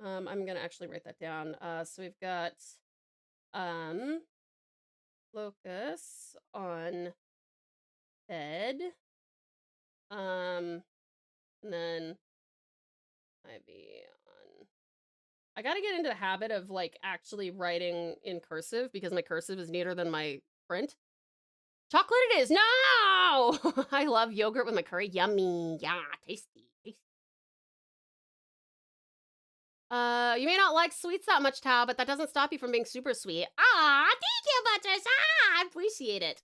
I'm gonna actually write that down. So we've got Locust on bed. And then Ivy on. I gotta get into the habit of like actually writing in cursive because my cursive is neater than my print. Chocolate it is. No! I love yogurt with my curry. Yummy. Yeah, tasty. You may not like sweets that much, Tao, but that doesn't stop you from being super sweet. Ah, thank you, Butters. I appreciate it.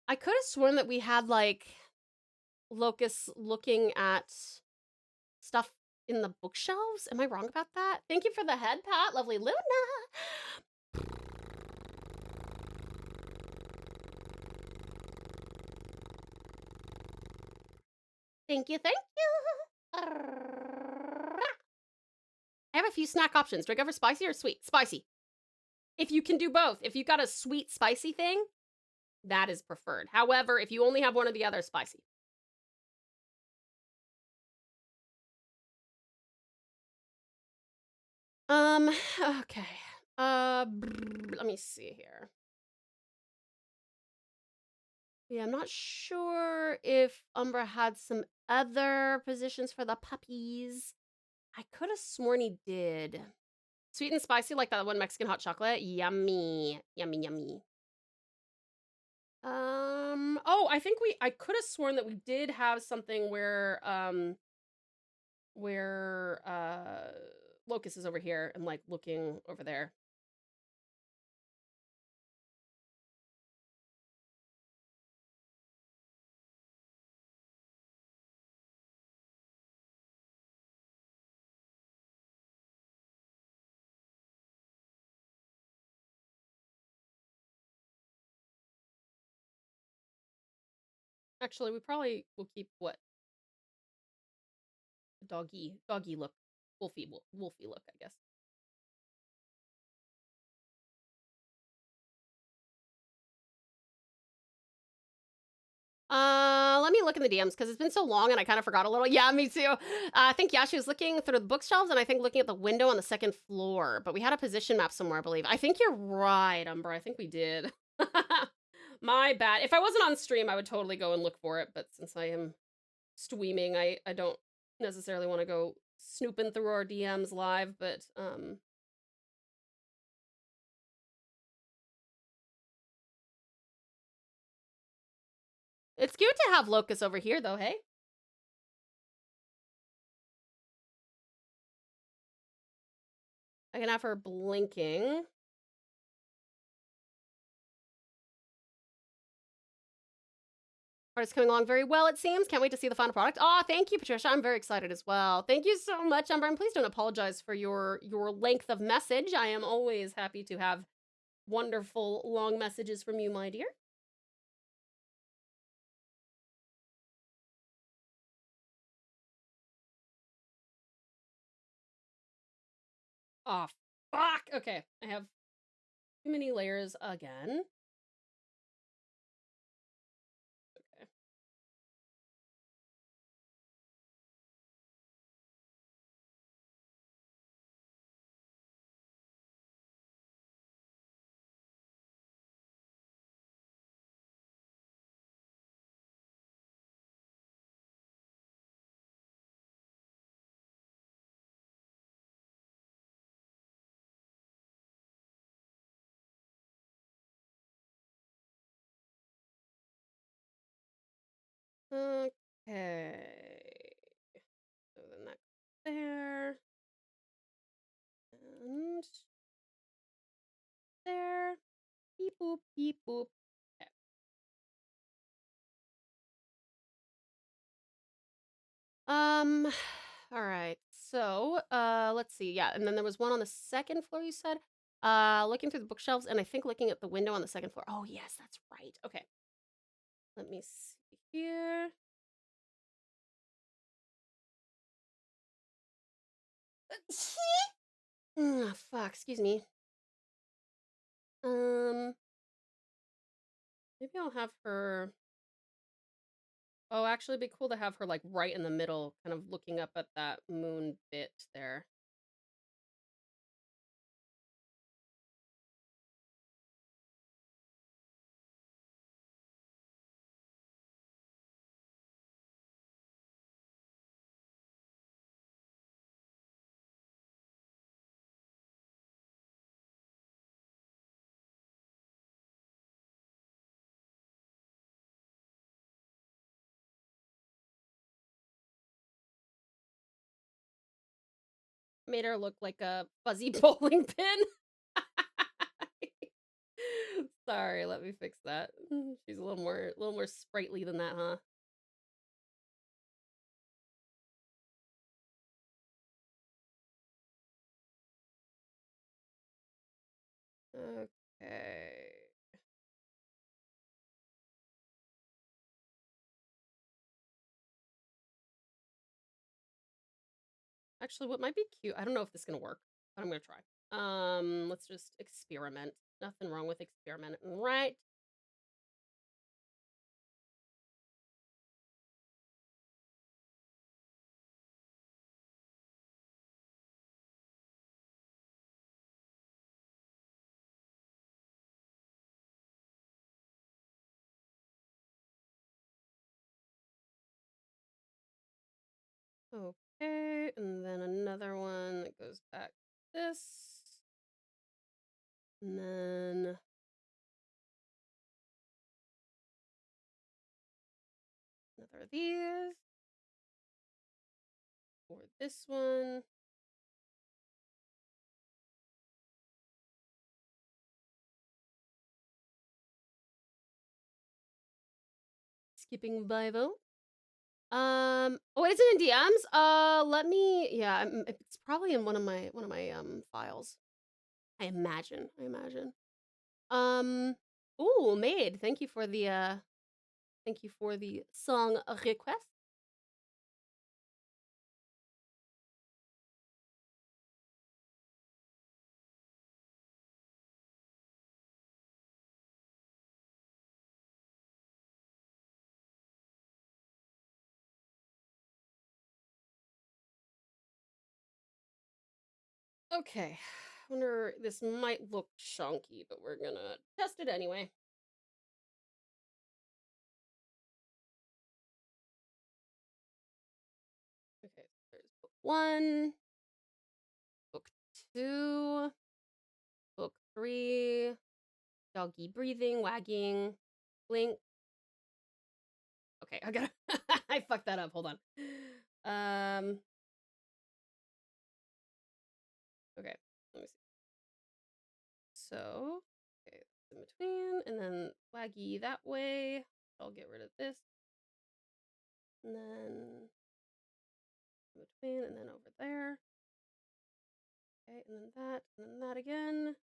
I could have sworn that we had like Locust looking at stuff in the bookshelves. Am I wrong about that? Thank you for the head pat, lovely Luna. Thank you. I have a few snack options. Do I go for spicy or sweet? Spicy. If you can do both. If you've got a sweet, spicy thing, that is preferred. However, if you only have one or the other, spicy. Okay. Let me see here. Yeah, I'm not sure if Umbra had some other positions for the puppies. I could have sworn he did. Sweet and spicy like that one Mexican hot chocolate. Yummy. Yummy, yummy. Oh, I could have sworn that we did have something where Locust is over here and like looking over there. Actually, we probably will keep what? Doggy look. Wolfy look, I guess. Let me look in the DMs because it's been so long and I kind of forgot a little. Yeah, me too. I think Yashi was looking through the bookshelves and I think looking at the window on the second floor. But we had a position map somewhere, I believe. I think you're right, Umbra. I think we did. My bad. If I wasn't on stream, I would totally go and look for it. But since I am streaming, I don't necessarily want to go snooping through our DMs live. But it's cute to have Locust over here, though, hey? I can have her blinking. Art is coming along very well, it seems. Can't wait to see the final product. Aw, thank you, Patricia. I'm very excited as well. Thank you so much, Umber. And please don't apologize for your length of message. I am always happy to have wonderful long messages from you, my dear. Oh, fuck. Okay, I have too many layers again. Okay. Okay. So the next there. And there. Beep boop, beep boop. Okay. All right. So, let's see. Yeah, and then there was one on the second floor, you said? Looking through the bookshelves and I think looking at the window on the second floor. Oh, yes, that's right. Okay. Let me see here. Fuck, excuse me. Maybe I'll have her. Oh, actually, it'd be cool to have her like right in the middle, kind of looking up at that moon bit there. Made her look like a fuzzy bowling pin. Sorry, let me fix that. She's a little more sprightly than that, huh? Okay. Actually, what might be cute, I don't know if this is gonna work, but I'm gonna try. Let's just experiment. Nothing wrong with experimenting, right? Okay, and then another goes back this. And then another of these. For this one. Skipping Bible. Oh, it's in DMs. Let me. Yeah, it's probably in one of my files. I imagine. Ooh, Maid. Thank you for the song request. Okay. Wonder this might look chunky, but we're gonna test it anyway. Okay, there's book 1, book 2, book 3, doggy breathing, wagging, blink. Okay, I gotta I fucked that up. Hold on. Okay, let me see. So, okay, in between, and then waggy that way. I'll get rid of this. And then in between, and then over there. Okay, and then that again.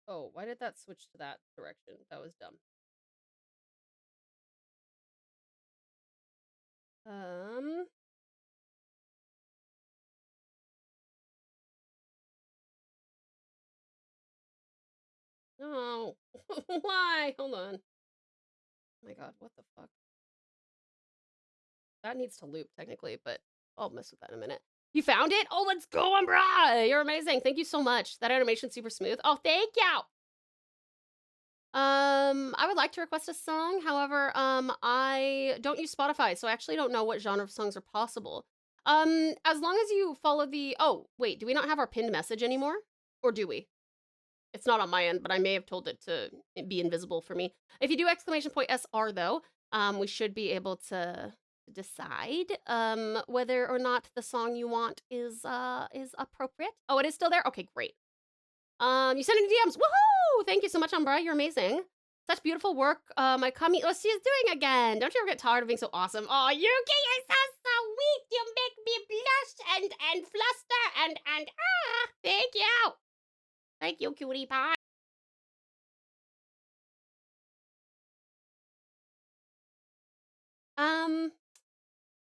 Oh, why did that switch to that direction? That was dumb. No. Why? Hold on. Oh my god, what the fuck? That needs to loop technically, but I'll mess with that in a minute. You found it? Oh, let's go, Umbra! You're amazing. Thank you so much. That animation's super smooth. Oh, thank you. I would like to request a song. However, I don't use Spotify, so I actually don't know what genre of songs are possible. As long as you follow the... Oh, wait, do we not have our pinned message anymore? Or do we? It's not on my end, but I may have told it to be invisible for me. If you do !SR though, we should be able to decide whether or not the song you want is appropriate. Oh, it is still there? Okay, great. You sent in DMs. Woohoo! Thank you so much, Umbra. You're amazing. Such beautiful work. My Kami she's doing again. Don't you ever get tired of being so awesome? Oh, Yuki, you're so sweet. You make me blush and fluster and thank you. Thank you, cutie pie.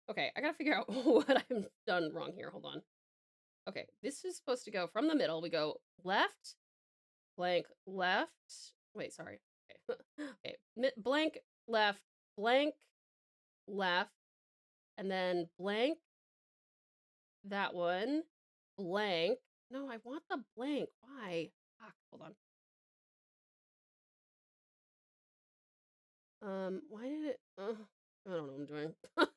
Okay, I gotta figure out what I've done wrong here. Hold on. Okay, this is supposed to go from the middle. We go left, blank, left. Wait, sorry. Okay, okay. Blank, left, and then blank, that one, blank. No, I want the blank. Why? Fuck, hold on. Why did it... I don't know what I'm doing.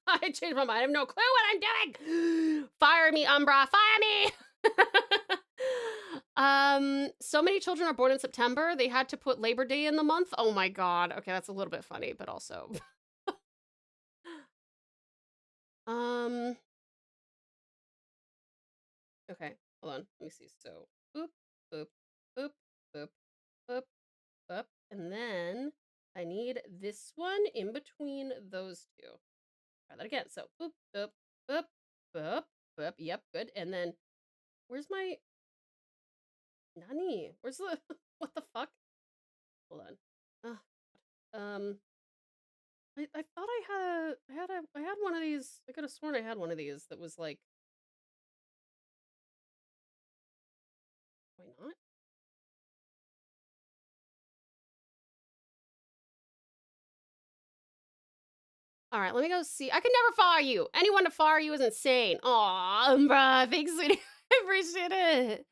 I changed my mind. I have no clue what I'm doing. Fire me, Umbra. Fire me. So many children are born in September. They had to put Labor Day in the month. Oh my god. Okay, that's a little bit funny, but also. Okay, hold on. Let me see. So, boop, boop, boop, boop, boop, boop, and then I need this one in between those two. Try that again. So boop, boop, boop, boop, boop. Yep, good. And then where's my Nani? Where's the what the fuck? Hold on. I thought I had one of these. I could have sworn I had one of these that was like. Why not? All right, let me go see. I could never fire you. Anyone to fire you is insane. Aw, bruh. Thanks, sweetie. I appreciate it.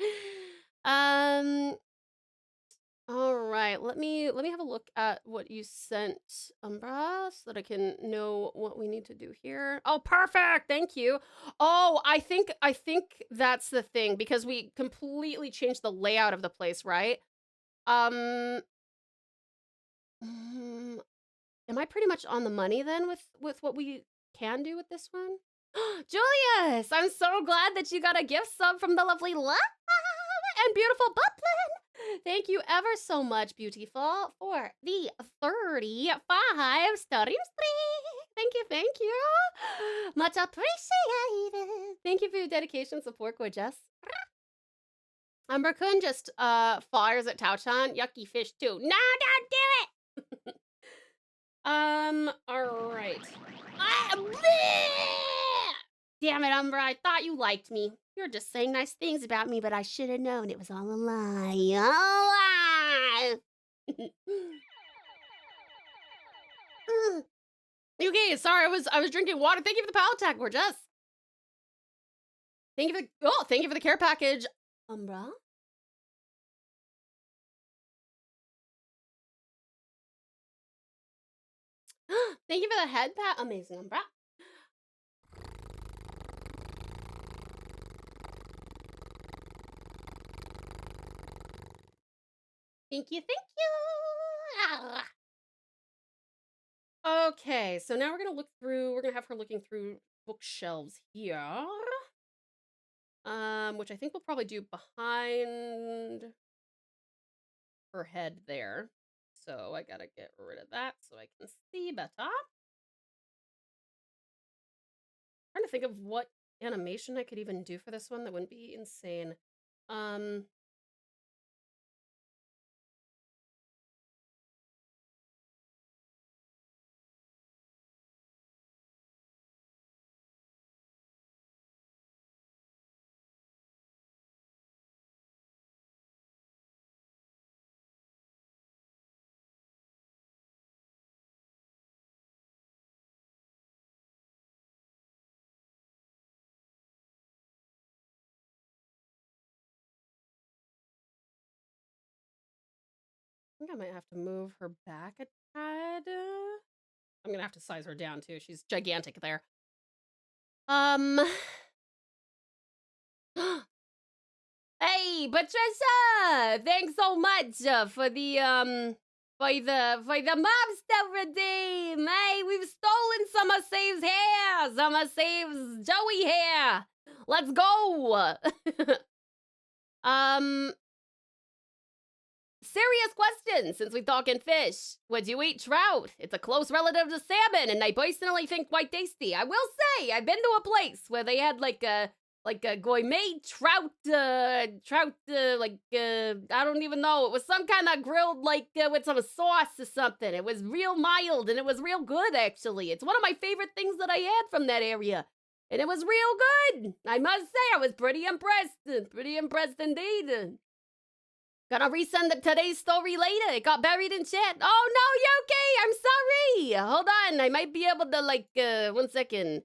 All right, let me have a look at what you sent, Umbra, so that I can know what we need to do here. Oh, perfect. Thank you. Oh, I think that's the thing, because we completely changed the layout of the place, right? Mm, am I pretty much on the money then with what we can do with this one? Julius, I'm so glad that you got a gift sub from the lovely love and beautiful Butlin. Thank you ever so much, beautiful, for the 35 stream. Thank you. Much appreciated. Thank you for your dedication and support, gorgeous. Umber-kun just fires at Tao-chan. Yucky fish too. No, don't do it. All right. Damn it, Umbra, I thought you liked me. You're just saying nice things about me, but I should have known it was all a lie. All a lie. Okay, sorry, I was drinking water. Thank you for the palate tag, gorgeous. Thank you for the care package, Umbra. Thank you for the head pat. Amazing, Umbra. Thank you. Okay, so now we're gonna have her looking through bookshelves here. Which I think we'll probably do behind her head there. So I gotta get rid of that so I can see better. Trying to think of what animation I could even do for this one that wouldn't be insane. I think I might have to move her back a tad. I'm gonna have to size her down too. She's gigantic there. Hey, Patricia! Thanks so much for the mobster redeem. Hey, we've stolen Summer Save's hair. Summer Save's Joey hair. Let's go. Serious question, since we're talking fish. Would you eat trout? It's a close relative to salmon, and I personally think quite tasty. I will say, I've been to a place where they had like a gourmet trout, I don't even know. It was some kind of grilled, with some sauce or something. It was real mild, and it was real good, actually. It's one of my favorite things that I had from that area. And it was real good. I must say, I was pretty impressed. Pretty impressed indeed. Gonna resend today's story later. It got buried in chat. Oh, no, Yoki, I'm sorry. Hold on, I might be able to, 1 second.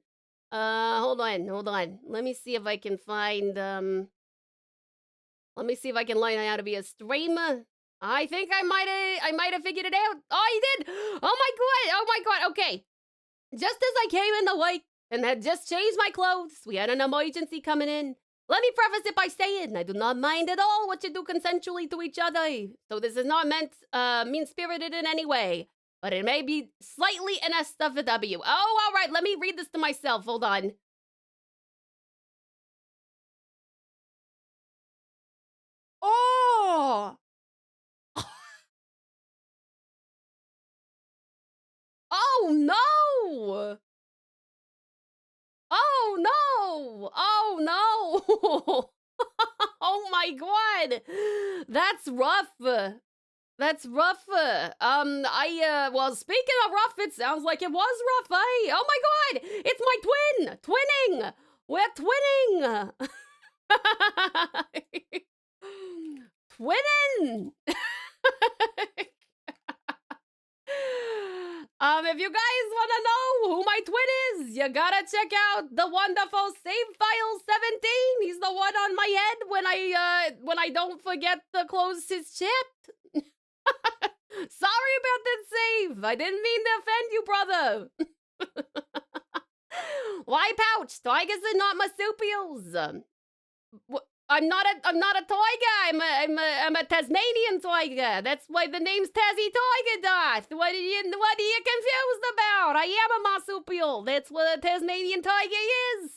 Hold on. Let me see if I can find, let me see if I can learn how to be a streamer. I think I might have figured it out. Oh, you did? Oh my god, okay. Just as I came in the wake and had just changed my clothes, we had an emergency coming in. Let me preface it by saying I do not mind at all what you do consensually to each other. So this is not meant mean-spirited in any way. But it may be slightly an SFW. Oh, all right. Let me read this to myself. Hold on. Oh! Oh, no! Oh, no! Oh, no! Oh, my God! That's rough. That's rough. Well, speaking of rough, it sounds like it was rough, eh? Oh my god! It's my twin! Twinning! We're twinning! Twinning! If you guys want to know who my twin is, you gotta check out the wonderful Save File 17. He's the one on my head when I don't forget to close his chat. Sorry about that save. I didn't mean to offend you, brother. Why pouch? Tigers are not marsupials. I'm not a tiger. I'm a Tasmanian tiger. That's why the name's TauTassieTiger. Dot. What are you confused about? I am a marsupial. That's what a Tasmanian tiger is.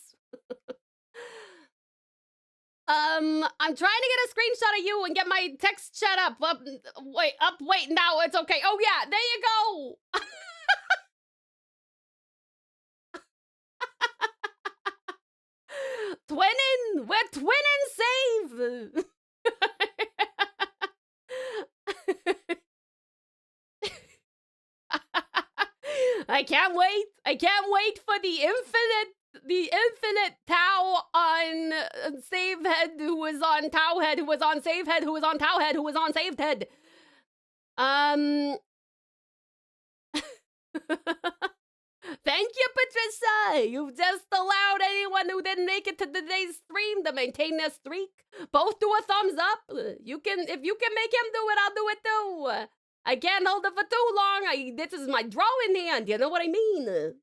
I'm trying to get a screenshot of you and get my text chat up. Wait, now it's okay. Oh yeah, there you go. Twinning! We're twinning save! I can't wait. I can't wait for the infinite Tau on save head who was on Tau head who was on save head who was on Tau head who was on saved head. Thank you, Patricia! You've just allowed anyone who didn't make it to today's stream to maintain their streak. Both do a thumbs up. If you can make him do it, I'll do it too. I can't hold it for too long. This is my drawing hand, you know what I mean?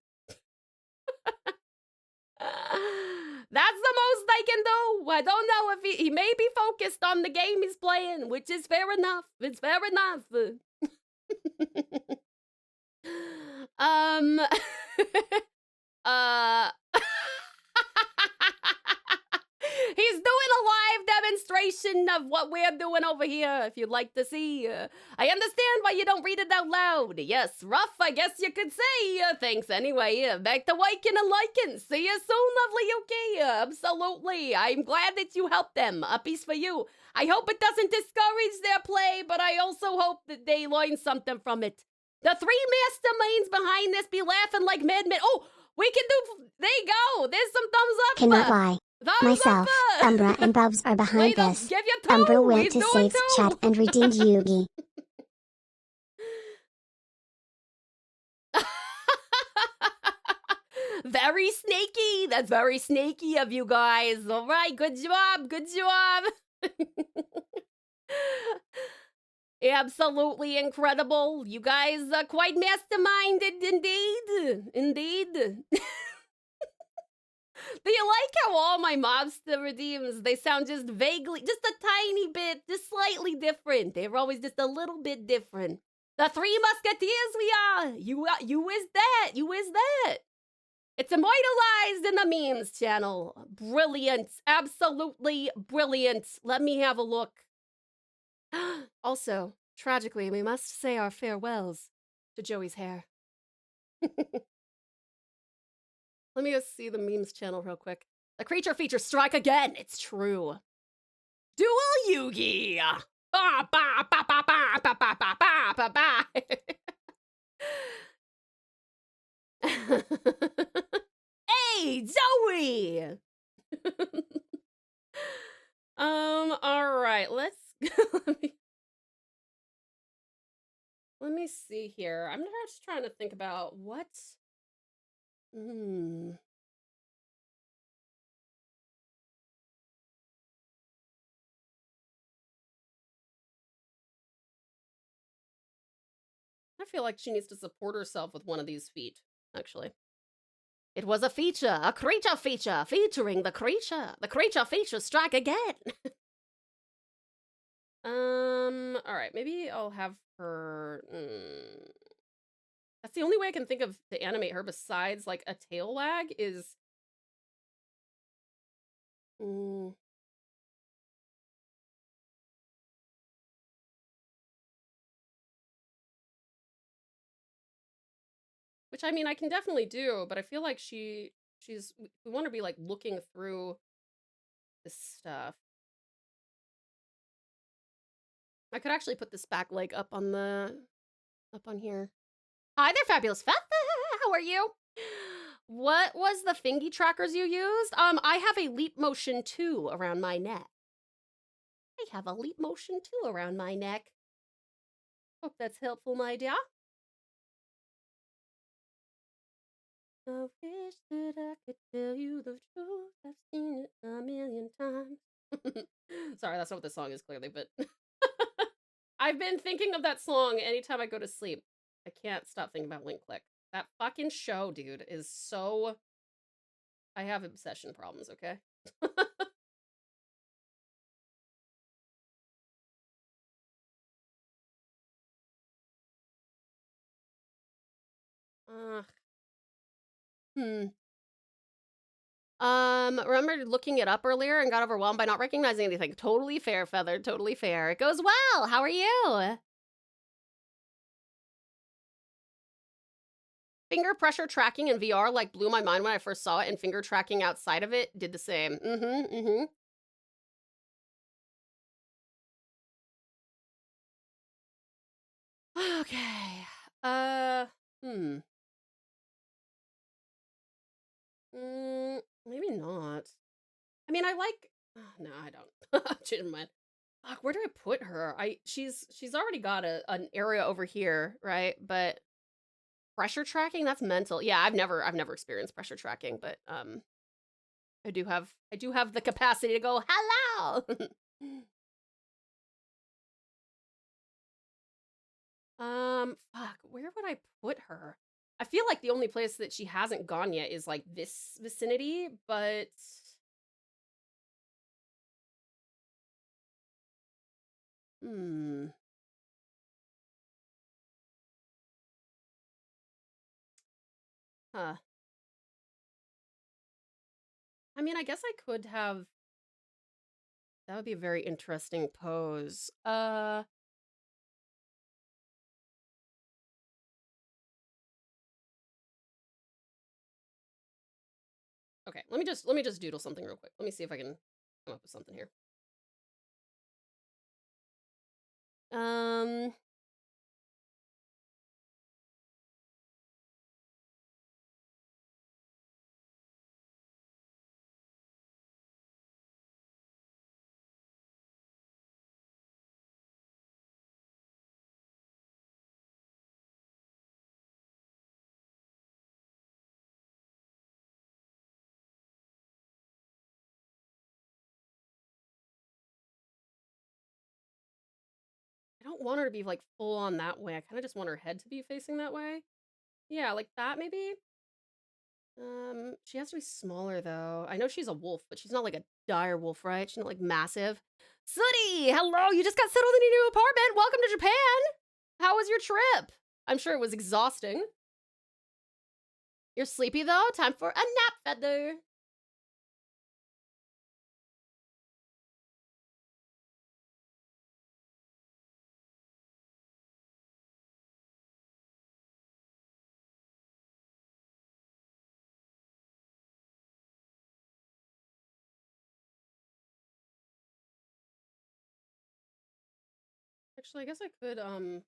That's the most I can do. I don't know if he may be focused on the game he's playing, which is fair enough. It's fair enough. He's doing a live demonstration of what we're doing over here, if you'd like to see. I understand why you don't read it out loud. Yes, rough, I guess you could say. Thanks anyway. Back to liking and liking. See you soon, lovely Yuki. Absolutely. I'm glad that you helped them. A piece for you. I hope it doesn't discourage their play, but I also hope that they learn something from it. The three masterminds behind this be laughing like madmen. Oh, we can do... There you go. There's some thumbs up. Cannot lie. Thumbs Myself, up. Umbra, and Bubs are behind this. Give you two. Umbra went He's to doing Save's two. chat and redeemed Yugi. Very snaky. That's very snaky of you guys. All right, good job. Good job. Absolutely incredible. You guys are quite masterminded indeed. Indeed. Do you like how all my mobster redeems, they sound just vaguely, just a tiny bit, just slightly different. They're always just a little bit different. The Three Musketeers we are. You is that. You is that. It's immortalized in the memes channel. Brilliant. Absolutely brilliant. Let me have a look. Also, tragically, we must say our farewells to Joey's hair. Let me just see the memes channel real quick. The creature features strike again. It's true. Dual Yugi. Ba ba ba ba ba ba ba ba ba ba ba. Hey, Zoe. All right. Let's let me see here. I'm just trying to think about what. I feel like she needs to support herself with one of these feet, actually. It was a feature, a creature feature, featuring the creature. The creature feature strike again. All right, maybe I'll have her... That's the only way I can think of to animate her besides, like, a tail wag is... Which, I mean, I can definitely do, but I feel like she's... We want to be, like, looking through this stuff. I could actually put this back leg up on here. Hi there, fabulous Fat. How are you? What was the fingy trackers you used? I have a leap motion 2 around my neck. Hope that's helpful, my dear. I wish that I could tell you the truth. I've seen it a million times. Sorry, that's not what the song is clearly, but I've been thinking of that song anytime I go to sleep. I can't stop thinking about Link Click. That fucking show, dude, is so... I have obsession problems, okay? uh, hmm. Remember looking it up earlier and got overwhelmed by not recognizing anything. Totally fair, Feather. Totally fair. It goes well. How are you? Finger pressure tracking in VR like blew my mind when I first saw it, and finger tracking outside of it did the same. Okay. Hmm. Maybe not. I mean, I like. No, I don't. Change my mind. Fuck, where do I put her? She's already got an area over here, right? But pressure tracking, that's mental. Yeah, I've never experienced pressure tracking, but I do have the capacity to go hello. Fuck, where would I put her? I feel like the only place that she hasn't gone yet is like this vicinity, but hmm. Huh. I mean, I guess I could have. That would be a very interesting pose. Okay, let me just doodle something real quick. Let me see if I can come up with something here. I don't want her to be like full on that way. I kind of just want her head to be facing that way. Yeah, like that maybe. She has to be smaller though. I know she's a wolf, but she's not like a dire wolf, right? She's not like massive. Sooty, hello, you just got settled in your new apartment. Welcome to Japan. How was your trip? I'm sure it was exhausting. You're sleepy though? Time for a nap, Feather. Actually, I guess I could, what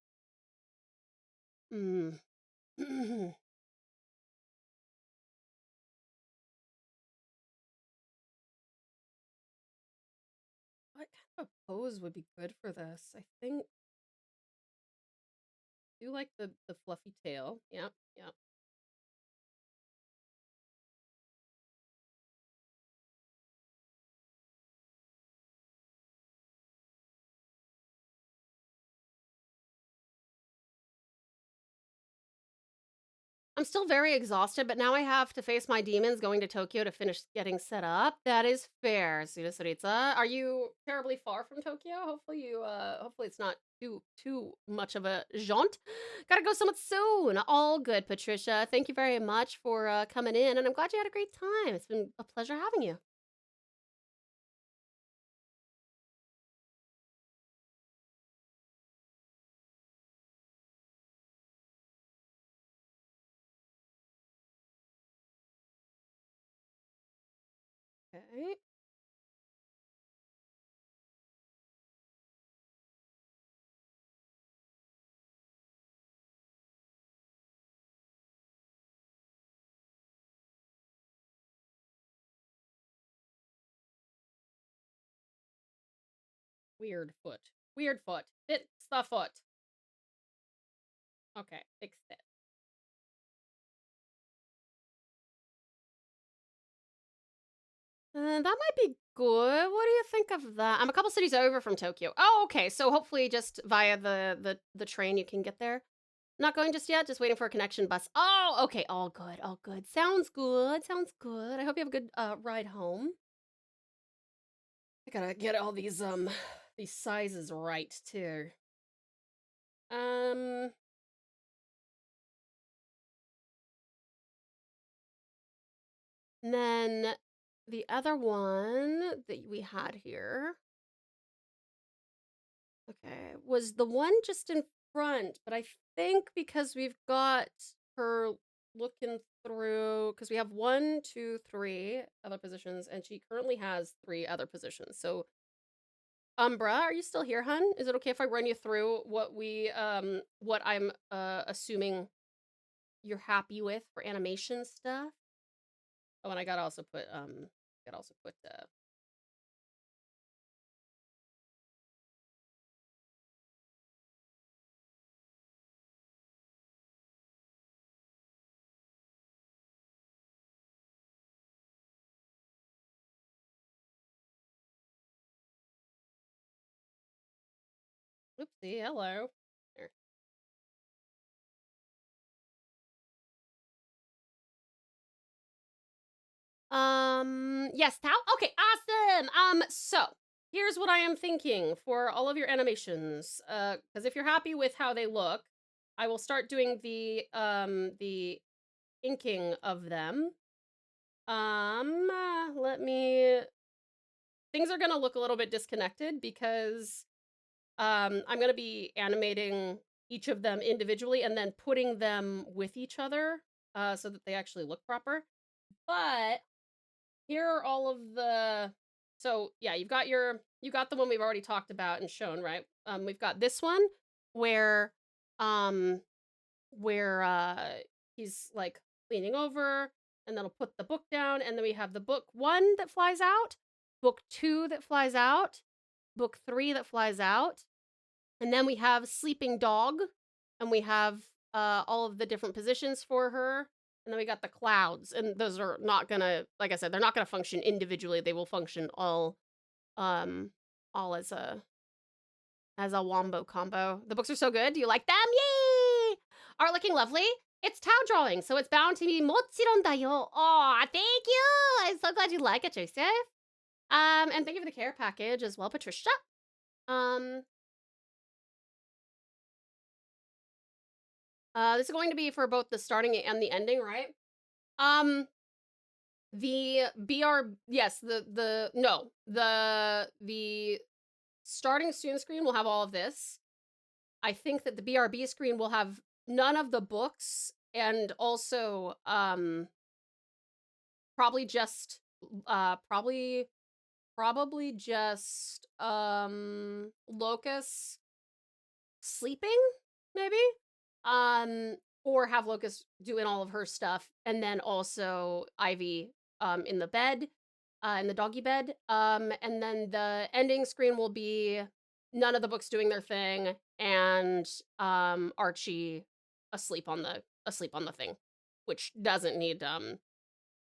kind of a pose would be good for this? I think I do like the fluffy tail. Yep, yep. I'm still very exhausted, but now I have to face my demons going to Tokyo to finish getting set up. That is fair, Sudasaritsa. Are you terribly far from Tokyo? Hopefully it's not too much of a jaunt. Gotta go somewhat soon. All good, Patricia. Thank you very much for coming in, and I'm glad you had a great time. It's been a pleasure having you. Okay. Weird foot. Weird foot. Fix the foot. Okay, fixed it. That might be good. What do you think of that? I'm a couple cities over from Tokyo. Oh, okay. So hopefully just via the train you can get there. Not going just yet, just waiting for a connection bus. Oh, okay. All good. All good. Sounds good. Sounds good. I hope you have a good ride home. I gotta get all these sizes right too. And then the other one that we had here, okay, was the one just in front, but I think because we've got her looking through, because we have 1, 2, 3 other positions, and she currently has 3 other positions. So, Umbra, are you still here, hun? Is it okay if I run you through what what I'm assuming you're happy with for animation stuff? Oh, and I gotta also put oopsie, hello. There. Yes, Tao? Okay, awesome. So here's what I am thinking for all of your animations. Because if you're happy with how they look, I will start doing the inking of them. Let me. Things are gonna look a little bit disconnected because I'm gonna be animating each of them individually and then putting them with each other, so that they actually look proper. But here are all of the. So yeah, you got the one we've already talked about and shown, right? We've got this one where um he's like leaning over, and then I'll put the book down, and then we have the book 1 that flies out, book 2 that flies out, book 3 that flies out, and then we have sleeping dog, and we have all of the different positions for her, and then we got the clouds, and those are not gonna, like I said, they're not gonna function individually. They will function all as a wombo combo. The books are so good. Do you like them? Yay! Art looking lovely. It's Tao drawing, so it's bound to be mochiron da yo. Aw, thank you! I'm so glad you like it, Joseph. And thank you for the care package as well, Patricia. This is going to be for both the starting and the ending, right? The starting student screen will have all of this. I think that the BRB screen will have none of the books, and also probably just Locust sleeping, maybe, or have Locust doing all of her stuff, and then also Ivy in the bed, in the doggy bed, and then the ending screen will be none of the books doing their thing, and Archie asleep on the thing, which doesn't need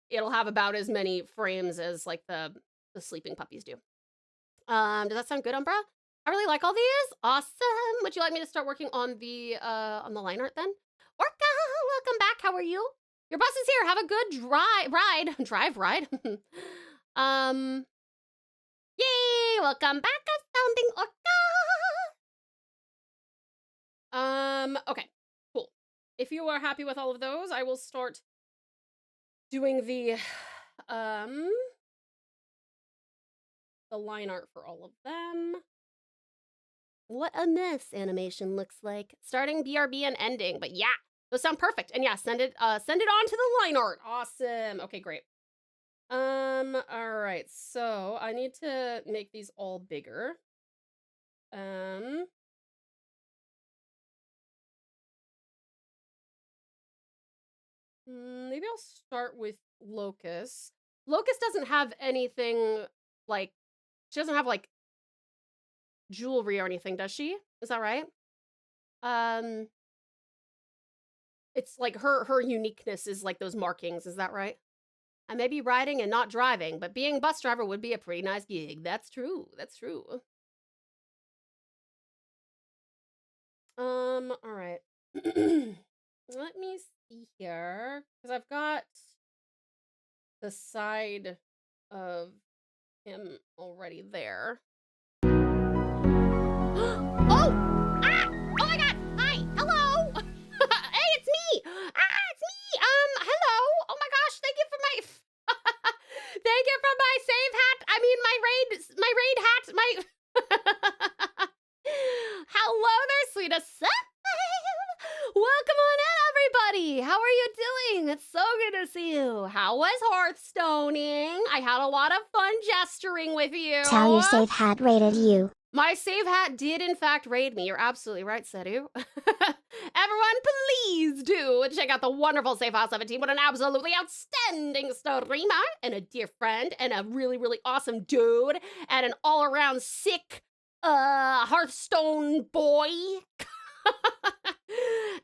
it'll have about as many frames as like the sleeping puppies do. Does that sound good, Umbra? I really like all these. Awesome. Would you like me to start working on the line art then? Orca, welcome back. How are you? Your bus is here. Have a good ride. Yay! Welcome back, Astounding Orca. Okay, cool. If you are happy with all of those, I will start doing the line art for all of them. What a mess animation looks like. Starting, BRB, and ending. But yeah, those sound perfect. And yeah, send it on to the line art. Awesome. Okay, great. All right. So I need to make these all bigger. Maybe I'll start with Locust. Locust doesn't have anything like, she doesn't have like jewelry or anything, does she? Is that right? It's like her uniqueness is like those markings, is that right? I may be riding and not driving, but being a bus driver would be a pretty nice gig. That's true. That's true. All right. Let me see here, because I've got the side of him already there. Oh! Ah! Oh my god! Hi! Hello! Hey, it's me! It's me! Hello! Oh my gosh, thank you for my... Thank you for my save hat! I mean, my raid hat! Hello there, sweetest save! Welcome on in, everybody! How are you doing? It's so good to see you. How was Hearthstoning? I had a lot of fun gesturing with you. Tell your save hat rated you. My save hat did, in fact, raid me. You're absolutely right, Sedu. Everyone, please do check out the wonderful Save House 17. What an absolutely outstanding streamer and a dear friend and a really, really awesome dude and an all-around sick Hearthstone boy.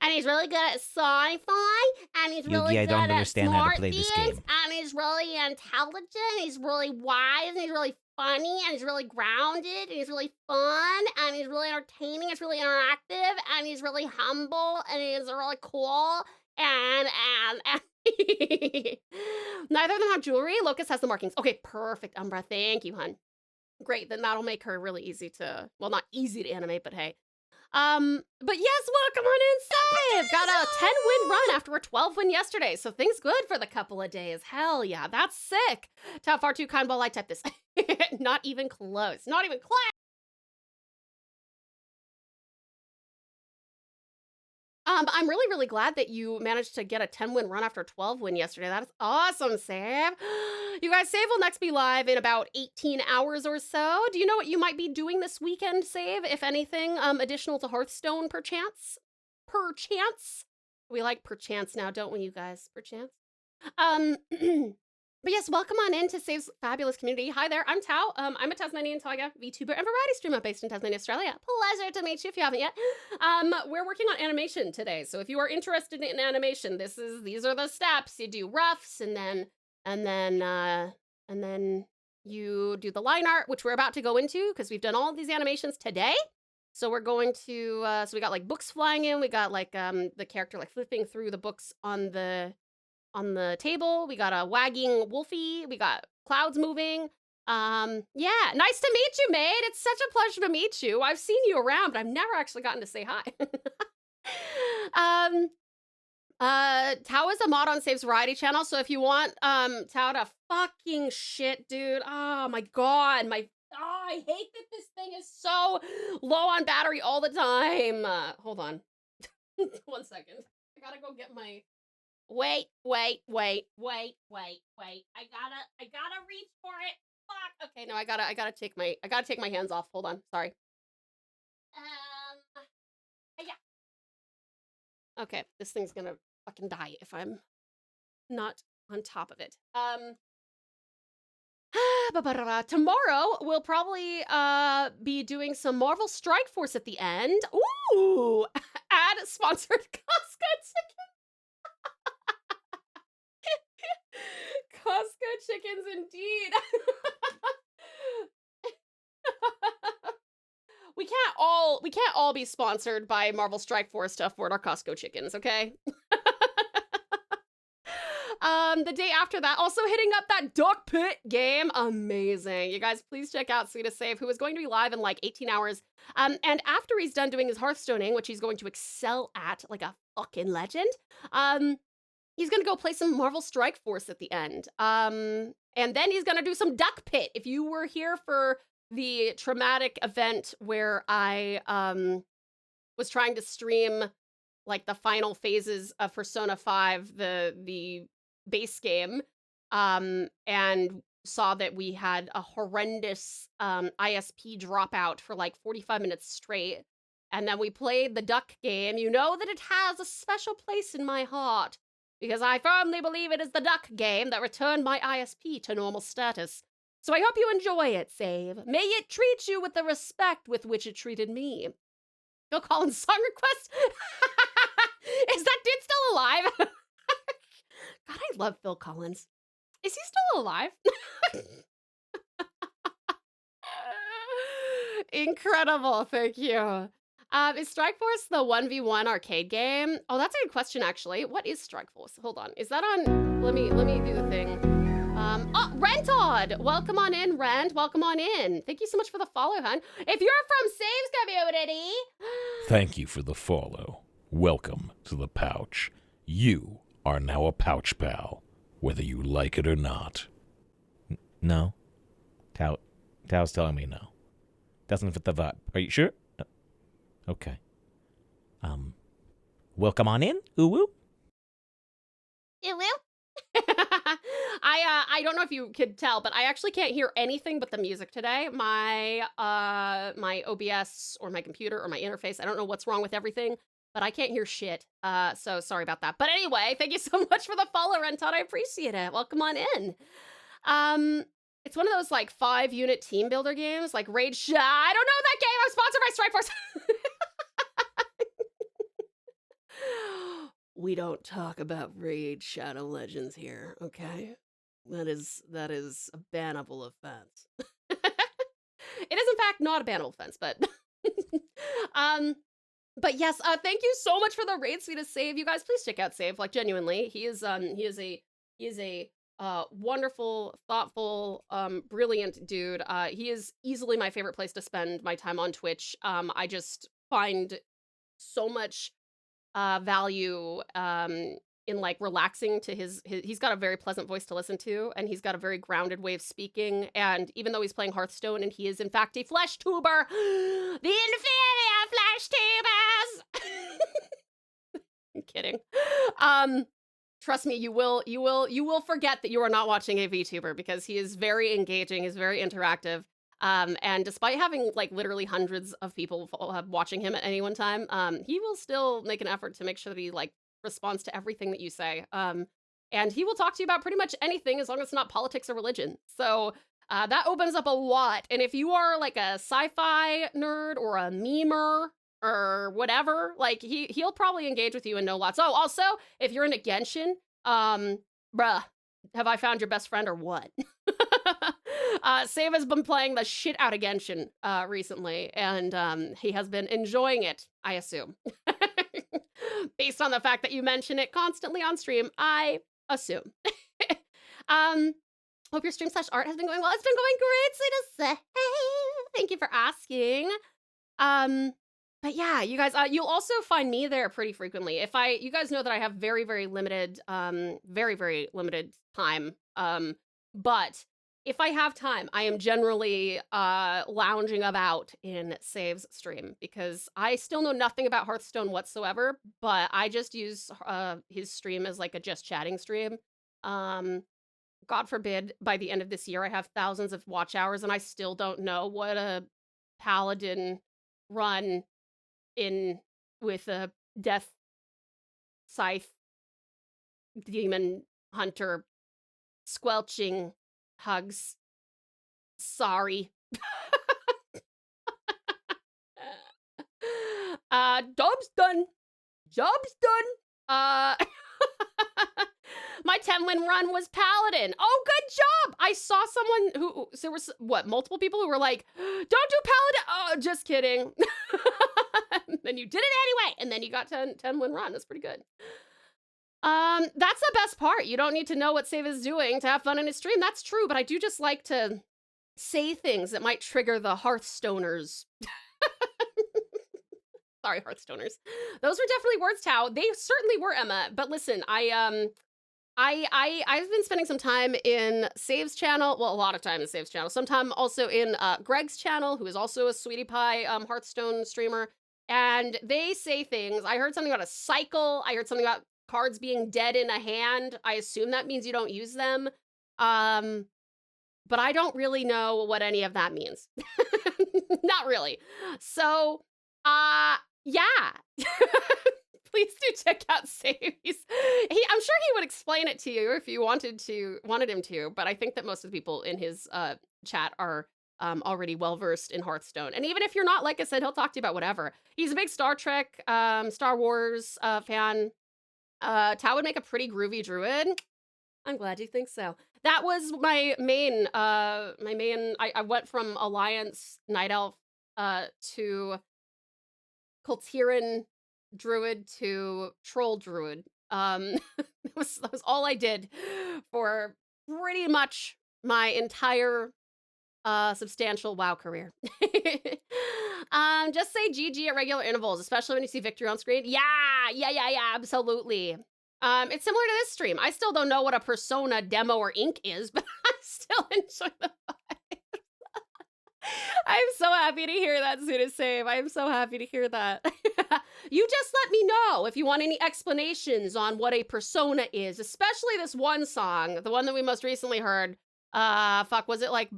And he's really good at sci-fi, and he's really good at smart things, and he's really intelligent, he's really wise, and he's really funny, and he's really grounded, and he's really fun, and he's really entertaining, he's really interactive, and he's really humble, and he's really cool, and neither of them have jewelry. Locust has the markings. Okay, perfect, Umbra. Thank you, hun. Great, then that'll make her really easy to, well, not easy to animate, but hey. But yes, welcome on in, Save! Got a 10-win run after a 12-win yesterday, so things good for the couple of days. Hell yeah, that's sick. Tap far too kind, ball, I type this. Not even close. Not even close. I'm really, really glad that you managed to get a 10-win run after a 12-win yesterday. That is awesome, Save. You guys, Save will next be live in about 18 hours or so. Do you know what you might be doing this weekend, Save, if anything, additional to Hearthstone, perchance? Perchance? We like perchance now, don't we, you guys? Perchance? But yes, welcome on in to Save's fabulous community. Hi there, I'm Tau. I'm a Tasmanian Tiger, Vtuber, and variety streamer based in Tasmania, Australia. Pleasure to meet you if you haven't yet. We're working on animation today, so if you are interested in animation, these are the steps. You do roughs, and then you do the line art, which we're about to go into because we've done all of these animations today. So we're going to, so we got like books flying in. We got like the character like flipping through the books on the table. We got a wagging wolfie. We got clouds moving. Yeah, nice to meet you, mate. It's such a pleasure to meet you. I've seen you around, but I've never actually gotten to say hi. Tau is a mod on Save's variety channel, so if you want Tau to fucking shit, dude. Oh my god, I hate that this thing is so low on battery all the time. Hold on. 1 second. I gotta go get my Wait. I gotta reach for it. Fuck. Okay, no, I gotta take my hands off. Hold on. Sorry. Yeah. Okay, this thing's gonna fucking die if I'm not on top of it. Tomorrow we'll probably be doing some Marvel Strike Force at the end. Ooh, ad sponsored Costco chicken. Costco chickens indeed. We can't all be sponsored by Marvel Strike Force to afford our Costco chickens, okay? The day after that, also hitting up that Duck Pit game. Amazing. You guys, please check out Sweetest Save, who is going to be live in like 18 hours. And after he's done doing his Hearthstoning, which he's going to excel at like a fucking legend, he's gonna go play some Marvel Strike Force at the end. And then he's gonna do some Duck Pit. If you were here for the traumatic event where I was trying to stream like the final phases of Persona 5, the base game, and saw that we had a horrendous ISP dropout for like 45 minutes straight, and then we played the Duck game, you know that it has a special place in my heart, because I firmly believe it is the Duck game that returned my ISP to normal status. So I hope you enjoy it, Save. May it treat you with the respect with which it treated me. Phil Collins' song request? Is that dude still alive? God, I love Phil Collins. Is he still alive? Incredible, thank you. Is Strike Force the 1v1 arcade game? Oh, that's a good question, actually. What is Strike Force? Hold on. Is that on? Let me do the thing. Oh, Rentod! Welcome on in, Rent. Welcome on in. Thank you so much for the follow, hun. If you're from Saves Community... Thank you for the follow. Welcome to the pouch. You are now a pouch pal, whether you like it or not. No? Tao's telling me no. Doesn't fit the vibe. Are you sure? Okay. Welcome on in, Uwu. I don't know if you could tell, but I actually can't hear anything but the music today. My OBS or my computer or my interface, I don't know what's wrong with everything, but I can't hear shit. So sorry about that. But anyway, thank you so much for the follow, Renton. I appreciate it. Welcome on in. It's one of those like 5-unit team builder games, like Raid I don't know that game. I'm sponsored by Strike Force. We don't talk about Raid Shadow Legends here, okay? That is a bannable offense. It is in fact not a bannable offense, but but yes, thank you so much for the raid, sweetest Save. You guys, please check out Save. Like genuinely, he is a wonderful, thoughtful, brilliant dude. He is easily my favorite place to spend my time on Twitch. I just find so much value in like relaxing to he's got a very pleasant voice to listen to, and he's got a very grounded way of speaking. And even though he's playing Hearthstone and he is in fact a flesh tuber, the inferior flesh tubers. I'm kidding. Trust me, you will forget that you are not watching a VTuber, because he is very engaging, he's very interactive. And despite having like literally hundreds of people watching him at any one time, he will still make an effort to make sure that he like responds to everything that you say. And he will talk to you about pretty much anything as long as it's not politics or religion. So that opens up a lot. And if you are like a sci-fi nerd or a memer or whatever, like he'll probably engage with you and know lots. Oh, also, if you're into Genshin, bruh, have I found your best friend or what? Save has been playing the shit out of Genshin recently, and he has been enjoying it, I assume. Based on the fact that you mention it constantly on stream, I assume. Hope your stream/art has been going well. It's been going great, sweetest Save. Thank you for asking. But yeah, you guys, you'll also find me there pretty frequently. You guys know that I have very, very limited, very limited time. But if I have time, I am generally lounging about in Save's stream, because I still know nothing about Hearthstone whatsoever, but I just use his stream as like a just chatting stream. God forbid, by the end of this year, I have thousands of watch hours and I still don't know what a paladin run in with a death scythe demon hunter squelching hugs. Sorry. Job's done. My 10-win run was paladin. Oh, good job. I saw someone who, there was multiple people who were like, don't do paladin. Oh, just kidding. Then you did it anyway, and then you got 10-win run. That's pretty good. That's the best part. You don't need to know what Save is doing to have fun in his stream. That's true, but I do just like to say things that might trigger the Hearthstoners. Sorry, Hearthstoners. Those were definitely words, Tao. They certainly were, Emma. But listen, I've been spending some time in Save's channel. Well, a lot of time in Save's channel. Sometime also in Greg's channel, who is also a Sweetie Pie Hearthstone streamer. And they say things. I heard something about a cycle. I heard something about cards being dead in a hand. I assume that means you don't use them. But I don't really know what any of that means. Not really. So, yeah. Please do check out Save. I'm sure he would explain it to you if you wanted him to, but I think that most of the people in his chat are already well-versed in Hearthstone. And even if you're not, like I said, he'll talk to you about whatever. He's a big Star Trek, Star Wars fan. Tao would make a pretty groovy druid. I'm glad you think so. That was my main, I went from Alliance Night Elf, to Kultiran Druid to Troll Druid. That was all I did for pretty much my entire substantial WoW career. Just say GG at regular intervals, especially when you see victory on screen. Yeah, absolutely. It's similar to this stream. I still don't know what a persona, demo, or ink is, but I still enjoy the vibe. I'm so happy to hear that, Suda Save. I am so happy to hear that. You just let me know if you want any explanations on what a persona is, especially this one song, the one that we most recently heard. Fuck, was it like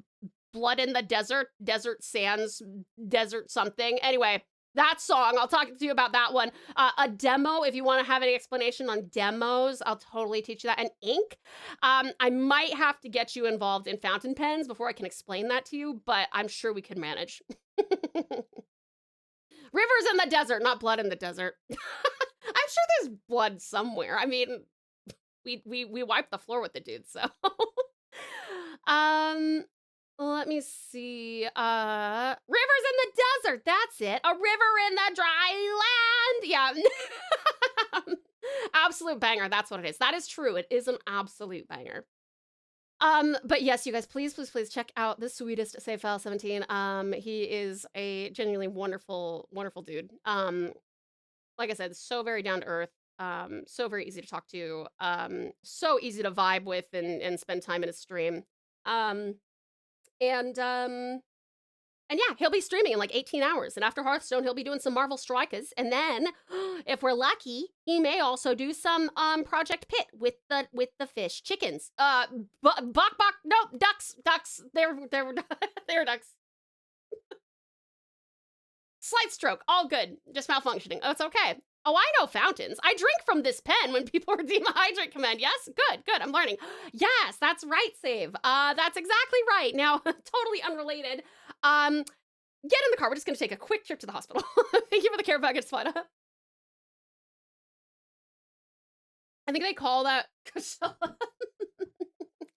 Blood in the Desert, Desert Sands, Desert something? Anyway, that song, I'll talk to you about that one. A demo, if you want to have any explanation on demos, I'll totally teach you that. And ink, I might have to get you involved in fountain pens before I can explain that to you, but I'm sure we can manage. Rivers in the desert, not blood in the desert. I'm sure there's blood somewhere. I mean, we wiped the floor with the dude, so. Let me see. Rivers in the desert. That's it. A river in the dry land. Yeah. Absolute banger. That's what it is. That is true. It is an absolute banger. But yes, you guys, please check out the sweetest Save File 17. He is a genuinely wonderful dude. Like I said, so very down to earth. So very easy to talk to. So easy to vibe with and spend time in his stream. And yeah, he'll be streaming in like 18 hours. And after Hearthstone, he'll be doing some Marvel Strikers. And then, if we're lucky, he may also do some Project Pit with the fish, chickens. Ducks. They're ducks. Slight stroke, all good, just malfunctioning. Oh, it's okay. Oh, I know fountains. I drink from this pen when people redeem a hydrate command. Yes, good, I'm learning. Yes, that's right, Save. That's exactly right. Now, totally unrelated. Get in the car. We're just gonna take a quick trip to the hospital. Thank you for the care package, Spider. I think they call that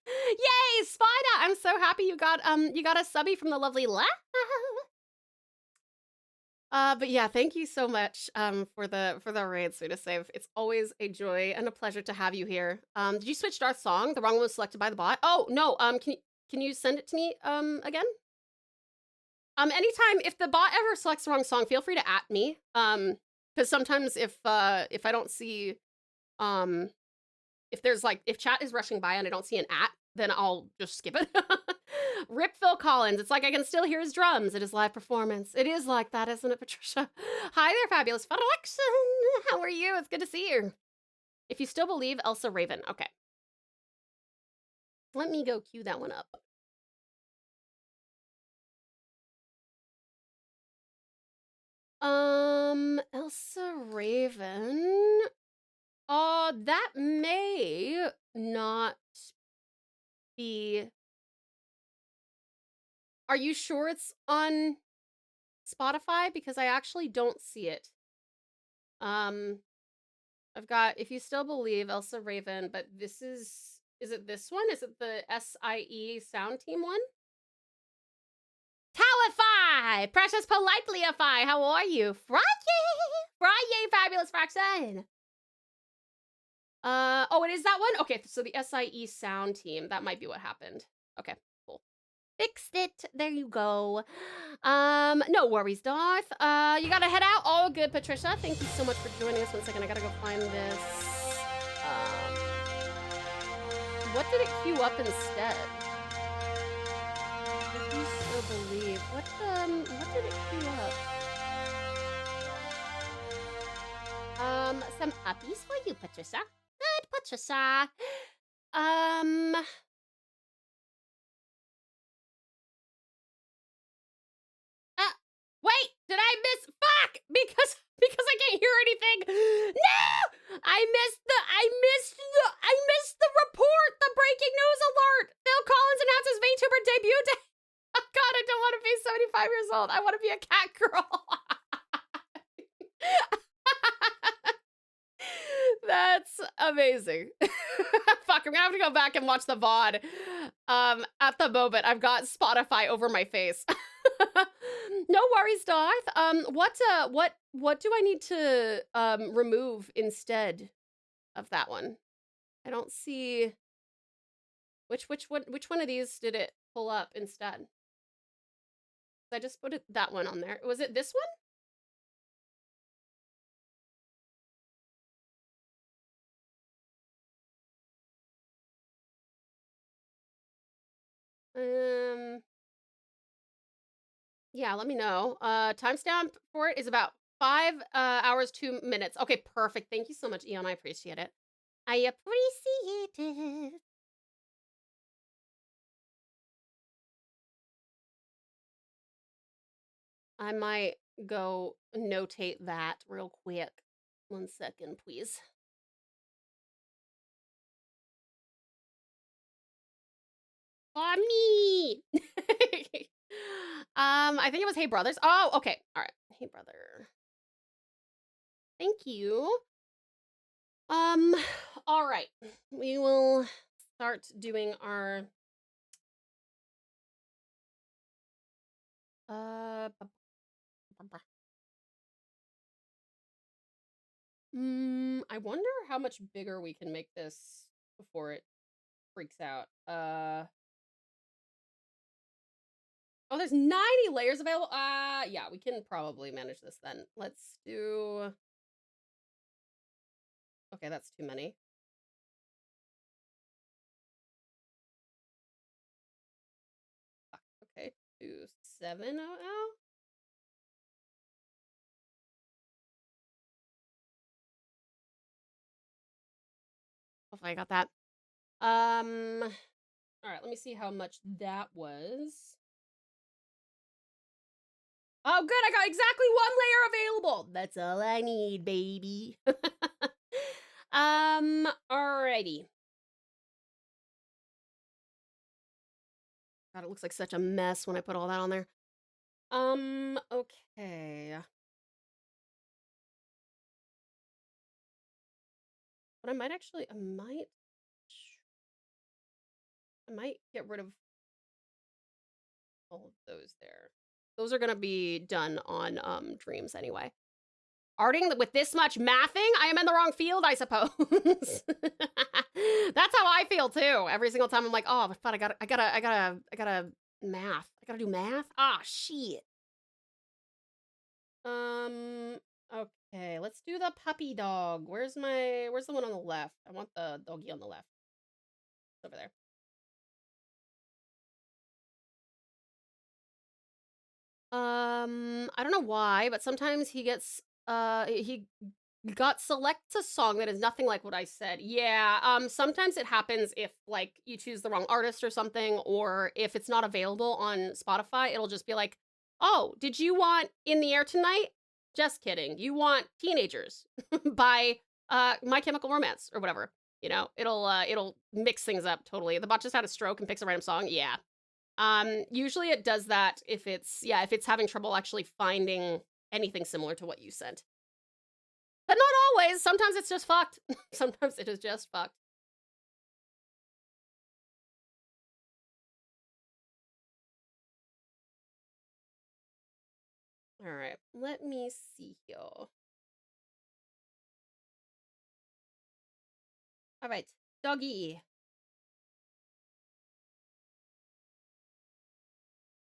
Yay, Spider! I'm so happy you got a subby from the lovely La. But yeah, thank you so much for the raid, Sweetest Save. It's always a joy and a pleasure to have you here. Did you switch Darth song? The wrong one was selected by the bot. Oh no. Can you send it to me again? Anytime if the bot ever selects the wrong song, feel free to @ me. Because sometimes if I don't see if chat is rushing by and I don't see an @ then I'll just skip it. Rip Phil Collins. It's like I can still hear his drums at his live performance. It is like that, isn't it, Patricia? Hi there, fabulous Ferocious. How are you? It's good to see you. If you still believe, Elsa Raven. Okay. Let me go cue that one up. Elsa Raven. That may not be. Are you sure it's on Spotify? Because I actually don't see it. I've got If You Still Believe, Elsa Raven, but this is it this one? Is it the SIE sound team one? Towify! Precious Politelyify, how are you? Friday, fabulous Fraxen! Oh, it is that one? Okay, so the SIE sound team, that might be what happened. Okay. Fixed it. There you go. No worries, Darth. You gotta head out. All good, Patricia. Thank you so much for joining us. 1 second, I gotta go find this. What did it queue up instead? If you still believe. What did it queue up? Some uppies for you, Patricia. Good, Patricia. Wait, did I miss? Fuck! Because I can't hear anything. No! I missed the report, the breaking news alert. Phil Collins announces Vtuber debut day. Oh God, I don't want to be 75 years old. I want to be a cat girl. That's amazing. Fuck, fuck, I'm gonna have to go back and watch the VOD. At the moment, I've got Spotify over my face. No worries, Darth. What do I need to remove instead of that one? I don't see which one of these did it pull up instead? I just put that one on there. Was it this one? Yeah, let me know. Timestamp for it is about 5 hours 2 minutes. Okay, perfect. Thank you so much, Eon. I appreciate it. I appreciate it. I might go notate that real quick. 1 second, please. Me. I think it was Hey Brothers. Oh, okay. All right. Hey brother. Thank you. All right. We will start doing our I wonder how much bigger we can make this before it freaks out. Oh, there's 90 layers available. Yeah, we can probably manage this then. Let's do. Okay, that's too many. Okay, do 7 out now. Hopefully I got that. All right, let me see how much that was. Oh, good, I got exactly 1 layer available. That's all I need, baby. Alrighty. God, it looks like such a mess when I put all that on there. Okay. But I might get rid of all of those there. Those are gonna be done on dreams anyway. Arting with this much mathing, I am in the wrong field, I suppose. That's how I feel too. Every single time I'm like, oh, but I gotta math. I gotta do math. Ah, shit. Okay, let's do the puppy dog. Where's the one on the left? I want the doggy on the left. It's over there. I don't know why, but sometimes he gets he got selects a song that is nothing like what I said. Yeah, sometimes it happens if like you choose the wrong artist or something, or if it's not available on Spotify, it'll just be like, "Oh, did you want In the Air Tonight?" Just kidding. You want Teenagers by My Chemical Romance or whatever. You know, it'll mix things up totally. The bot just had a stroke and picks a random song. Yeah. Usually it does that if it's having trouble actually finding anything similar to what you sent. But not always. Sometimes it's just fucked. Sometimes it is just fucked. All right, let me see here. All right, doggy.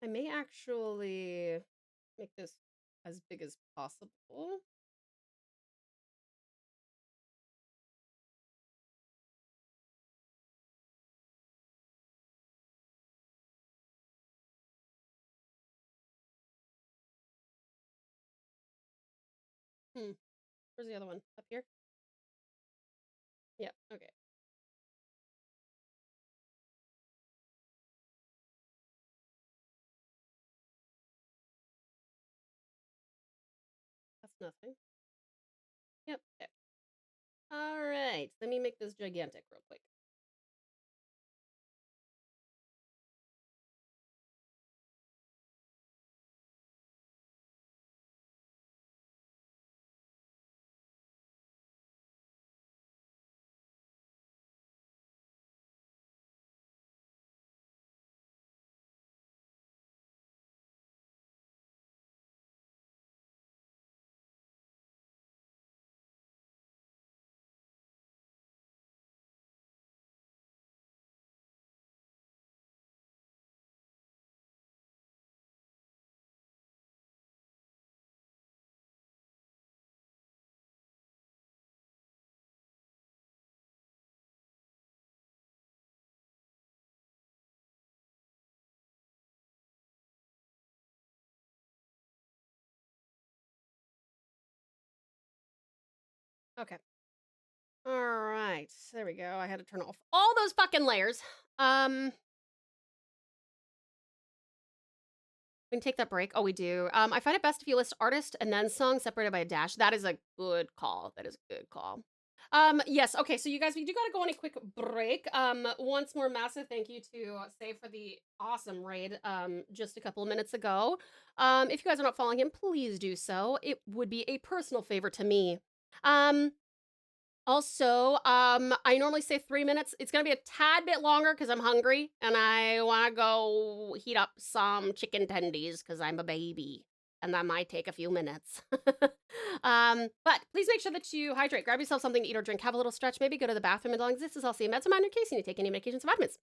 I may actually make this as big as possible. Where's the other one? Up here? Yeah, okay. That's nothing. Yep, okay. All right, let me make this gigantic real quick. Okay. All right. There we go. I had to turn off all those fucking layers. We can take that break. Oh, we do. I find it best if you list artist and then song separated by a dash. That is a good call. That is a good call. Yes. Okay. So you guys, we do got to go on a quick break. Once more, massive thank you to Save for the awesome raid. Just a couple of minutes ago. If you guys are not following him, please do so. It would be a personal favor to me. Also, I normally say 3 minutes. It's gonna be a tad bit longer because I'm hungry and I want to go heat up some chicken tendies because I'm a baby, and that might take a few minutes. But please make sure that you hydrate. Grab yourself something to eat or drink. Have a little stretch. Maybe go to the bathroom and don't exist. I'll see you. Meds are minor case. You need to take any medications or vitamins.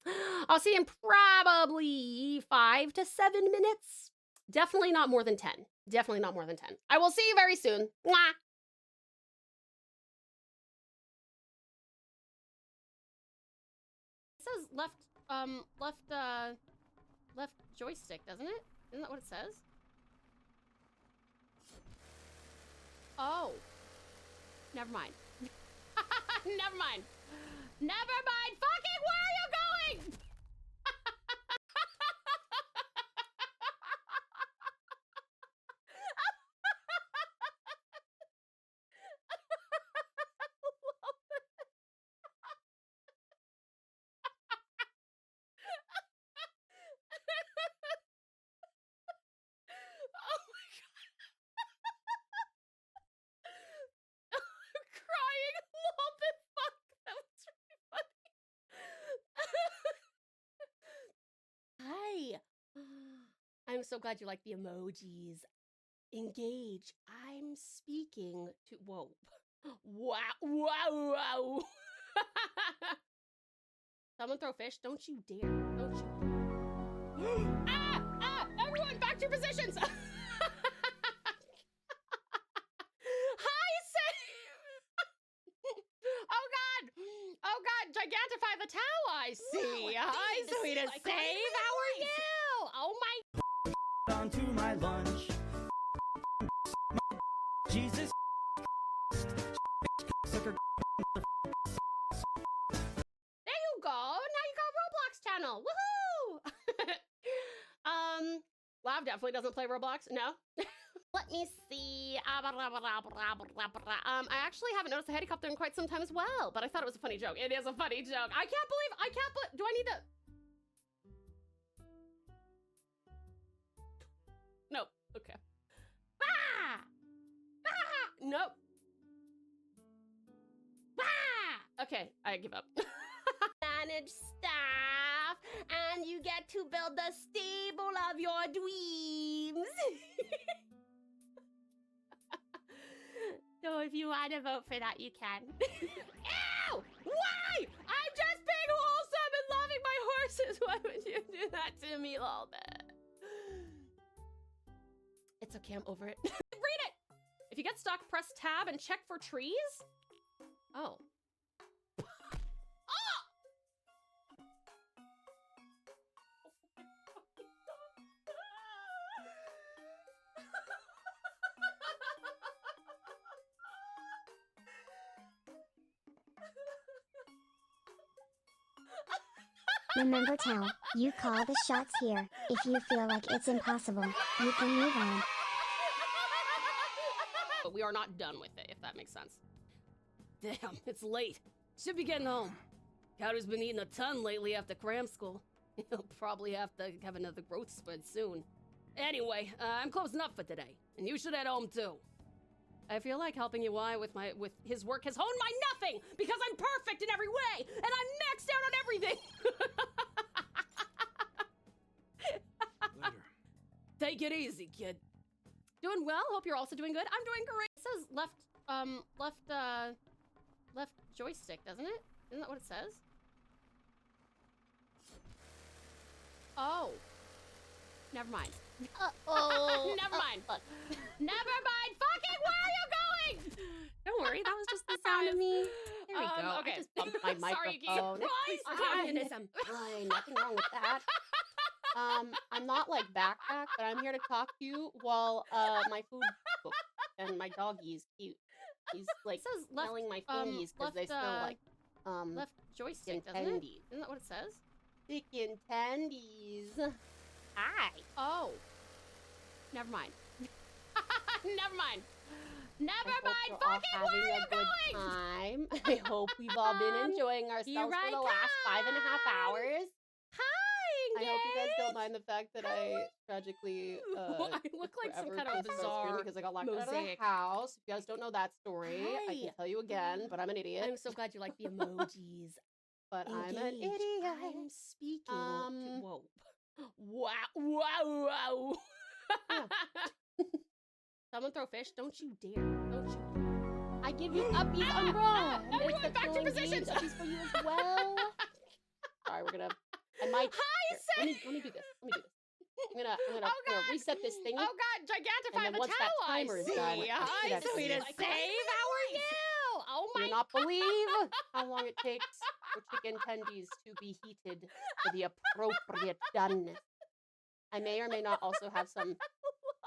I'll see you in probably 5 to 7 minutes. Definitely not more than 10. Definitely not more than 10. I will see you very soon. Mwah. It says left joystick, doesn't it? Isn't that what it says? Oh. Never mind. Never mind. Never mind. Fucking where are you going? Oh my god. I'm crying a little bit. Fuck. That was really funny. Hi. I'm so glad you like the emojis. Engage. I'm speaking to. Whoa. Wow. Wow. Wow. Someone throw fish. Don't you dare. Don't you. Everyone back to your positions. Hi, Save. Oh god, gigantify the towel. I see. Hi, sweetest Save. How are you? Oh my. Onto my lunch. Jesus. Sucker. There you go. Now you got Roblox channel. Woohoo! Lav definitely doesn't play Roblox. No. Let me see. I actually haven't noticed a helicopter in quite some time as well, but I thought it was a funny joke. It is a funny joke. I can't believe. Do I need to? Nope. Okay. Ah! Ah! Nope. Ah! Okay, I give up. Manage staff, and you get to build the stable of your dreams. So if you want to vote for that, you can. Ew! Why? I'm just being wholesome and loving my horses. Why would you do that to me, little bit? It's okay, I'm over it. Read it! If you get stuck, press tab and check for trees. Oh. Remember, Tao, you call the shots here. If you feel like it's impossible, you can move on. But we are not done with it, if that makes sense. Damn, it's late. Should be getting home. Cowder's been eating a ton lately after cram school. He'll probably have to have another growth spurt soon. Anyway, I'm closing up for today, and you should head home too. I feel like helping you with his work has honed my nothing because I'm perfect in every way and I'm maxed out on everything. Later. Take it easy, kid. Doing well. Hope you're also doing good. I'm doing great. It says left joystick, doesn't it? Isn't that what it says? Oh. Never mind. Oh. Never mind. Never mind. Fucking where are you going? Don't worry, that was just the sound of me. There we go. Okay. I just bumped my Sorry, microphone. Christ. I'm fine. Nothing wrong with that. I'm not like backpack, but I'm here to talk to you while my food cooks and my doggy is cute. He's like says left, smelling my fingies because they smell like left joystick, doesn't it? Isn't that what it says? chicken tendies. Hi. Oh. Never mind. Never mind. Never mind. Fucking where are you going? Time. I hope we've all been enjoying ourselves for the last 5.5 hours. Hi, I hope you guys don't mind the fact that I tragically I look like some kind of posted on screen bizarre because I got locked out of the mosaic. house. If you guys don't know that story, I Hi. can tell you again, but I'm an idiot. I'm so glad you like the emojis. But I'm an Engage. idiot. I'm speaking. Um, Whoa. Wow. Yeah. Someone throw fish? Don't you dare. Don't you. I give you uppies on raw. Everyone back to positions. Uppies for you as well. Sorry, we're gonna. I might. Hi, Let me do this. I'm gonna God. reset this thing. Oh God, gigantify And then the once that towel, I timer is see. done, Hi, that's sweet it. to save. How are you? Oh Do my. you not believe how long it takes for chicken tendies to be heated for the appropriate doneness? I may or may not also have some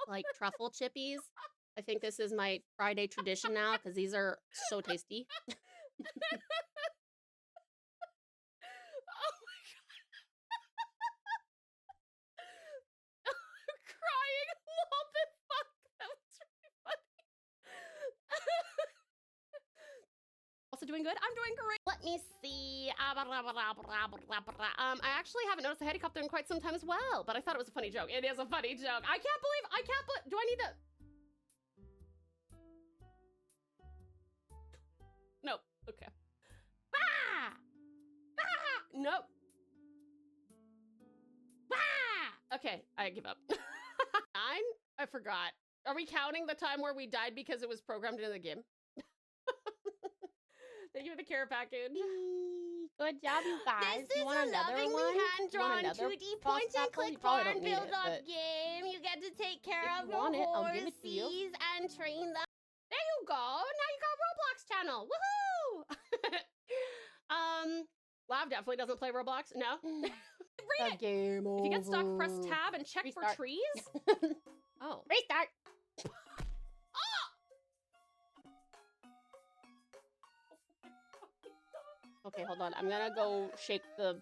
like truffle chippies. I think this is my Friday tradition now because these are so tasty. Oh my God. I'm crying a little bit. Fuck, that was really funny. Also doing good? I'm doing great. Let me see. I actually haven't noticed a helicopter in quite some time as well, but I thought it was a funny joke. It is a funny joke. I can't believe, do I need to? Nope. Okay. Ah! Ah! Nope. Ah! Okay, I give up. 9? I forgot. Are we counting the time where we died because it was programmed into the game? Thank you for the care package. Good job, you guys. This You is want a another lovingly one? You hand-drawn want another 2D boss point-and-click apple? You probably farm don't need it, build-up but game. You get to take care if of you your want it, I'll give horses it to you. and train them. There you go. Now you got a Roblox channel. Woohoo! Lav definitely doesn't play Roblox. No. Read it. Game over. If you get stuck, press tab and check for Restart. trees. Oh. Restart. Okay, hold on. I'm gonna go shake the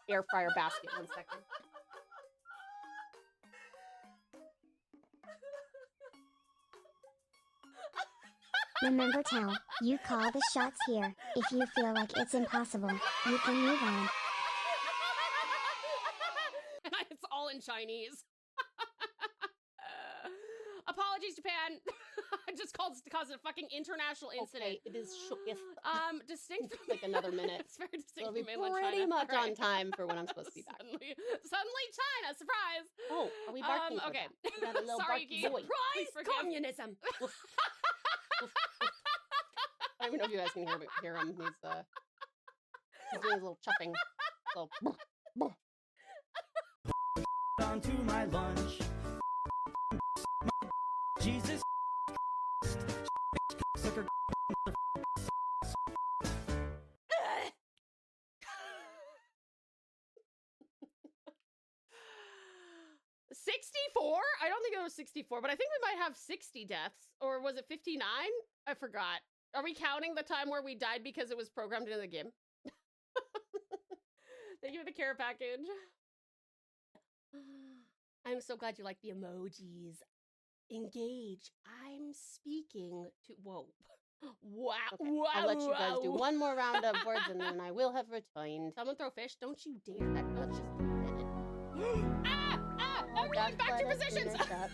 air fryer basket 1 second. Remember, Tal, you call the shots here. If you feel like it's impossible, you can move on. It's all in Chinese. Apologies, Japan. I just caused a fucking international incident. Okay, it is shooketh. Distinct from Like another minute. It's very distinct It'll from be mainland pretty China. much All on right. time for when I'm supposed to be back. Suddenly China, surprise. Oh, are we barking? for Okay. that? We got a little Sorry, barky Yuki. boy. Please forgive. Communism. I don't even know if you guys can hear him. He's doing his little chuffing. So, Onto my lunch. Jesus. Sucker. 64? I don't think it was 64, but I think we might have 60 deaths. Or was it 59? I forgot. Are we counting the time where we died because it was programmed into the game? Thank you for the care package. I'm so glad you like the emojis. Engage. I'm speaking to... Whoa. Wow. okay, Wow. I'll let you guys do wow. one more round of words and then I will have returned. Someone throw fish? Don't you dare. Let's just end it. Everyone back to your positions. Hi,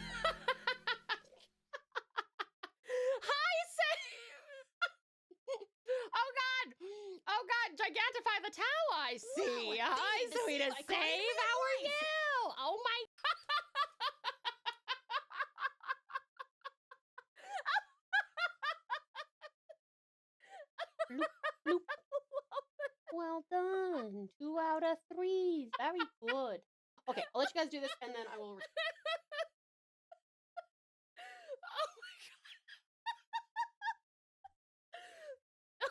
Oh God, gigantify the towel, I see. Hi, sweet to save. How are you? Oh my. Bloop, bloop. Well done. 2 out of 3. Very good. Okay, I'll let you guys do this and then I will... Oh my God. I'm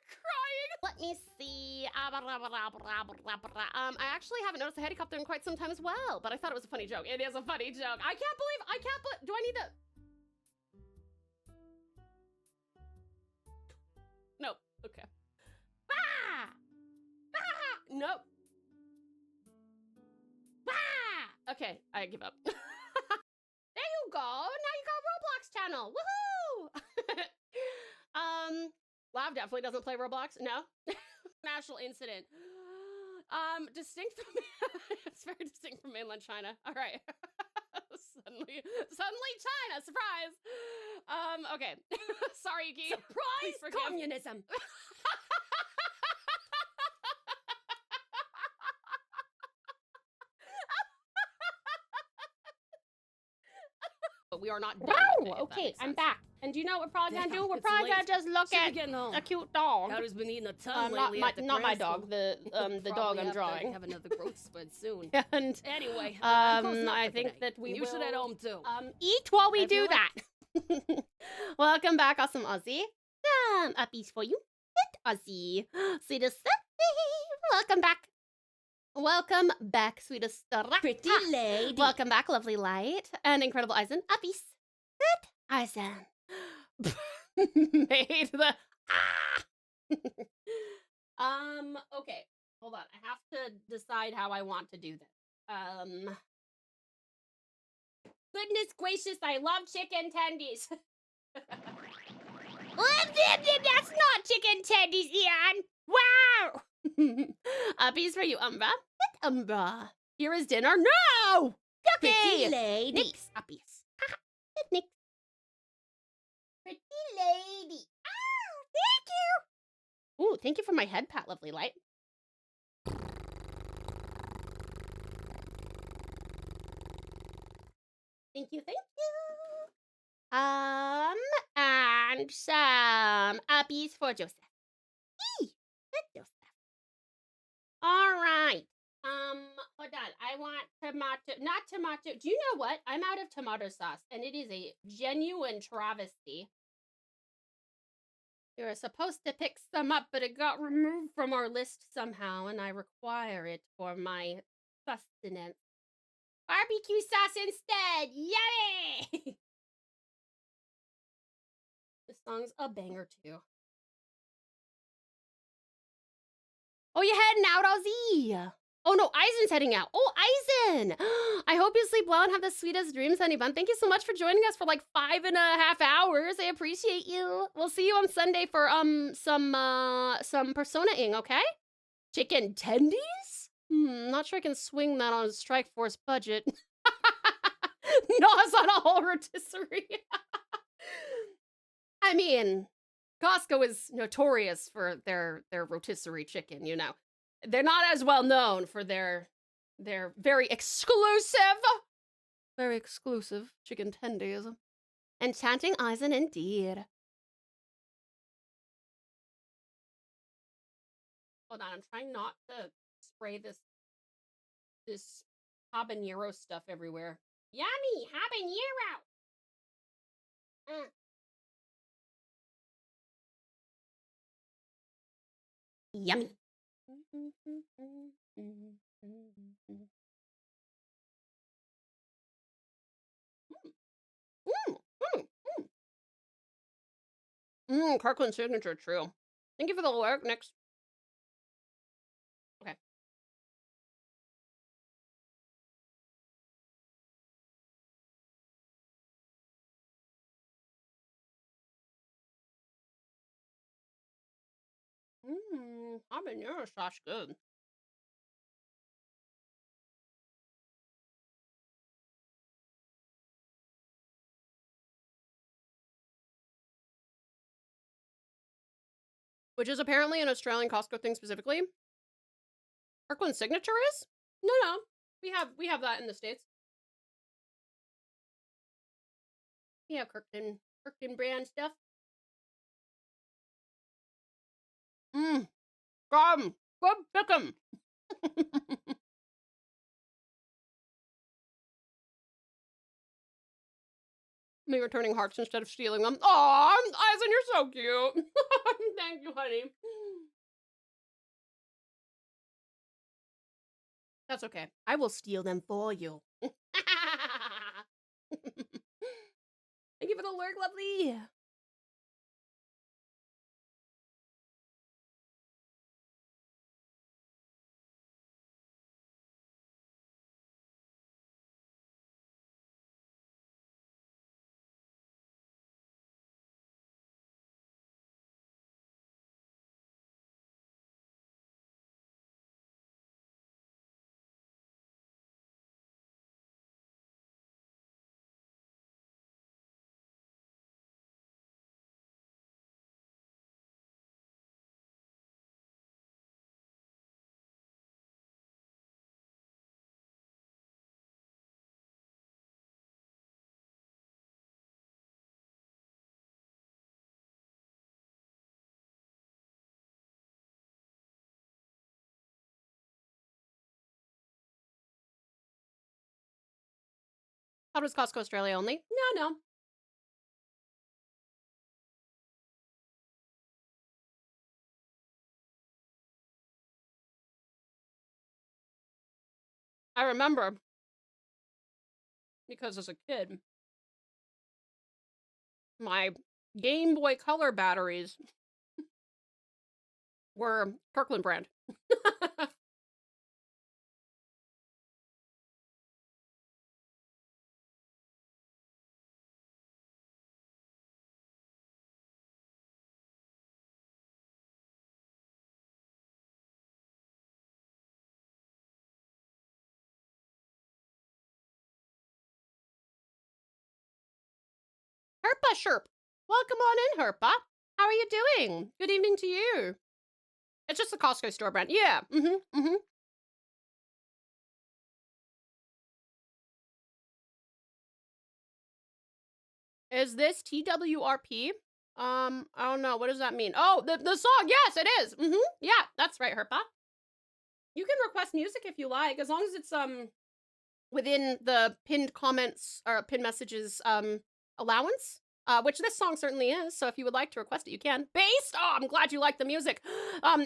crying. Let me see. I actually haven't noticed a helicopter in quite some time as well, but I thought it was a funny joke. It is a funny joke. I can't believe, do I need to? Nope. Ah! Okay, I give up. There you go. Now you got Roblox channel. Woohoo! Lav definitely doesn't play Roblox. No. National incident. Distinct from it's very distinct from mainland China. All right. suddenly China. Surprise. Okay. Sorry, Yuki. Please Surprise forgive. communism. But we are not done. Wow. with it, if that Okay, makes I'm sense. back. And do you know what we're probably gonna Damn, do? We're it's probably gonna late. just look Should be at getting home. a cute dog. Cowder's been eating a ton Not lately my, after not my cram dog. school. The He'll the dog probably I'm have to drawing. have another growth spurt soon. And Anyway, I'm closing up I for think today. that we You should head will, home too. Eat while we I feel do that. Welcome back, awesome Aussie. Some uppies for you. Hit Aussie. Sweetest welcome back. Welcome back, sweetest Pretty lady. Welcome back, lovely light. And incredible Eisen. Uppies. Hit Eisen. made the okay. Hold on. I have to decide how I want to do this. Goodness gracious, I love chicken tendies. That's not chicken tendies, Ian. Wow. Uppies for you, Umbra. Hit Umbra. Here is dinner. No! Pretty Yucky! lady. Nix, uppies. Hit Nix. Pretty lady. Oh, thank you. Ooh, thank you for my head pat, lovely light. Thank you, thank you. And some uppies for Joseph. Good Joseph. All right. Hold on. I want tomato, not tomato. Do you know what? I'm out of tomato sauce, and it is a genuine travesty. We were supposed to pick some up, but it got removed from our list somehow, and I require it for my sustenance. Barbecue sauce instead! Yummy! This song's a banger, too. Oh, you heading out, Ozzy? Oh, no, Eisen's heading out. Oh, Eisen! I hope you sleep well and have the sweetest dreams, honey bun. Thank you so much for joining us for like 5.5 hours. I appreciate you. We'll see you on Sunday for some Persona-ing, okay? Chicken tendies? Not sure I can swing that on a Strike Force budget. Gnaws on a whole rotisserie. I mean, Costco is notorious for their rotisserie chicken, you know. They're not as well known for their very exclusive chicken tendies. Enchanting Eisen indeed. Hold on, I'm trying not to spray this habanero stuff everywhere. Yummy habanero. Yummy. Kirkland signature, true. Thank you for the alert. Next. Okay. Habanero sauce good. Which is apparently an Australian Costco thing specifically. Kirkland signature is? No. We have that in the States. We have Kirkland brand stuff. Good pick'em. Me returning hearts instead of stealing them. Aw, Eisen, you're so cute. Thank you, honey. That's okay. I will steal them for you. Thank you for the lurk, lovely. How does Costco Australia only? No. I remember because as a kid, my Game Boy Color batteries were Kirkland brand. Herpa Sherp. Welcome on in, Herpa. How are you doing? Good evening to you. It's just the Costco store brand. Yeah. Is this TWRP? I don't know. What does that mean? Oh, the song. Yes, it is. Yeah, that's right, Herpa. You can request music if you like, as long as it's within the pinned comments or pinned messages allowance. Which this song certainly is. So if you would like to request it, you can. Based. Oh, I'm glad you like the music.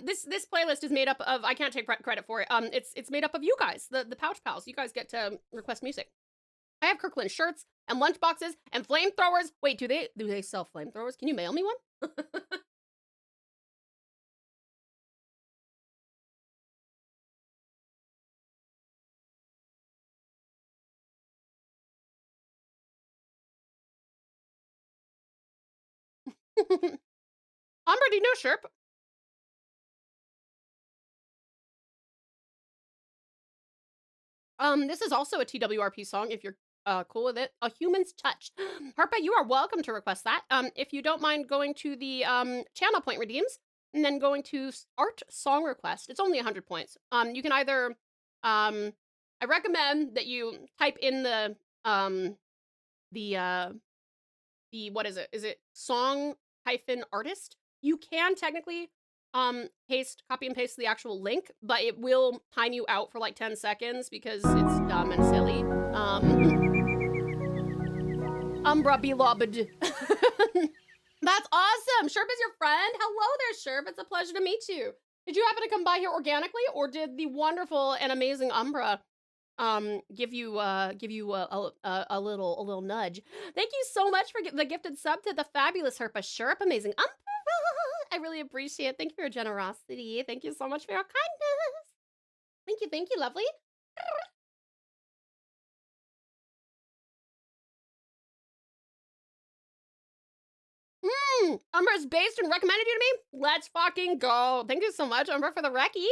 This playlist is made up of. I can't take credit for it. It's made up of you guys, the Pouch Pals. You guys get to request music. I have Kirkland shirts and lunchboxes and flamethrowers. Wait, do they sell flamethrowers? Can you mail me one? Umbra, do you know Sherp? This is also a TWRP song if you're cool with it. A Human's Touch. Harpa, you are welcome to request that. If you don't mind going to the channel point redeems and then going to art song request. It's only 100 points. You can either I recommend that you type in the what is it? Is it song hyphen artist? You can technically copy and paste the actual link, but it will time you out for like 10 seconds because it's dumb and silly. Umbra beloved. That's awesome. Sherp is your friend. Hello there, Sherp. It's a pleasure to meet you. Did you happen to come by here organically, or did the wonderful and amazing Umbra give you a little nudge? Thank you so much for the gifted sub to the fabulous Herpa Sherp. Amazing Umbra. I really appreciate it. Thank you for your generosity. Thank you so much for your kindness. Thank you, lovely. Umbra's based and recommended you to me? Let's fucking go. Thank you so much, Umbra, for the recce.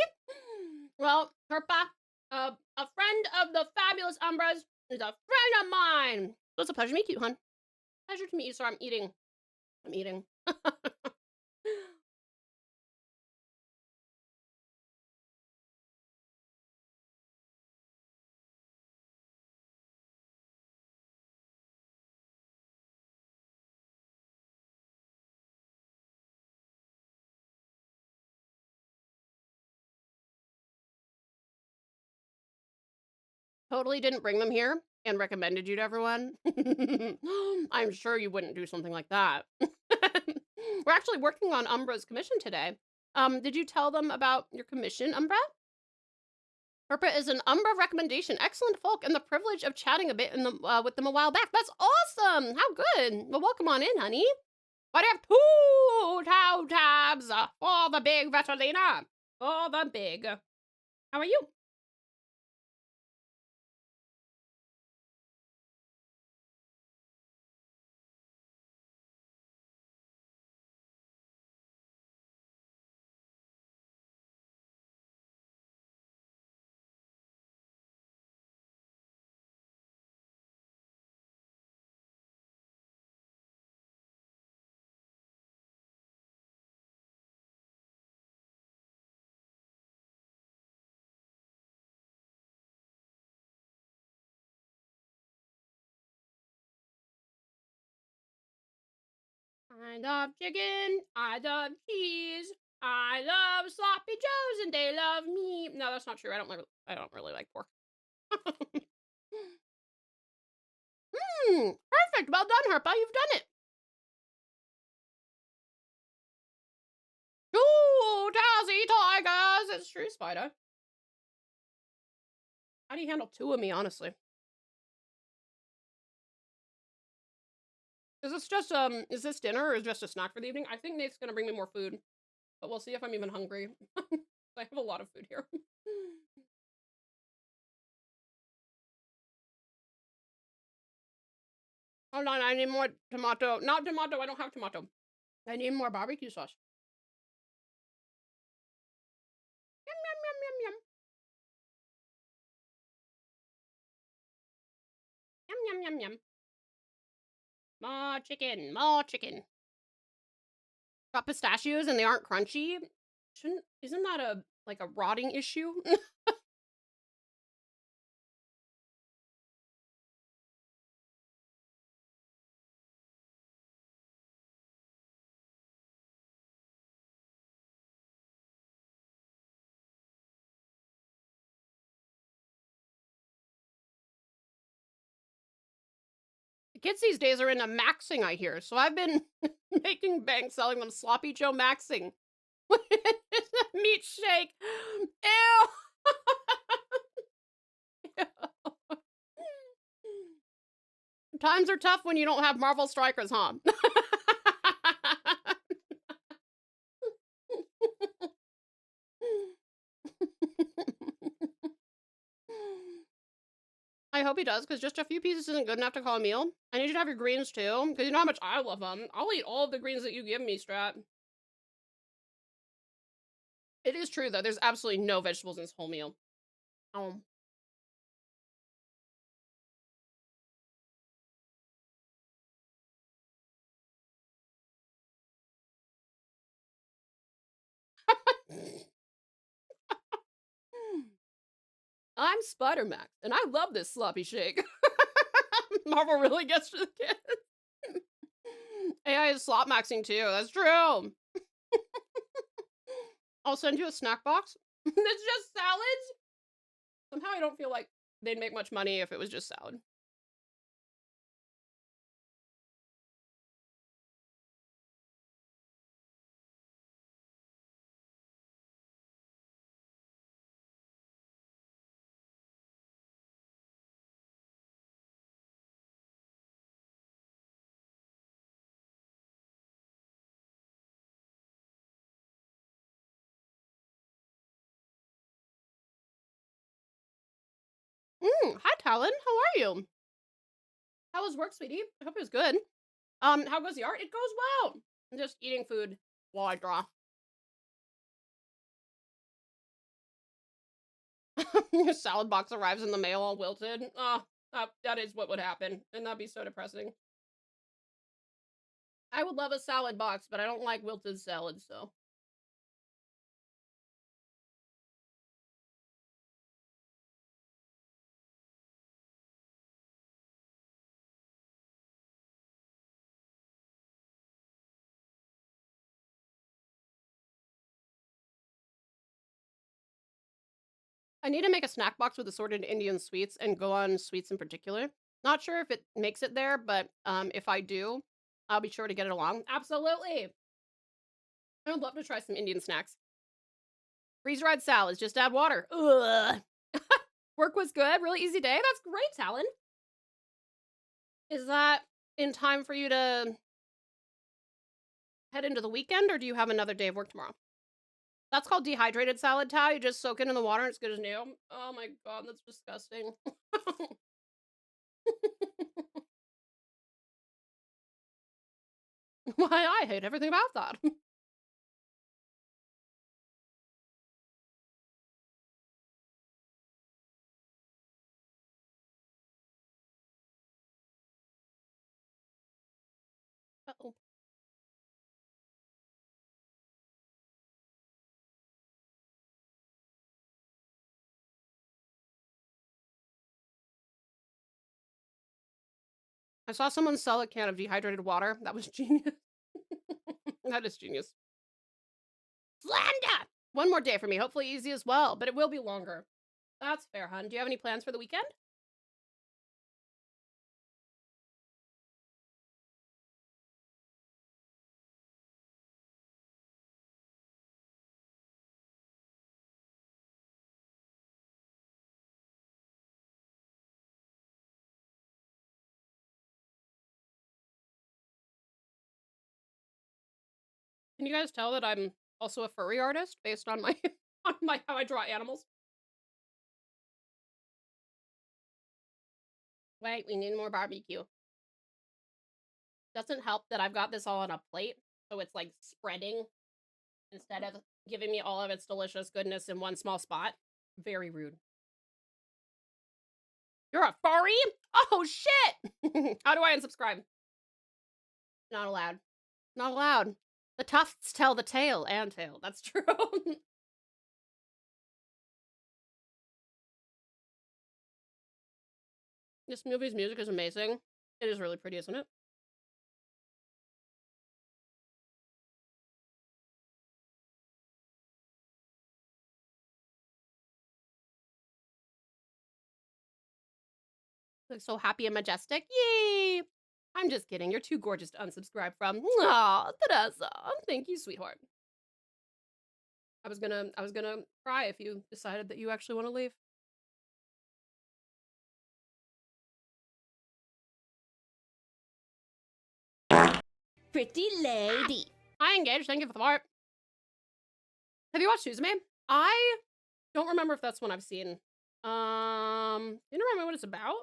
Well, Herpa, a friend of the fabulous Umbras is a friend of mine. So it's a pleasure to meet you, hon. Pleasure to meet you. Sorry, I'm eating. Totally didn't bring them here and recommended you to everyone. I'm sure you wouldn't do something like that. We're actually working on Umbra's commission today. Did you tell them about your commission, Umbra? Herpa is an Umbra recommendation. Excellent folk, and the privilege of chatting a bit with them a while back. That's awesome! How good! Well, welcome on in, honey. I have 2 Tau tabs for the big Vetalina. For the big. How are you? I love chicken, I love cheese, I love sloppy joes, and they love me. No, that's not true. I don't really like pork. Perfect. Well done, Herpa. You've done it. TauTassieTigers. It's true, Spider. How do you handle two of me, honestly? Is this just is this dinner or is just a snack for the evening? I think Nate's gonna bring me more food, but we'll see if I'm even hungry. I have a lot of food here. Hold on, I need more tomato. Not tomato, I don't have tomato. I need more barbecue sauce. Yum, yum, yum, yum, yum. Yum, yum, yum, yum. More chicken, more chicken. Got pistachios and they aren't crunchy. Isn't that a like a rotting issue? Kids these days are into maxing, I hear. So I've been making bank selling them sloppy Joe maxing. Meat shake. Ew. Times are tough when you don't have Marvel Strikers, huh? I hope he does, because just a few pieces isn't good enough to call a meal. I need you to have your greens too, because you know how much I love them. I'll eat all of the greens that you give me, Strat. It is true, though. There's absolutely no vegetables in this whole meal. I'm Spider-Max, and I love this sloppy shake. Marvel really gets to the kids. AI is slop maxing too. That's true. I'll send you a snack box. It's just salads. Somehow I don't feel like they'd make much money if it was just salad. Hi, Talon. How are you? How was work, sweetie? I hope it was good. How goes the art? It goes well. I'm just eating food while I draw. Your salad box arrives in the mail all wilted. That is what would happen, and that'd be so depressing. I would love a salad box, but I don't like wilted salad, so. I need to make a snack box with assorted Indian sweets and go on sweets in particular. Not sure if it makes it there, but if I do, I'll be sure to get it along. Absolutely. I would love to try some Indian snacks. Freeze-dried salads, just add water. Ugh. Work was good, really easy day. That's great, Talon. Is that in time for you to head into the weekend, or do you have another day of work tomorrow? That's called dehydrated salad, Tal. You just soak it in the water and it's good as new. Oh my god, that's disgusting. Why, I hate everything about that. Uh-oh. I saw someone sell a can of dehydrated water. That was genius. That is genius. Slanda! One more day for me. Hopefully easy as well, but it will be longer. That's fair, hun. Do you have any plans for the weekend? Can you guys tell that I'm also a furry artist based on my on my how I draw animals? Wait, we need more barbecue. Doesn't help that I've got this all on a plate, so it's like spreading instead of giving me all of its delicious goodness in one small spot. Very rude. You're a furry? Oh shit! How do I unsubscribe? Not allowed. Not allowed. The tufts tell the tale and tale. That's true. This movie's music is amazing. It is really pretty, isn't it? Looks so happy and majestic. Yay! I'm just kidding. You're too gorgeous to unsubscribe from. Aw, Teresa. Thank you, sweetheart. I was gonna cry if you decided that you actually want to leave. Pretty lady. Hi, Engage. Thank you for the heart. Have you watched Suzume? I don't remember if that's one I've seen. You don't remember what it's about?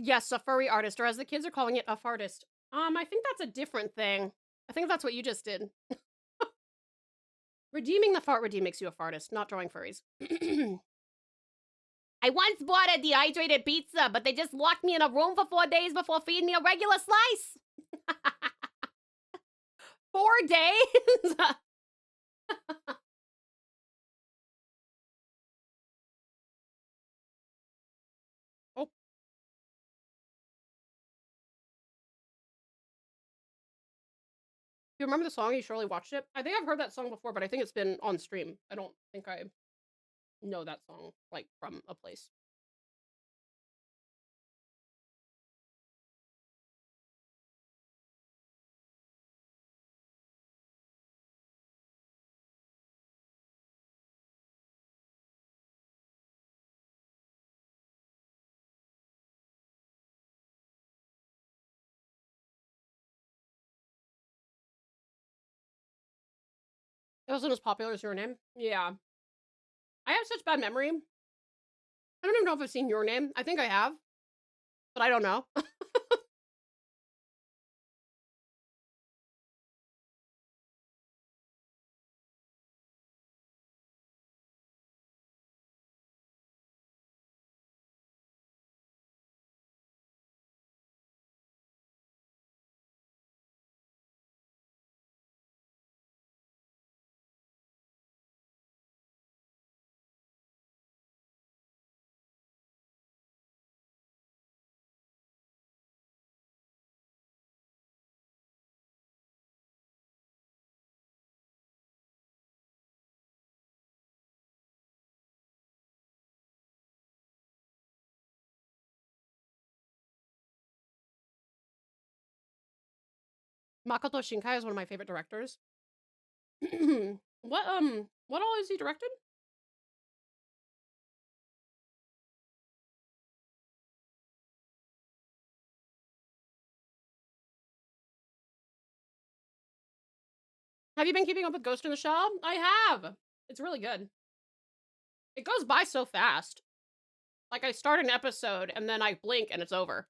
Yes, a furry artist, or as the kids are calling it, a fartist. I think that's a different thing. I think that's what you just did. Redeeming the fart redeem makes you a fartist, not drawing furries. I once bought a dehydrated pizza, but they just locked me in a room for 4 days before feeding me a regular slice. 4 days? Oh. You remember the song? You surely watched it. I think I've heard that song before, but I think it's been on stream. I don't think I know that song, like, from a place. It wasn't as popular as Your Name. Yeah. I have such bad memory. I don't even know if I've seen Your Name. I think I have, but I don't know. Makoto Shinkai is one of my favorite directors. What all has he directed? Have you been keeping up with Ghost in the Shell? I have. It's really good. It goes by so fast. Like, I start an episode and then I blink and it's over.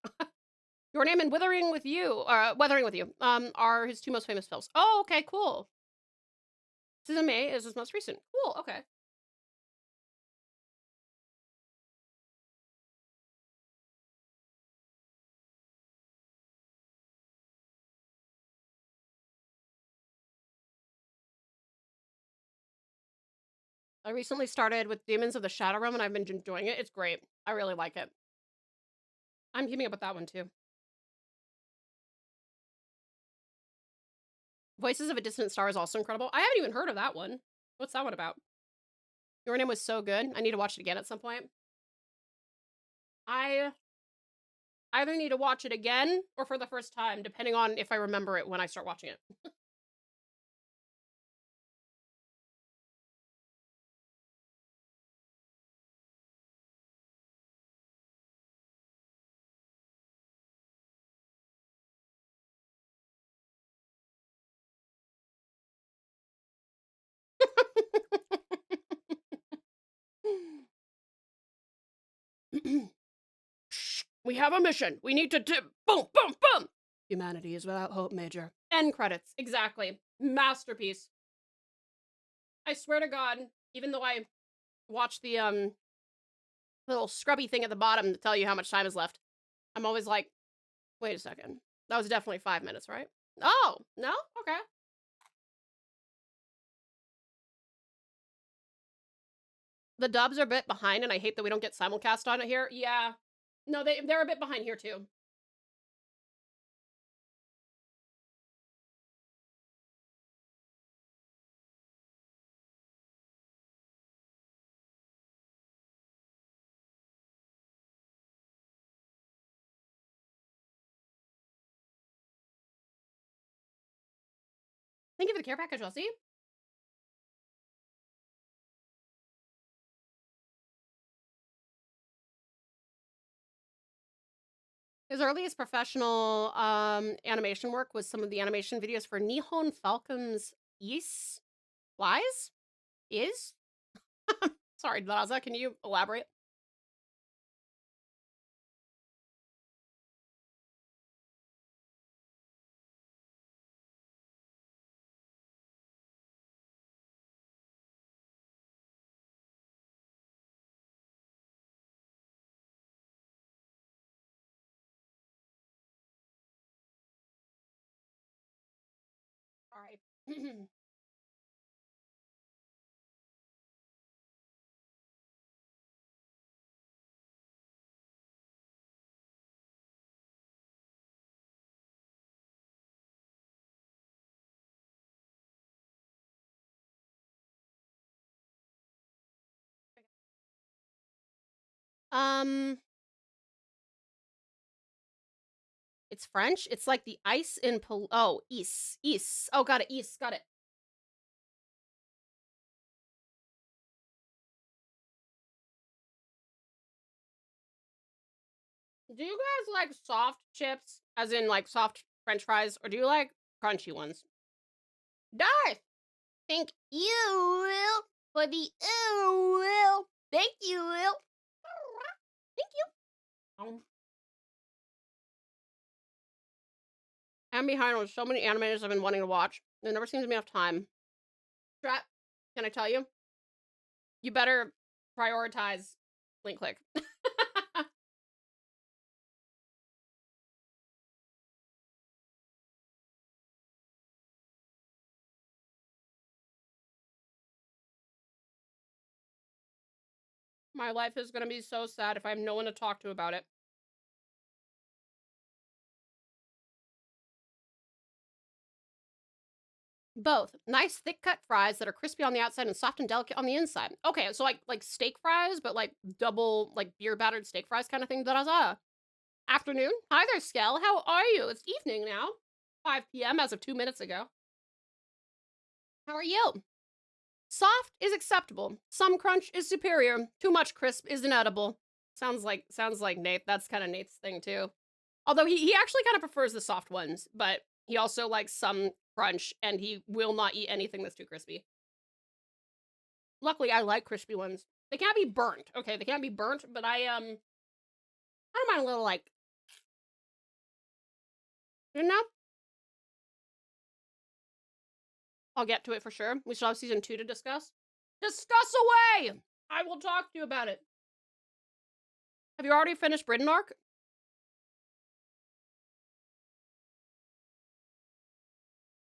Your Name and Weathering with You are his two most famous films. Oh, okay, cool. Suzume is his most recent. Cool, okay. I recently started with Demons of the Shadow Realm and I've been enjoying it. It's great. I really like it. I'm keeping up with that one too. Voices of a Distant Star is also incredible. I haven't even heard of that one. What's that one about? Your Name was so good. I need to watch it again at some point. I either need to watch it again or for the first time, depending on if I remember it when I start watching it. We have a mission. We need to boom, boom, boom. Humanity is without hope, Major. End credits. Exactly. Masterpiece. I swear to God, even though I watched the little scrubby thing at the bottom to tell you how much time is left, I'm always like, wait a second. That was definitely 5 minutes, right? Oh, no? Okay. The dubs are a bit behind, and I hate that we don't get simulcast on it here. Yeah. No, they're a bit behind here, too. Thank you for the care package, Elsie. His earliest professional animation work was some of the animation videos for Nihon Falcon's Is? Lies? Is? Sorry, Daza, can you elaborate? All right. um, it's French. It's like the ice in oh, is. Oh, got it. Is, got it. Do you guys like soft chips, as in like soft French fries, or do you like crunchy ones? Darth, thank you for the thank you. Thank you. I'm behind on so many animators I've been wanting to watch. There never seems to be enough time. Strat, can I tell you? You better prioritize link click. My life is gonna be so sad if I have no one to talk to about it. Both. Nice thick cut fries that are crispy on the outside and soft and delicate on the inside. Okay, so like steak fries, but like double like beer battered steak fries kind of thing. Afternoon. Hi there, Skell. How are you? It's evening now. 5 p.m. as of 2 minutes ago. How are you? Soft is acceptable. Some crunch is superior. Too much crisp is inedible. Sounds like Nate. That's kind of Nate's thing too. Although he actually kind of prefers the soft ones, but he also likes some crunch, and he will not eat anything that's too crispy. Luckily, I like crispy ones. They can't be burnt. Okay, they can't be burnt, but I don't mind a little like, you know. I'll get to it for sure. We still have season 2 to discuss. Discuss away! I will talk to you about it. Have you already finished Britain arc?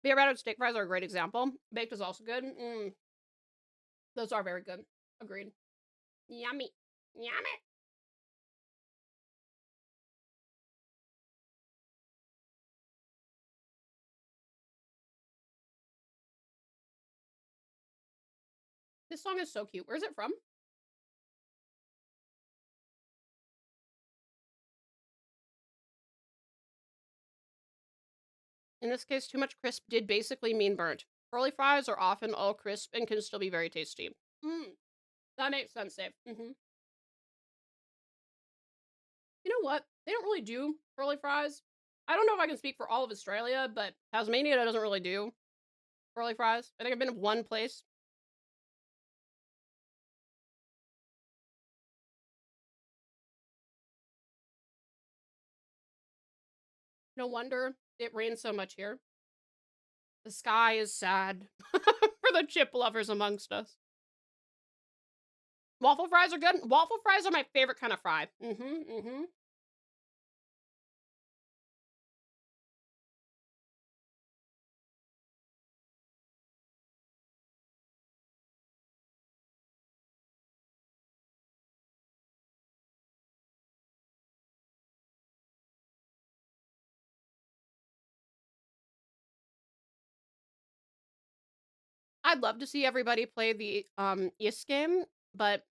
Beer battered steak fries are a great example. Baked is also good. Those are very good. Agreed. Yummy. Yummy. This song is so cute. Where's it from? In this case, too much crisp did basically mean burnt. Curly fries are often all crisp and can still be very tasty. That makes sense, Dave. You know what? They don't really do curly fries. I don't know if I can speak for all of Australia, but Tasmania doesn't really do curly fries. I think I've been to one place. No wonder it rains so much here. The sky is sad for the chip lovers amongst us. Waffle fries are good. Waffle fries are my favorite kind of fry. I'd love to see everybody play the Is game, but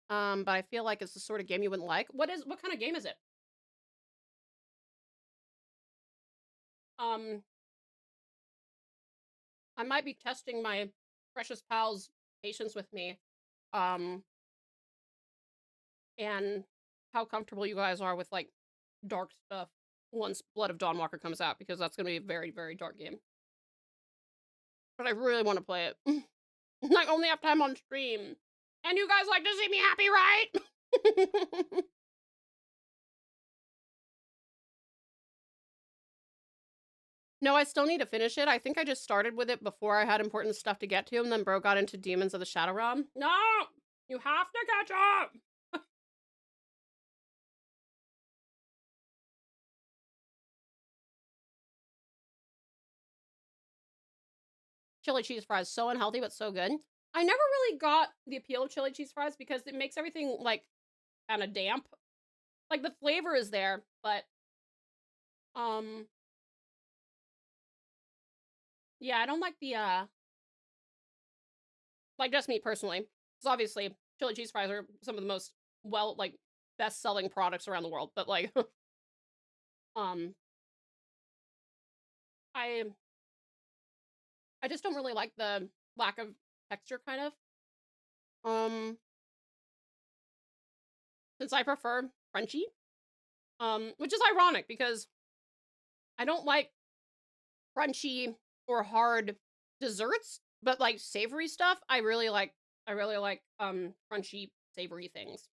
I feel like it's the sort of game you wouldn't like. What kind of game is it? Um, I might be testing my precious pals' patience with me, um, and how comfortable you guys are with like dark stuff once Blood of Dawnwalker comes out, because that's gonna be a very, very dark game. But I really want to play it. I only have time on stream, and you guys like to see me happy, right? No, I still need to finish it. I think I just started with it before I had important stuff to get to, and then bro got into Demons of the Shadow Realm. No! You have to catch up! Chili cheese fries, so unhealthy, but so good. I never really got the appeal of chili cheese fries because it makes everything, like, kind of damp. Like, the flavor is there, but, yeah, I don't like the, like, just me personally. Because obviously, chili cheese fries are some of the most, best-selling products around the world, but, like, um, I just don't really like the lack of texture, kind of. Since I prefer crunchy, which is ironic because I don't like crunchy or hard desserts, but like savory stuff, I really like crunchy savory things.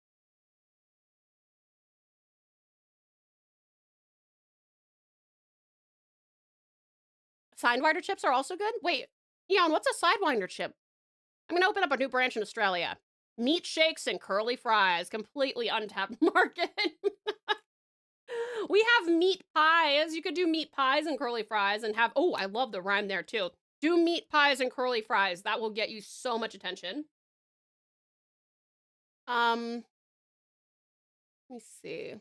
Sidewinder chips are also good. Wait, Eon, what's a sidewinder chip? I'm gonna open up a new branch in Australia. Meat shakes and curly fries, completely untapped market. We have meat pies. You could do meat pies and curly fries and have, oh, I love the rhyme there too. Do meat pies and curly fries. That will get you so much attention. Let me see.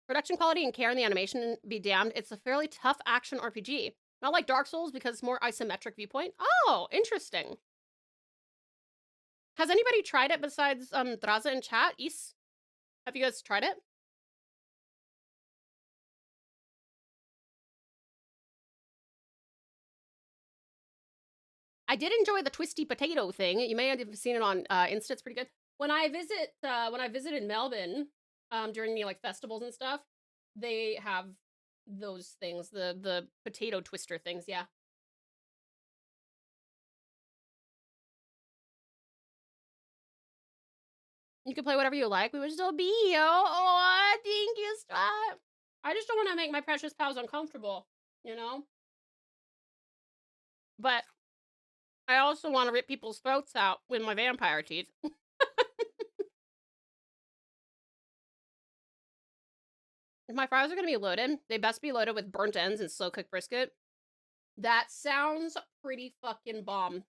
Production quality and care in the animation be damned. It's a fairly tough action RPG. Not like Dark Souls because it's more isometric viewpoint. Oh, interesting. Has anybody tried it besides Draza in chat? Is, have you guys tried it? I did enjoy the twisty potato thing. You may have seen it on Insta. It's pretty good. When I visited Melbourne, during the like festivals and stuff, they have those things, the potato twister things. Yeah. You can play whatever you like. We would still be here. Oh, thank you, Strap. I just don't want to make my precious pals uncomfortable, you know? But I also want to rip people's throats out with my vampire teeth. If my fries are going to be loaded, they best be loaded with burnt ends and slow-cooked brisket. That sounds pretty fucking bomb.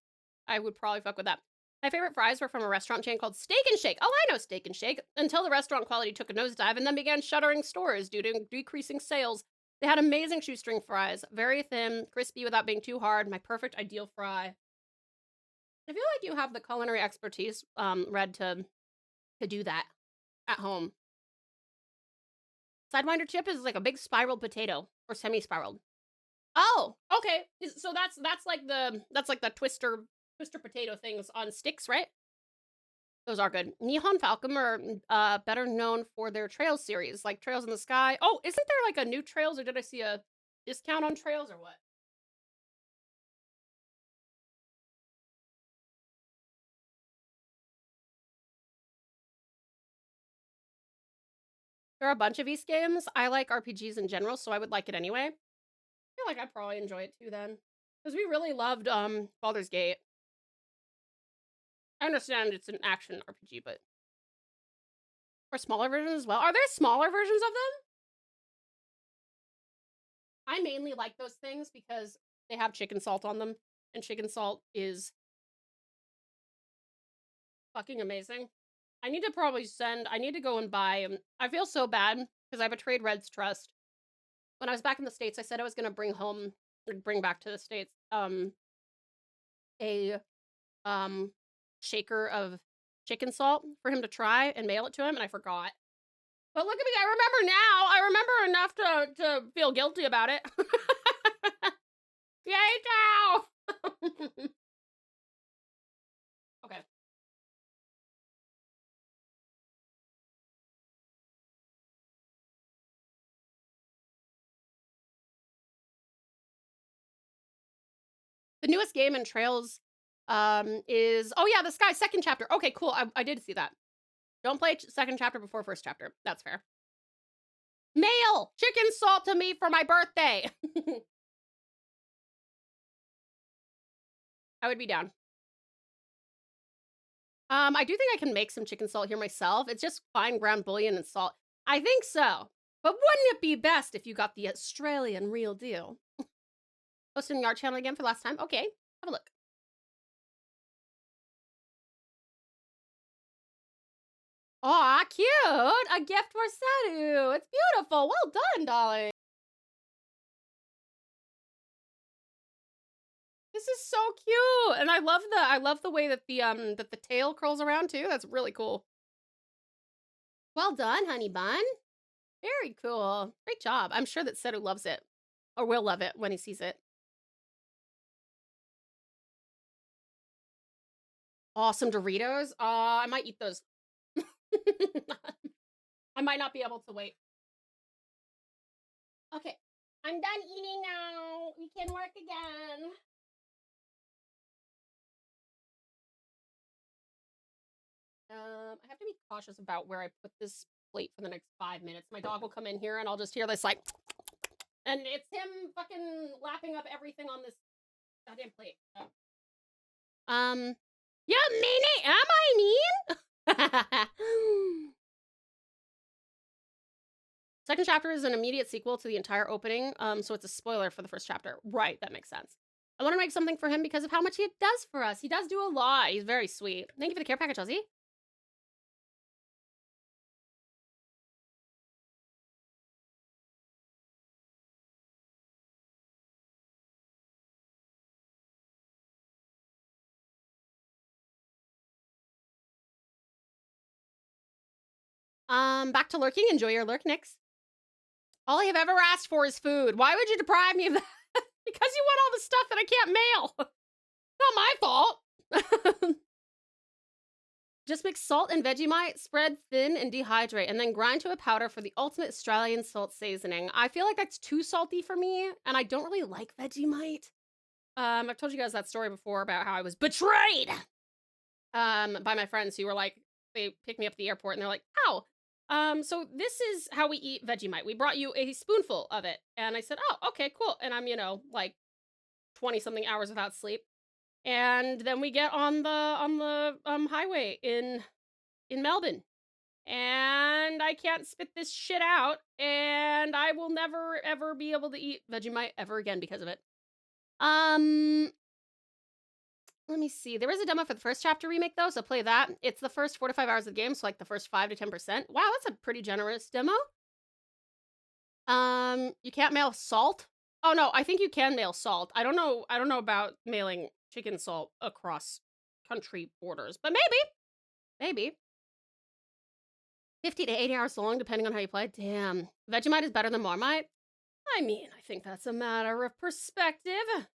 I would probably fuck with that. My favorite fries were from a restaurant chain called Steak and Shake. Oh, I know Steak and Shake. Until the restaurant quality took a nosedive and then began shuttering stores due to decreasing sales. They had amazing shoestring fries. Very thin, crispy without being too hard. My perfect ideal fry. I feel like you have the culinary expertise, Red, to do that at home. Sidewinder chip is like a big spiraled potato, or semi-spiraled. Oh, okay. So that's like the twister potato things on sticks, right? Those are good. Nihon Falcon are better known for their Trails series, like Trails in the Sky. Oh, isn't there like a new Trails, or did I see a discount on Trails, or what? There are a bunch of East games. I like RPGs in general, so I would like it anyway. I feel like I'd probably enjoy it too then. Because we really loved Baldur's Gate. I understand it's an action RPG, but or smaller versions as well. Are there smaller versions of them? I mainly like those things because they have chicken salt on them, and chicken salt is fucking amazing. I need to go and buy, I feel so bad because I betrayed Red's trust. When I was back in the States, I said I was gonna bring back to the States, a, shaker of chicken salt for him to try and mail it to him, and I forgot. But look at me, I remember now. I remember enough to feel guilty about it. Yay, Tao! Okay. The newest game in Trails is, oh yeah, the Sky second chapter. Okay, cool. I did see that. Don't play second chapter before first chapter. That's fair. Mail chicken salt to me for my birthday. I would be down. I do think I can make some chicken salt here myself. It's just fine ground bouillon and salt. I think so. But wouldn't it be best if you got the Australian real deal? Posting your channel again for last time? Okay, have a look. Aw, cute! A gift for Seru. It's beautiful. Well done, darling. This is so cute, and I love the way that the tail curls around too. That's really cool. Well done, honey bun. Very cool. Great job. I'm sure that Seru loves it, or will love it when he sees it. Awesome Doritos. I might eat those. I might not be able to wait. Okay, I'm done eating now. We can work again. I have to be cautious about where I put this plate for the next 5 minutes. My dog will come in here and I'll just hear this like, and it's him fucking lapping up everything on this goddamn plate. So. You mean it? Am I mean? Second chapter is an immediate sequel to the entire opening, so it's a spoiler for the first chapter. Right, that makes sense. I want to make something for him because of how much he does for us. He does do a lot. He's very sweet. Thank you for the care package, Ozzy. Back to lurking. Enjoy your lurk, Nix. All I have ever asked for is food. Why would you deprive me of that? Because you want all the stuff that I can't mail. Not my fault. Just mix salt and Vegemite, spread thin and dehydrate, and then grind to a powder for the ultimate Australian salt seasoning. I feel like that's too salty for me, and I don't really like Vegemite. I've told you guys that story before about how I was betrayed by my friends who were like, they picked me up at the airport and they're like, "Ow, so this is how we eat Vegemite. We brought you a spoonful of it." And I said, "Oh, okay, cool." And I'm, like 20 something hours without sleep. And then we get on the highway in Melbourne. And I can't spit this shit out, and I will never ever be able to eat Vegemite ever again because of it. Let me see. There is a demo for the first chapter remake though, so play that. It's the first 4 to 5 hours of the game, so like the first 5 to 10%. Wow, that's a pretty generous demo. You can't mail salt. Oh no, I think you can mail salt. I don't know about mailing chicken salt across country borders, but maybe. 50 to 80 hours long, depending on how you play. Damn. Vegemite is better than Marmite? I mean, I think that's a matter of perspective.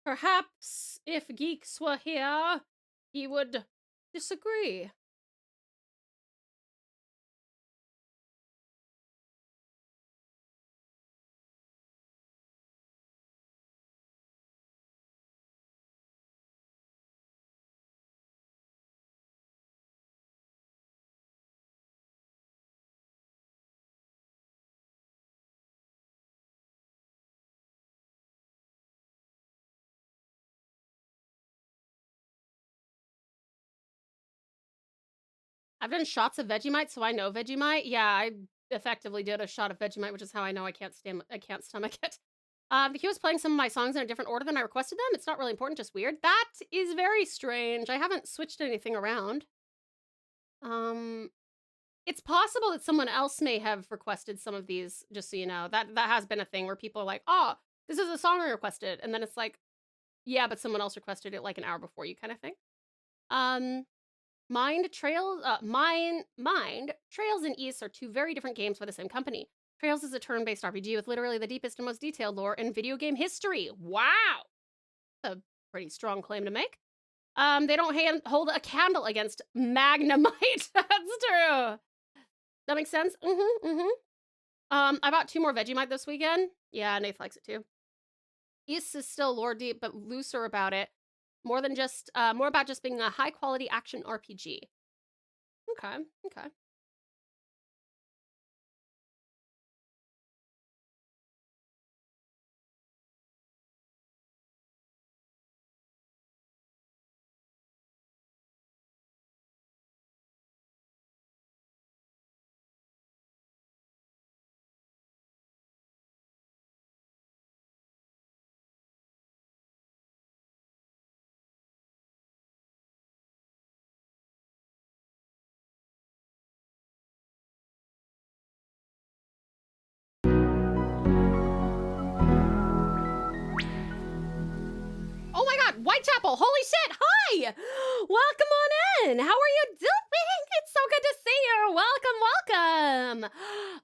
Perhaps if Geeks were here, he would disagree. I've done shots of Vegemite, so I know Vegemite. Yeah, I effectively did a shot of Vegemite, which is how I know I can't stomach it. He was playing some of my songs in a different order than I requested them. It's not really important, just weird. That is very strange. I haven't switched anything around. It's possible that someone else may have requested some of these, just so you know. That has been a thing where people are like, oh, this is a song I requested. And then it's like, yeah, but someone else requested it like an hour before you kind of thing. Mind, Trails, and East are two very different games by the same company. Trails is a turn-based RPG with literally the deepest and most detailed lore in video game history. Wow! A pretty strong claim to make. They don't hold a candle against Magnemite. That's true. That makes sense? I bought 2 more Vegemite this weekend. Yeah, Nath likes it too. East is still lore deep, but looser about it. More about just being a high-quality action RPG. Okay. Oh my god, Whitechapel, holy shit, hi! Welcome on in, how are you doing? It's so good to see you, welcome.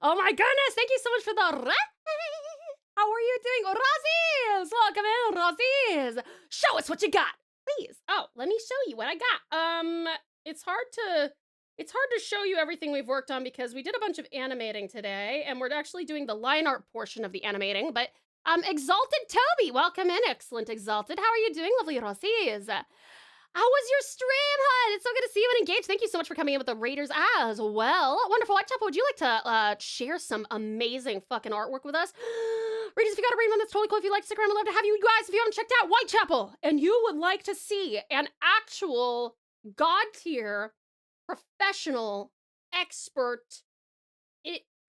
Oh my goodness, thank you so much for the how are you doing? Rosie's, welcome in, Rosie's. Show us what you got, please. Oh, let me show you what I got. It's hard to show you everything we've worked on because we did a bunch of animating today, and we're actually doing the line art portion of the animating, but Exalted Toby, welcome in, excellent Exalted. How are you doing, lovely Rossies? How was your stream, hon? It's so good to see you and engage. Thank you so much for coming in with the Raiders as well. Wonderful. Whitechapel, would you like to share some amazing fucking artwork with us? Raiders, if you got a rain one that's totally cool, if you'd like to stick around, I'd love to have you guys. If you haven't checked out Whitechapel and you would like to see an actual god tier, professional, expert,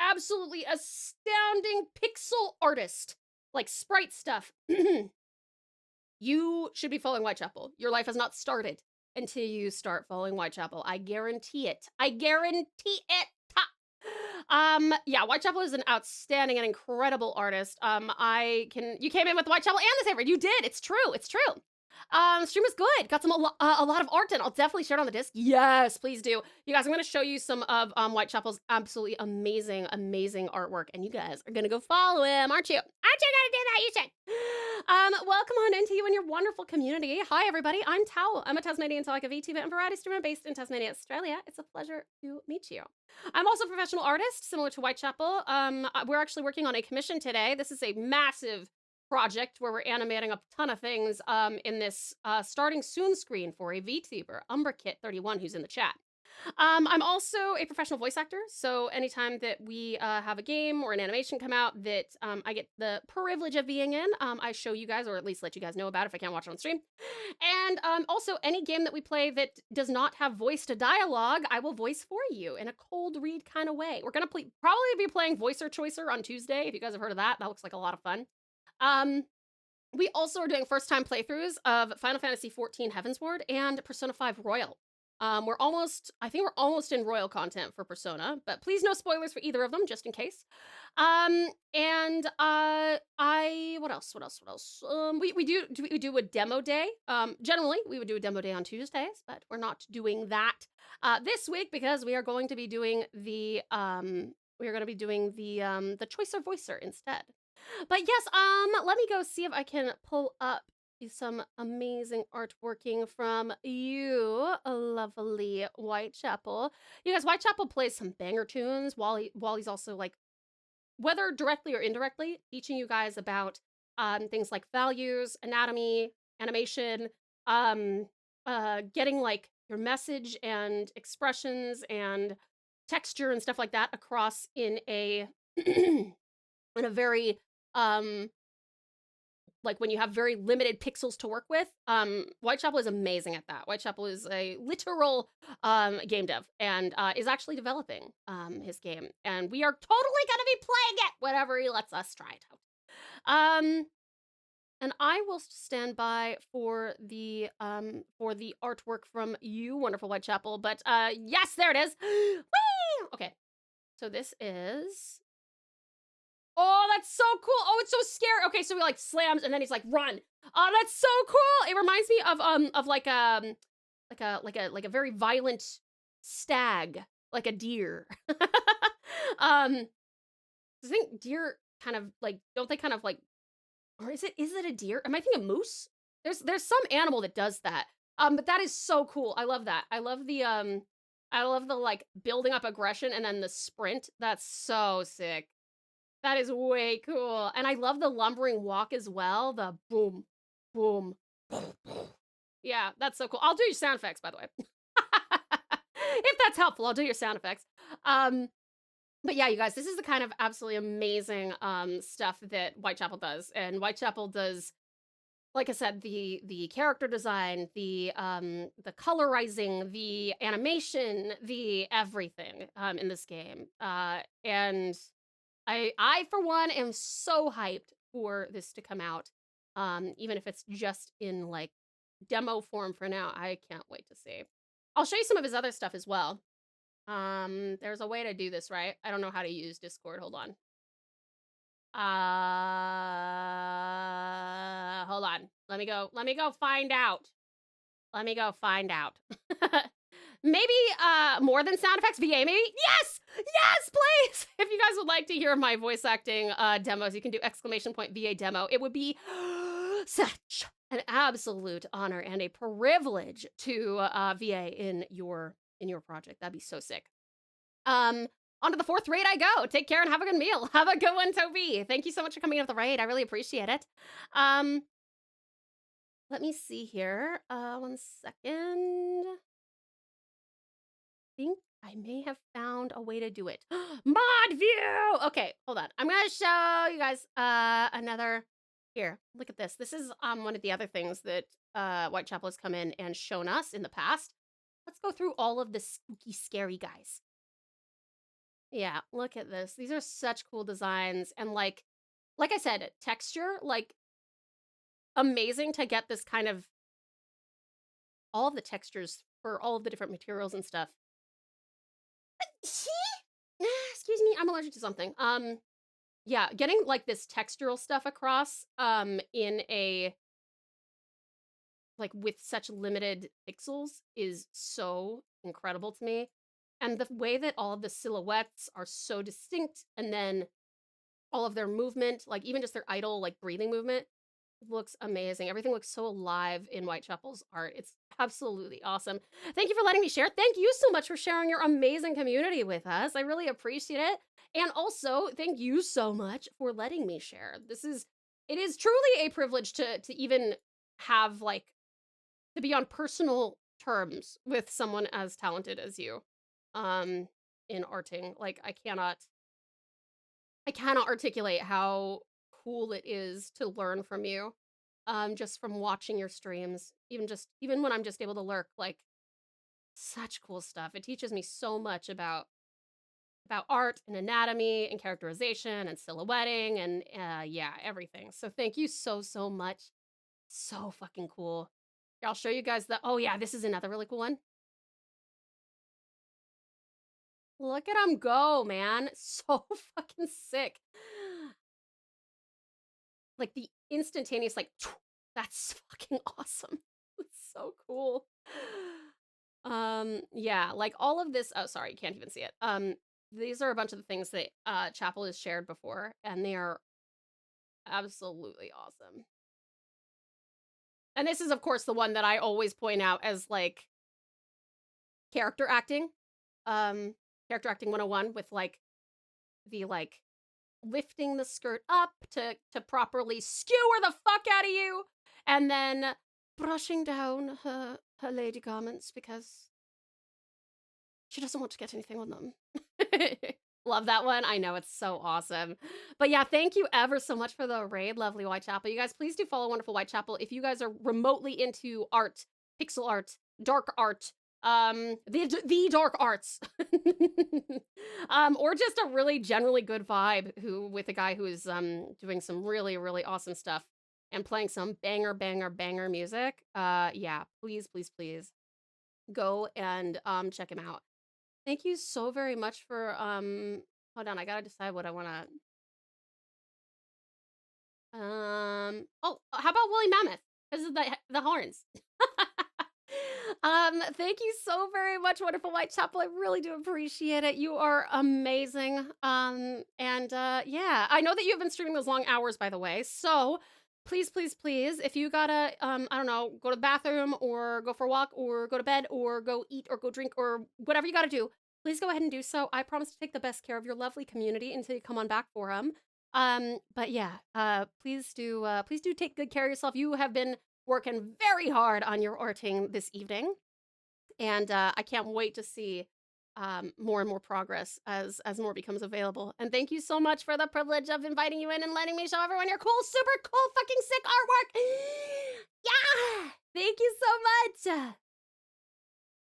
absolutely astounding pixel artist, like sprite stuff, you should be following Whitechapel. Your life has not started until you start following Whitechapel. I guarantee it. I guarantee it. Yeah, Whitechapel is an outstanding and incredible artist. You came in with Whitechapel and the Saver. You did. It's true. Stream was good. Got a lot of art in. I'll definitely share it on the disc. Yes, please do. You guys, I'm going to show you some of Whitechapel's absolutely amazing artwork, and you guys are going to go follow him, aren't you? Aren't you going to do that? You should. Welcome on into you and your wonderful community. Hi, everybody. I'm Tao. I'm a Tasmanian Tigers Vtuber and variety streamer based in Tasmania, Australia. It's a pleasure to meet you. I'm also a professional artist, similar to Whitechapel. We're actually working on a commission today. This is a massive project where we're animating a ton of things in this starting soon screen for a VTuber, UmbraKit31, who's in the chat. I'm also a professional voice actor, so anytime that we have a game or an animation come out that I get the privilege of being in, I show you guys, or at least let you guys know about it if I can't watch it on stream. And also any game that we play that does not have voice to dialogue, I will voice for you in a cold read kind of way. We're gonna probably be playing Voicer Choicer on Tuesday, if you guys have heard of that. That looks like a lot of fun. We also are doing first-time playthroughs of Final Fantasy XIV Heavensward and Persona 5 Royal. I think we're almost in Royal content for Persona, but please no spoilers for either of them, just in case. What else? We do a demo day. Generally, we would do a demo day on Tuesdays, but we're not doing that this week because we are going to be doing the Choicer Voicer instead. But yes, let me go see if I can pull up some amazing artworking from you, lovely Whitechapel. You guys, Whitechapel plays some banger tunes while he's also, like, whether directly or indirectly, teaching you guys about things like values, anatomy, animation, getting, like, your message and expressions and texture and stuff like that across in a in a very like when you have very limited pixels to work with, Whitechapel is amazing at that. Whitechapel is a literal game dev and is actually developing his game, and we are totally gonna be playing it whenever he lets us try it out. And I will stand by for the artwork from you, wonderful Whitechapel. But yes, there it is. Whee! Okay, so this is. Oh, that's so cool. Oh, it's so scary. Okay, so he like slams and then he's like, run. Oh, that's so cool. It reminds me of like a very violent stag, like a deer. I think deer kind of like, don't they kind of like, or is it a deer? Am I thinking a moose? There's some animal that does that. But that is so cool. I love that. I love the like building up aggression and then the sprint. That's so sick. That is way cool. And I love the lumbering walk as well. The boom, boom, boom, boom. Yeah, that's so cool. I'll do your sound effects, by the way. If that's helpful, I'll do your sound effects. But yeah, you guys, this is the kind of absolutely amazing stuff that Whitechapel does. And Whitechapel does, like I said, the character design, the colorizing, the animation, the everything in this game. And I, for one, am so hyped for this to come out. Even if it's just in, like, demo form for now. I can't wait to see. I'll show you some of his other stuff as well. There's a way to do this, right? I don't know how to use Discord. Hold on. Hold on. Let me go find out. Let me go find out. Maybe more than sound effects, VA maybe? Yes! Yes, please! If you guys would like to hear my voice acting demos, you can do !VA demo. It would be such an absolute honor and a privilege to VA in your project. That'd be so sick. On to the 4th raid I go. Take care and have a good meal. Have a good one, Toby. Thank you so much for coming into the raid. I really appreciate it. Let me see here. 1 second. I think I may have found a way to do it. Mod view! Okay, hold on. I'm gonna show you guys another. Here, look at this. This is one of the other things that Whitechapel has come in and shown us in the past. Let's go through all of the spooky, scary guys. Yeah, look at this. These are such cool designs. And like I said, texture, like, amazing to get this kind of, all of the textures for all of the different materials and stuff. Excuse me, I'm allergic to something. Yeah, getting like this textural stuff across, in a, like, with such limited pixels is so incredible to me. And the way that all of the silhouettes are so distinct, and then all of their movement, like even just their idle, like, breathing movement, looks amazing. Everything looks so alive in Whitechapel's art. It's absolutely awesome. Thank you for letting me share. Thank you so much for sharing your amazing community with us. I really appreciate it. And also, thank you so much for letting me share. It is truly a privilege to even have, like, to be on personal terms with someone as talented as you in arting. Like, I cannot articulate how cool it is to learn from you, just from watching your streams, even when I'm just able to lurk. Like, such cool stuff. It teaches me so much about art and anatomy and characterization and silhouetting and yeah, everything. So thank you so much. So fucking cool. Here, I'll show you guys oh yeah, this is another really cool one. Look at him go, man. So fucking sick. Like, the instantaneous, like, that's fucking awesome. It's so cool. Yeah, like, all of this, oh, sorry, you can't even see it. These are a bunch of the things that Chapel has shared before, and they are absolutely awesome. And this is, of course, the one that I always point out as, like, character acting. Character acting 101 with, like, the, like, lifting the skirt up to properly skewer the fuck out of you, and then brushing down her lady garments because she doesn't want to get anything on them. Love that one. I know, it's so awesome. But yeah, thank you ever so much for the raid, lovely Whitechapel. You guys, please do follow Wonderful Whitechapel if you guys are remotely into art, pixel art, dark art, the dark arts, or just a really generally good vibe with a guy who is doing some really, really awesome stuff and playing some banger music. Yeah, please, please, please go and check him out. Thank you so very much for hold on, I gotta decide what I wanna oh, how about Woolly Mammoth? Because of the horns. Thank you so very much, Wonderful Whitechapel. I really do appreciate it. You are amazing. Yeah, I know that you've been streaming those long hours, by the way. So please, please, please, if you gotta, I don't know, go to the bathroom or go for a walk or go to bed or go eat or go drink or whatever you gotta do, please go ahead and do so. I promise to take the best care of your lovely community until you come on back for them. But yeah, please do take good care of yourself. You have been working very hard on your arting this evening, and I can't wait to see more and more progress as more becomes available. And thank you so much for the privilege of inviting you in and letting me show everyone your cool, super cool, fucking sick artwork. Yeah, thank you so much.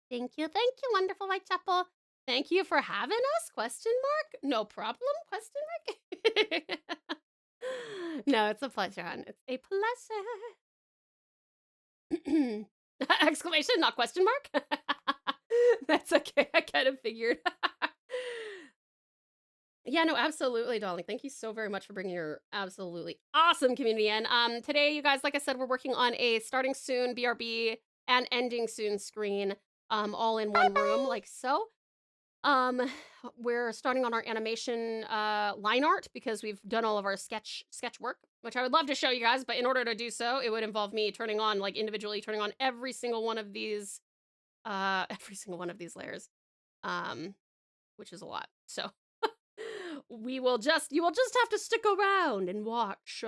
Thank you, Wonderful Whitechapel. Thank you for having us? Question mark? No problem? Question mark? No, it's a pleasure, hon. It's a pleasure. Exclamation, not question mark? That's okay. I kind of figured. Yeah, no, absolutely, darling. Thank you so very much for bringing your absolutely awesome community in. Today, you guys, like I said, we're working on a starting soon BRB and ending soon screen, all in one room, like so. We're starting on our animation line art because we've done all of our sketch work, which I would love to show you guys, but in order to do so, it would involve me turning on, like, individually turning on every single one of these layers, which is a lot. So you will just have to stick around and watch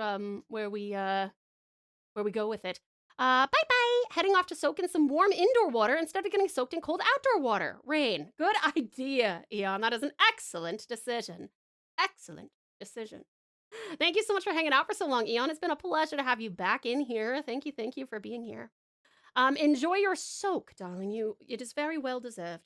where we go with it. Bye bye. Heading off to soak in some warm indoor water instead of getting soaked in cold outdoor water. Rain. Good idea, Eon. That is an excellent decision. Excellent decision. Thank you so much for hanging out for so long, Eon. It's been a pleasure to have you back in here. Thank you for being here. Enjoy your soak, darling. It is very well deserved.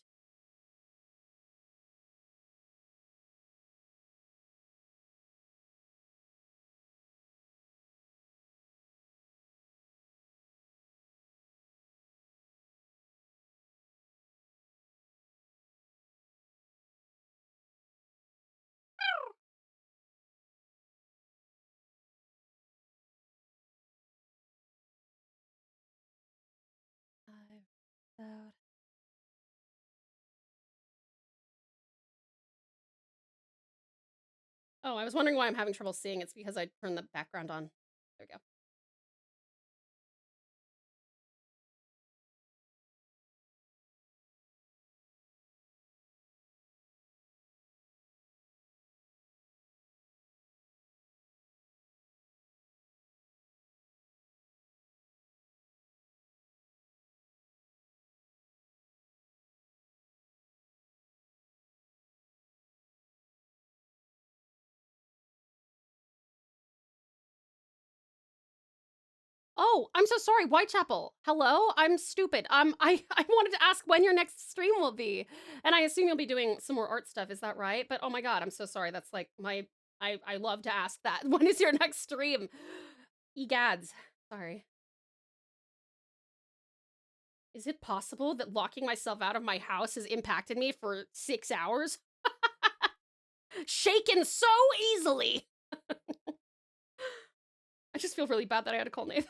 Oh, I was wondering why I'm having trouble seeing. It's because I turned the background on. There we go. Oh, I'm so sorry, Whitechapel. Hello? I'm stupid. I wanted to ask when your next stream will be. And I assume you'll be doing some more art stuff, is that right? But oh my god, I'm so sorry. That's like I love to ask that. When is your next stream? Egads. Sorry. Is it possible that locking myself out of my house has impacted me for 6 hours? Shaken so easily. I just feel really bad that I had to call Nathan.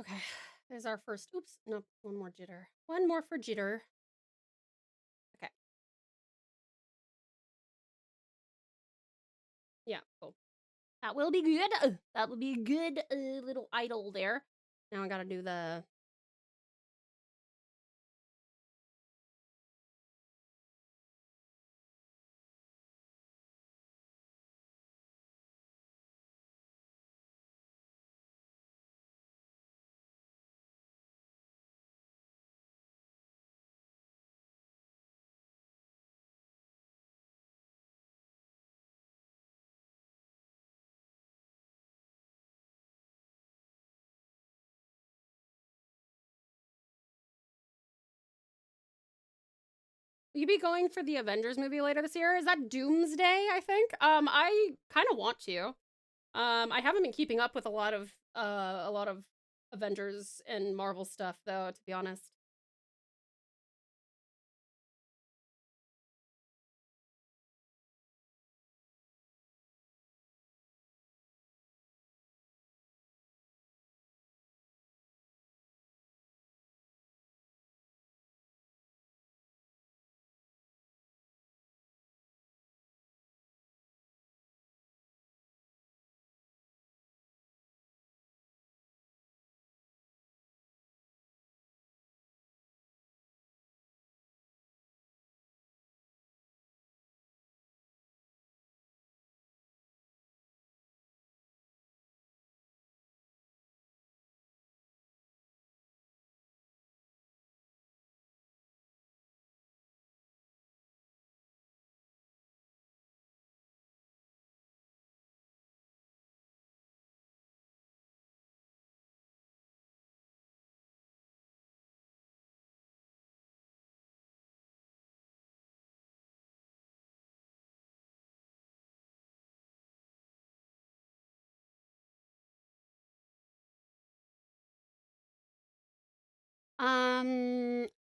Okay, there's our first. Oops, no, one more jitter. One more for jitter. Okay. Yeah, cool. That will be good. That will be a good little idol there. Now I gotta do the. You be going for the Avengers movie later this year? Is that Doomsday, I think? I kind of want to. I haven't been keeping up with a lot of Avengers and Marvel stuff though, to be honest.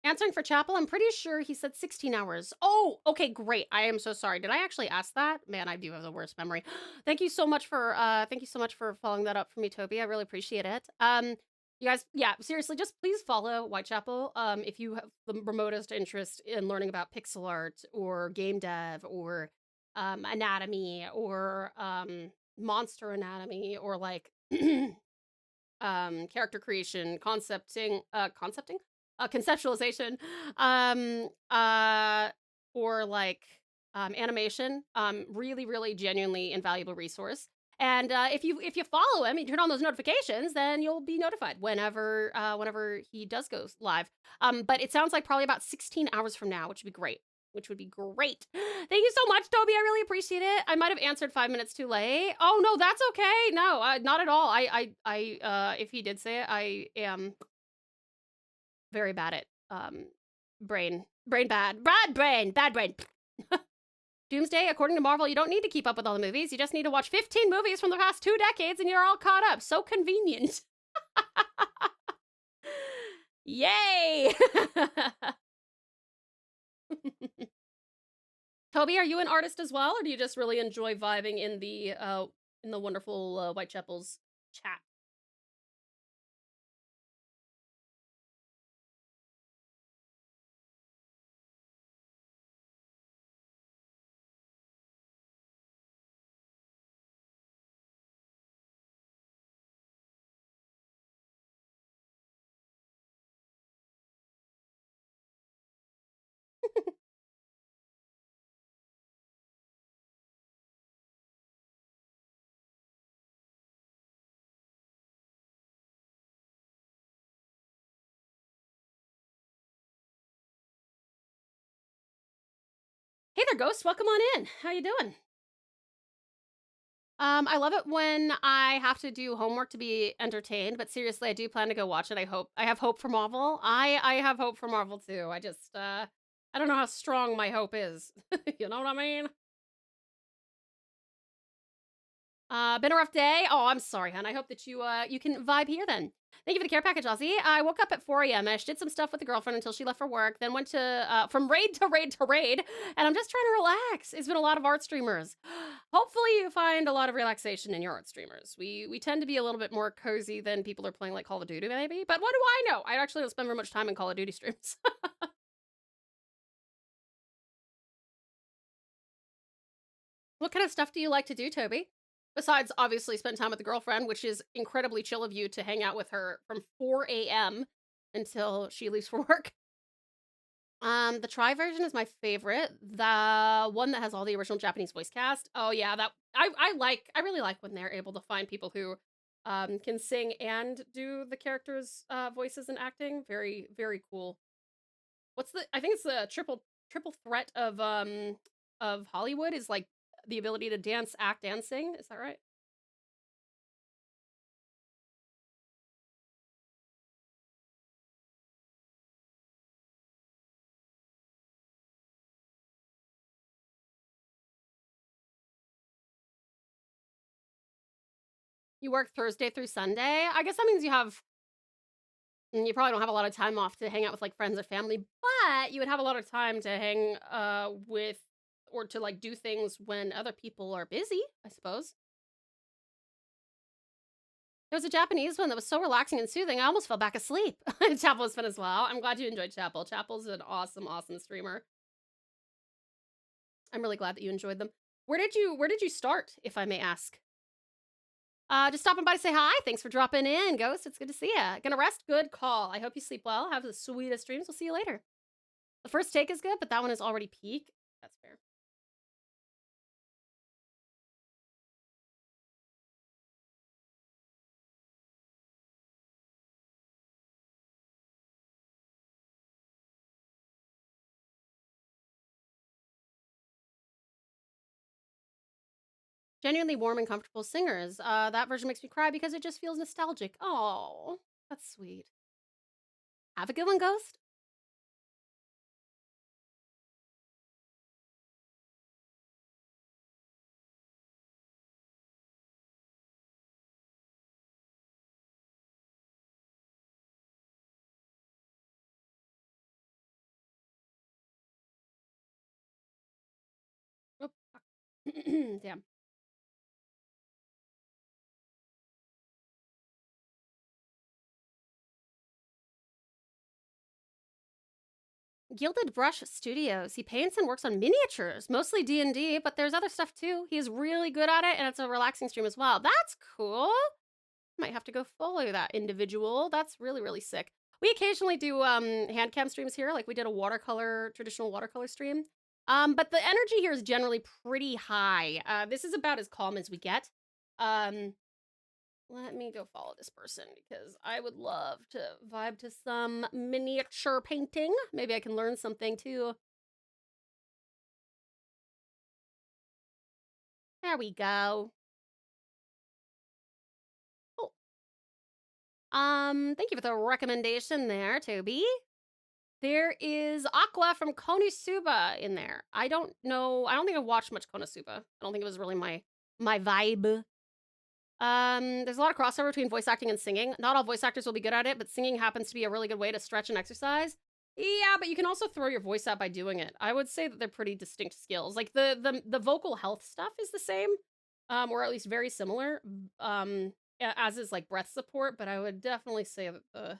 Answering for Chapel, I'm pretty sure he said 16 hours. Oh, okay, great. I am so sorry. Did I actually ask that? Man, I do have the worst memory. Thank you so much for following that up for me, Toby. I really appreciate it. You guys, yeah, seriously, just please follow Whitechapel. If you have the remotest interest in learning about pixel art or game dev or anatomy or monster anatomy or like character creation, conceptualization, or like animation, really genuinely invaluable resource. And if you follow him and turn on those notifications, then you'll be notified whenever he does go live. But it sounds like probably about 16 hours from now, which would be great. Thank you so much, Toby. I really appreciate it. I might have answered 5 minutes too late. Oh no, that's okay. No, not at all. If he did say it, I am very bad at bad brain. Doomsday, according to Marvel, you don't need to keep up with all the movies. You just need to watch 15 movies from the past 2 decades and you're all caught up. So convenient. Yay! Toby, are you an artist as well, or do you just really enjoy vibing in the wonderful Whitechapel's chat? Hey there, Ghost. Welcome on in. How you doing? I love it when I have to do homework to be entertained, but seriously, I do plan to go watch it. I have hope for Marvel. I have hope for Marvel too. I just I don't know how strong my hope is. You know what I mean? Been a rough day. Oh, I'm sorry, hon. I hope that you can vibe here then. Thank you for the care package, Ozzy. I woke up at 4 a.m. I did some stuff with the girlfriend until she left for work, then went to from raid to raid to raid, and I'm just trying to relax. It's been a lot of art streamers. hopefully you find a lot of relaxation in your art streamers. We tend to be a little bit more cozy than people are playing like Call of Duty maybe, but what do I know? I actually don't spend very much time in Call of Duty streams. What kind of stuff do you like to do, Toby? Besides, obviously, spend time with the girlfriend, which is incredibly chill of you to hang out with her from 4 a.m. until she leaves for work. The Try version is my favorite. The one that has all the original Japanese voice cast. Oh yeah, that I really like when they're able to find people who can sing and do the characters' voices and acting. Very, very cool. What's the I think it's the triple threat of Hollywood is like the ability to dance, act, and sing. Is that right? You work Thursday through Sunday? I guess that means you probably don't have a lot of time off to hang out with like friends or family, but you would have a lot of time to hang with or to like do things when other people are busy, I suppose. There was a Japanese one that was so relaxing and soothing, I almost fell back asleep. Chapel was fun as well. I'm glad you enjoyed Chapel. Chapel's an awesome, awesome streamer. I'm really glad that you enjoyed them. Where did you start, if I may ask? Just stopping by to say hi. Thanks for dropping in, Ghost. It's good to see ya. Gonna rest. Good call. I hope you sleep well. Have the sweetest dreams. We'll see you later. The first take is good, but that one is already peak. That's fair. Genuinely warm and comfortable singers. That version makes me cry because it just feels nostalgic. Oh, that's sweet. Have a good one, Ghost. Oh, fuck. Damn. Gilded Brush Studios. He paints and works on miniatures, mostly D&D, but there's other stuff too. He's really good at it, and it's a relaxing stream as well. That's cool. Might have to go follow that individual. That's really, really sick. We occasionally do hand cam streams here, like we did a traditional watercolor stream. But the energy here is generally pretty high. This is about as calm as we get. Let me go follow this person because I would love to vibe to some miniature painting. Maybe I can learn something too. There we go. Oh. Thank you for the recommendation there, Toby. There is Aqua from Konosuba in there. I don't know. I don't think I've watched much Konosuba. I don't think it was really my vibe. There's a lot of crossover between voice acting and singing. Not all voice actors will be good at it, but singing happens to be a really good way to stretch and exercise. Yeah, but you can also throw your voice out by doing it. I would say that they're pretty distinct skills. Like the vocal health stuff is the same, or at least very similar, as is like breath support. But I would definitely say that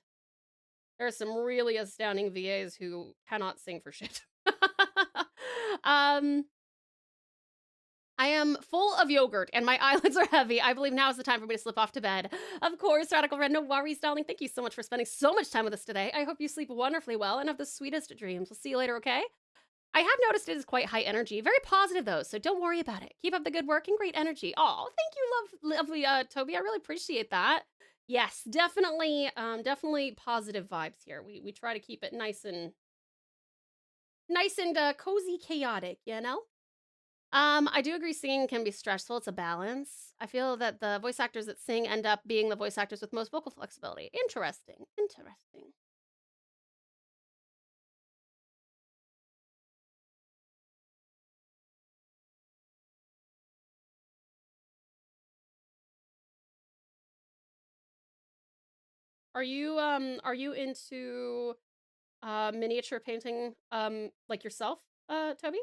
there are some really astounding VAs who cannot sing for shit. I am full of yogurt and my eyelids are heavy. I believe now is the time for me to slip off to bed. Of course, Radical Red, no worries, darling. Thank you so much for spending so much time with us today. I hope you sleep wonderfully well and have the sweetest dreams. We'll see you later, okay? I have noticed it is quite high energy. Very positive, though, so don't worry about it. Keep up the good work and great energy. Oh, thank you, lovely Toby. I really appreciate that. Yes, definitely positive vibes here. We try to keep it nice and cozy, chaotic, you know? I do agree singing can be stressful. It's a balance. I feel that the voice actors that sing end up being the voice actors with most vocal flexibility. Interesting. Are you into miniature painting like yourself, Toby?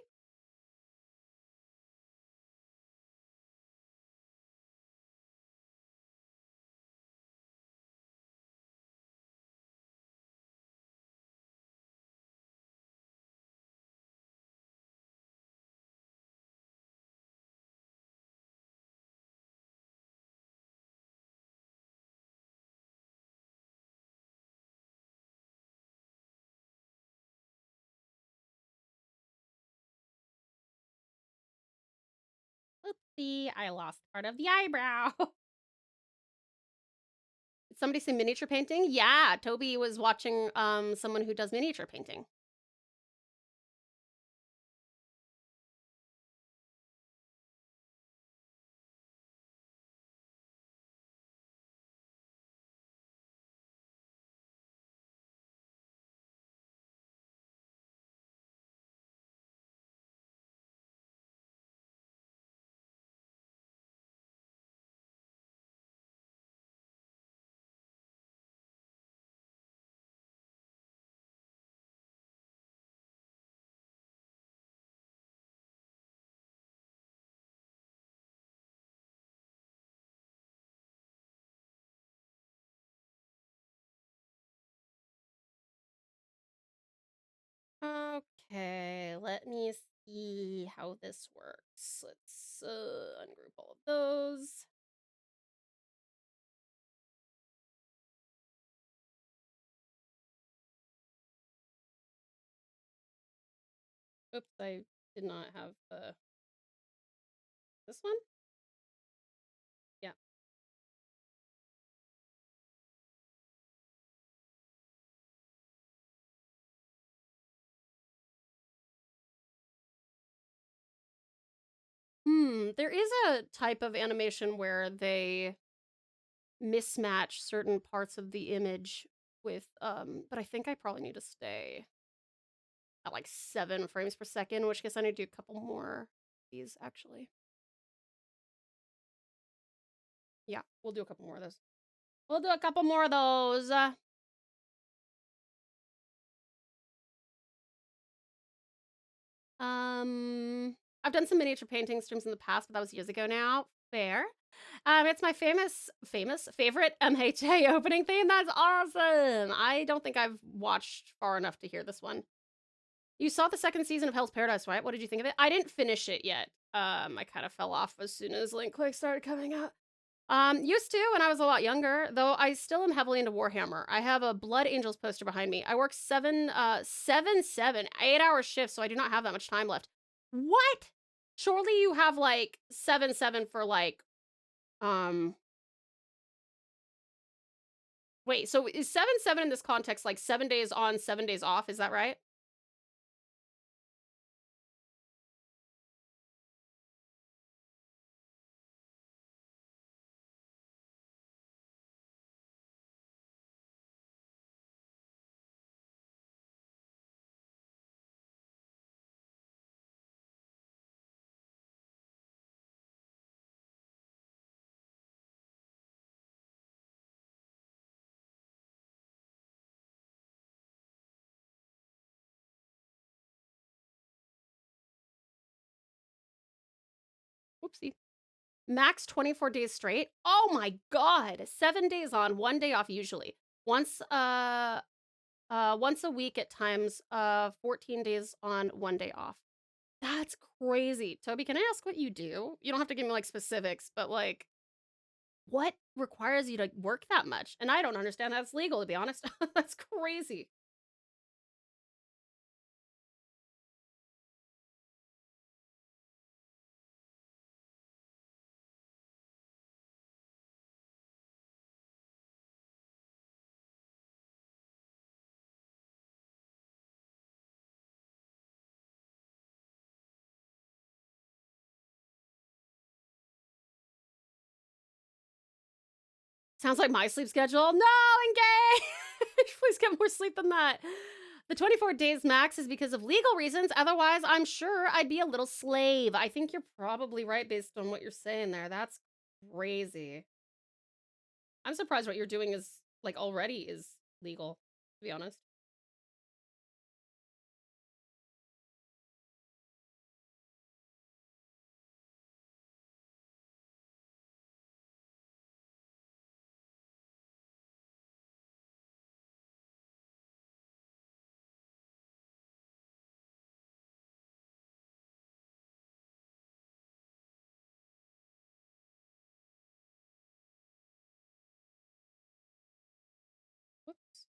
Oopsie, I lost part of the eyebrow. Did somebody say miniature painting? Yeah, Toby was watching someone who does miniature painting. Okay, let me see how this works. Let's ungroup all of those. Oops, I did not have this one? Yeah. There is a type of animation where they mismatch certain parts of the image with, but I think I probably need to stay at like 7 frames per second, in which case I need to do a couple more of these actually. Yeah, we'll do a couple more of those. We'll do a couple more of those. I've done some miniature painting streams in the past, but that was years ago now. Fair. It's my favorite MHA opening theme. That's awesome. I don't think I've watched far enough to hear this one. You saw the second season of Hell's Paradise, right? What did you think of it? I didn't finish it yet. I kind of fell off as soon as Link Click started coming out. Used to when I was a lot younger, though I still am heavily into Warhammer. I have a Blood Angels poster behind me. I work 8-hour shifts, so I do not have that much time left. What? Surely you have like 7-7 for like, wait, so is 7-7 in this context like 7 days on, 7 days off? Is that right? Whoopsie. Max 24 days straight. Oh my god. 7 days on, 1 day off usually. Once once a week at times, 14 days on, 1 day off. That's crazy. Toby, can I ask what you do? You don't have to give me like specifics, but like what requires you to work that much? And I don't understand how it's legal, to be honest. That's crazy. Sounds like my sleep schedule. No, engage! Please get more sleep than that. The 24 days max is because of legal reasons. Otherwise, I'm sure I'd be a little slave. I think you're probably right based on what you're saying there. That's crazy. I'm surprised what you're doing is, like, already is legal, to be honest. Whoops.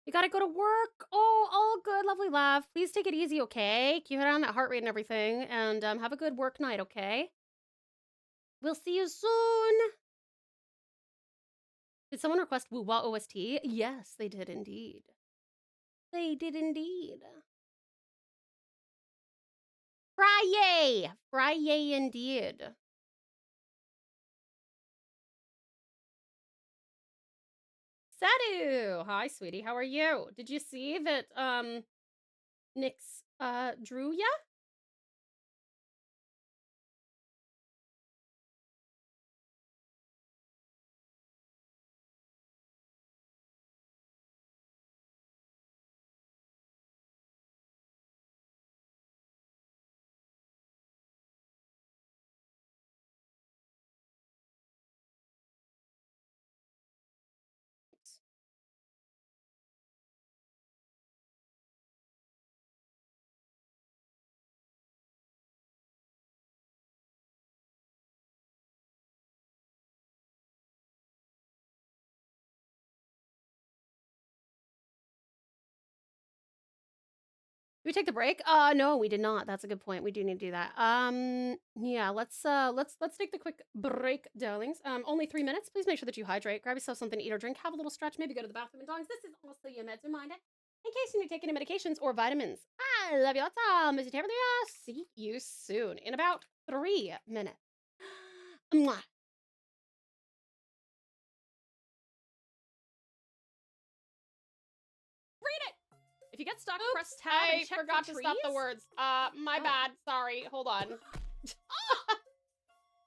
You gotta go to work. Oh, all good, lovely laugh. Please take it easy, okay? Keep it on that heart rate and everything, and have a good work night, okay? We'll see you soon. Did someone request Woo-Wah OST? Yes, they did indeed. They did indeed. Friday! Friday indeed. Sadu! Hi, sweetie. How are you? Did you see that, Nyx, drew ya? Did we take the break? No, we did not. That's a good point. We do need to do that. Yeah, let's take the quick break, darlings. Only 3 minutes. Please make sure that you hydrate. Grab yourself something to eat or drink. Have a little stretch. Maybe go to the bathroom. And darlings, this is also your meds reminder. In case you need to take any medications or vitamins. I love you lots. Mr. Taylor. See you soon in about 3 minutes. Mwah. Read it. If you get stuck, press tab and check forgot for to stop the trees. words. My bad. Sorry. Hold on.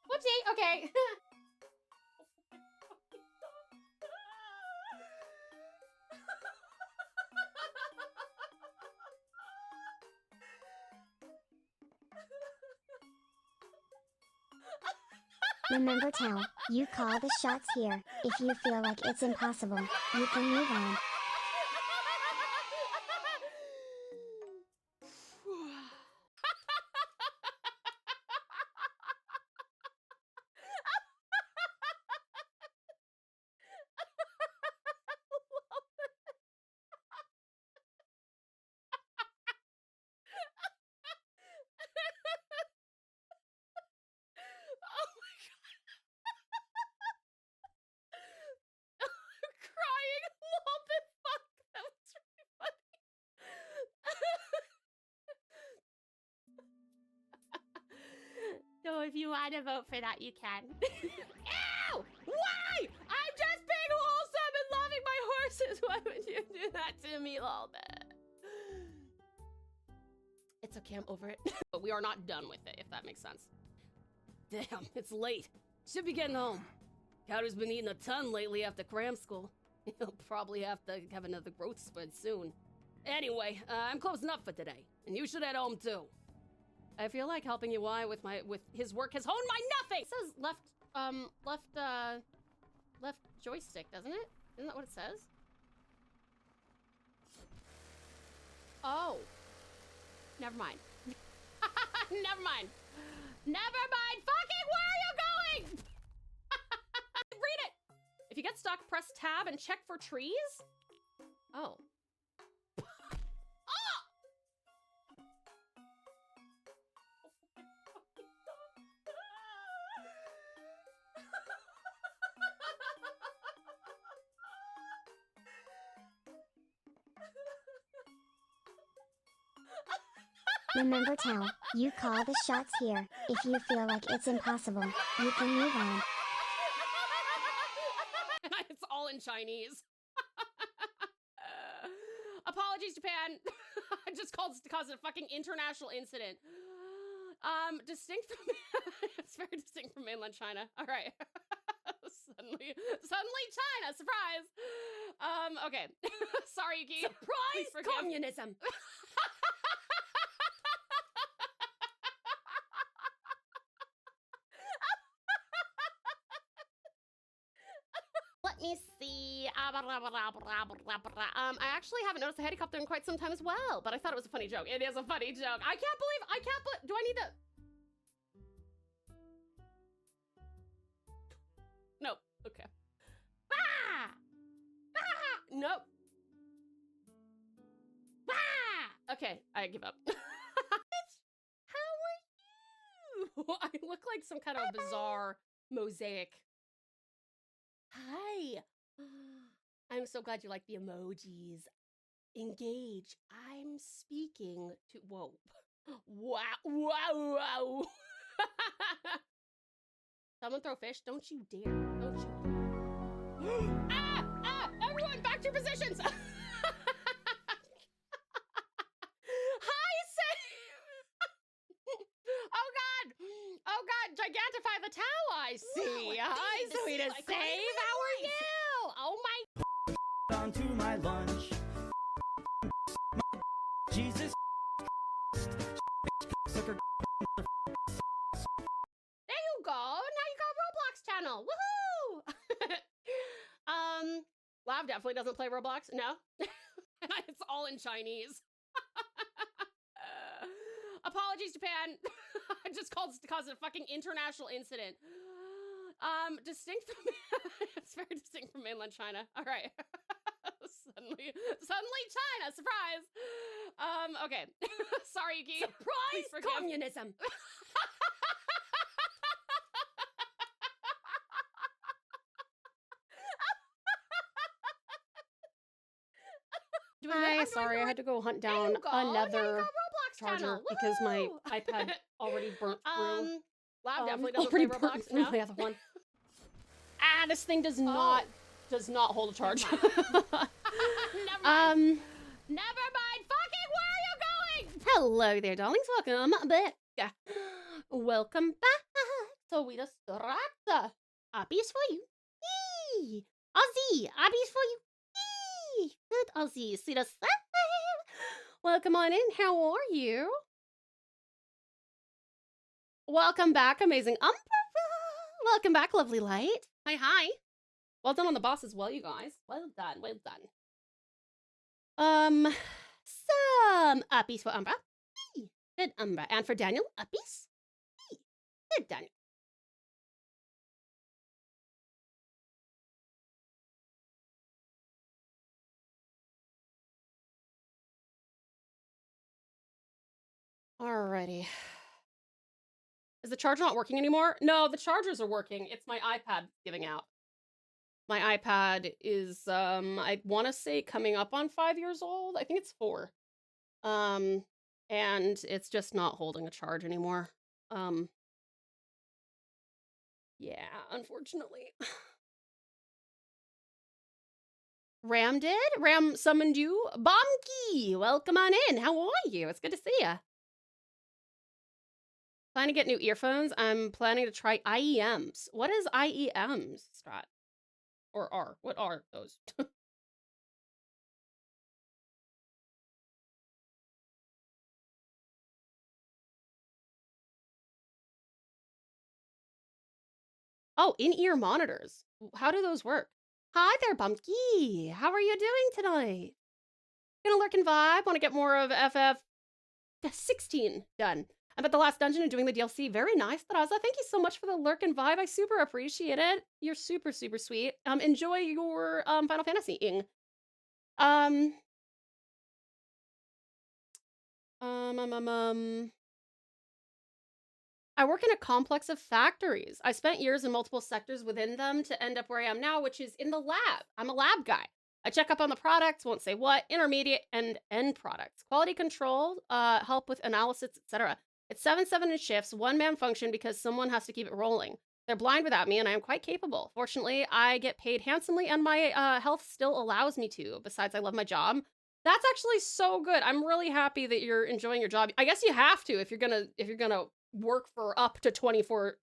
Whoopsie. Okay. Remember, Tal, you call the shots here. If you feel like it's impossible, you can move on. Crying a little bit. Fuck. That was really funny. So if you want to vote for that, you can. Ew! Why? I'm just being wholesome and loving my horses. Why would you do that to me, little bit? It's okay, I'm over it. But we are not done with it, if that makes sense. Damn, it's late. Should be getting home. Cowder's been eating a ton lately after cram school. He'll probably have to have another growth spurt soon. Anyway, I'm closing up for today, and you should head home too. I feel like helping you with his work has honed my nothing. It says left joystick, doesn't it? Isn't that what it says? Oh. Never mind. Never mind. Never mind. Fucking where are you going? Read it. If you get stuck, press tab and check for trees. Oh. Remember, Tal, you call the shots here. If you feel like it's impossible, you can move on. It's all in Chinese. Apologies, Japan. I just caused a fucking international incident. Distinct from it's very distinct from mainland China. All right. suddenly China, surprise. Okay. Sorry, Yuki. Surprise communism. Let me see. I actually haven't noticed a helicopter in quite some time as well, but I thought it was a funny joke. It is a funny joke. I can't believe. Do I need to? Nope. Okay. Ah! Nope. Okay, I give up. How are you? I look like some kind of bizarre mosaic. Hi. I'm so glad you like the emojis. Engage. I'm speaking to. Whoa. Wow. Wow. Wow. Someone throw fish? Don't you dare. Don't you. Ah! Everyone, back to your positions. Hi, Save. Oh God. Gigantify the towel, I see. Hi, sweetest Save. How are you? Oh my. Onto my lunch. Jesus. Sucker. There you go. Now you got Roblox channel. Woohoo! Lav definitely doesn't play Roblox. No. It's all in Chinese. Apologies, Japan. I just caused a fucking international incident. Distinct from it's very distinct from mainland China. All right. Suddenly China, surprise. Okay. Sorry, Yuki. Surprise communism. Hi, sorry, I had to go hunt down another charger because my iPad already burnt through. Lav definitely doesn't play Roblox. No, the other one. This thing does not hold a charge. Never mind. Never mind. Fucking, where are you going? Hello there, darlings. Welcome back. Welcome back to Wita Strata. Abby's for you. Yee. Ozzy, Abby's for you. Yee. Good Ozzy. See the sun. Welcome on in. How are you? Welcome back, amazing Umber. Welcome back, lovely light. Hi. Well done on the boss as well, you guys. Well done. Some uppies for Umbra. Good Umbra. And for Daniel, uppies. Good Daniel. Alrighty. Is the charger not working anymore? No, the chargers are working. It's my iPad giving out. My iPad is, I want to say coming up on 5 years old. I think it's 4. And it's just not holding a charge anymore. Yeah, unfortunately. Ram did? Ram summoned you? Bomkey! Welcome on in. How are you? It's good to see ya. Planning to get new earphones. I'm planning to try IEMs. What is IEMs, Strat? Or are? What are those? Oh, in-ear monitors. How do those work? Hi there, Bumpky. How are you doing tonight? Gonna lurk and vibe. Want to get more of FF16 done. I'm at the last dungeon and doing the DLC. Very nice, Taraza. Thank you so much for the lurk and vibe. I super appreciate it. You're super, super sweet. Enjoy your Final Fantasy-ing. I work in a complex of factories. I spent years in multiple sectors within them to end up where I am now, which is in the lab. I'm a lab guy. I check up on the products, won't say what, intermediate and end products. Quality control, help with analysis, etc. It's 7/7 in shifts, one-man function because someone has to keep it rolling. They're blind without me and I am quite capable. Fortunately, I get paid handsomely and my health still allows me to. Besides, I love my job. That's actually so good. I'm really happy that you're enjoying your job. I guess you have to if you're gonna work for up to 24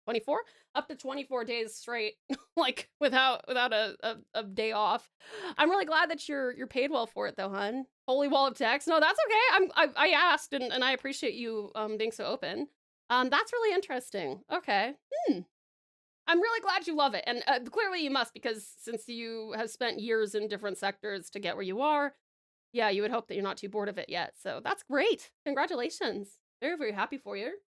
days straight, like without a day off. I'm really glad that you're paid well for it though, hun. Holy wall of text. No, that's okay. I asked and I appreciate you being so open. That's really interesting. Okay. I'm really glad you love it. And clearly you must, because since you have spent years in different sectors to get where you are, yeah, you would hope that you're not too bored of it yet. So that's great. Congratulations. Very, very happy for you.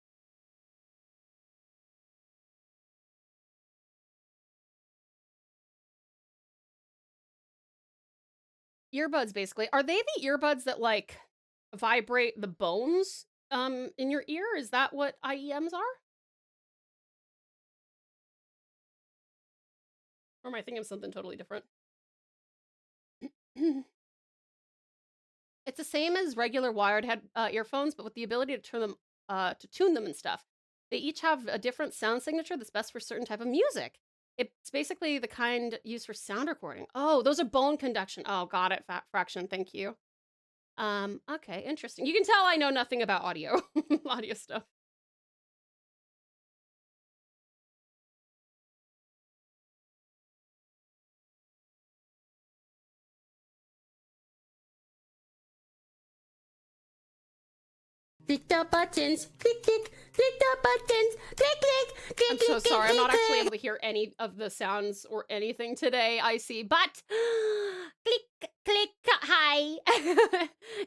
Earbuds, basically. Are they the earbuds that, like, vibrate the bones in your ear. Is that what IEMs are? Or am I thinking of something totally different? It's the same as regular wired earphones, but with the ability to turn them, to tune them and stuff. They each have a different sound signature that's best for certain type of music. It's basically the kind used for sound recording. Oh, those are bone conduction. Oh, got it, Fraction. Thank you. Okay, interesting. You can tell I know nothing about audio, audio stuff. Click the buttons, click, click, click the buttons, click, click, click, I'm so sorry, I'm not actually able to hear any of the sounds or anything today, I see, but click, click, hi.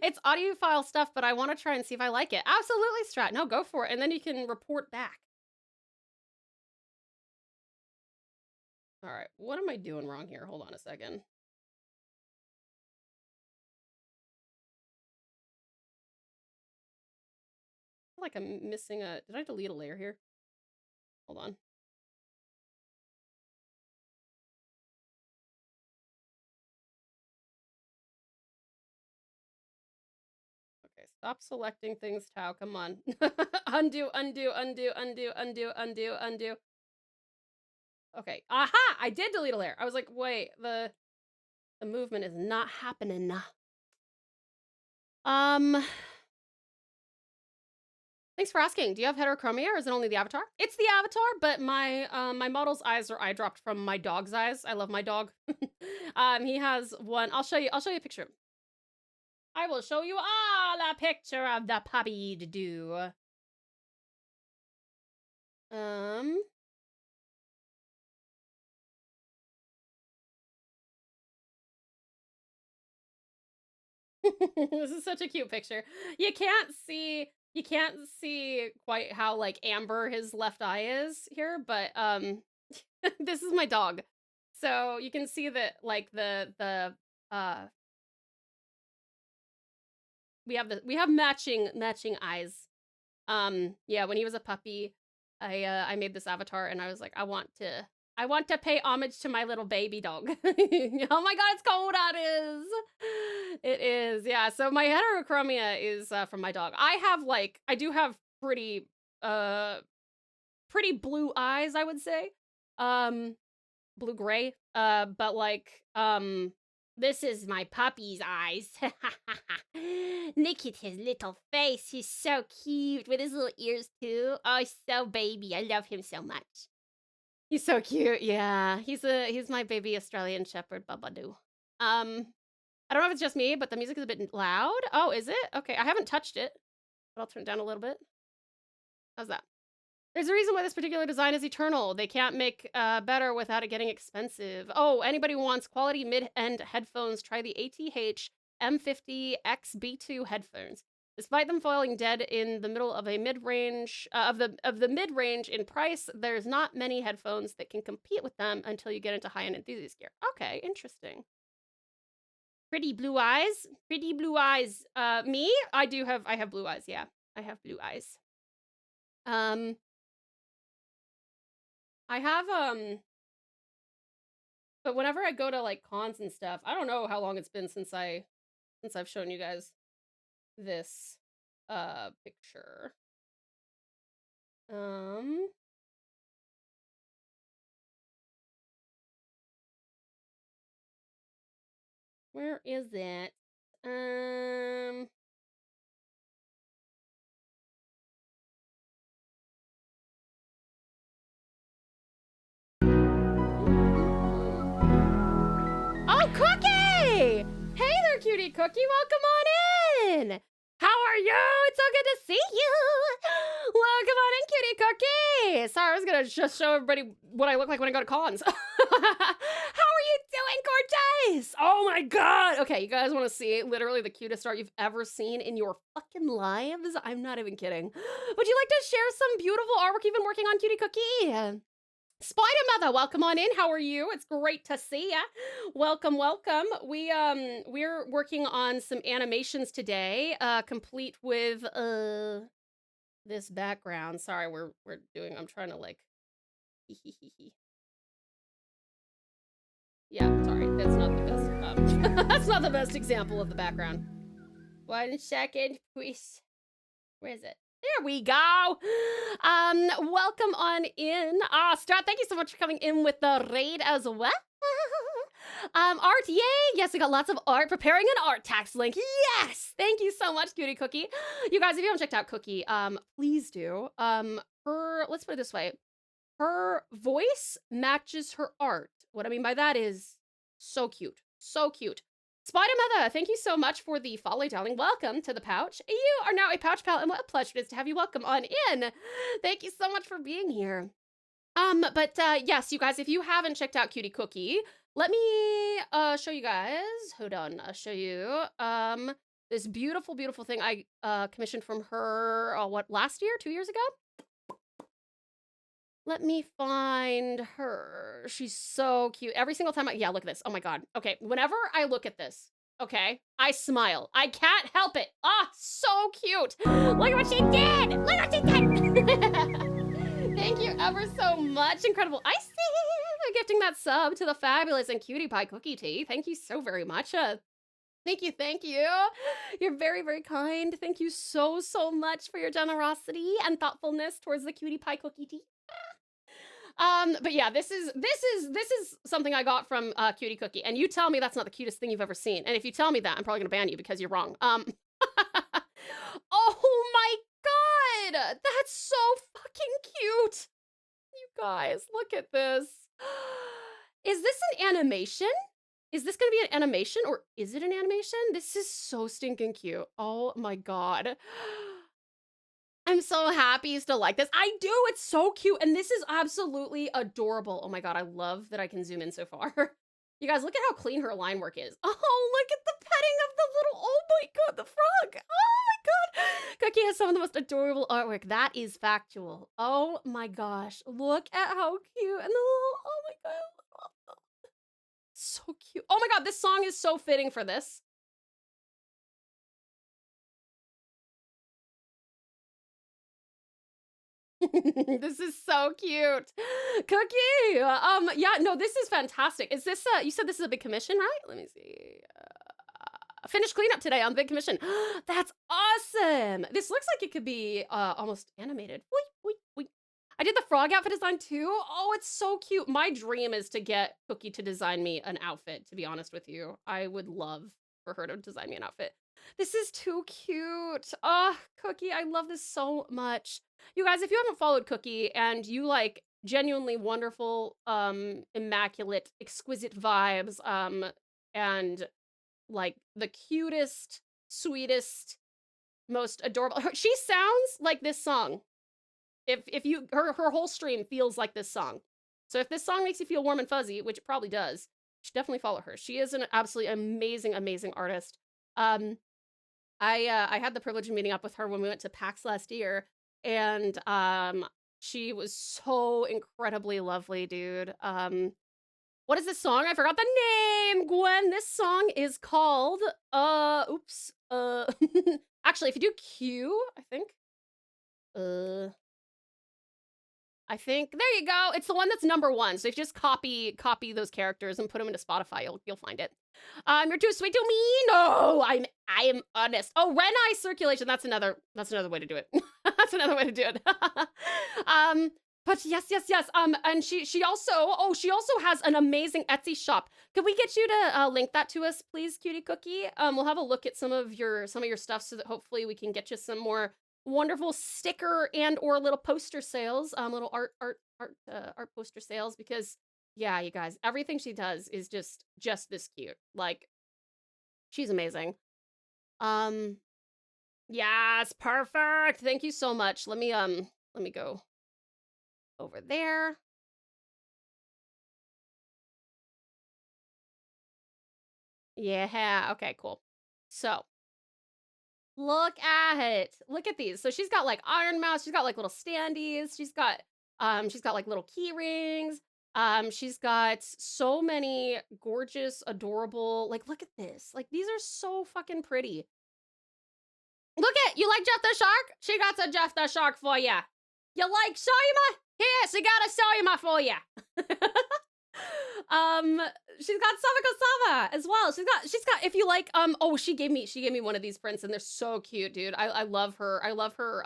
it's audiophile stuff, but I want to try and see if I like it. Absolutely, Strat. No, go for it, and then you can report back. All right, what am I doing wrong here? Hold on a second. I feel like I'm missing a... Did I delete a layer here? Hold on. Okay, stop selecting things, Tau. Come on. Undo, undo, undo, undo, undo, undo, undo. Okay. Aha! I did delete a layer. I was like, wait, the movement is not happening. Thanks for asking. Do you have heterochromia or is it only the avatar? It's the avatar, but my my model's eyes are eye dropped from my dog's eyes. I love my dog. He has one. I'll show you a picture. I will show you all a picture of the puppy to do. This is such a cute picture. You can't see quite how like amber his left eye is here, but this is my dog. So you can see that like we have matching eyes. Yeah, when he was a puppy, I made this avatar and I was like, I want to pay homage to my little baby dog. Oh my god, it's cold out it is. Yeah, so my heterochromia is from my dog. I do have pretty blue eyes, I would say. Blue gray. But like this is my puppy's eyes. Look at his little face. He's so cute with his little ears too. Oh, he's so baby. I love him so much. He's so cute. Yeah, he's my baby Australian Shepherd, Babadoo. I don't know if it's just me, but the music is a bit loud. Oh, is it? Okay, I haven't touched it, but I'll turn it down a little bit. How's that? There's a reason why this particular design is eternal. They can't make better without it getting expensive. Oh, anybody who wants quality mid-end headphones, try the ATH M50 XB2 headphones. Despite them falling dead in the middle of a mid-range of the mid-range in price, there's not many headphones that can compete with them until you get into high-end enthusiast gear. Okay, interesting. Pretty blue eyes. Pretty blue eyes. Me? I have blue eyes, yeah. I have blue eyes. I have but whenever I go to like cons and stuff, I don't know how long it's been since I've shown you guys this picture. Where is it? Oh, Cookie! Hey there, cutie Cookie. Welcome on in. How are you? It's so good to see you. Welcome on in, cutie Cookie. Sorry, I was gonna just show everybody what I look like when I go to cons. How are you doing, gorgeous? Oh my god. Okay, you guys want to see literally the cutest art you've ever seen in your fucking lives? I'm not even kidding. Would you like to share some beautiful artwork you've been working on, cutie Cookie? Spider Mother, welcome on in. How are you? It's great to see ya. Welcome, welcome. We're working on some animations today, complete with this background. Sorry, I'm trying to like yeah, sorry. That's not the best that's not the best example of the background. 1 second, please. Where is it? There we go. Welcome on in. Strat, thank you so much for coming in with the raid as well. Art, yay! Yes, we got lots of art. Preparing an art tax link. Yes! Thank you so much, Cutie Cookie. You guys, if you haven't checked out Cookie, please do. Let's put it this way. Her voice matches her art. What I mean by that is so cute. So cute. Spider Mother, thank you so much for the follow, darling. Welcome to the pouch. You are now a pouch pal, and what a pleasure it is to have you. Welcome on in. Thank you so much for being here. Yes, you guys, if you haven't checked out Cutie Cookie, let me show you guys. Hold on, I'll show you this beautiful, beautiful thing I commissioned from her. Last year, 2 years ago? Let me find her. She's so cute. Every single time yeah, look at this. Oh my God. Okay, whenever I look at this, okay, I smile. I can't help it. So cute. Look at what she did. Look what she did. Thank you ever so much. Incredible. I see for gifting that sub to the fabulous and cutie pie cookie tea. Thank you so very much. Thank you, thank you. You're very, very kind. Thank you so, so much for your generosity and thoughtfulness towards the cutie pie cookie tea. But yeah, this is something I got from Cutie Cookie, and you tell me that's not the cutest thing you've ever seen. And if you tell me that, I'm probably gonna ban you because you're wrong. Oh my God, that's so fucking cute. You guys, look at this. Is this an animation? Is this gonna be an animation, or is it an animation? This is so stinking cute. Oh my God. I'm so happy you still like this. I do, it's so cute, and this is absolutely adorable. Oh my God, I love that I can zoom in so far. You guys, look at how clean her line work is. Oh, look at the petting of the little, oh my God, the frog. Oh my God. Cookie has some of the most adorable artwork. That is factual. Oh my gosh, look at how cute, and the little, oh my God. So cute. Oh my God, this song is so fitting for this. This is so cute. Cookie! Yeah, no, this is fantastic. Is this, you said this is a big commission, right? Let me see. Finished cleanup today on big commission. That's awesome! This looks like it could be almost animated. I did the frog outfit design too. Oh, it's so cute. My dream is to get Cookie to design me an outfit, to be honest with you. I would love for her to design me an outfit. This is too cute. Cookie, I love this so much. You guys, if you haven't followed Cookie and you like genuinely wonderful, immaculate, exquisite vibes, and like the cutest, sweetest, most adorable. She sounds like this song. If you, her whole stream feels like this song. So if this song makes you feel warm and fuzzy, which it probably does, you should definitely follow her. She is an absolutely amazing, amazing artist. I had the privilege of meeting up with her when we went to PAX last year, and she was so incredibly lovely, dude. What is this song? I forgot the name, Gwen. This song is called actually, if you do Q, I think there you go. It's the one that's #1. So if you just copy those characters and put them into Spotify, you'll find it. You're too sweet to me. No, I am honest. Oh, Ren Eye circulation. That's another way to do it. That's another way to do it. But yes. And she also has an amazing Etsy shop. Could we get you to link that to us, please, Cutie Cookie? We'll have a look at some of your stuff so that hopefully we can get you some more wonderful sticker and or little poster sales, little art poster sales, because yeah, you guys, everything she does is just this cute. Like, she's amazing. Yes, perfect. Thank you so much. Let me go over there. Yeah, okay, cool. So look at it. Look at these. So she's got like iron mouse. She's got like little standees. She's got She's got like little key rings. She's got so many gorgeous, adorable, like, look at this. Like, these are so fucking pretty. Look at, you like Jeff the Shark? She got a Jeff the Shark for ya. You like Soyma? Here, she got a Soyma for ya. She's got Savako as well. She's got, if you like, oh, she gave me one of these prints and they're so cute, dude. I love her. I love her,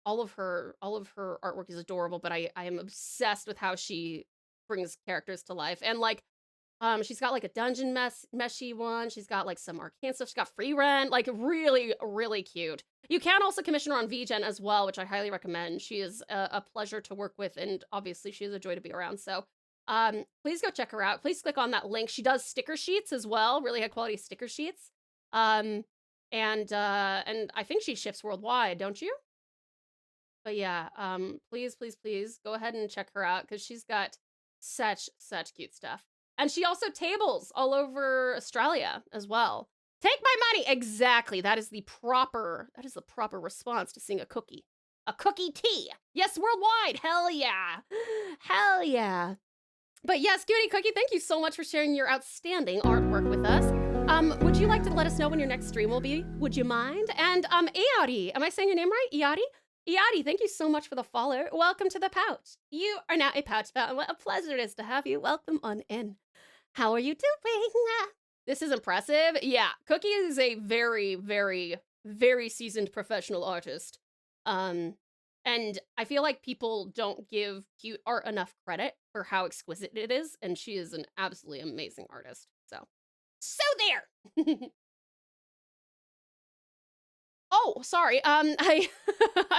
all of her artwork is adorable, but I am obsessed with how she brings characters to life. And like, she's got like a dungeon meshy one. She's got like some arcane stuff. She's got free rent, like really, really cute. You can also commission her on VGen as well, which I highly recommend. She is a pleasure to work with, and obviously she is a joy to be around. So, please go check her out. Please click on that link. She does sticker sheets as well, really high quality sticker sheets. And I think she ships worldwide, don't you? But yeah, please, please, please go ahead and check her out because she's got such cute stuff. And she also tables all over Australia as well. Take my money. Exactly. That is the proper response to seeing a cookie. A cookie tea. Yes, worldwide. Hell yeah. Hell yeah. But yes, Cutie Cookie, thank you so much for sharing your outstanding artwork with us. Would you like to let us know when your next stream will be? Would you mind? And Iari, am I saying your name right? Iari? Iari, thank you so much for the follow. Welcome to the pouch. You are now a pouch pal, and what a pleasure it is to have you. Welcome on in. How are you doing? This is impressive. Yeah, Cookie is a very, very, very seasoned professional artist. And I feel like people don't give cute art enough credit for how exquisite it is, and she is an absolutely amazing artist. So there. Oh, sorry. I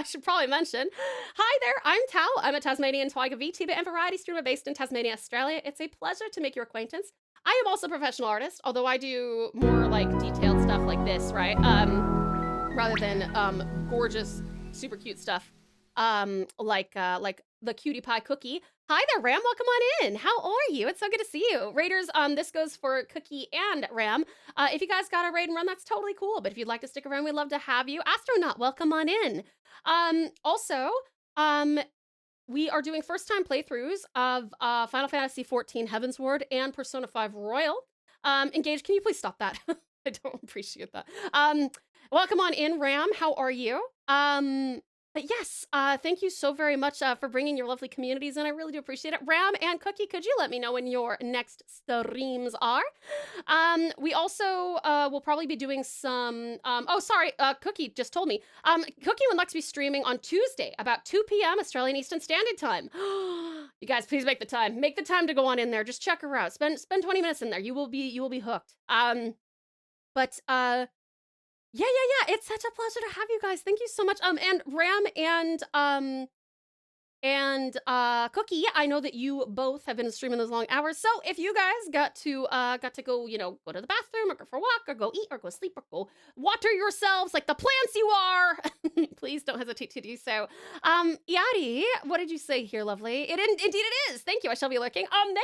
should probably mention. Hi there, I'm Tao. I'm a Tasmanian Tiger Vtuber and variety streamer based in Tasmania, Australia. It's a pleasure to make your acquaintance. I am also a professional artist, although I do more like detailed stuff like this, right? Rather than gorgeous, super cute stuff. Like the cutie pie cookie. Hi there, Ram. Welcome on in. How are you? It's so good to see you. Raiders, this goes for Cookie and Ram. If you guys got a raid and run, that's totally cool. But if you'd like to stick around, we'd love to have you. Astronaut, welcome on in. Also, we are doing first-time playthroughs of Final Fantasy XIV Heavensward and Persona 5 Royal. Engage, can you please stop that? I don't appreciate that. Welcome on in, Ram. How are you? But yes, thank you so very much for bringing your lovely communities in. I really do appreciate it. Ram and Cookie, could you let me know when your next streams are? We also will probably be doing some... oh, sorry, Cookie just told me. Cookie would like to be streaming on Tuesday, about 2 p.m. Australian Eastern Standard Time. You guys, please make the time. Make the time to go on in there. Just check her out. Spend 20 minutes in there. You will be hooked. Yeah. It's such a pleasure to have you guys. Thank you so much. And Ram and Cookie, I know that you both have been streaming those long hours. So if you guys got to go, go to the bathroom or go for a walk or go eat or go sleep or go water yourselves like the plants you are, please don't hesitate to do so. Yadi, what did you say here, lovely? Indeed it is. Thank you. I shall be lurking. Amazing.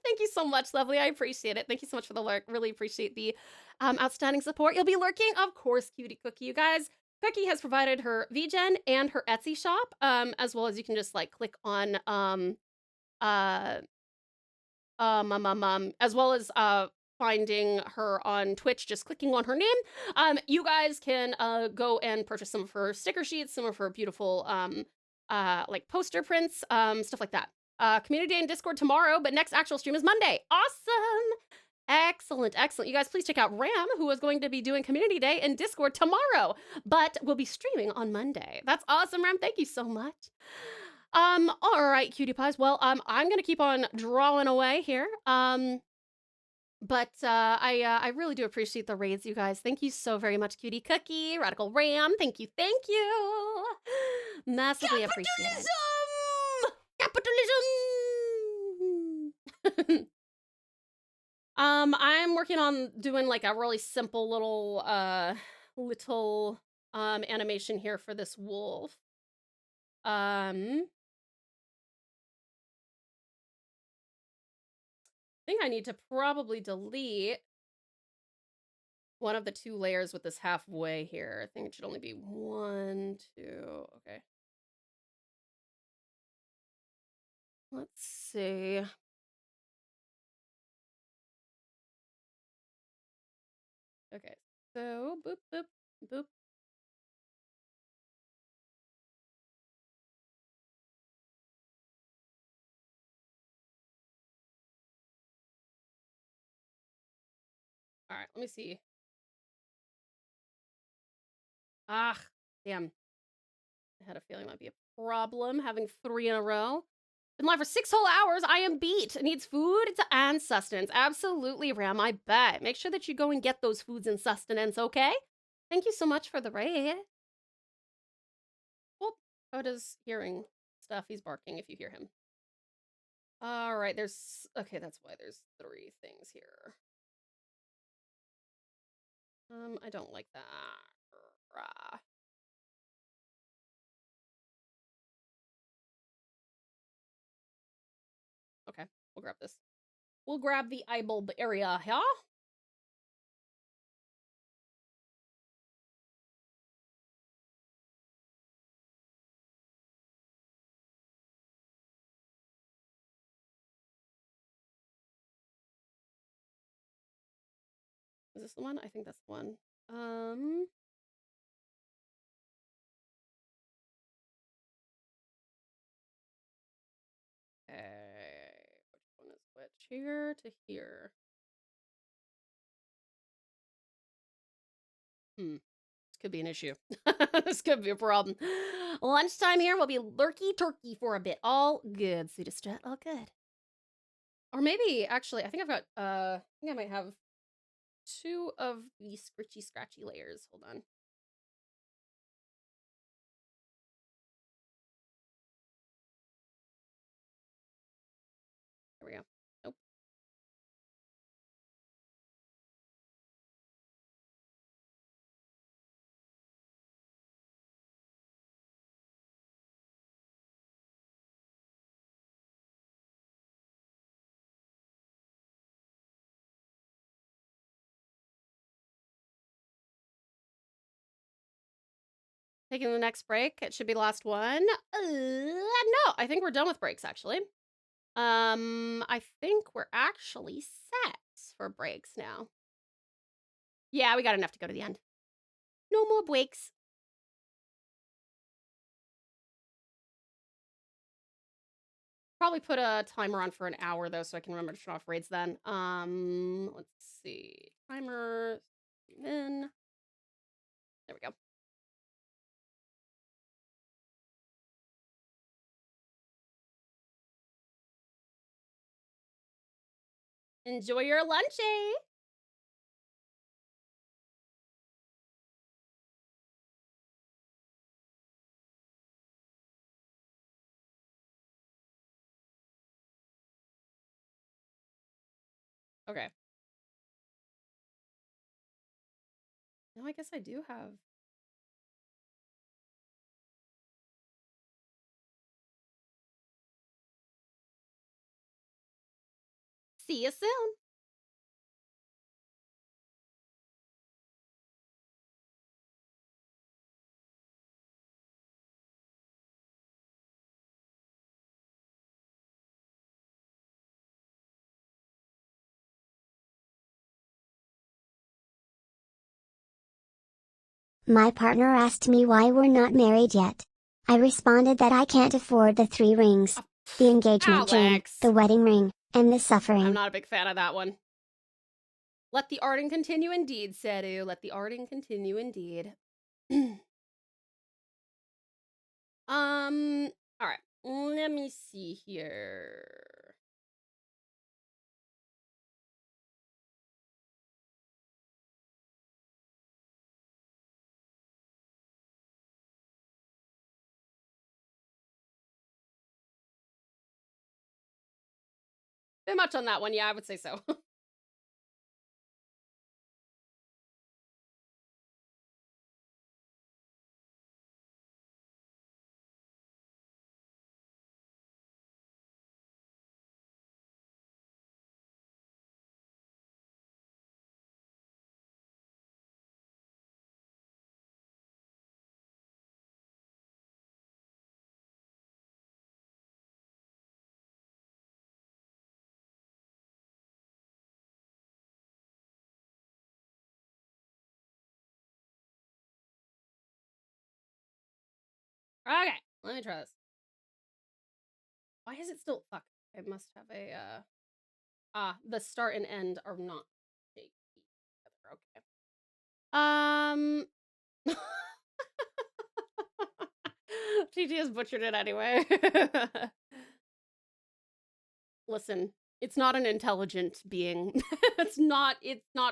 Thank you so much, lovely. I appreciate it. Thank you so much for the lurk. Really appreciate the outstanding support. You'll be lurking, of course, Cutie Cookie. You guys, Cookie has provided her VGen and her Etsy shop, as well as you can just like click on as well as finding her on Twitch, just clicking on her name. You guys can go and purchase some of her sticker sheets, some of her beautiful like poster prints, stuff like that. Community Day and Discord tomorrow, but next actual stream is Monday. Awesome. Excellent. You guys, please check out Ram, who is going to be doing Community Day in Discord tomorrow, but will be streaming on Monday. That's awesome, Ram. Thank you so much. All right, cutie pies. Well, I'm gonna keep on drawing away here. But I really do appreciate the raids, you guys. Thank you so very much, Cutie Cookie, Radical Ram. Thank you. Massively appreciate it. Capitalism. I'm working on doing like a really simple little animation here for this wolf. I think I need to probably delete one of the 2 layers with this halfway here. I think it should only be 1, 2, okay. Let's see. Okay, so boop, boop, boop. All right, let me see. Ah, damn. I had a feeling that'd be a problem having 3 in a row. Been live for 6 whole hours. I am beat. Needs food and sustenance. Absolutely, Ram. I bet. Make sure that you go and get those foods and sustenance, okay? Thank you so much for the raid. Oh, Oda's hearing stuff. He's barking if you hear him. All right, there's... Okay, that's why there's 3 things here. I don't like that. Rah. Okay, we'll grab this. We'll grab the eyebulb area, yeah? Is this the one? I think that's the one. Okay. Which one is which? Here to here. This could be an issue. This could be a problem. Lunchtime here will be lurky turkey for a bit. All good. Sudistrat, all good. Or maybe, actually, I think I've got, I think I might have 2 of the scratchy layers. Hold on. There we go. Nope. Taking the next break. It should be the last one. No, I think we're done with breaks, actually. I think we're actually set for breaks now. Yeah, we got enough to go to the end. No more breaks. Probably put a timer on for an hour, though, so I can remember to turn off raids then. Let's see. Timer, in. There we go. Enjoy your lunchy. Okay. No, I guess I do have. See you soon. My partner asked me why we're not married yet. I responded that I can't afford the 3 rings. The engagement ring, Alex. the wedding ring, and the I'm suffering. not a big fan of that one. Let the arting continue indeed, Seru. Let the arting continue indeed. All right. Let me see here. Bit much on that one, yeah, I would say so. Okay, let me try this. Why is it still fuck? I must have a the start and end are not shaky together. Okay. TT has butchered it anyway. Listen, it's not an intelligent being. It's not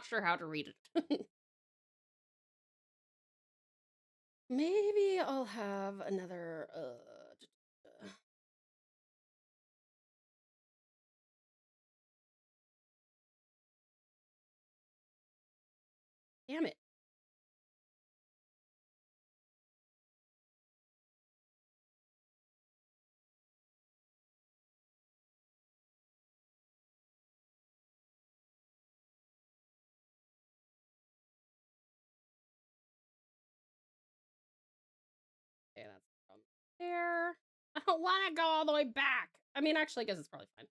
sure how to read it. Maybe I'll have another damn it. Okay, that's from there. I don't want to go all the way back. I mean, actually, I guess it's probably fine.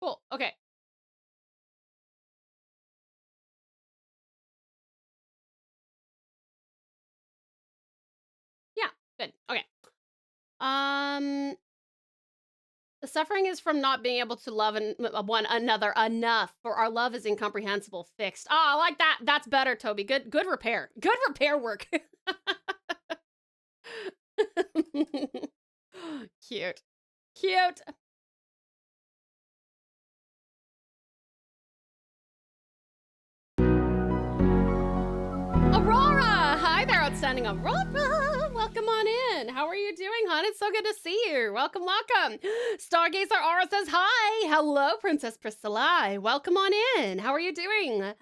Cool. Okay. Yeah, good. Okay. The suffering is from not being able to love one another enough, for our love is incomprehensible, fixed. Oh, I like that. That's better, Toby. Good repair. Good repair work. Cute. Cute. Aurora! Hi there, outstanding Aurora! Welcome on in. How are you doing, hon? It's so good to see you. Welcome, welcome. Stargazer Aura says hi. Hello, Princess Priscilla. Welcome on in. How are you doing?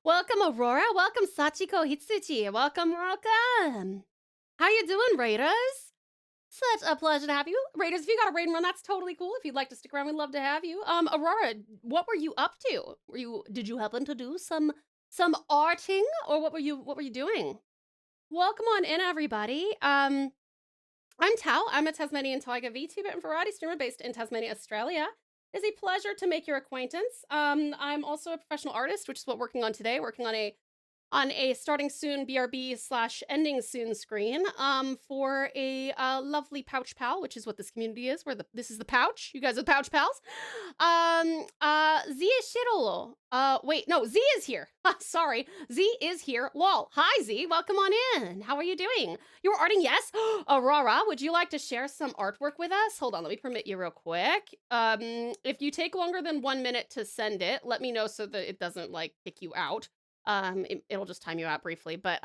Welcome, Aurora. Welcome, Sachiko Hitsuchi. Welcome, welcome. How you doing, Raiders? Such a pleasure to have you. Raiders, if you got a raid and run, that's totally cool. If you'd like to stick around, we'd love to have you. Aurora, what were you up to? Did you happen to do some arting, or what were you doing? Welcome on in, everybody. I'm Tau. I'm a Tasmanian Tiger Vtuber and variety streamer based in Tasmania, Australia. It's a pleasure to make your acquaintance. I'm also a professional artist, which is what we're working on today. Working on a starting soon BRB/ending soon screen for a lovely pouch pal, which is what this community is, where this is the pouch. You guys are the pouch pals. Z is Shirolo. Wait, no, Z is here. Sorry, Z is here. Lol. Hi, Z. Welcome on in. How are you doing? You were arting, yes? Aurora, would you like to share some artwork with us? Hold on, let me permit you real quick. If you take longer than 1 minute to send it, let me know so that it doesn't, like, kick you out. It'll just time you out briefly, but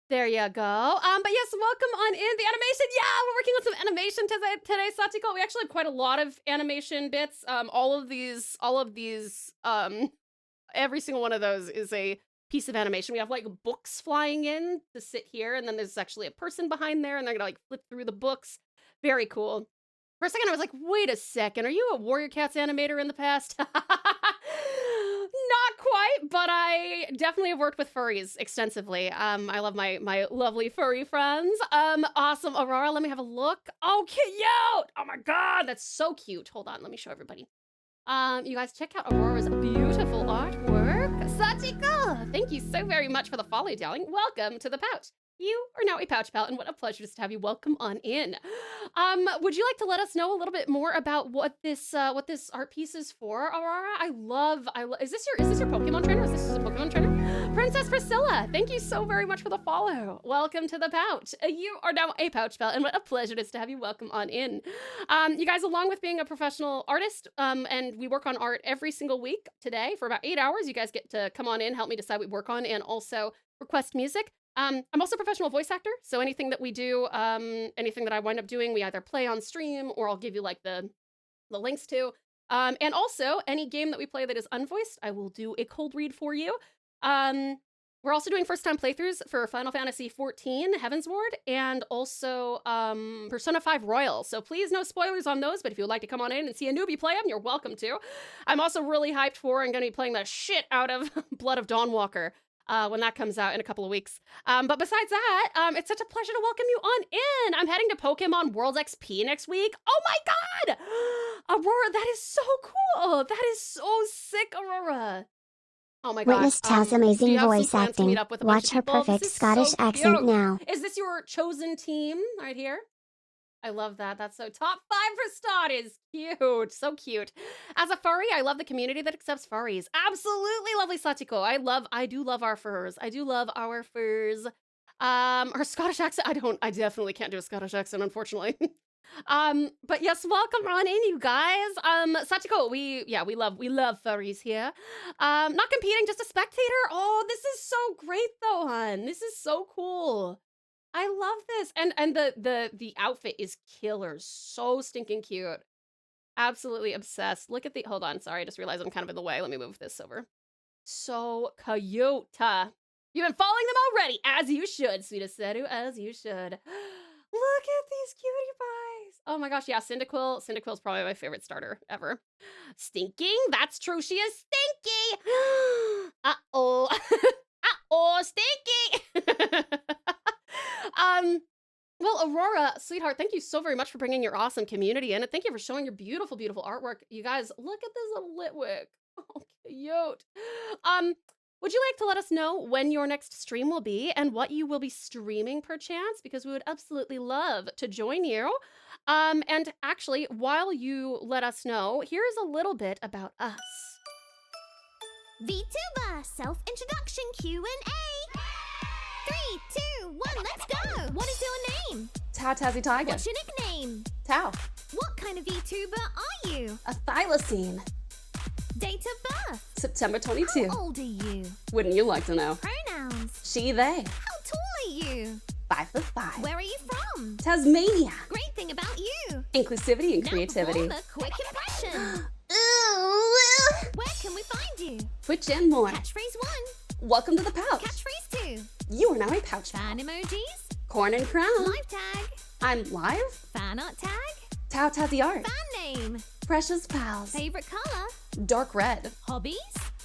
there you go. But yes, welcome on in. The animation, yeah, we're working on some animation today, Sachiko. We actually have quite a lot of animation bits. All of these every single one of those is a piece of animation. We have like books flying in to sit here, and then there's actually a person behind there, and they're gonna like flip through the books. Very cool. For a second, I was like, wait a second, are you a Warrior Cats animator in the past? Not quite, but I definitely have worked with furries extensively. I love my lovely furry friends. Awesome, Aurora, let me have a look. Oh, cute! Oh my god, that's so cute. Hold on, let me show everybody. You guys check out Aurora's beautiful artwork. Sachiko, thank you so very much for the follow, darling. Welcome to the pouch. You are now a pouch pal, and what a pleasure just to have you. Welcome on in. Would you like to let us know a little bit more about what this art piece is for, Aurora? I love. Is this your Pokemon trainer? Is this a Pokemon trainer? Princess Priscilla, thank you so very much for the follow. Welcome to the pouch. You are now a pouch pal, and what a pleasure it is to have you. Welcome on in. You guys, along with being a professional artist, and we work on art every single week. Today for about 8 hours, you guys get to come on in, help me decide what we work on, and also request music. I'm also a professional voice actor, so anything that we do, anything that I wind up doing, we either play on stream or I'll give you like the links to. And also any game that we play that is unvoiced, I will do a cold read for you. We're also doing first time playthroughs for Final Fantasy XIV Heavensward and also Persona 5 Royal. So please no spoilers on those, but if you would like to come on in and see a newbie play them, you're welcome to. I'm also really hyped for and going to be playing the shit out of Blood of Dawnwalker. when that comes out in a couple of weeks. But besides that, it's such a pleasure to welcome you on in. I'm heading to Pokemon World XP next week. Oh my god! Aurora, that is so cool. That is so sick, Aurora. Oh my god. Witness Tal's do amazing you have some voice plans to meet acting. up with a bunch Watch of her people? This perfect is Scottish so accent cute. now. Is this your chosen team right here? I love that. That's so top 5 for Stott is cute. So cute. As a furry, I love the community that accepts furries. Absolutely lovely Sachiko. I do love our furs. I do love our furs. Her Scottish accent, I definitely can't do a Scottish accent, unfortunately. But yes, welcome on in, you guys. Sachiko, we love furries here. Not competing, just a spectator. Oh, this is so great though, hon. This is so cool. I love this. And the outfit is killer. So stinking cute. Absolutely obsessed. Look at the, hold on, sorry, I just realized I'm kind of in the way. Let me move this over. So cute. You've been following them already, as you should, sweetest Seru, as you should. Look at these cutie pies. Oh my gosh, yeah, Cyndaquil. Cyndaquil's probably my favorite starter ever. Stinking? That's true, she is stinky. Uh-oh. Uh-oh, stinky. Well, Aurora, sweetheart, thank you so very much for bringing your awesome community in, and thank you for showing your beautiful, beautiful artwork. You guys, look at this little Litwick. Oh, cute. Would you like to let us know when your next stream will be and what you will be streaming perchance? Because we would absolutely love to join you. And actually, while you let us know, here's a little bit about us. Vtuber self-introduction Q&A. 3, 2, 1, let's go. What is your name? TauTassieTiger. What's your nickname? Tau. What kind of Vtuber are you? A Thylacine. Date of birth? September 22. How old are you? Wouldn't you like to know? Pronouns? She, they. How tall are you? 5'5". Where are you from? Tasmania. Great thing about you. Inclusivity and Now creativity. perform a quick impression. Where can we find you? Twitch and more. Catchphrase 1. Welcome to the pouch. Catchphrase 2. You are now a pouch. Fan emojis. Corn and crown. Live tag. I'm live. Fanart tag. TauTassie art. Fan name. Precious pals. Favorite color. Dark red. Hobbies.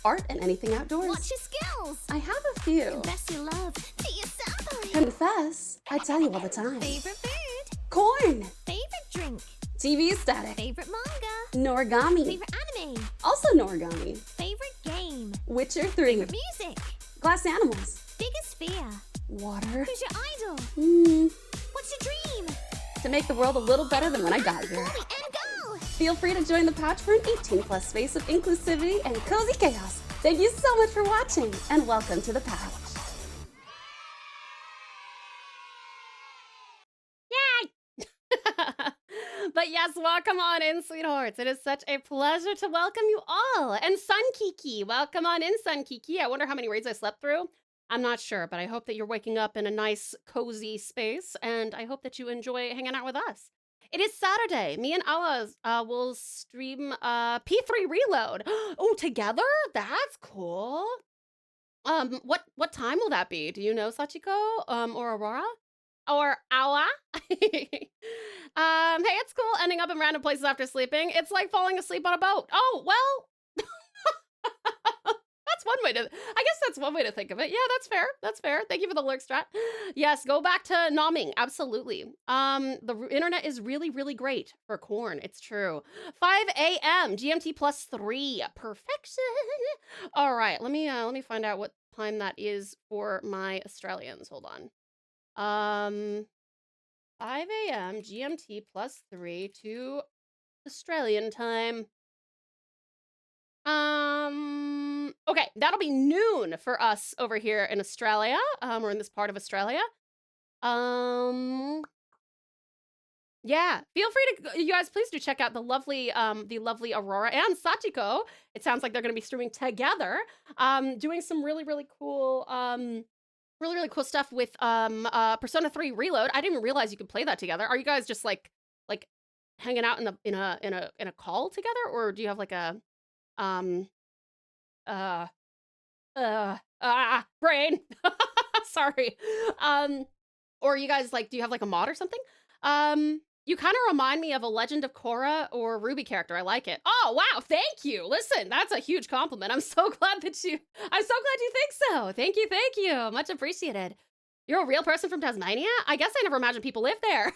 Art and anything outdoors. What's your skills? I have a few. Confess your love to yourself. Confess. I tell you all the time. Favorite food. Corn. Favorite drink. TV static. Favorite manga. Norigami. Favorite anime. Also Norigami. Favorite game. Witcher 3. Favorite music. Glass animals. Biggest fear. Water. Who's your idol? What's your dream? To make the world a little better than when I got here. Fully and go. Feel free to join the pouch for an 18+ space of inclusivity and cozy chaos. Thank you so much for watching, and welcome to the pouch. But yes, welcome on in, sweethearts. It is such a pleasure to welcome you all. And Sun Kiki, welcome on in, Sun Kiki. I wonder how many raids I slept through. I'm not sure, but I hope that you're waking up in a nice, cozy space, and I hope that you enjoy hanging out with us. It is Saturday. Me and Awaz will stream P3 Reload. Oh, together? That's cool. What time will that be? Do you know, Sachiko? Or Aurora? Or Awa? Hey, it's cool ending up in random places after sleeping. It's like falling asleep on a boat. Oh, well. That's one way to, I guess that's one way to think of it. Yeah, that's fair. That's fair. Thank you for the lurk strat. Yes, go back to nomming. Absolutely. The internet is really, really great for corn. It's true. 5 a.m. GMT +3. Perfection. All right. Let me find out what time that is for my Australians. Hold on. 5 a.m. GMT +3 to Australian time. Okay, that'll be noon for us over here in Australia. We're in this part of Australia. Yeah, feel free to, you guys, please do check out the lovely Aurora and Sachiko. It sounds like they're going to be streaming together, doing some really, really cool, really cool stuff with Persona 3 Reload. I didn't even realize you could play that together. Are you guys just like hanging out in a call together, or do you have like a brain? Sorry. Or you guys do you have like a mod or something? You kind of remind me of a Legend of Korra or Ruby character. I like it. Oh, wow. Thank you. Listen, that's a huge compliment. I'm so glad you think so. Thank you. Much appreciated. You're a real person from Tasmania? I guess I never imagined people lived there.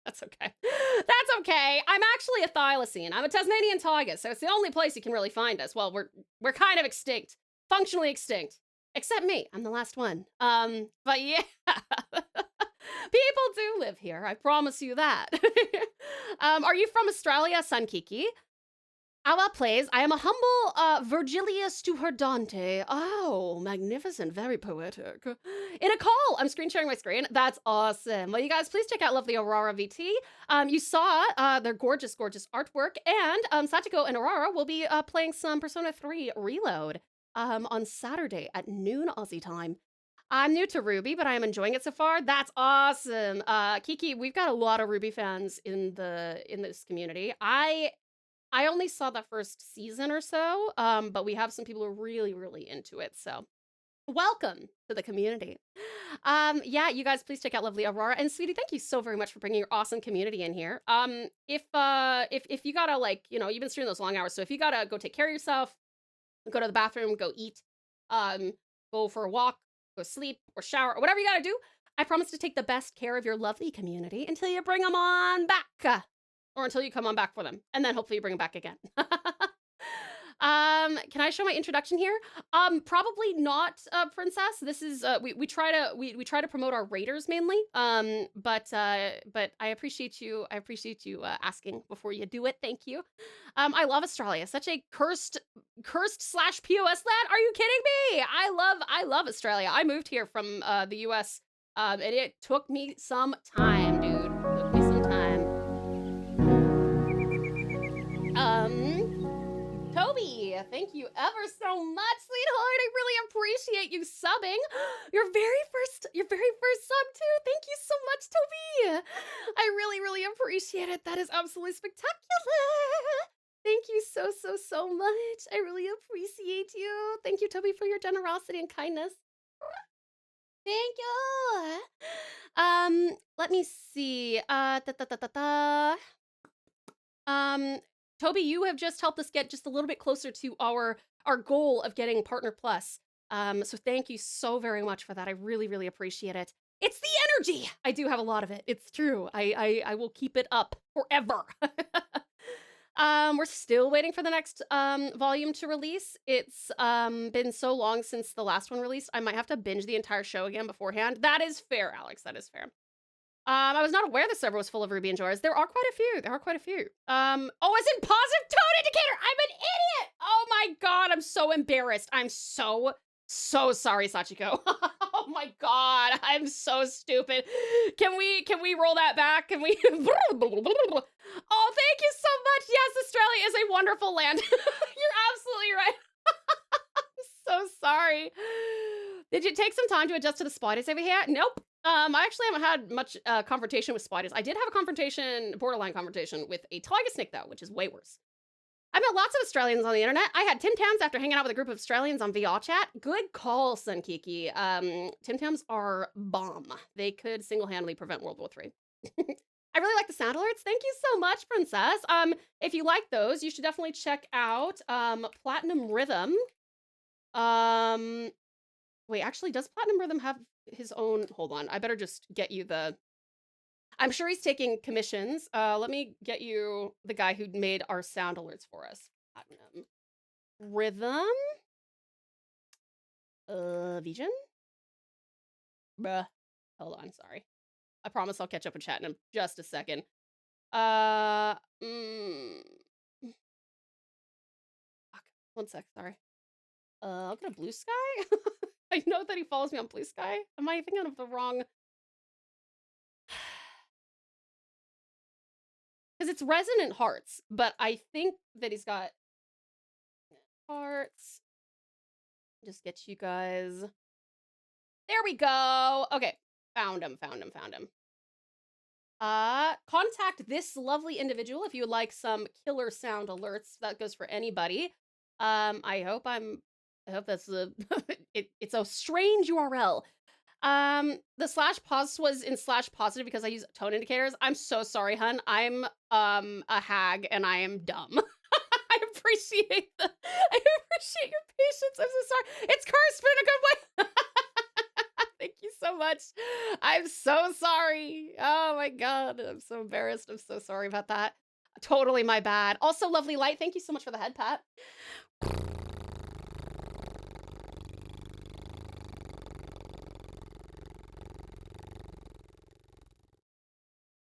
That's okay. That's okay. I'm actually a Thylacine. I'm a Tasmanian Tiger, so it's the only place you can really find us. Well, we're kind of extinct. Functionally extinct. Except me. I'm the last one. But yeah. People do live here. I promise you that. Are you from Australia, Sun Kiki? Our plays, I am a humble Virgilius to her Dante. Oh, magnificent, very poetic. In a call, I'm screen sharing my screen. That's awesome. Well, you guys, please check out Lovely Aurora VT. You saw their gorgeous, gorgeous artwork, and Satiko and Aurora will be playing some Persona 3 Reload on Saturday at noon Aussie time. I'm new to Ruby, but I am enjoying it so far. That's awesome. Kiki, we've got a lot of Ruby fans in this community. I only saw the first season or so, but we have some people who are really, really into it. So welcome to the community. Yeah, you guys, please check out Lovely Aurora. And sweetie, thank you so very much for bringing your awesome community in here. If you gotta, like, you know, you've been streaming those long hours, so if you gotta go take care of yourself, go to the bathroom, go eat, go for a walk, go sleep or shower or whatever you gotta do, I promise to take the best care of your lovely community until you bring them on back. Or until you come on back for them. And then hopefully you bring them back again. Can I show my introduction here? Probably not, Princess. This is, we try to promote our raiders mainly. But I appreciate you asking before you do it. Thank you. I love Australia. Such a cursed / POS land. Are you kidding me? I love Australia. I moved here from the US. And it took me some time, dude. Took me some time. Toby, thank you ever so much, sweetheart. I really appreciate you subbing. Your very first sub too. Thank you so much, Toby. I really, really appreciate it. That is absolutely spectacular. Thank you so much. I really appreciate you. Thank you, Toby, for your generosity and kindness. Thank you. Let me see. Toby, you have just helped us get just a little bit closer to our goal of getting Partner Plus. So thank you so very much for that. I really, really appreciate it. It's the energy. I do have a lot of it. It's true. I will keep it up forever. We're still waiting for the next volume to release. It's been so long since the last one released. I might have to binge the entire show again beforehand. That is fair, Alex. That is fair. I was not aware the server was full of Ruby enjoyers. There are quite a few. Oh, it's in positive tone indicator. I'm an idiot. Oh my God. I'm so embarrassed. I'm so sorry, Sachiko. Oh my God. I'm so stupid. Can we roll that back? Can we? Oh, thank you so much. Yes, Australia is a wonderful land. You're absolutely right. I'm so sorry. Did you take some time to adjust to the spiders over here? Nope. I actually haven't had much confrontation with spiders. I did have a borderline confrontation with a tiger snake though, which is way worse. I met lots of Australians on the internet. I had Tim Tams after hanging out with a group of Australians on VR chat. Good call, Sun Kiki. Tim Tams are bomb. They could single-handedly prevent World War III. I really like the sound alerts. Thank you so much, Princess. If you like those, you should definitely check out Platinum Rhythm. Wait, actually, does Platinum Rhythm have his own? Hold on, I better just get you the. I'm sure he's taking commissions. Let me get you the guy who made our sound alerts for us. Platinum Rhythm. Vision. Bruh. Hold on, sorry. I promise I'll catch up with chat in just a second. Fuck. 1 sec, sorry. I'll go to Blue Sky. I know that he follows me on Blue Sky. Am I thinking of the wrong? Because it's Resonant Hearts, but I think that he's got hearts. Just get you guys. There we go. Okay, found him. Contact this lovely individual if you would like some killer sound alerts. That goes for anybody. I hope that's it's a strange URL. The slash pause was in slash positive because I use tone indicators. I'm so sorry, hun. I'm a hag and I am dumb. I appreciate your patience. I'm so sorry. It's cursed, but in a good way. Thank you so much. I'm so sorry. Oh my god. I'm so embarrassed. I'm so sorry about that. Totally my bad. Also, lovely light. Thank you so much for the head pat.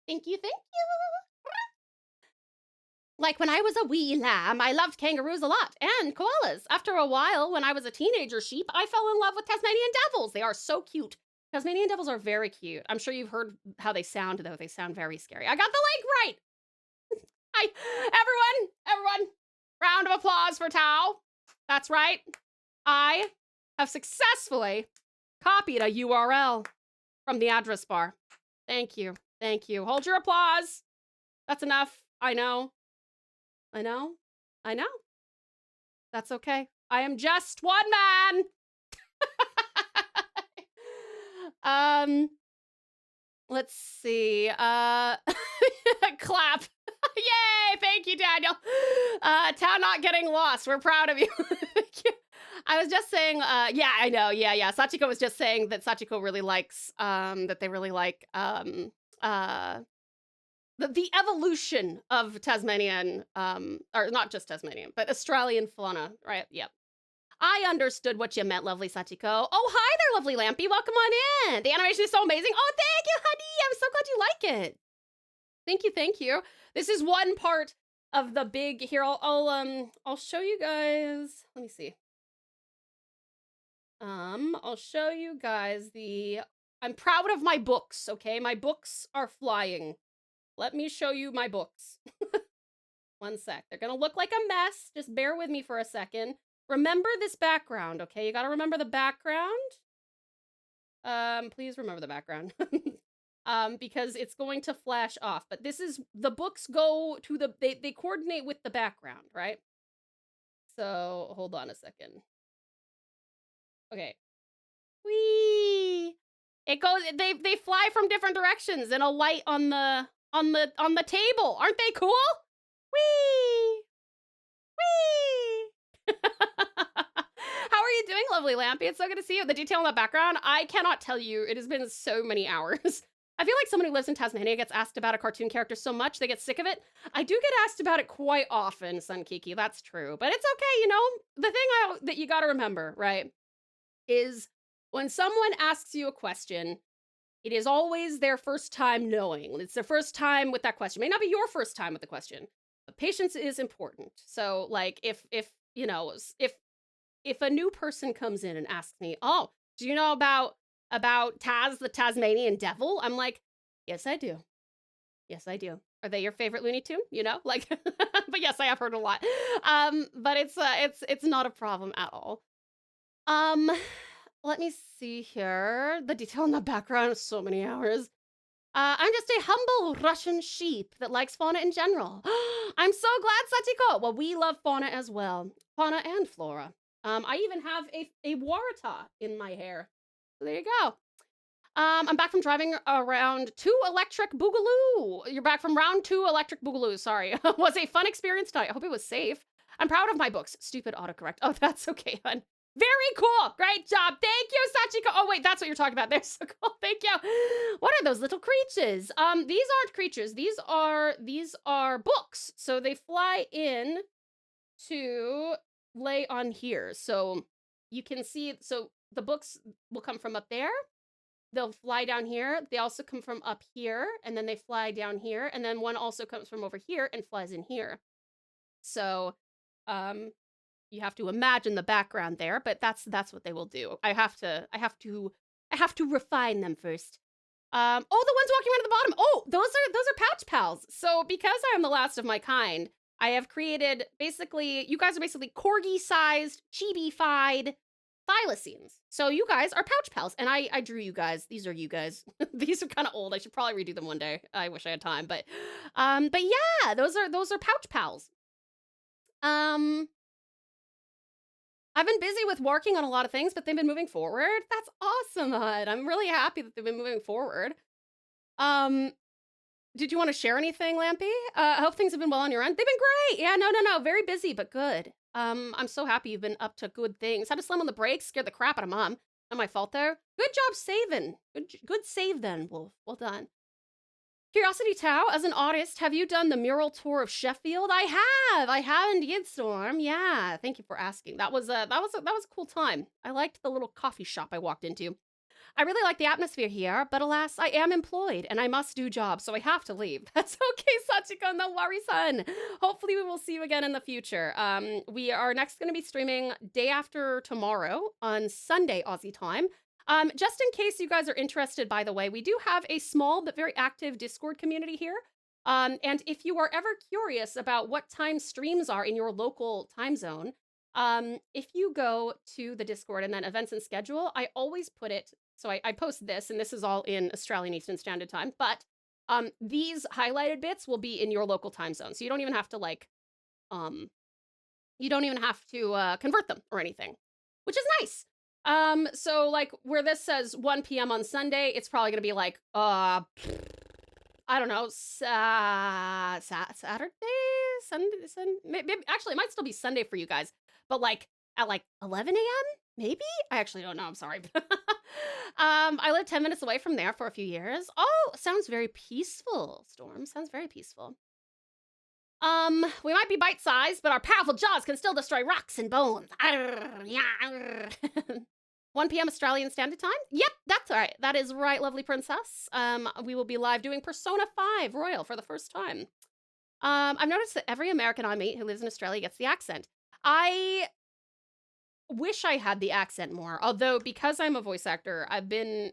Thank you, thank you. Like when I was a wee lamb, I loved kangaroos a lot and koalas. After a while, when I was a teenager sheep, I fell in love with Tasmanian devils. They are so cute. Tasmanian devils are very cute. I'm sure you've heard how they sound, though. They sound very scary. I got the link right. Hi, everyone. Round of applause for Tau. That's right. I have successfully copied a URL from the address bar. Thank you. Thank you. Hold your applause. That's enough. I know. That's okay. I am just one man. Let's see. Clap. Yay! Thank you, Daniel. Tau not getting lost. We're proud of you. Thank you. I was just saying, yeah, I know. Yeah. Sachiko was just saying that Sachiko really likes, that they really like, the evolution of Tasmanian, or not just Tasmanian, but Australian fauna, right? Yep. I understood what you meant, lovely Sachiko. Oh, hi there, lovely Lampy. Welcome on in. The animation is so amazing. Oh, thank you, honey. I'm so glad you like it. Thank you. This is one part of the big, here, I'll show you guys. Let me see. I'll show you guys I'm proud of my books, okay? My books are flying. Let me show you my books. One sec. They're gonna look like a mess. Just bear with me for a second. Remember this background, okay? You gotta remember the background. Please remember the background. Because it's going to flash off. But this is, the books go to they coordinate with the background, right? So, hold on a second. Okay. Whee! It goes, they fly from different directions in a light on the table. Aren't they cool? Whee! Whee! How are you doing, lovely Lampy? It's so good to see you. The detail in the background, I cannot tell you. It has been so many hours. I feel like someone who lives in Tasmania gets asked about a cartoon character so much they get sick of it. I do get asked about it quite often, Sun Kiki. That's true. But it's okay, you know? The thing that you gotta remember, right, is when someone asks you a question, it is always their first time knowing. It's their first time with that question. It may not be your first time with the question, but patience is important. So, like, if a new person comes in and asks me, "Oh, do you know about Taz, the Tasmanian devil?" I'm like, "Yes, I do. Yes, I do. Are they your favorite Looney Tune? You know, like, but yes, I have heard a lot. But it's not a problem at all. Let me see here. The detail in the background is so many hours. I'm just a humble Russian sheep that likes fauna in general. I'm so glad, Sachiko. Well, we love fauna as well. Fauna and flora. I even have a warata in my hair. So there you go. I'm back from driving around 2 electric boogaloo. You're back from round 2 electric boogaloo. Sorry. Was a fun experience tonight. I hope it was safe. I'm proud of my books. Stupid autocorrect. Oh, that's okay, hun. Very cool. Great job. Thank you, Sachiko. Oh, wait, that's what you're talking about. They're so cool. Thank you. What are those little creatures? These aren't creatures. These are books. So they fly in to lay on here. So you can see, so the books will come from up there. They'll fly down here. They also come from up here, and then they fly down here, and then one also comes from over here and flies in here. So, you have to imagine the background there, but that's what they will do. I have to refine them first. Oh, the ones walking around at the bottom. Oh, those are pouch pals. So because I am the last of my kind, I have created you guys are basically corgi-sized, chibi-fied Thylacines. So you guys are pouch pals, and I drew you guys. These are you guys. These are kind of old. I should probably redo them one day. I wish I had time, but yeah, those are pouch pals. I've been busy with working on a lot of things, but they've been moving forward. That's awesome, Hud. I'm really happy that they've been moving forward. Did you want to share anything, Lampy? I hope things have been well on your end. They've been great. Yeah, no. Very busy, but good. I'm so happy you've been up to good things. Had to slam on the brakes, scared the crap out of Mom. Not my fault there. Good job saving. Good save then, Wolf. Well done. Curiosity Tau, as an artist, have you done the mural tour of Sheffield? I have indeed, Storm. Yeah, thank you for asking. That was a cool time. I liked the little coffee shop I walked into. I really like the atmosphere here, but alas, I am employed and I must do jobs, so I have to leave. That's okay, Sachiko, no worries, son. Hopefully we will see you again in the future. We are next going to be streaming day after tomorrow on Sunday Aussie time. Just in case you guys are interested, by the way, we do have a small but very active Discord community here. And if you are ever curious about what time streams are in your local time zone, if you go to the Discord and then events and schedule, I always put it, so I post this, and this is all in Australian Eastern Standard Time, but these highlighted bits will be in your local time zone. So you don't even have to convert them or anything, which is nice. So like where this says 1 p.m. on Sunday, it's probably gonna be like, I don't know, Saturday, Sunday, maybe, actually it might still be Sunday for you guys, but like at like 11 a.m. maybe? I actually don't know, I'm sorry. I lived 10 minutes away from there for a few years. Oh, sounds very peaceful, Storm, sounds very peaceful. We might be bite-sized, but our powerful jaws can still destroy rocks and bones. 1 p.m. Australian Standard Time? Yep, that's all right. That is right, lovely princess. We will be live doing Persona 5 Royal for the first time. I've noticed that every American I meet who lives in Australia gets the accent. I wish I had the accent more, although because I'm a voice actor, I've been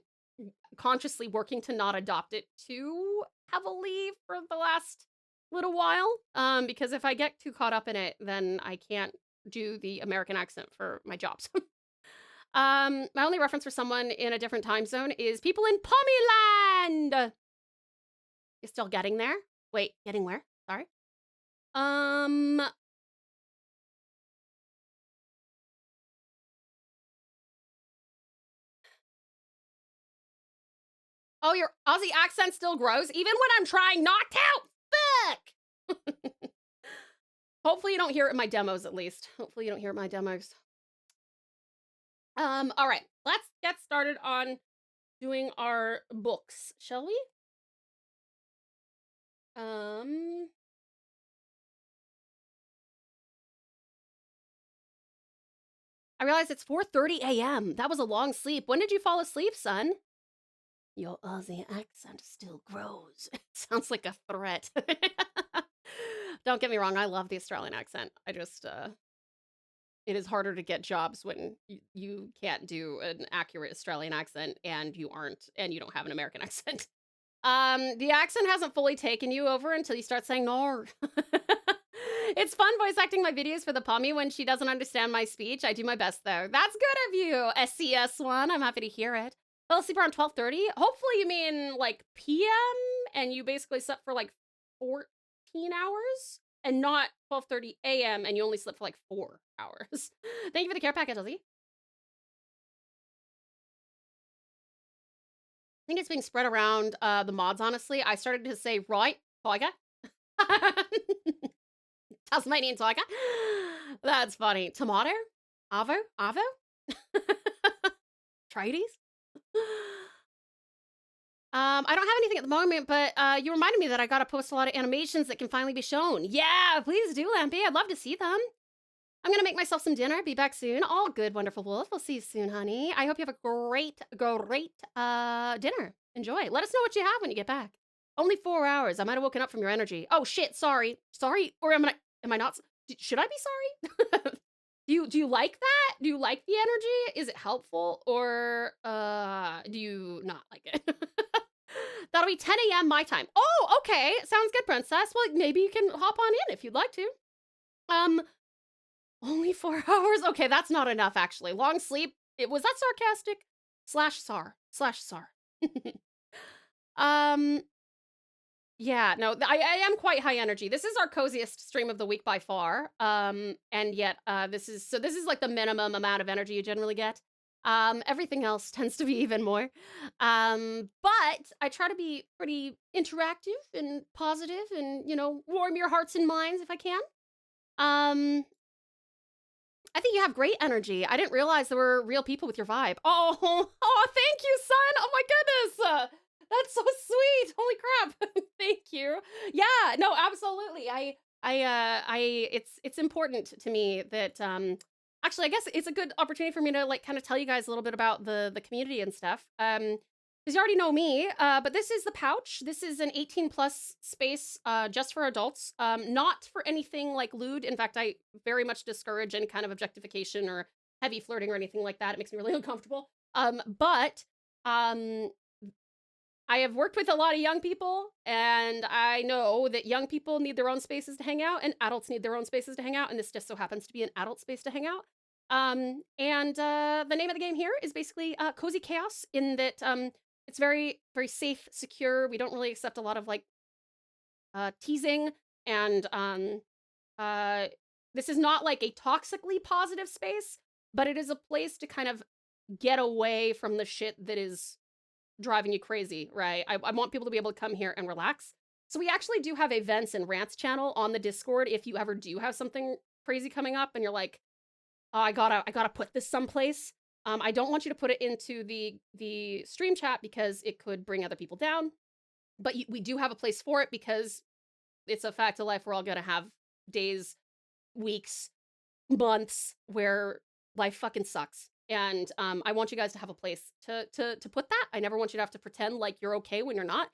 consciously working to not adopt it too heavily for the last little while, because if I get too caught up in it, then I can't do the American accent for my jobs. My only reference for someone in a different time zone is people in Pommyland. You're still getting there? Wait, getting where? Sorry. Oh, your Aussie accent still grows even when I'm trying not to. Fuck. Hopefully you don't hear it in my demos, at least. Hopefully you don't hear it in my demos. All right, let's get started on doing our books, shall we? I realize it's 4:30 a.m. That was a long sleep. When did you fall asleep, son? Your Aussie accent still grows. It sounds like a threat. Don't get me wrong, I love the Australian accent. I just, it is harder to get jobs when you can't do an accurate Australian accent and you don't have an American accent. The accent hasn't fully taken you over until you start saying no. It's fun voice acting my videos for the Pommy when she doesn't understand my speech. I do my best though. That's good of you, SCS1. I'm happy to hear it. Fell asleep around 12:30. Hopefully you mean like PM and you basically slept for like 14 hours and not 12:30 a.m. and you only slept for like 4 hours. Thank you for the care package, Elsie. I think it's being spread around the mods, honestly. I started to say, right, Tiger. Tasmanian Tiger. That's funny. Tomato? Avo? Tradies? I don't have anything at the moment, but you reminded me that I gotta post a lot of animations that can finally be shown. Yeah, please do, Lampy. I'd love to see them. I'm gonna make myself some dinner. Be back soon. All good, wonderful wolf. We'll see you soon, honey. I hope you have a great dinner. Enjoy. Let us know what you have when you get back. Only 4 hours. I might have woken up from your energy. Oh shit, sorry. Or am I not? Should I be sorry? Do you like that? Do you like the energy? Is it helpful? Or do you not like it? That'll be 10 a.m. my time. Oh, okay. Sounds good, princess. Well, maybe you can hop on in if you'd like to. Only 4 hours? Okay, that's not enough, actually. Long sleep. Was that sarcastic? /SAR. Yeah, no, I am quite high energy. This is our coziest stream of the week by far. And yet, this is like the minimum amount of energy you generally get. Everything else tends to be even more. But I try to be pretty interactive and positive and, you know, warm your hearts and minds if I can. I think you have great energy. I didn't realize there were real people with your vibe. Oh, thank you, son. Oh my goodness. That's so sweet. Holy crap. Thank you. Yeah, no, absolutely. It's important to me that, actually, I guess it's a good opportunity for me to like kind of tell you guys a little bit about the community and stuff. Because you already know me, but this is the Pouch. This is an 18 plus space, just for adults, not for anything like lewd. In fact, I very much discourage any kind of objectification or heavy flirting or anything like that. It makes me really uncomfortable. But I have worked with a lot of young people, and I know that young people need their own spaces to hang out, and adults need their own spaces to hang out, and this just so happens to be an adult space to hang out. And the name of the game here is basically Cozy Chaos, in that it's very, very safe, secure. We don't really accept a lot of like teasing, and this is not like a toxically positive space, but it is a place to kind of get away from the shit that is driving you crazy, right? I want people to be able to come here and relax. So we actually do have a vents and rants channel on the Discord if you ever do have something crazy coming up and you're like, oh, I gotta put this someplace. I don't want you to put it into the stream chat because it could bring other people down. But we do have a place for it because it's a fact of life. We're all gonna have days, weeks, months where life fucking sucks. And I want you guys to have a place to put that. I never want you to have to pretend like you're okay when you're not.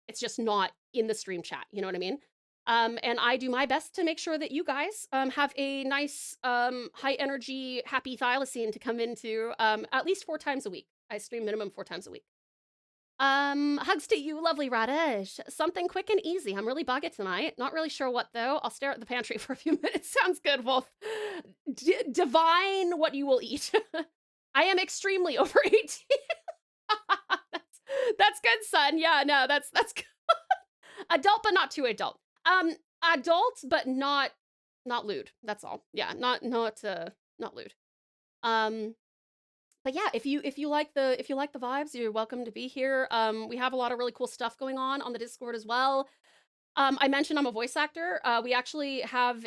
It's just not in the stream chat. You know what I mean? And I do my best to make sure that you guys have a nice, high energy, happy thylacine to come into at least 4 times a week. I stream minimum 4 times a week. Hugs to you, lovely Radish. Something quick and easy. I'm really buggy tonight. Not really sure what though. I'll stare at the pantry for a few minutes. Sounds good, Wolf. Divine what you will eat. I am extremely over 18. that's good, son. Yeah, no, that's good. Adult, but not too adult. Adult, but not lewd. That's all. Yeah, not lewd. But yeah, if you like the vibes, you're welcome to be here. We have a lot of really cool stuff going on the Discord as well. I mentioned I'm a voice actor. We actually have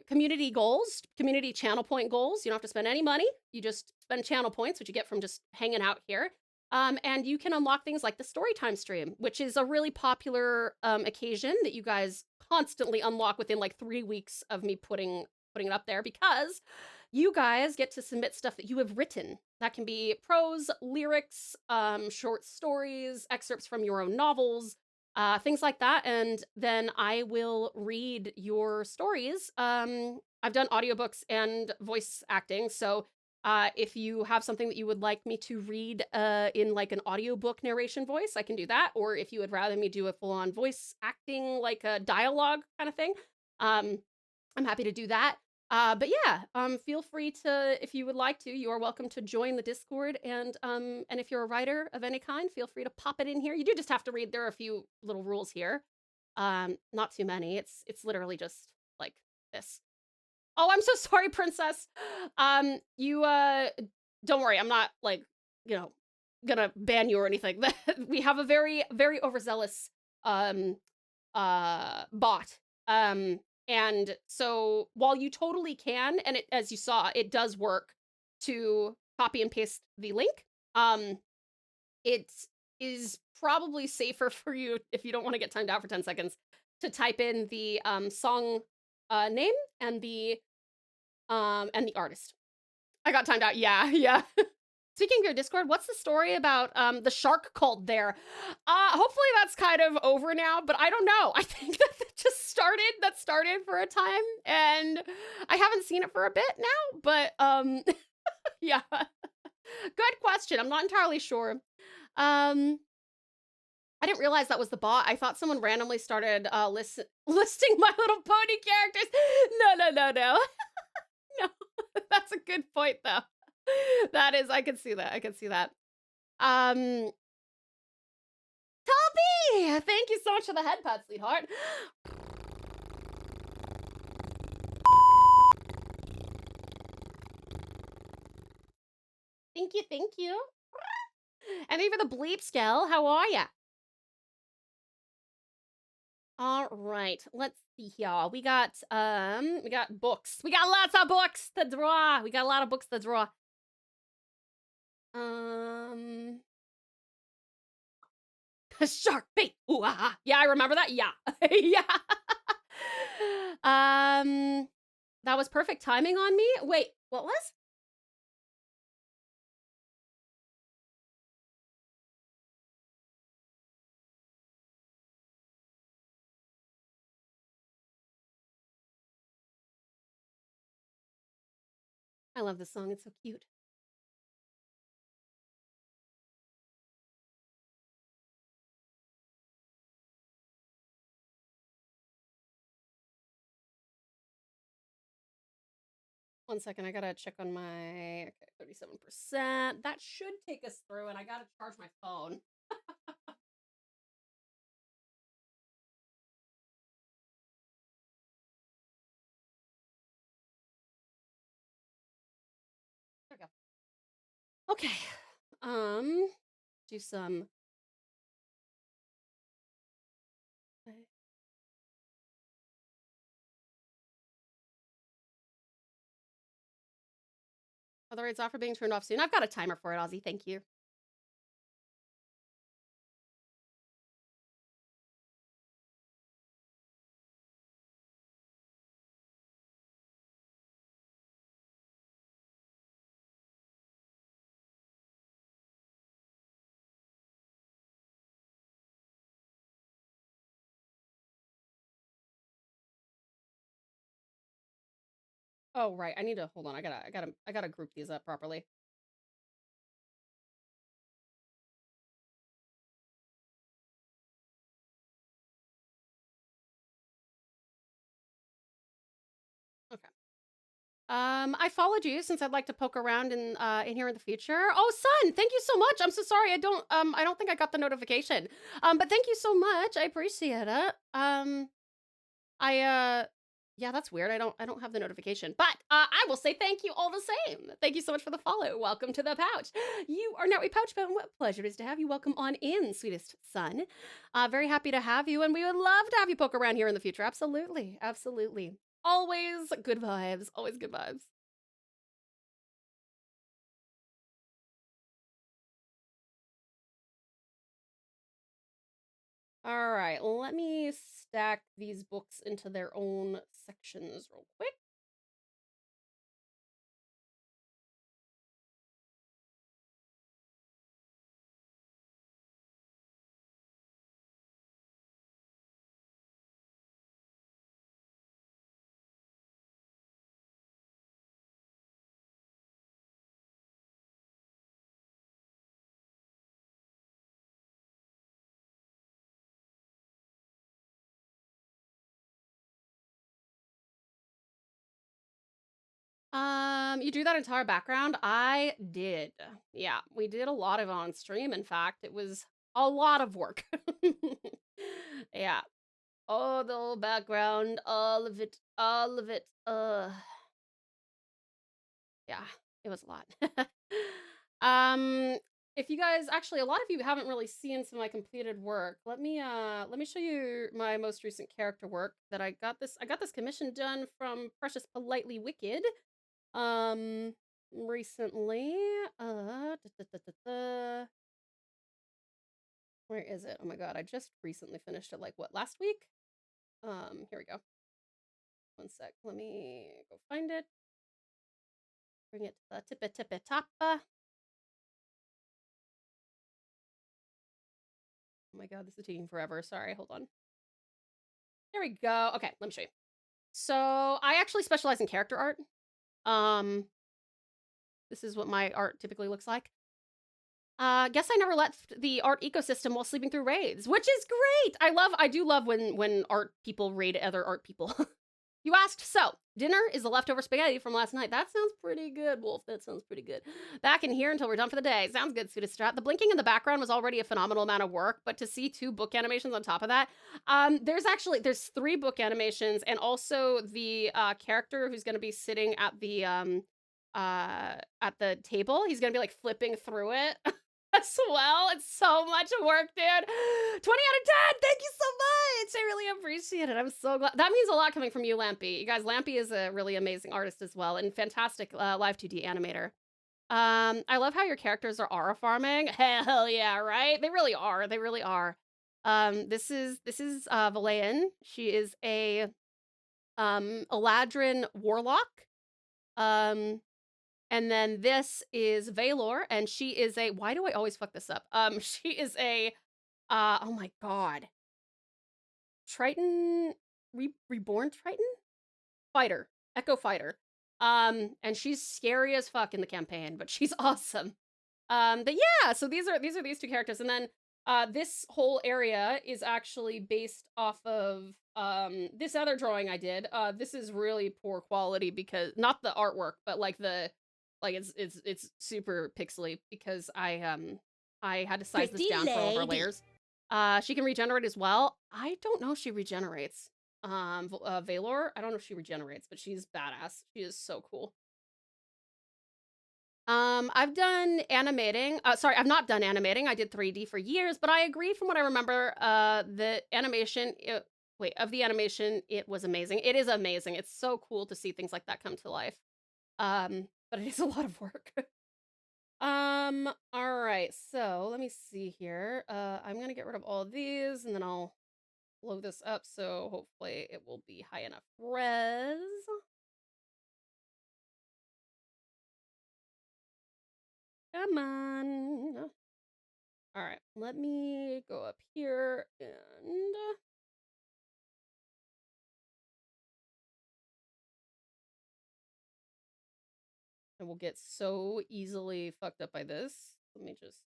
community goals, community channel point goals. You don't have to spend any money. You just spend channel points, which you get from just hanging out here. And you can unlock things like the Storytime stream, which is a really popular occasion that you guys constantly unlock within like 3 weeks of me putting it up there, because you guys get to submit stuff that you have written. That can be prose, lyrics, short stories, excerpts from your own novels, things like that. And then I will read your stories. I've done audiobooks and voice acting. So if you have something that you would like me to read in like an audiobook narration voice, I can do that. Or if you would rather me do a full-on voice acting, like a dialogue kind of thing, I'm happy to do that. But yeah, feel free to, if you would like to, you are welcome to join the Discord, and if you're a writer of any kind, feel free to pop it in here. You do just have to read. There are a few little rules here. Not too many. It's literally just like this. Oh, I'm so sorry, princess. You don't worry. I'm not like, you know, gonna ban you or anything. We have a very, very overzealous bot. And so while you totally can, and it, as you saw, it does work to copy and paste the link, it is probably safer for you, if you don't want to get timed out for 10 seconds, to type in the song name and the artist. I got timed out. Yeah. Speaking of your Discord, what's the story about the shark cult there? Hopefully that's kind of over now, but I don't know. I think that started for a time, and I haven't seen it for a bit now, but yeah. Good question. I'm not entirely sure. I didn't realize that was the bot. I thought someone randomly started listing My Little Pony characters. No. No, that's a good point though. That is, I can see that. Toby! Thank you so much for the head pat, sweetheart. Thank you, thank you. And even the bleep scale, how are ya? All right, let's see here. We got books. We got lots of books to draw. We got a lot of books to draw. Shark bait. Ooh, ah, yeah, I remember that. Yeah. Yeah. That was perfect timing on me. Wait, what was? I love this song. It's so cute. One second, I gotta check on my, okay, 37%. That should take us through, and I gotta charge my phone. There we go. Okay. Do some. Other rates off are being turned off soon. I've got a timer for it, Ozzy. Thank you. Oh, right. I need to hold on. I gotta group these up properly. Okay. I followed you since I'd like to poke around in here in the future. Oh, Sun, thank you so much. I'm so sorry. I don't think I got the notification. But thank you so much. I appreciate it. Yeah, that's weird. I don't have the notification. But I will say thank you all the same. Thank you so much for the follow. Welcome to the pouch. You are now a pouch fan. What pleasure it is to have you. Welcome on in, sweetest Sun. Very happy to have you, and we would love to have you poke around here in the future. Absolutely. Absolutely. Always good vibes. Always good vibes. All right, let me stack these books into their own sections real quick. You drew that entire background? I did. Yeah, we did a lot of it on stream. In fact, it was a lot of work. Yeah. Oh, the whole background, all of it, all of it. Yeah, it was a lot. If you guys actually, a lot of you haven't really seen some of my completed work. Let me show you my most recent character work that I got this commission done from Precious Politely Wicked. Recently. Where is it? Oh my god, I just recently finished it, like, what, last week? Here we go. One sec, let me go find it. Bring it to the tippy tappa. Oh my god, this is taking forever. Sorry, hold on. There we go. Okay, let me show you. So I actually specialize in character art. This is what my art typically looks like. Guess I never left the art ecosystem while sleeping through raids, which is great. I do love when art people raid other art people. You asked, so, dinner is the leftover spaghetti from last night. That sounds pretty good, Wolf. That sounds pretty good. Back in here until we're done for the day. Sounds good, Sweetest Strat. The blinking in the background was already a phenomenal amount of work, but to see 2 book animations on top of that, there's 3 book animations, and also the character who's going to be sitting at the table. He's going to be like flipping through it. As well. It's so much work, dude. 20 out of 10. Thank you so much. I really appreciate it. I'm so glad. That means a lot coming from you, Lampy. You guys, Lampy is a really amazing artist as well and fantastic live 2D animator. I love how your characters are aura farming. Hell yeah, right? They really are. They really are. This is Valayan. She is a Eladrin warlock. And then this is Valor, and she is a, why do I always fuck this up? She is a, oh my god. Triton, reborn Triton? Fighter, Echo Fighter. And she's scary as fuck in the campaign, but she's awesome. But yeah, so these are these 2 characters, and then this whole area is actually based off of this other drawing I did. This is really poor quality because, not the artwork, but like it's super pixely because I had to size this down for all of our layers. She can regenerate as well. I don't know if she regenerates. Valor, I don't know if she regenerates, but she's badass. She is so cool. I've done animating. Sorry, I've not done animating. I did 3D for years, but I agree from what I remember, the animation, of the animation, it was amazing. It is amazing. It's so cool to see things like that come to life. But it is a lot of work. All right, so let me see here. I'm gonna get rid of all of these, and then I'll blow this up, so hopefully it will be high enough res. Come on. All right, let me go up here and we'll get so easily fucked up by this. Let me just,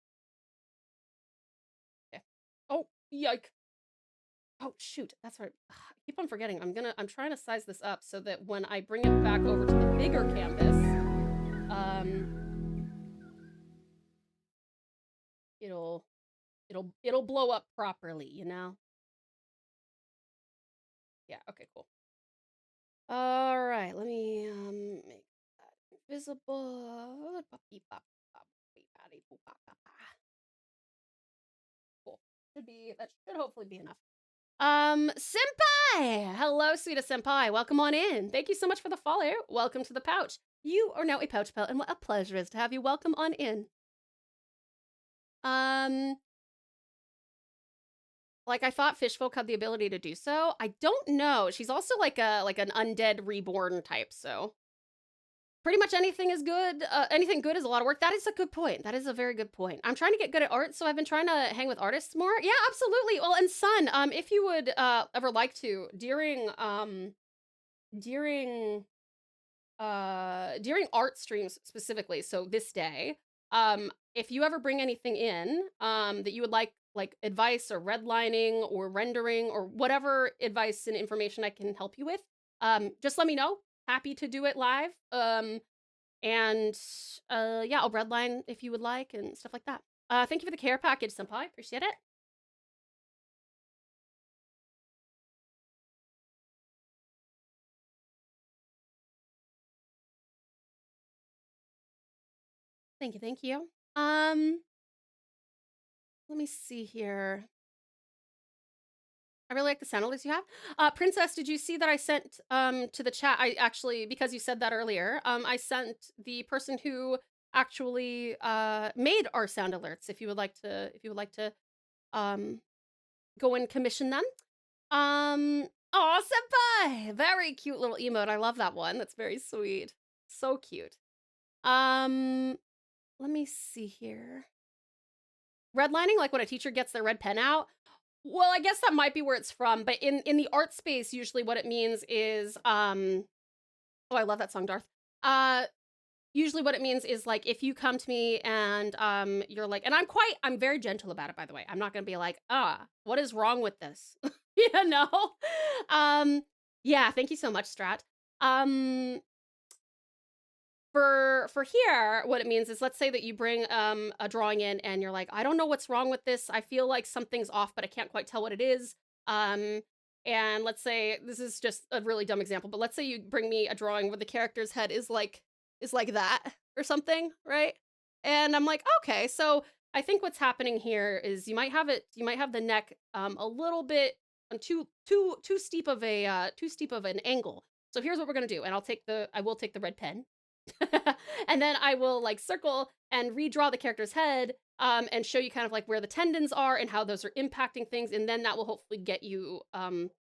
okay. Oh, yike. Oh, shoot, that's right. I keep on forgetting. I'm trying to size this up so that when I bring it back over to the bigger canvas, it'll blow up properly, you know? Yeah, okay, cool. All right, let me make that invisible. Cool. That should hopefully be enough. Senpai! Hello, sweetest senpai. Welcome on in. Thank you so much for the follow. Welcome to the pouch. You are now a pouch pal, and what a pleasure it is to have you. Welcome on in. Like, I thought fishfolk had the ability to do so. I don't know. She's also like an undead reborn type, so pretty much anything is good. Anything good is a lot of work. That is a good point. That is a very good point. I'm trying to get good at art, so I've been trying to hang with artists more. Yeah, absolutely. Well, and Sun, if you would ever like to, during art streams specifically, so this day, if you ever bring anything in that you would like advice or redlining or rendering or whatever advice and information I can help you with, just let me know. Happy to do it live. Yeah, I'll redline if you would like and stuff like that. Thank you for the care package, senpai. Appreciate it. Thank you, thank you. Let me see here. I really like the sound alerts you have. Princess, did you see that I sent to the chat? I actually, because you said that earlier, I sent the person who actually made our sound alerts. If you would like to go and commission them. Oh, senpai! Very cute little emote. I love that one. That's very sweet. So cute. Let me see here. Redlining, like when a teacher gets their red pen out. Well, I guess that might be where it's from, but in the art space, usually what it means is, oh, I love that song, Darth. Usually what it means is like, if you come to me and you're like, and I'm very gentle about it, by the way. I'm not gonna be like, what is wrong with this? You know? Yeah, thank you so much, Strat. Um, for here, what it means is, let's say that you bring a drawing in and you're like, I don't know what's wrong with this. I feel like something's off, but I can't quite tell what it is. And let's say this is just a really dumb example, but let's say you bring me a drawing where the character's head is like that or something, right? And I'm like, okay, so I think what's happening here is you might have the neck a little bit too steep of an angle. So here's what we're gonna do, and I will take the red pen. And then I will like circle and redraw the character's head and show you kind of like where the tendons are and how those are impacting things, and then that will hopefully get you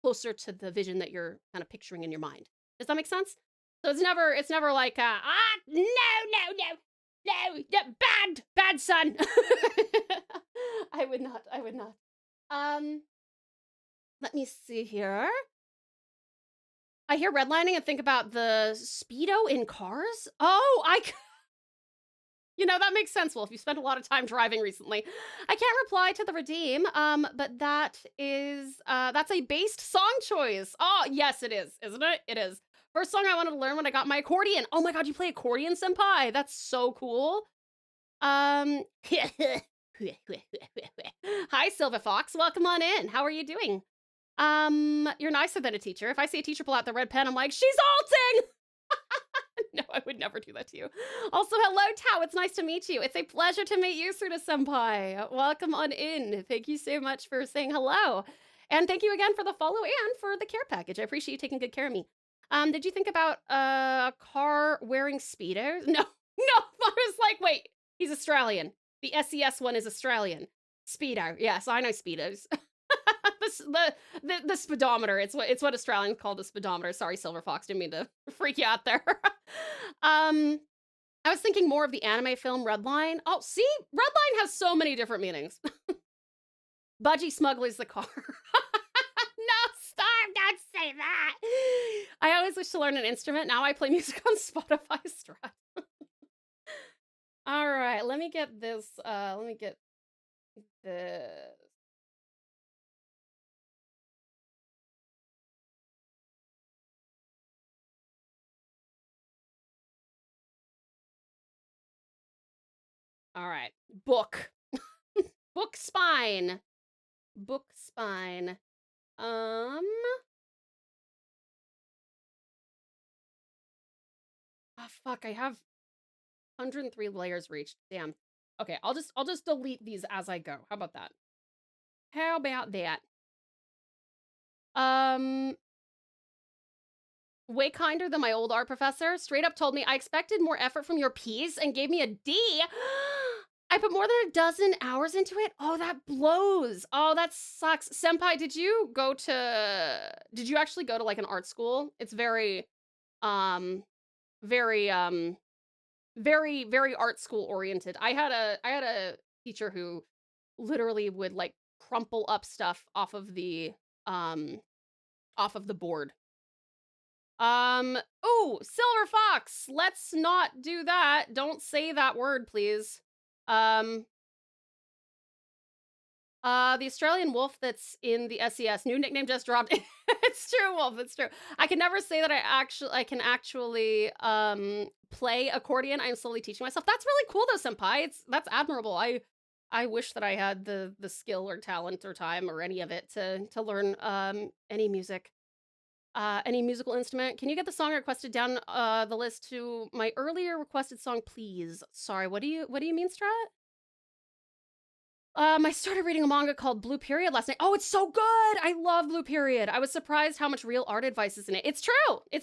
closer to the vision that you're kind of picturing in your mind. Does that make sense? So it's never like no, bad son. I would not. Let me see here. I hear redlining and think about the speedo in cars. Oh, that makes sense, Wolf. You spent a lot of time driving recently. I can't reply to the redeem, but that's a based song choice. Oh, yes, it is, isn't it? It is. First song I wanted to learn when I got my accordion. Oh my god, you play accordion, senpai? That's so cool. Hi, Silver Fox. Welcome on in. How are you doing? You're nicer than a teacher. If I see a teacher pull out the red pen, I'm like, she's alting! No, I would never do that to you. Also, hello, Tao. It's nice to meet you. It's a pleasure to meet you, Suda-senpai. Welcome on in. Thank you so much for saying hello. And thank you again for the follow and for the care package. I appreciate you taking good care of me. Did you think about a car wearing Speedos? No. I was like, wait, he's Australian. The SES one is Australian. Speedo. Yes, I know Speedos. The speedometer. It's what Australians call the speedometer. Sorry, Silver Fox, didn't mean to freak you out there. I was thinking more of the anime film Redline. Oh, see, Redline has so many different meanings. Budgie smugglers the car. No, stop! Don't say that. I always wish to learn an instrument. Now I play music on Spotify. Strat. All right, let me get this. Let me get this. All right, book. Book spine. Oh fuck, I have 103 layers reached. Damn. Okay, I'll just delete these as I go. How about that? Way kinder than my old art professor. Straight up told me I expected more effort from your piece and gave me a D. I put more than a dozen hours into it. Oh, that blows. Oh, that sucks. Senpai, did you actually go to like an art school? It's very, very, very, very art school oriented. I had a teacher who literally would like crumple up stuff off of the board. Oh, Silver Fox, let's not do that. Don't say that word, please. The Australian wolf that's in the SES, new nickname just dropped. It's true, Wolf, it's true. I can never say that I can actually play accordion. I'm slowly teaching myself. That's really cool though, senpai. That's admirable. I wish that I had the skill or talent or time or any of it to learn any music. Any musical instrument. Can you get the song requested down the list to my earlier requested song, please? Sorry, what do you mean, Strat? I started reading a manga called Blue Period last night. Oh, it's so good! I love Blue Period. I was surprised how much real art advice is in it. It's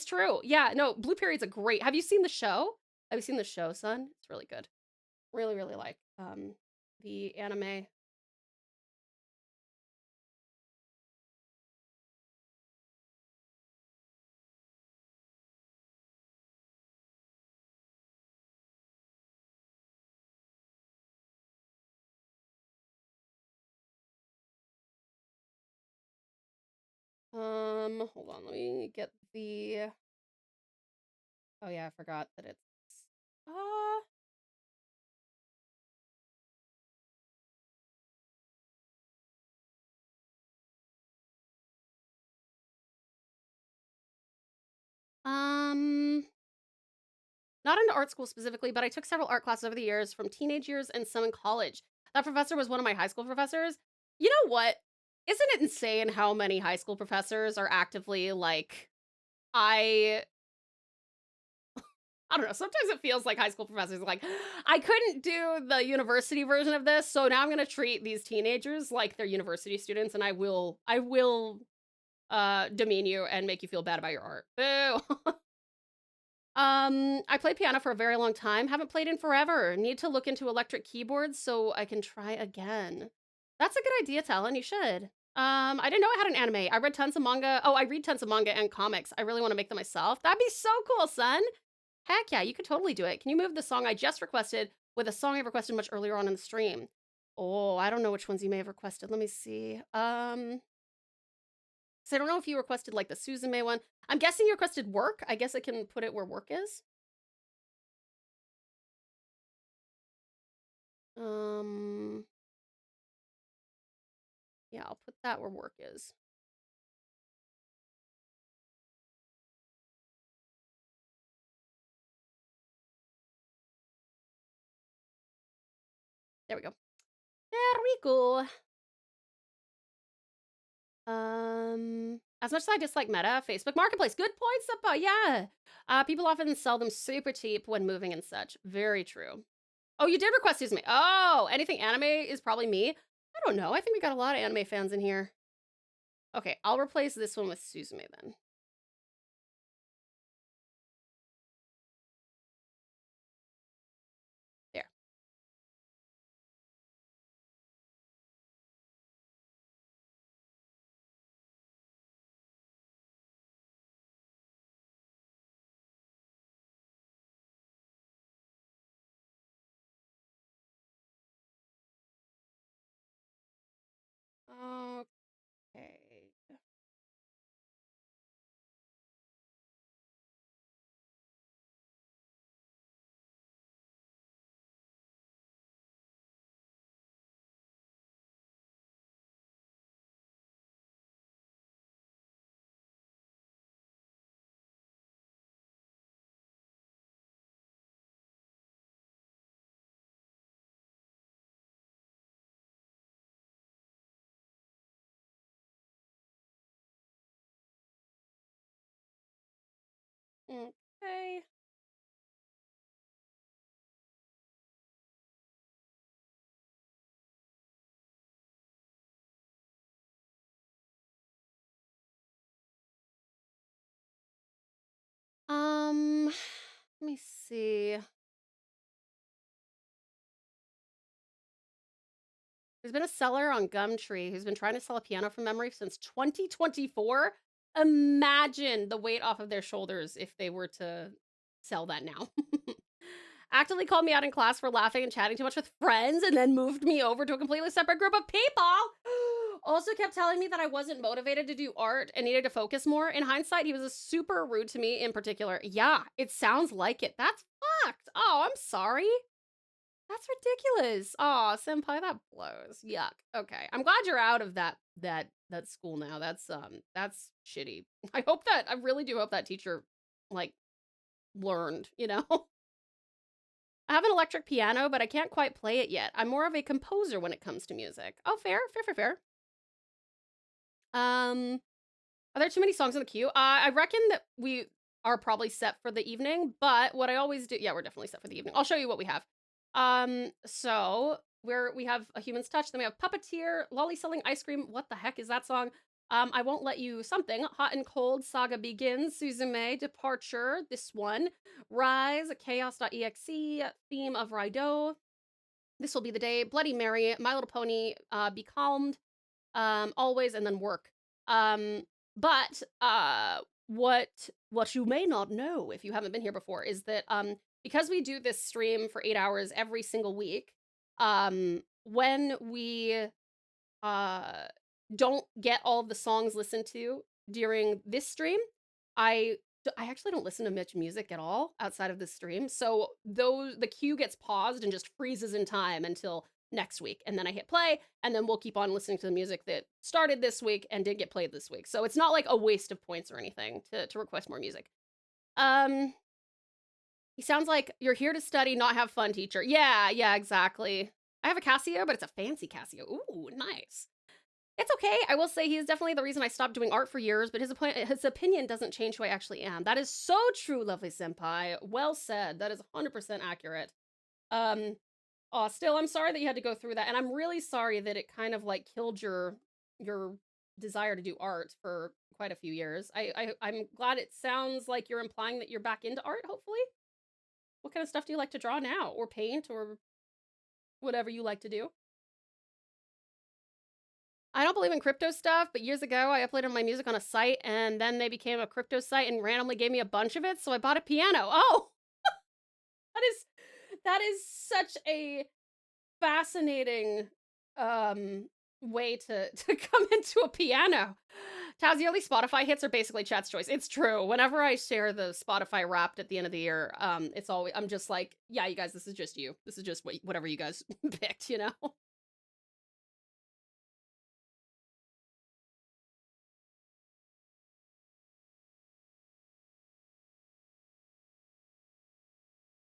true. Yeah, no, Blue Period's a great. Have you seen the show? Have you seen the show, son? It's really good. Really, really like the anime. Hold on, let me get the. Oh yeah, I forgot that it's. Not into art school specifically, but I took several art classes over the years, from teenage years and some in college. That professor was one of my high school professors. You know what? Isn't it insane how many high school professors are actively like, I don't know, sometimes it feels like high school professors are like, I couldn't do the university version of this, so now I'm gonna treat these teenagers like they're university students, and I will demean you and make you feel bad about your art. Boo. I played piano for a very long time. Haven't played in forever. Need to look into electric keyboards so I can try again. That's a good idea, Talon. You should. I didn't know I had an anime. I read tons of manga. Oh, I read tons of manga and comics. I really want to make them myself. That'd be so cool, son. Heck yeah, you could totally do it. Can you move the song I just requested with a song I requested much earlier on in the stream? Oh, I don't know which ones you may have requested. Let me see. So I don't know if you requested like the Suzume one. I'm guessing you requested work. I guess I can put it where work is. Yeah, I'll put that where work is. There we go. There we go. As much as I dislike Meta, Facebook Marketplace. Good point, Suppa. Yeah. People often sell them super cheap when moving and such. Very true. Oh, you did request Suzume. Oh, anything anime is probably me. I don't know. I think we got a lot of anime fans in here. Okay, I'll replace this one with Suzume then. There. Okay. Okay. Let me see. There's been a seller on Gumtree who's been trying to sell a piano from memory since 2024. Imagine the weight off of their shoulders if they were to sell that now. Actively called me out in class for laughing and chatting too much with friends, and then moved me over to a completely separate group of people. Also kept telling me that I wasn't motivated to do art and needed to focus more. In hindsight, he was super rude to me in particular. Yeah, it sounds like it. That's fucked. Oh, I'm sorry. That's ridiculous. Oh, senpai, that blows. Yuck. Okay, I'm glad you're out of that school now. That's shitty. I really do hope that teacher like learned, you know. I have an electric piano, but I can't quite play it yet. I'm more of a composer when it comes to music. Oh, fair. Are there too many songs in the queue? I reckon that we are probably set for the evening, but what I always do, yeah, we're definitely set for the evening. I'll show you what we have. So we have A Human's Touch, then we have Puppeteer, Lolly Selling Ice Cream. What the heck is that song? I Won't Let You Something, Hot and Cold, Saga Begins, Suzume, Departure, this one, Rise, Chaos.exe, Theme of Raido, This Will Be the Day, Bloody Mary, My Little Pony, Be Calmed, Always, and then Work. But what you may not know if you haven't been here before is that because we do this stream for 8 hours every single week, when we don't get all of the songs listened to during this stream, I actually don't listen to much music at all outside of this stream. So the queue gets paused and just freezes in time until next week, and then I hit play, and then we'll keep on listening to the music that started this week and did get played this week. So it's not like a waste of points or anything to request more music. He sounds like you're here to study, not have fun, teacher. Yeah, yeah, exactly. I have a Casio, but it's a fancy Casio. Ooh, nice. It's okay. I will say he is definitely the reason I stopped doing art for years, but his opinion doesn't change who I actually am. That is so true, lovely senpai. Well said. That is 100% accurate. Oh, still, I'm sorry that you had to go through that, and I'm really sorry that it kind of like killed your desire to do art for quite a few years. I'm glad it sounds like you're implying that you're back into art, hopefully. What kind of stuff do you like to draw now? Or paint, or whatever you like to do? I don't believe in crypto stuff, but years ago I uploaded my music on a site and then they became a crypto site and randomly gave me a bunch of it, so I bought a piano. Oh! that is such a fascinating way to come into a piano. Taz, the early Spotify hits are basically chat's choice. It's true. Whenever I share the Spotify Wrapped at the end of the year, it's always, I'm just like, yeah, you guys, this is just you. This is just whatever you guys picked, you know?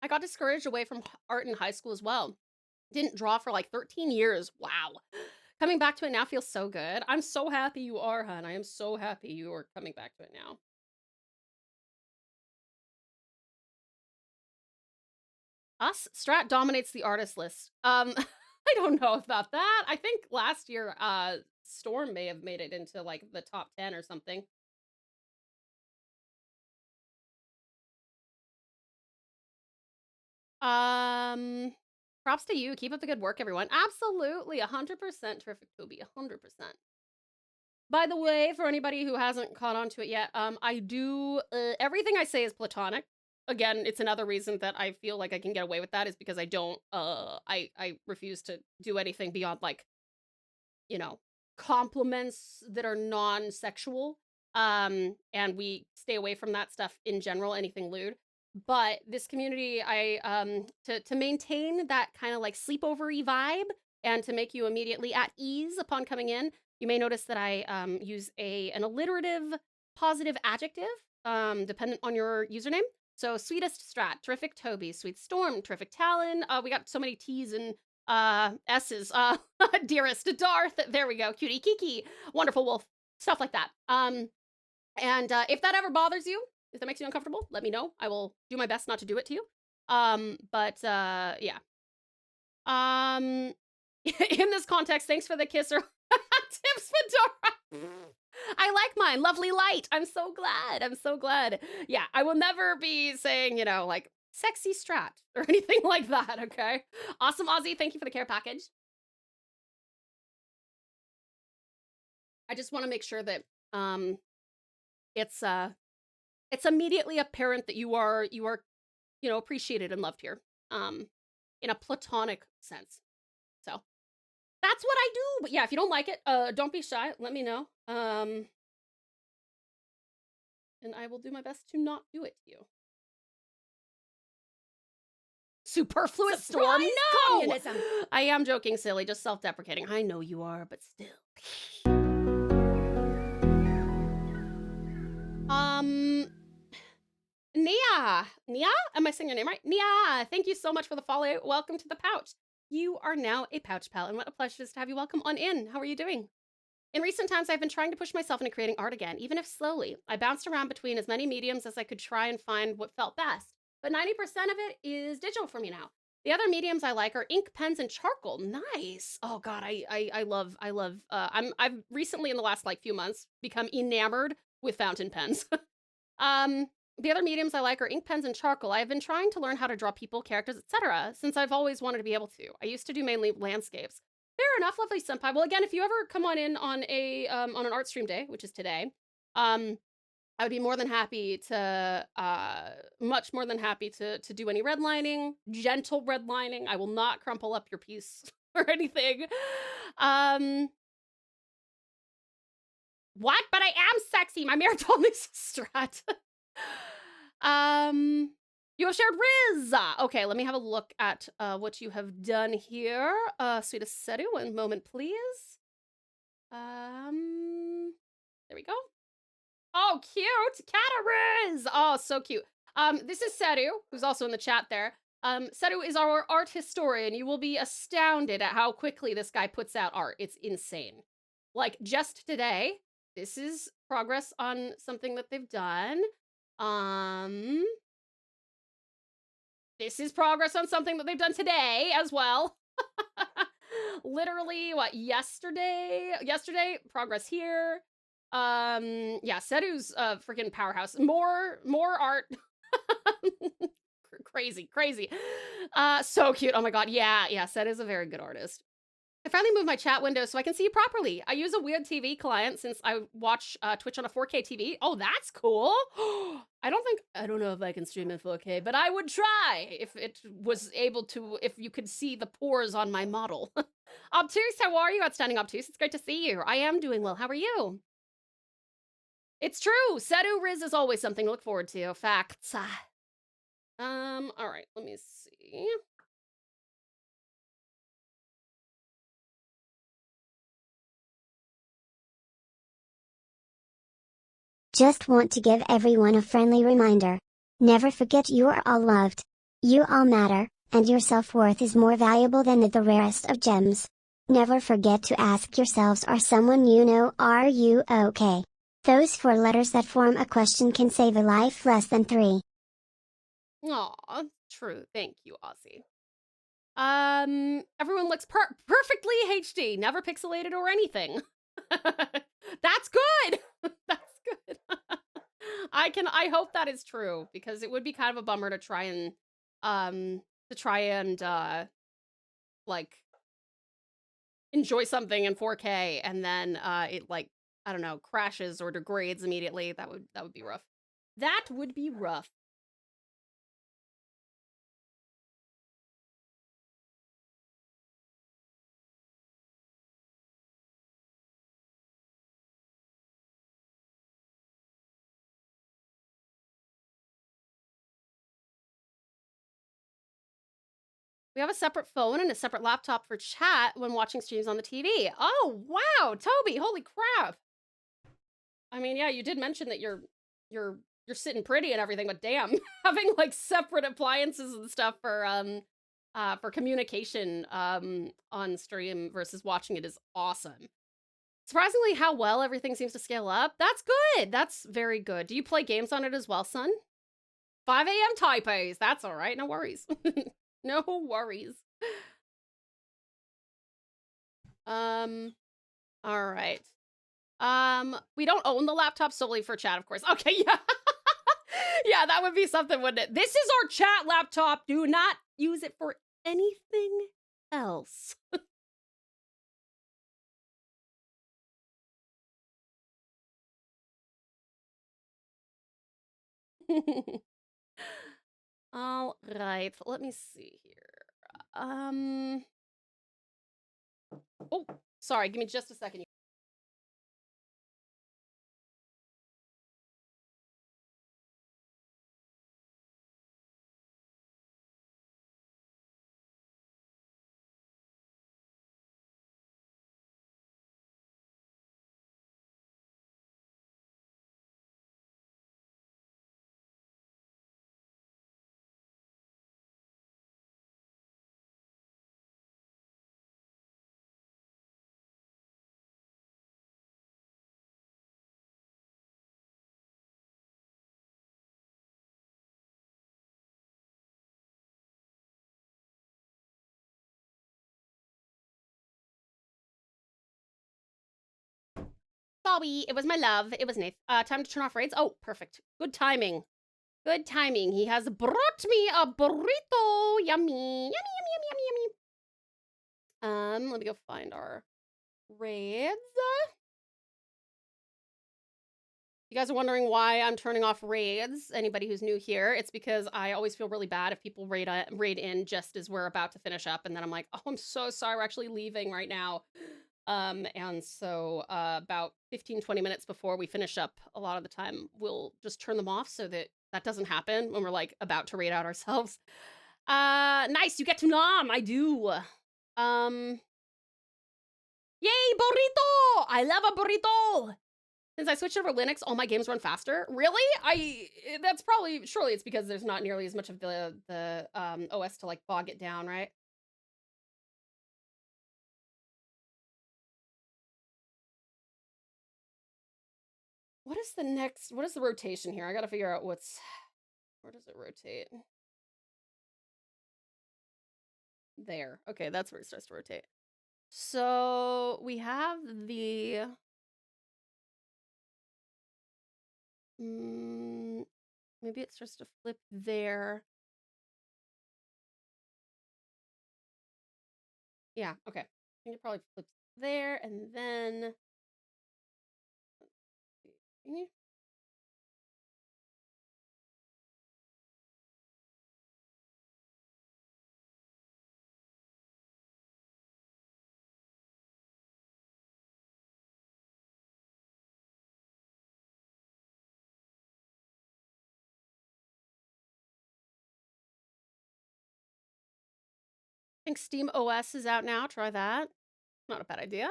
I got discouraged away from art in high school as well. Didn't draw for like 13 years. Wow. Coming back to it now feels so good. I'm so happy you are, hun. I am so happy you are coming back to it now. Us? Strat dominates the artist list. I don't know about that. I think last year, Storm may have made it into like the top 10 or something. Props to you. Keep up the good work, everyone. Absolutely. 100% terrific, Toby. 100%. By the way, for anybody who hasn't caught on to it yet, I do, everything I say is platonic. Again, it's another reason that I feel like I can get away with that is because I don't, I refuse to do anything beyond like, you know, compliments that are non-sexual. And we stay away from that stuff in general, anything lewd. But this community, to maintain that kind of like sleepover-y vibe and to make you immediately at ease upon coming in, you may notice that I use an alliterative positive adjective dependent on your username. So sweetest Strat, terrific Toby, sweet Storm, terrific Talon. We got so many T's and S's. Dearest Darth, there we go. Cutie Kiki, wonderful wolf, stuff like that. And if that ever bothers you, if that makes you uncomfortable, let me know. I will do my best not to do it to you. Yeah. In this context, thanks for the kisser. Tips, Fedora. I like mine. Lovely light. I'm so glad. I'm so glad. Yeah, I will never be saying, you know, like sexy Strat or anything like that, okay? Awesome, Ozzy. Thank you for the care package. I just want to make sure that it's immediately apparent that you are, you know, appreciated and loved here, in a platonic sense. So that's what I do. But yeah, if you don't like it, don't be shy. Let me know. And I will do my best to not do it to you. Superfluous Storm? No! Communism. I am joking, silly. Just self-deprecating. I know you are, but still. Nia? Am I saying your name right? Nia, thank you so much for the follow. Welcome to the pouch. You are now a pouch pal, and what a pleasure it is to have you. Welcome on in. How are you doing? In recent times, I've been trying to push myself into creating art again, even if slowly. I bounced around between as many mediums as I could try and find what felt best, but 90% of it is digital for me now. The other mediums I like are ink, pens, and charcoal. Nice. Oh God, I love. I've recently in the last like few months become enamored with fountain pens. The other mediums I like are ink, pens, and charcoal. I have been trying to learn how to draw people, characters, etc. since I've always wanted to be able to. I used to do mainly landscapes. Fair enough, lovely senpai. Well, again, if you ever come on in on an art stream day, which is today, I would be more than happy to, much more than happy to do any redlining, gentle redlining. I will not crumple up your piece or anything. What? But I am sexy. My mirror told me Strat. You have shared Riz. Okay, let me have a look at what you have done here. Sweetest Sedu, one moment, please. There we go. Oh, cute. Catariz. Oh, so cute. This is Seru, who's also in the chat there. Seru is our art historian. You will be astounded at how quickly this guy puts out art. It's insane. Like, just today, this is progress on something that they've done. This is progress on something that they've done today as well. Literally, what, yesterday? Progress here. Yeah, Seru's a freaking powerhouse. More art. Crazy. So cute. Oh my god. Yeah, Set is a very good artist. I finally moved my chat window so I can see you properly. I use a weird TV client since I watch Twitch on a 4K TV. Oh, that's cool. I don't know if I can stream in 4K, but I would try if it was able to, if you could see the pores on my model. Obtuse, how are you? Outstanding Obtuse. It's great to see you. I am doing well. How are you? It's true. Seru Riz is always something to look forward to. Facts. All right, let me see. Just want to give everyone a friendly reminder. Never forget you are all loved. You all matter, and your self-worth is more valuable than the rarest of gems. Never forget to ask yourselves, are someone you know, are you okay? Those 4 letters that form a question can save a life less than 3. Aw, true. Thank you, Ozzy. Everyone looks perfectly HD, never pixelated or anything. That's good. That's good. I hope that is true, because it would be kind of a bummer to try and like enjoy something in 4K and then it, like, I don't know, crashes or degrades immediately. That would be rough. That would be rough. We have a separate phone and a separate laptop for chat when watching streams on the TV. Oh, wow, Toby, holy crap. I mean, yeah, you did mention that you're sitting pretty and everything, but damn, having like separate appliances and stuff for communication on stream versus watching it is awesome. Surprisingly how well everything seems to scale up. That's good. That's very good. Do you play games on it as well, son? 5 a.m. typos. That's all right. No worries. No worries. All right. We don't own the laptop solely for chat, of course. Okay, yeah. Yeah, that would be something, wouldn't it? This is our chat laptop. Do not use it for anything else. All right, let me see here. Oh, sorry, give me just a second. Sorry, it was my love. It was Nath. Time to turn off raids. Oh, perfect. Good timing. Good timing. He has brought me a burrito. Yummy. Yummy, yummy, yummy, yummy, yummy. Let me go find our raids. You guys are wondering why I'm turning off raids. Anybody who's new here, it's because I always feel really bad if people raid in just as we're about to finish up, and then I'm like, oh, I'm so sorry, we're actually leaving right now. And so about 15-20 minutes before we finish up, a lot of the time we'll just turn them off so that doesn't happen when we're like about to raid out ourselves. Nice, you get to nom. I do. Yay, burrito! I love a burrito. Since I switched over Linux, all my games run faster. Really? That's probably, surely it's because there's not nearly as much of the OS to like bog it down, right? What is the rotation here? I gotta figure out where does it rotate? There. Okay, that's where it starts to rotate. So we have the maybe it starts to flip there. Yeah, okay. I think it probably flips there and then I think Steam OS is out now. Try that. Not a bad idea.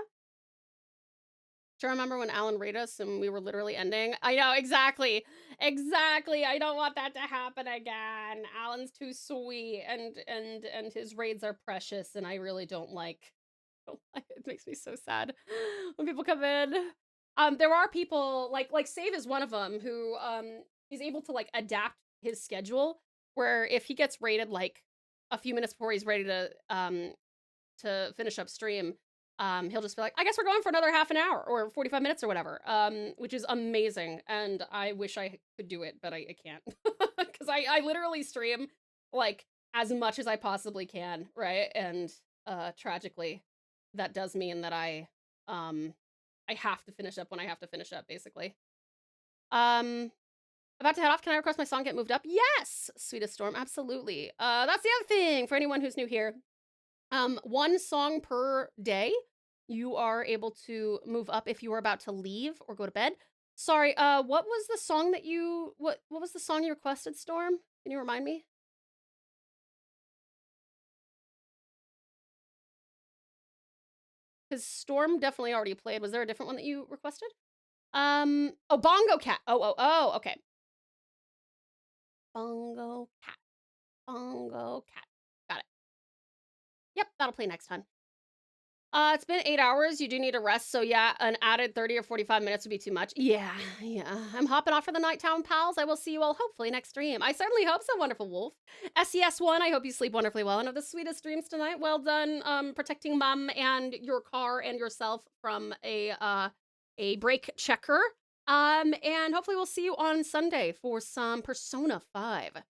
Do you remember when Alan raided us and we were literally ending? I know, exactly. Exactly. I don't want that to happen again. Alan's too sweet and his raids are precious and I really don't like it makes me so sad when people come in. There are people like Save is one of them who is able to like adapt his schedule where if he gets raided like a few minutes before he's ready to finish up stream, he'll just be like, I guess we're going for another half an hour or 45 minutes or whatever, which is amazing. And I wish I could do it, but I can't because I literally stream like as much as I possibly can, right? And tragically, that does mean that I have to finish up when I have to finish up, basically. About to head off. Can I request my song get moved up? Yes, Sweetest Storm, absolutely. That's the other thing for anyone who's new here. 1 song per day. You are able to move up if you are about to leave or go to bed. Sorry, what was the song that you what was the song you requested, Storm? Can you remind me? Because Storm definitely already played. Was there a different one that you requested? Oh, Bongo Cat. Oh, okay. Bongo Cat. Bongo Cat. Got it. Yep, that'll play next time. It's been 8 hours. You do need a rest, so yeah, an added 30 or 45 minutes would be too much. Yeah. I'm hopping off for the night, town pals. I will see you all hopefully next stream. I certainly hope so, wonderful wolf. SES1, I hope you sleep wonderfully well and have the sweetest dreams tonight. Well done, protecting mom and your car and yourself from a brake checker. And hopefully we'll see you on Sunday for some Persona 5.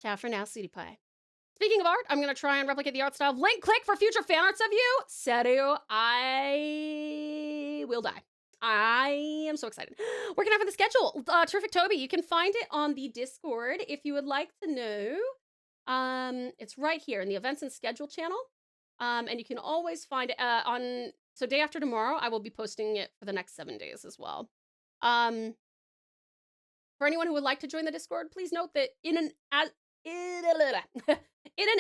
Ciao for now, sweetie pie. Speaking of art, I'm going to try and replicate the art style of Link Click for future fan arts of you. Seru, I will die. I am so excited. Where can I find the schedule? Terrific Toby, you can find it on the Discord if you would like to know. It's right here in the events and schedule channel. And you can always find it so day after tomorrow, I will be posting it for the next 7 days as well. For anyone who would like to join the Discord, please note that in an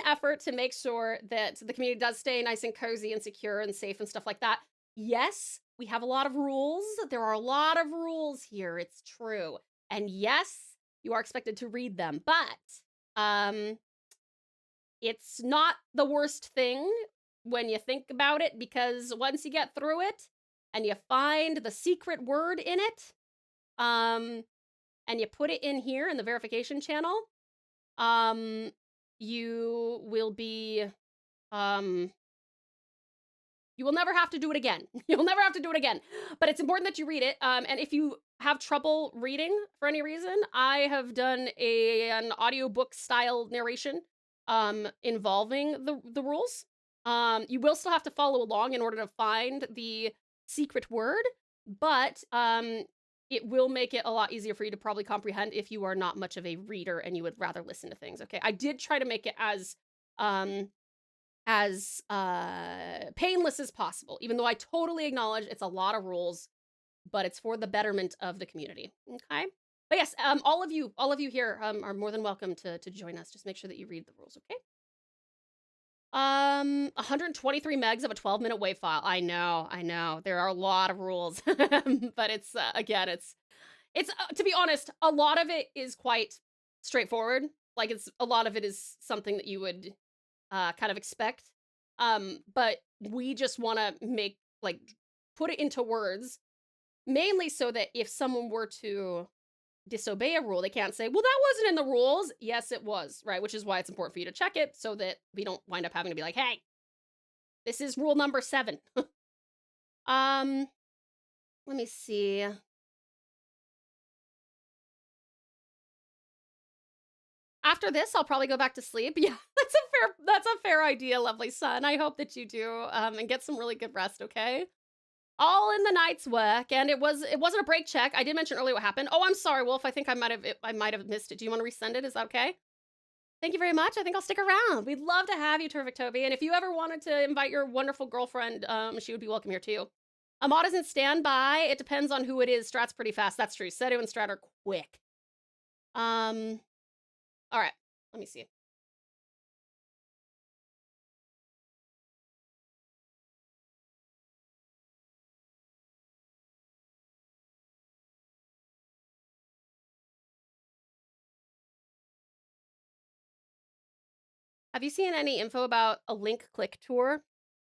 effort to make sure that the community does stay nice and cozy and secure and safe and stuff like that, yes, we have a lot of rules. There are a lot of rules here. It's true. And yes, you are expected to read them, but it's not the worst thing when you think about it, because once you get through it and you find the secret word in it, and you put it in here in the verification channel, you will be, you will never have to do it again. You'll never have to do it again. But it's important that you read it. And if you have trouble reading for any reason, I have done an audiobook style narration involving the rules. You will still have to follow along in order to find the secret word, but it will make it a lot easier for you to probably comprehend if you are not much of a reader and you would rather listen to things, okay? I did try to make it as painless as possible, even though I totally acknowledge it's a lot of rules, but it's for the betterment of the community, okay? But yes, all of you here are more than welcome to join us. Just make sure that you read the rules, okay? 123 megs of a 12-minute WAV file. I know. There are a lot of rules, but it's again, it's to be honest, a lot of it is quite straightforward. Like a lot of it is something that you would kind of expect. But we just want to put it into words, mainly so that if someone were to disobey a rule, they can't say, well, that wasn't in the rules. Yes, it was, right? Which is why it's important for you to check it so that we don't wind up having to be like, hey, this is rule number 7. Let me see. After this, I'll probably go back to sleep. Yeah, that's a fair idea, lovely son. I hope that you do and get some really good rest, okay? All in the night's work, and it wasn't a break check. I did mention earlier what happened. Oh, I'm sorry, Wolf. I think I might have missed it. Do you want to resend it? Is that okay? Thank you very much. I think I'll stick around. We'd love to have you, Terrific Toby. And if you ever wanted to invite your wonderful girlfriend, she would be welcome here too. Ahmad isn't standby. It depends on who it is. Strat's pretty fast. That's true. Setu and Strat are quick. All right. Let me see. Have you seen any info about a link click tour?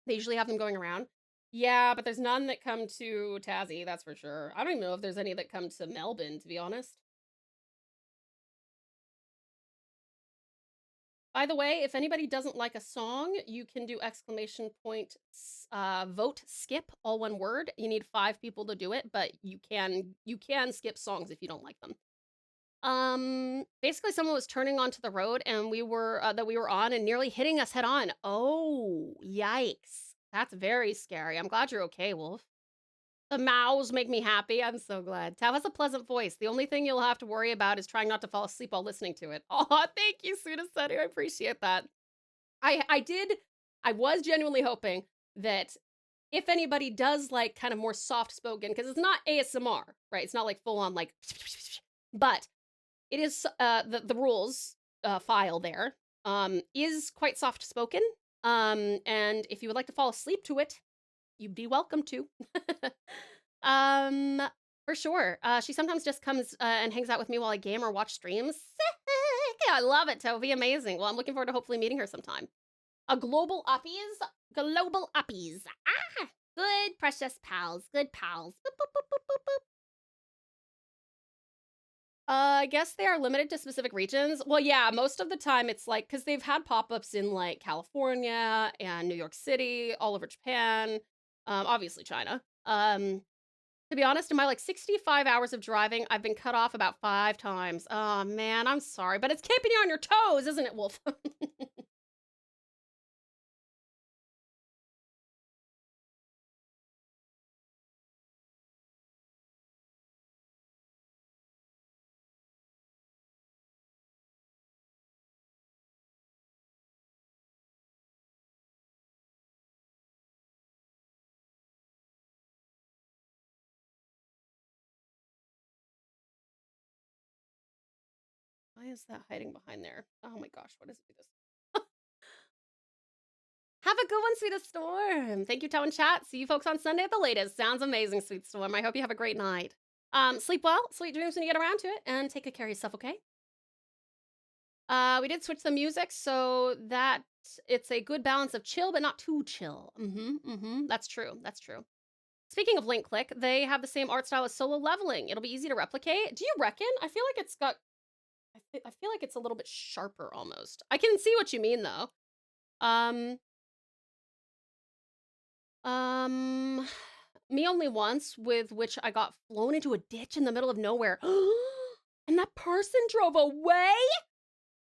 They usually have them going around. Yeah, but there's none that come to Tassie, that's for sure. I don't even know if there's any that come to Melbourne, to be honest. By the way, if anybody doesn't like a song, you can do vote skip, all one word. You need 5 people to do it, but you can skip songs if you don't like them. Basically someone was turning onto the road and we were on and nearly hitting us head on. Oh, yikes. That's very scary. I'm glad you're okay, Wolf. The mows make me happy. I'm so glad. Tav has a pleasant voice. The only thing you'll have to worry about is trying not to fall asleep while listening to it. Oh, thank you, Sudasetu. I appreciate that. I was genuinely hoping that if anybody does like kind of more soft spoken, because it's not ASMR, right? It's not like full on like, but it is the rules file there is quite soft spoken. And if you would like to fall asleep to it, you'd be welcome to. For sure. She sometimes just comes and hangs out with me while I game or watch streams. I love it, Toby. Amazing. Well, I'm looking forward to hopefully meeting her sometime. Global uppies. Ah, good precious pals. Good pals. Boop, boop, boop, boop, boop, boop. I guess they are limited to specific regions. Well, yeah, most of the time it's like, because they've had pop-ups in like California and New York City, all over Japan, obviously China. To be honest, in my like 65 hours of driving, I've been cut off about 5 times. Oh man, I'm sorry, but it's keeping you on your toes, isn't it, Wolf? Why is that hiding behind there? Oh my gosh, what is it with this? Have a good one, Sweetest Storm. Thank you, Tao and Chat. See you folks on Sunday at the latest. Sounds amazing, Sweet Storm. I hope you have a great night. Sleep well, sweet dreams when you get around to it, and take good care of yourself, okay? We did switch the music so that it's a good balance of chill, but not too chill. That's true. That's true. Speaking of link click, they have the same art style as Solo Leveling. It'll be easy to replicate. Do you reckon? I feel like it's got... I feel like it's a little bit sharper almost. I can see what you mean though. Me only once, with which I got flown into a ditch in the middle of nowhere. And that person drove away?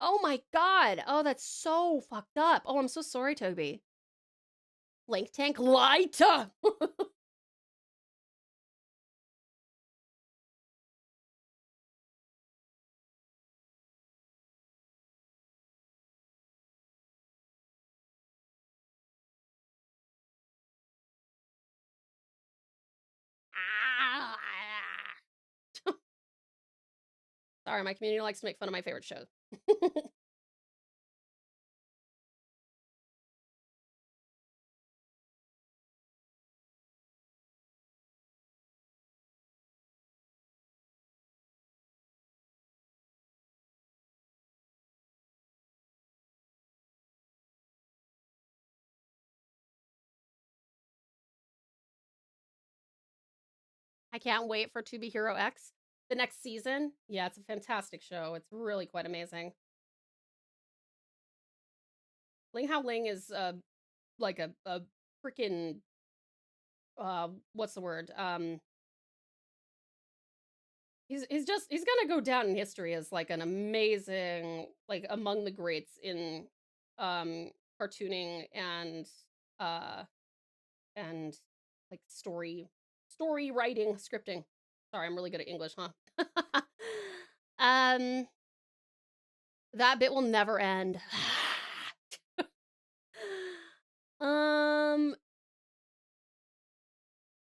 Oh my god. Oh, that's so fucked up. Oh, I'm so sorry, Toby. Link tank lighter. Sorry, my community likes to make fun of my favorite show. I can't wait for To Be Hero X, the next season. Yeah, it's a fantastic show. It's really quite amazing. Ling Hao Ling is like a freaking what's the word? He's gonna go down in history as like an amazing, like among the greats in cartooning uh and like story writing, scripting. Sorry, I'm really good at English, huh? um that bit will never end. um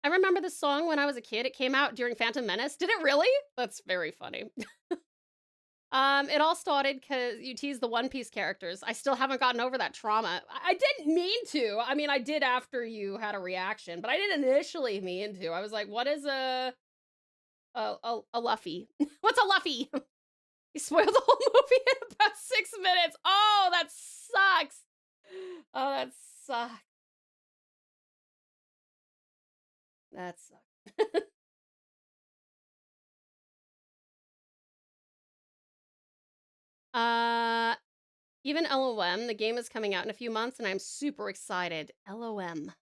I remember this song when I was a kid. It came out during Phantom Menace. Did it really? That's very funny. It all started because you teased the One Piece characters. I still haven't gotten over that trauma. I didn't mean to. I mean, I did after you had a reaction, but I didn't initially mean to. I was like, what is a Luffy? What's a Luffy? You spoiled the whole movie in about 6 minutes. Oh, that sucks. Oh, that sucks. That sucks. uh Even LOM, the game is coming out in a few months, and I'm super excited. LOM.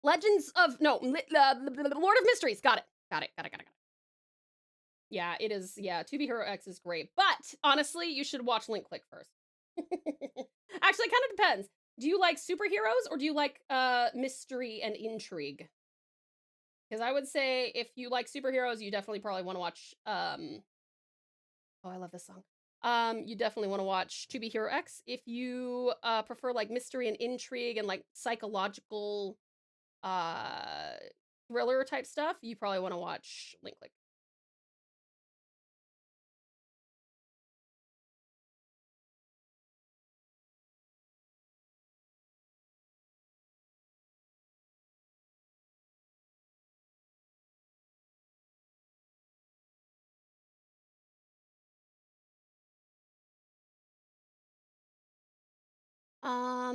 Legends of, no, Lord of Mysteries. Got it. Got it. Yeah, it is. Yeah, To Be Hero X is great. But, honestly, you should watch Link Click first. Actually, it kind of depends. Do you like superheroes, or do you like mystery and intrigue? Because I would say if you like superheroes, you definitely probably want to watch, oh, I love this song. You definitely want to watch To Be Hero X. If you prefer like mystery and intrigue and like psychological thriller type stuff, you probably want to watch Link Click.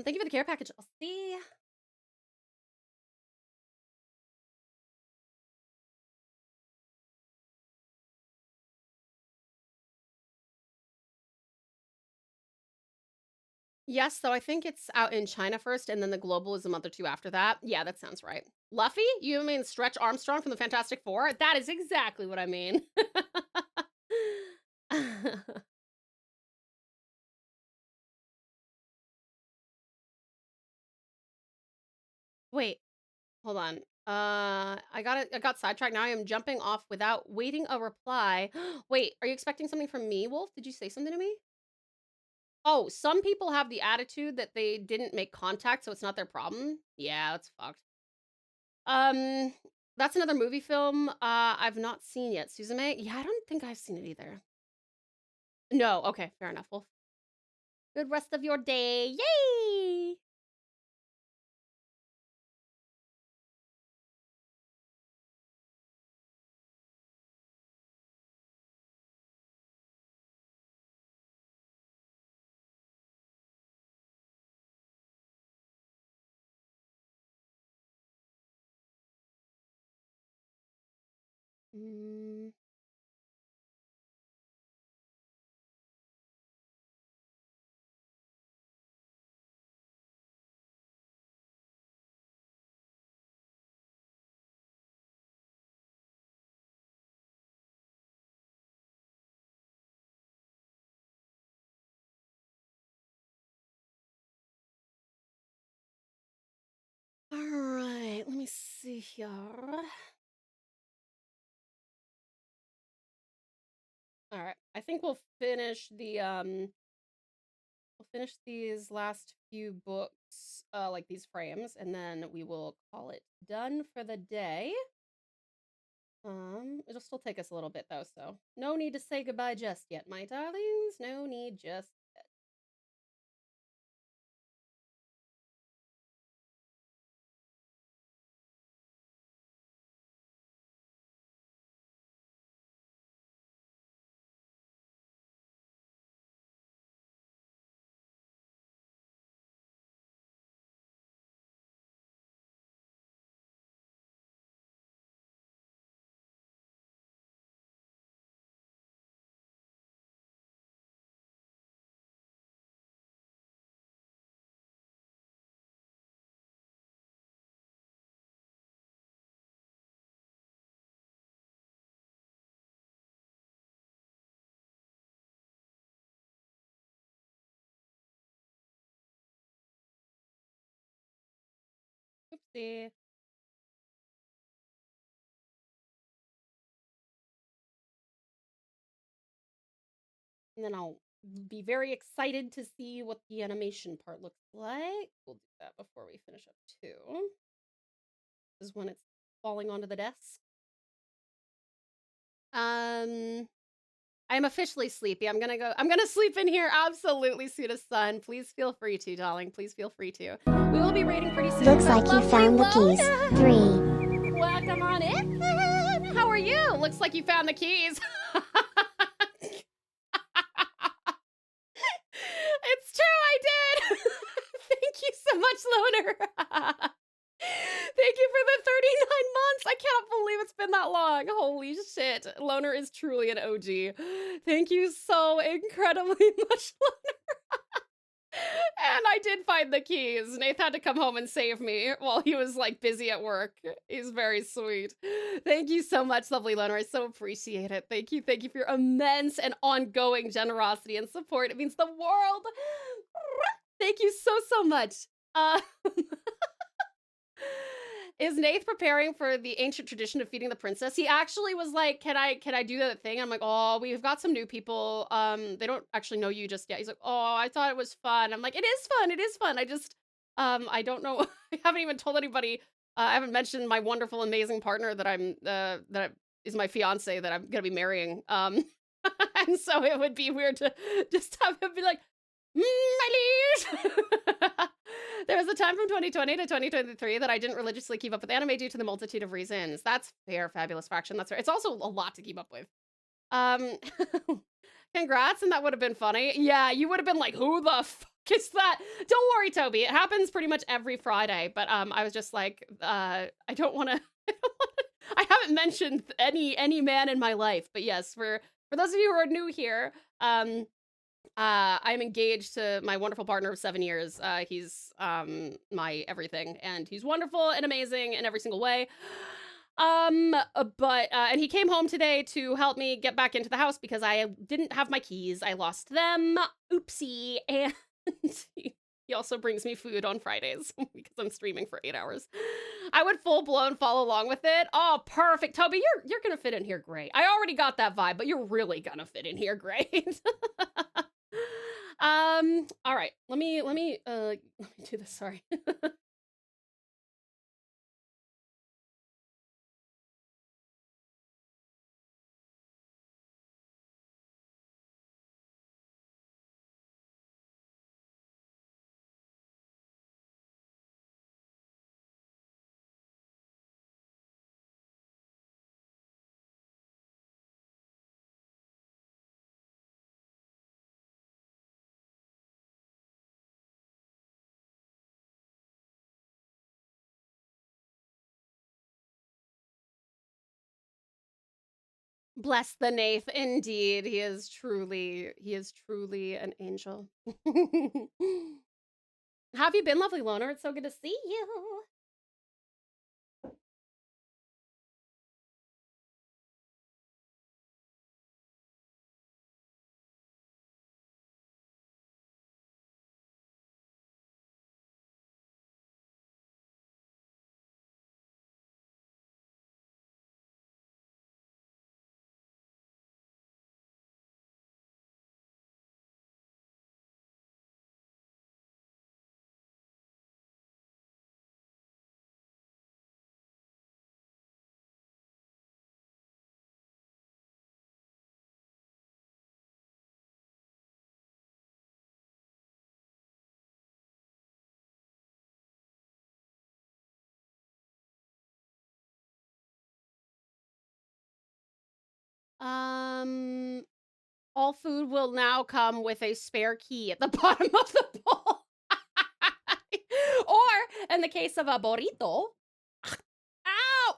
Thank you for the care package. I'll see. Yes, so I think it's out in China first, and then the global is a month or two after that. Yeah, that sounds right. Luffy? You mean Stretch Armstrong from the Fantastic Four? That is exactly what I mean. Wait, hold on. I got sidetracked. Now I am jumping off without waiting a reply. Wait, are you expecting something from me, Wolf? Did you say something to me? Oh, some people have the attitude that they didn't make contact, so it's not their problem. Yeah, that's fucked. That's another movie film I've not seen yet. Suzume? Yeah, I don't think I've seen it either. No, okay, fair enough. Well, good rest of your day. Yay! Mm. All right, let me see here. All right, I think we'll finish these last few books, like these frames, and then we will call it done for the day. It'll still take us a little bit though, so no need to say goodbye just yet, my darlings. No need just Oopsie. And then I'll be very excited to see what the animation part looks like. We'll do that before we finish up too. This is when it's falling onto the desk. I'm officially sleepy. I'm gonna sleep in here absolutely soon as sun. Please feel free to, darling. Please feel free to. We will be raiding pretty soon. Looks but like you found the keys. 3. Welcome on in. How are you? Looks like you found the keys. It's true, I did. Thank you so much, Loner. Thank you for the 39 months. I cannot believe it's been that long. Holy shit. Loner is truly an OG. Thank you so incredibly much, Loner. And I did find the keys. Nath had to come home and save me while he was like busy at work. He's very sweet. Thank you so much, lovely Loner. I so appreciate it. Thank you. Thank you for your immense and ongoing generosity and support. It means the world. Thank you so much. Is Nath preparing for the ancient tradition of feeding the princess? He actually was like, can I do that thing? I'm like, oh, we've got some new people. They don't actually know you just yet. He's like, oh, I thought it was fun. I'm like, it is fun. It is fun. I just, I don't know. I haven't even told anybody. I haven't mentioned my wonderful, amazing partner that is my fiance that I'm gonna be marrying. And so it would be weird to just have him be like, my liege. There was a time from 2020 to 2023 that I didn't religiously keep up with anime due to the multitude of reasons. That's fair, fabulous faction. That's fair. It's also a lot to keep up with. Congrats, and that would have been funny. Yeah, you would have been like, who the fuck is that? Don't worry, Toby. It happens pretty much every Friday. But I was just like, I don't want to. I haven't mentioned any man in my life. But yes, for those of you who are new here, I'm engaged to my wonderful partner of 7 years. He's my everything, and he's wonderful and amazing in every single way. And he came home today to help me get back into the house because I didn't have my keys. I lost them. Oopsie. And he also brings me food on Fridays because I'm streaming for 8 hours. I would full blown follow along with it. Oh, perfect. Toby, you're gonna fit in here great. I already got that vibe, but you're really gonna fit in here great. All right. Let me do this. Sorry. Bless the Nath. Indeed, he is truly an angel. How have you been, lovely Loner? It's so good to see you. All food will now come with a spare key at the bottom of the bowl. Or, in the case of a burrito, ow!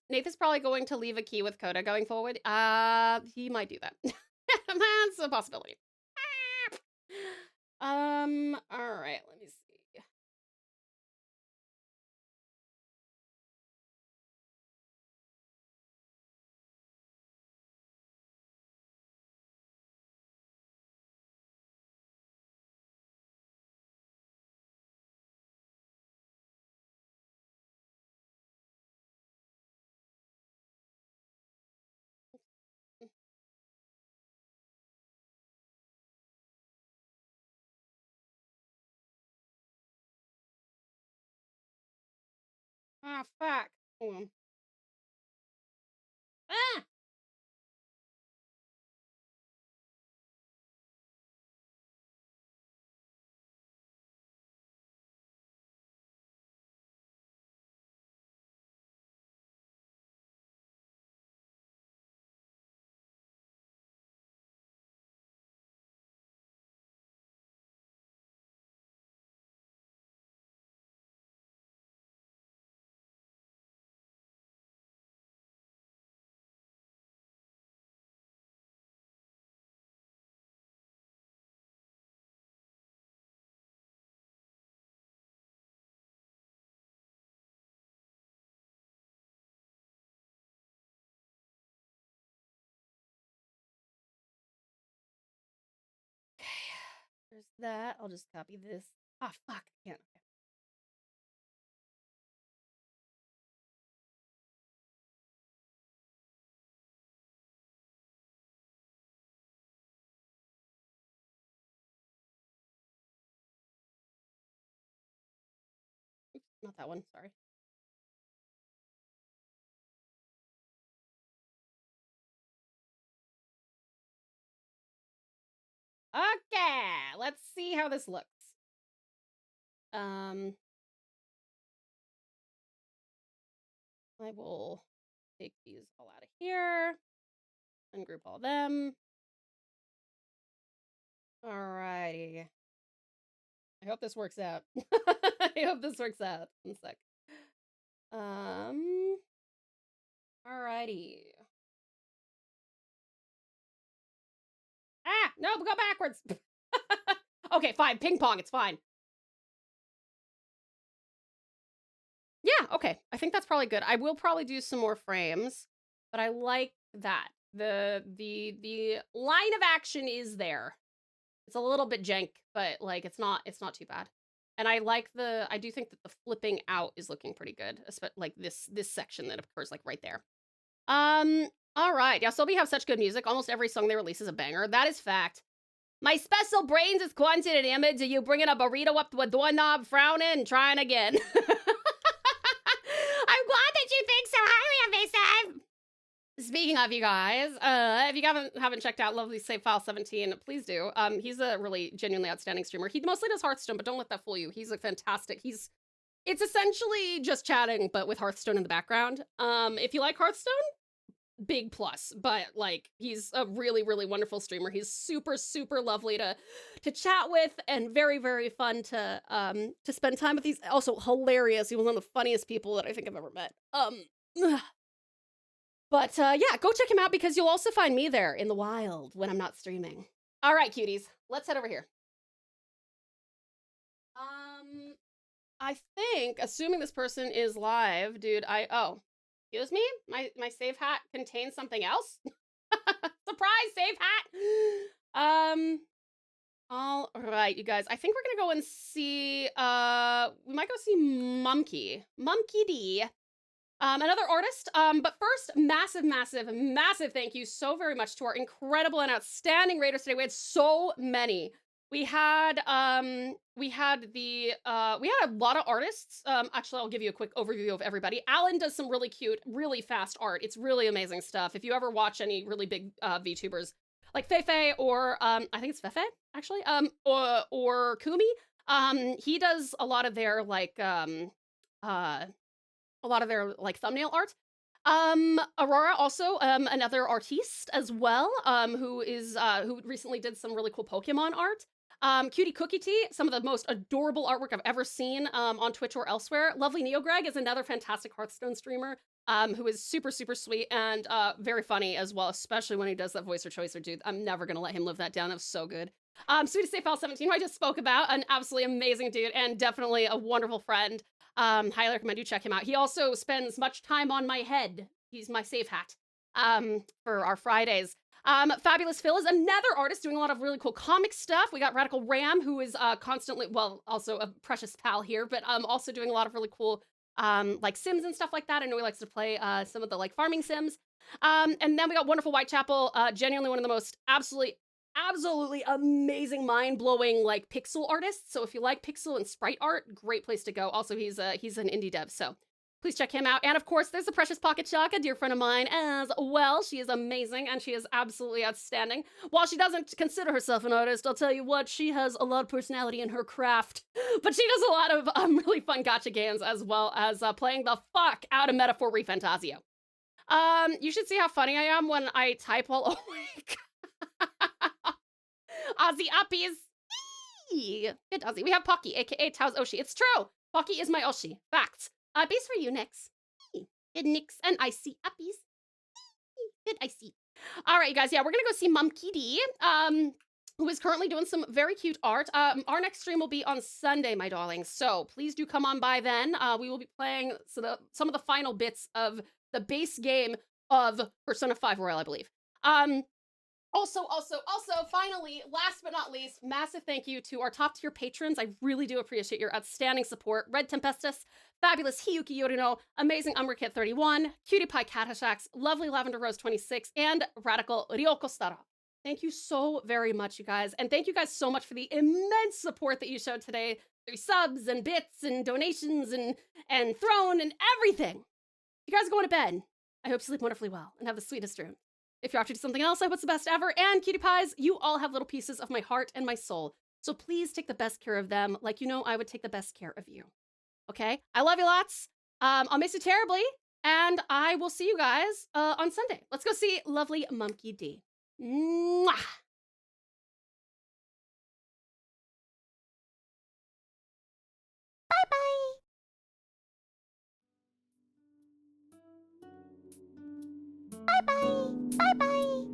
Nath is probably going to leave a key with Coda going forward. He might do that. That's a possibility. All right, let me see. Ah, fuck. Hold on. Ah! There's that. I'll just copy this. Ah, fuck. Can't. Okay. Oops, not that one. Sorry. Okay, let's see how this looks. I will take these all out of here and group all them. Alrighty. I hope this works out. I hope this works out. One sec. Alrighty. Ah, no, go backwards. Okay, fine. Ping pong, it's fine. Yeah, okay. I think that's probably good. I will probably do some more frames, but I like that. The line of action is there. It's a little bit jank, but like it's not too bad. And I do think that the flipping out is looking pretty good, especially like this section that occurs like right there. All right. Yeah, so we have such good music. Almost every song they release is a banger. That is fact. My special brains is quanted an image of you bringing a burrito up to a doorknob, frowning, and trying again. I'm glad that you think so highly of me, Sam. Speaking of you guys, if you haven't checked out Lovely Save File 17, please do. He's a really genuinely outstanding streamer. He mostly does Hearthstone, but don't let that fool you. He's a fantastic. It's essentially just chatting, but with Hearthstone in the background. If you like Hearthstone, big plus. But like, he's a really, really wonderful streamer. He's super, super lovely to chat with, and very, very fun to spend time with. He's also hilarious. He was one of the funniest people that I think I've ever met. But yeah, go check him out because you'll also find me there in the wild when I'm not streaming. All right, cuties, let's head over here. I think, assuming this person is live, dude, excuse me? My save hat contains something else? Surprise, save hat! All right, you guys, I think we're gonna go and see, we might go see Mumkey D. Another artist, but first, massive thank you so very much to our incredible and outstanding raiders today. We had so many. We had a lot of artists. Actually, I'll give you a quick overview of everybody. Alan does some really cute, really fast art. It's really amazing stuff. If you ever watch any really big VTubers, like Feifei or I think it's Feifei actually, or Kumi, he does a lot of their thumbnail art. Aurora also, another artiste as well, who recently did some really cool Pokemon art. Cutie Cookie Tea, some of the most adorable artwork I've ever seen on Twitch or elsewhere. Lovely Neo Greg is another fantastic Hearthstone streamer, who is super, super sweet and very funny as well, especially when he does that voice or choicer, dude. I'm never gonna let him live that down. That was so good. Sweetie Safe File 17, who I just spoke about, an absolutely amazing dude and definitely a wonderful friend. Highly recommend you check him out. He also spends much time on my head. He's my save hat for our Fridays. Fabulous Phil is another artist doing a lot of really cool comic stuff. We got Radical Ram, who is constantly, well, also a precious pal here, but also doing a lot of really cool like Sims and stuff like that. I know he likes to play some of the like farming Sims. And then we got Wonderful Whitechapel, genuinely one of the most absolutely amazing, mind-blowing like pixel artists. So if you like pixel and sprite art, great place to go. Also, he's an indie dev, so Please check him out. And of course, there's the precious Pocket Shock, a dear friend of mine as well. She is amazing and she is absolutely outstanding. While she doesn't consider herself an artist, I'll tell you what, she has a lot of personality in her craft. But she does a lot of really fun gacha games as well as playing the fuck out of Metaphor ReFantasio. You should see how funny I am when I type while awake. Ozzy uppies. Good Ozzy. We have Pocky, aka Tao's Oshi. It's true. Pocky is my Oshi. Facts. Uppies for you, Nix. Good Nix and Icy uppies. Good Icy. All right, you guys. Yeah, we're gonna go see Mum Kitty, who is currently doing some very cute art. Our next stream will be on Sunday, my darlings. So please do come on by then. We will be playing some of the final bits of the base game of Persona 5 Royal, I believe. Also, finally, last but not least, massive thank you to our top tier patrons. I really do appreciate your outstanding support. Red Tempestus, fabulous Hiyuki Yorino, amazing Umberkit 31, Cutie Pie Catashax, lovely Lavender Rose 26, and Radical Ryoko Stara. Thank you so very much, you guys. And thank you guys so much for the immense support that you showed today through subs and bits and donations and throne and everything. You guys are going to bed. I hope you sleep wonderfully well and have the sweetest dream. If you're off to do something else, I hope it's the best ever. And cutie pies, you all have little pieces of my heart and my soul. So please take the best care of them like you know I would take the best care of you. Okay? I love you lots. I'll miss you terribly. And I will see you guys on Sunday. Let's go see lovely Monkey D. Mwah! Bye-bye. Bye-bye. Bye-bye.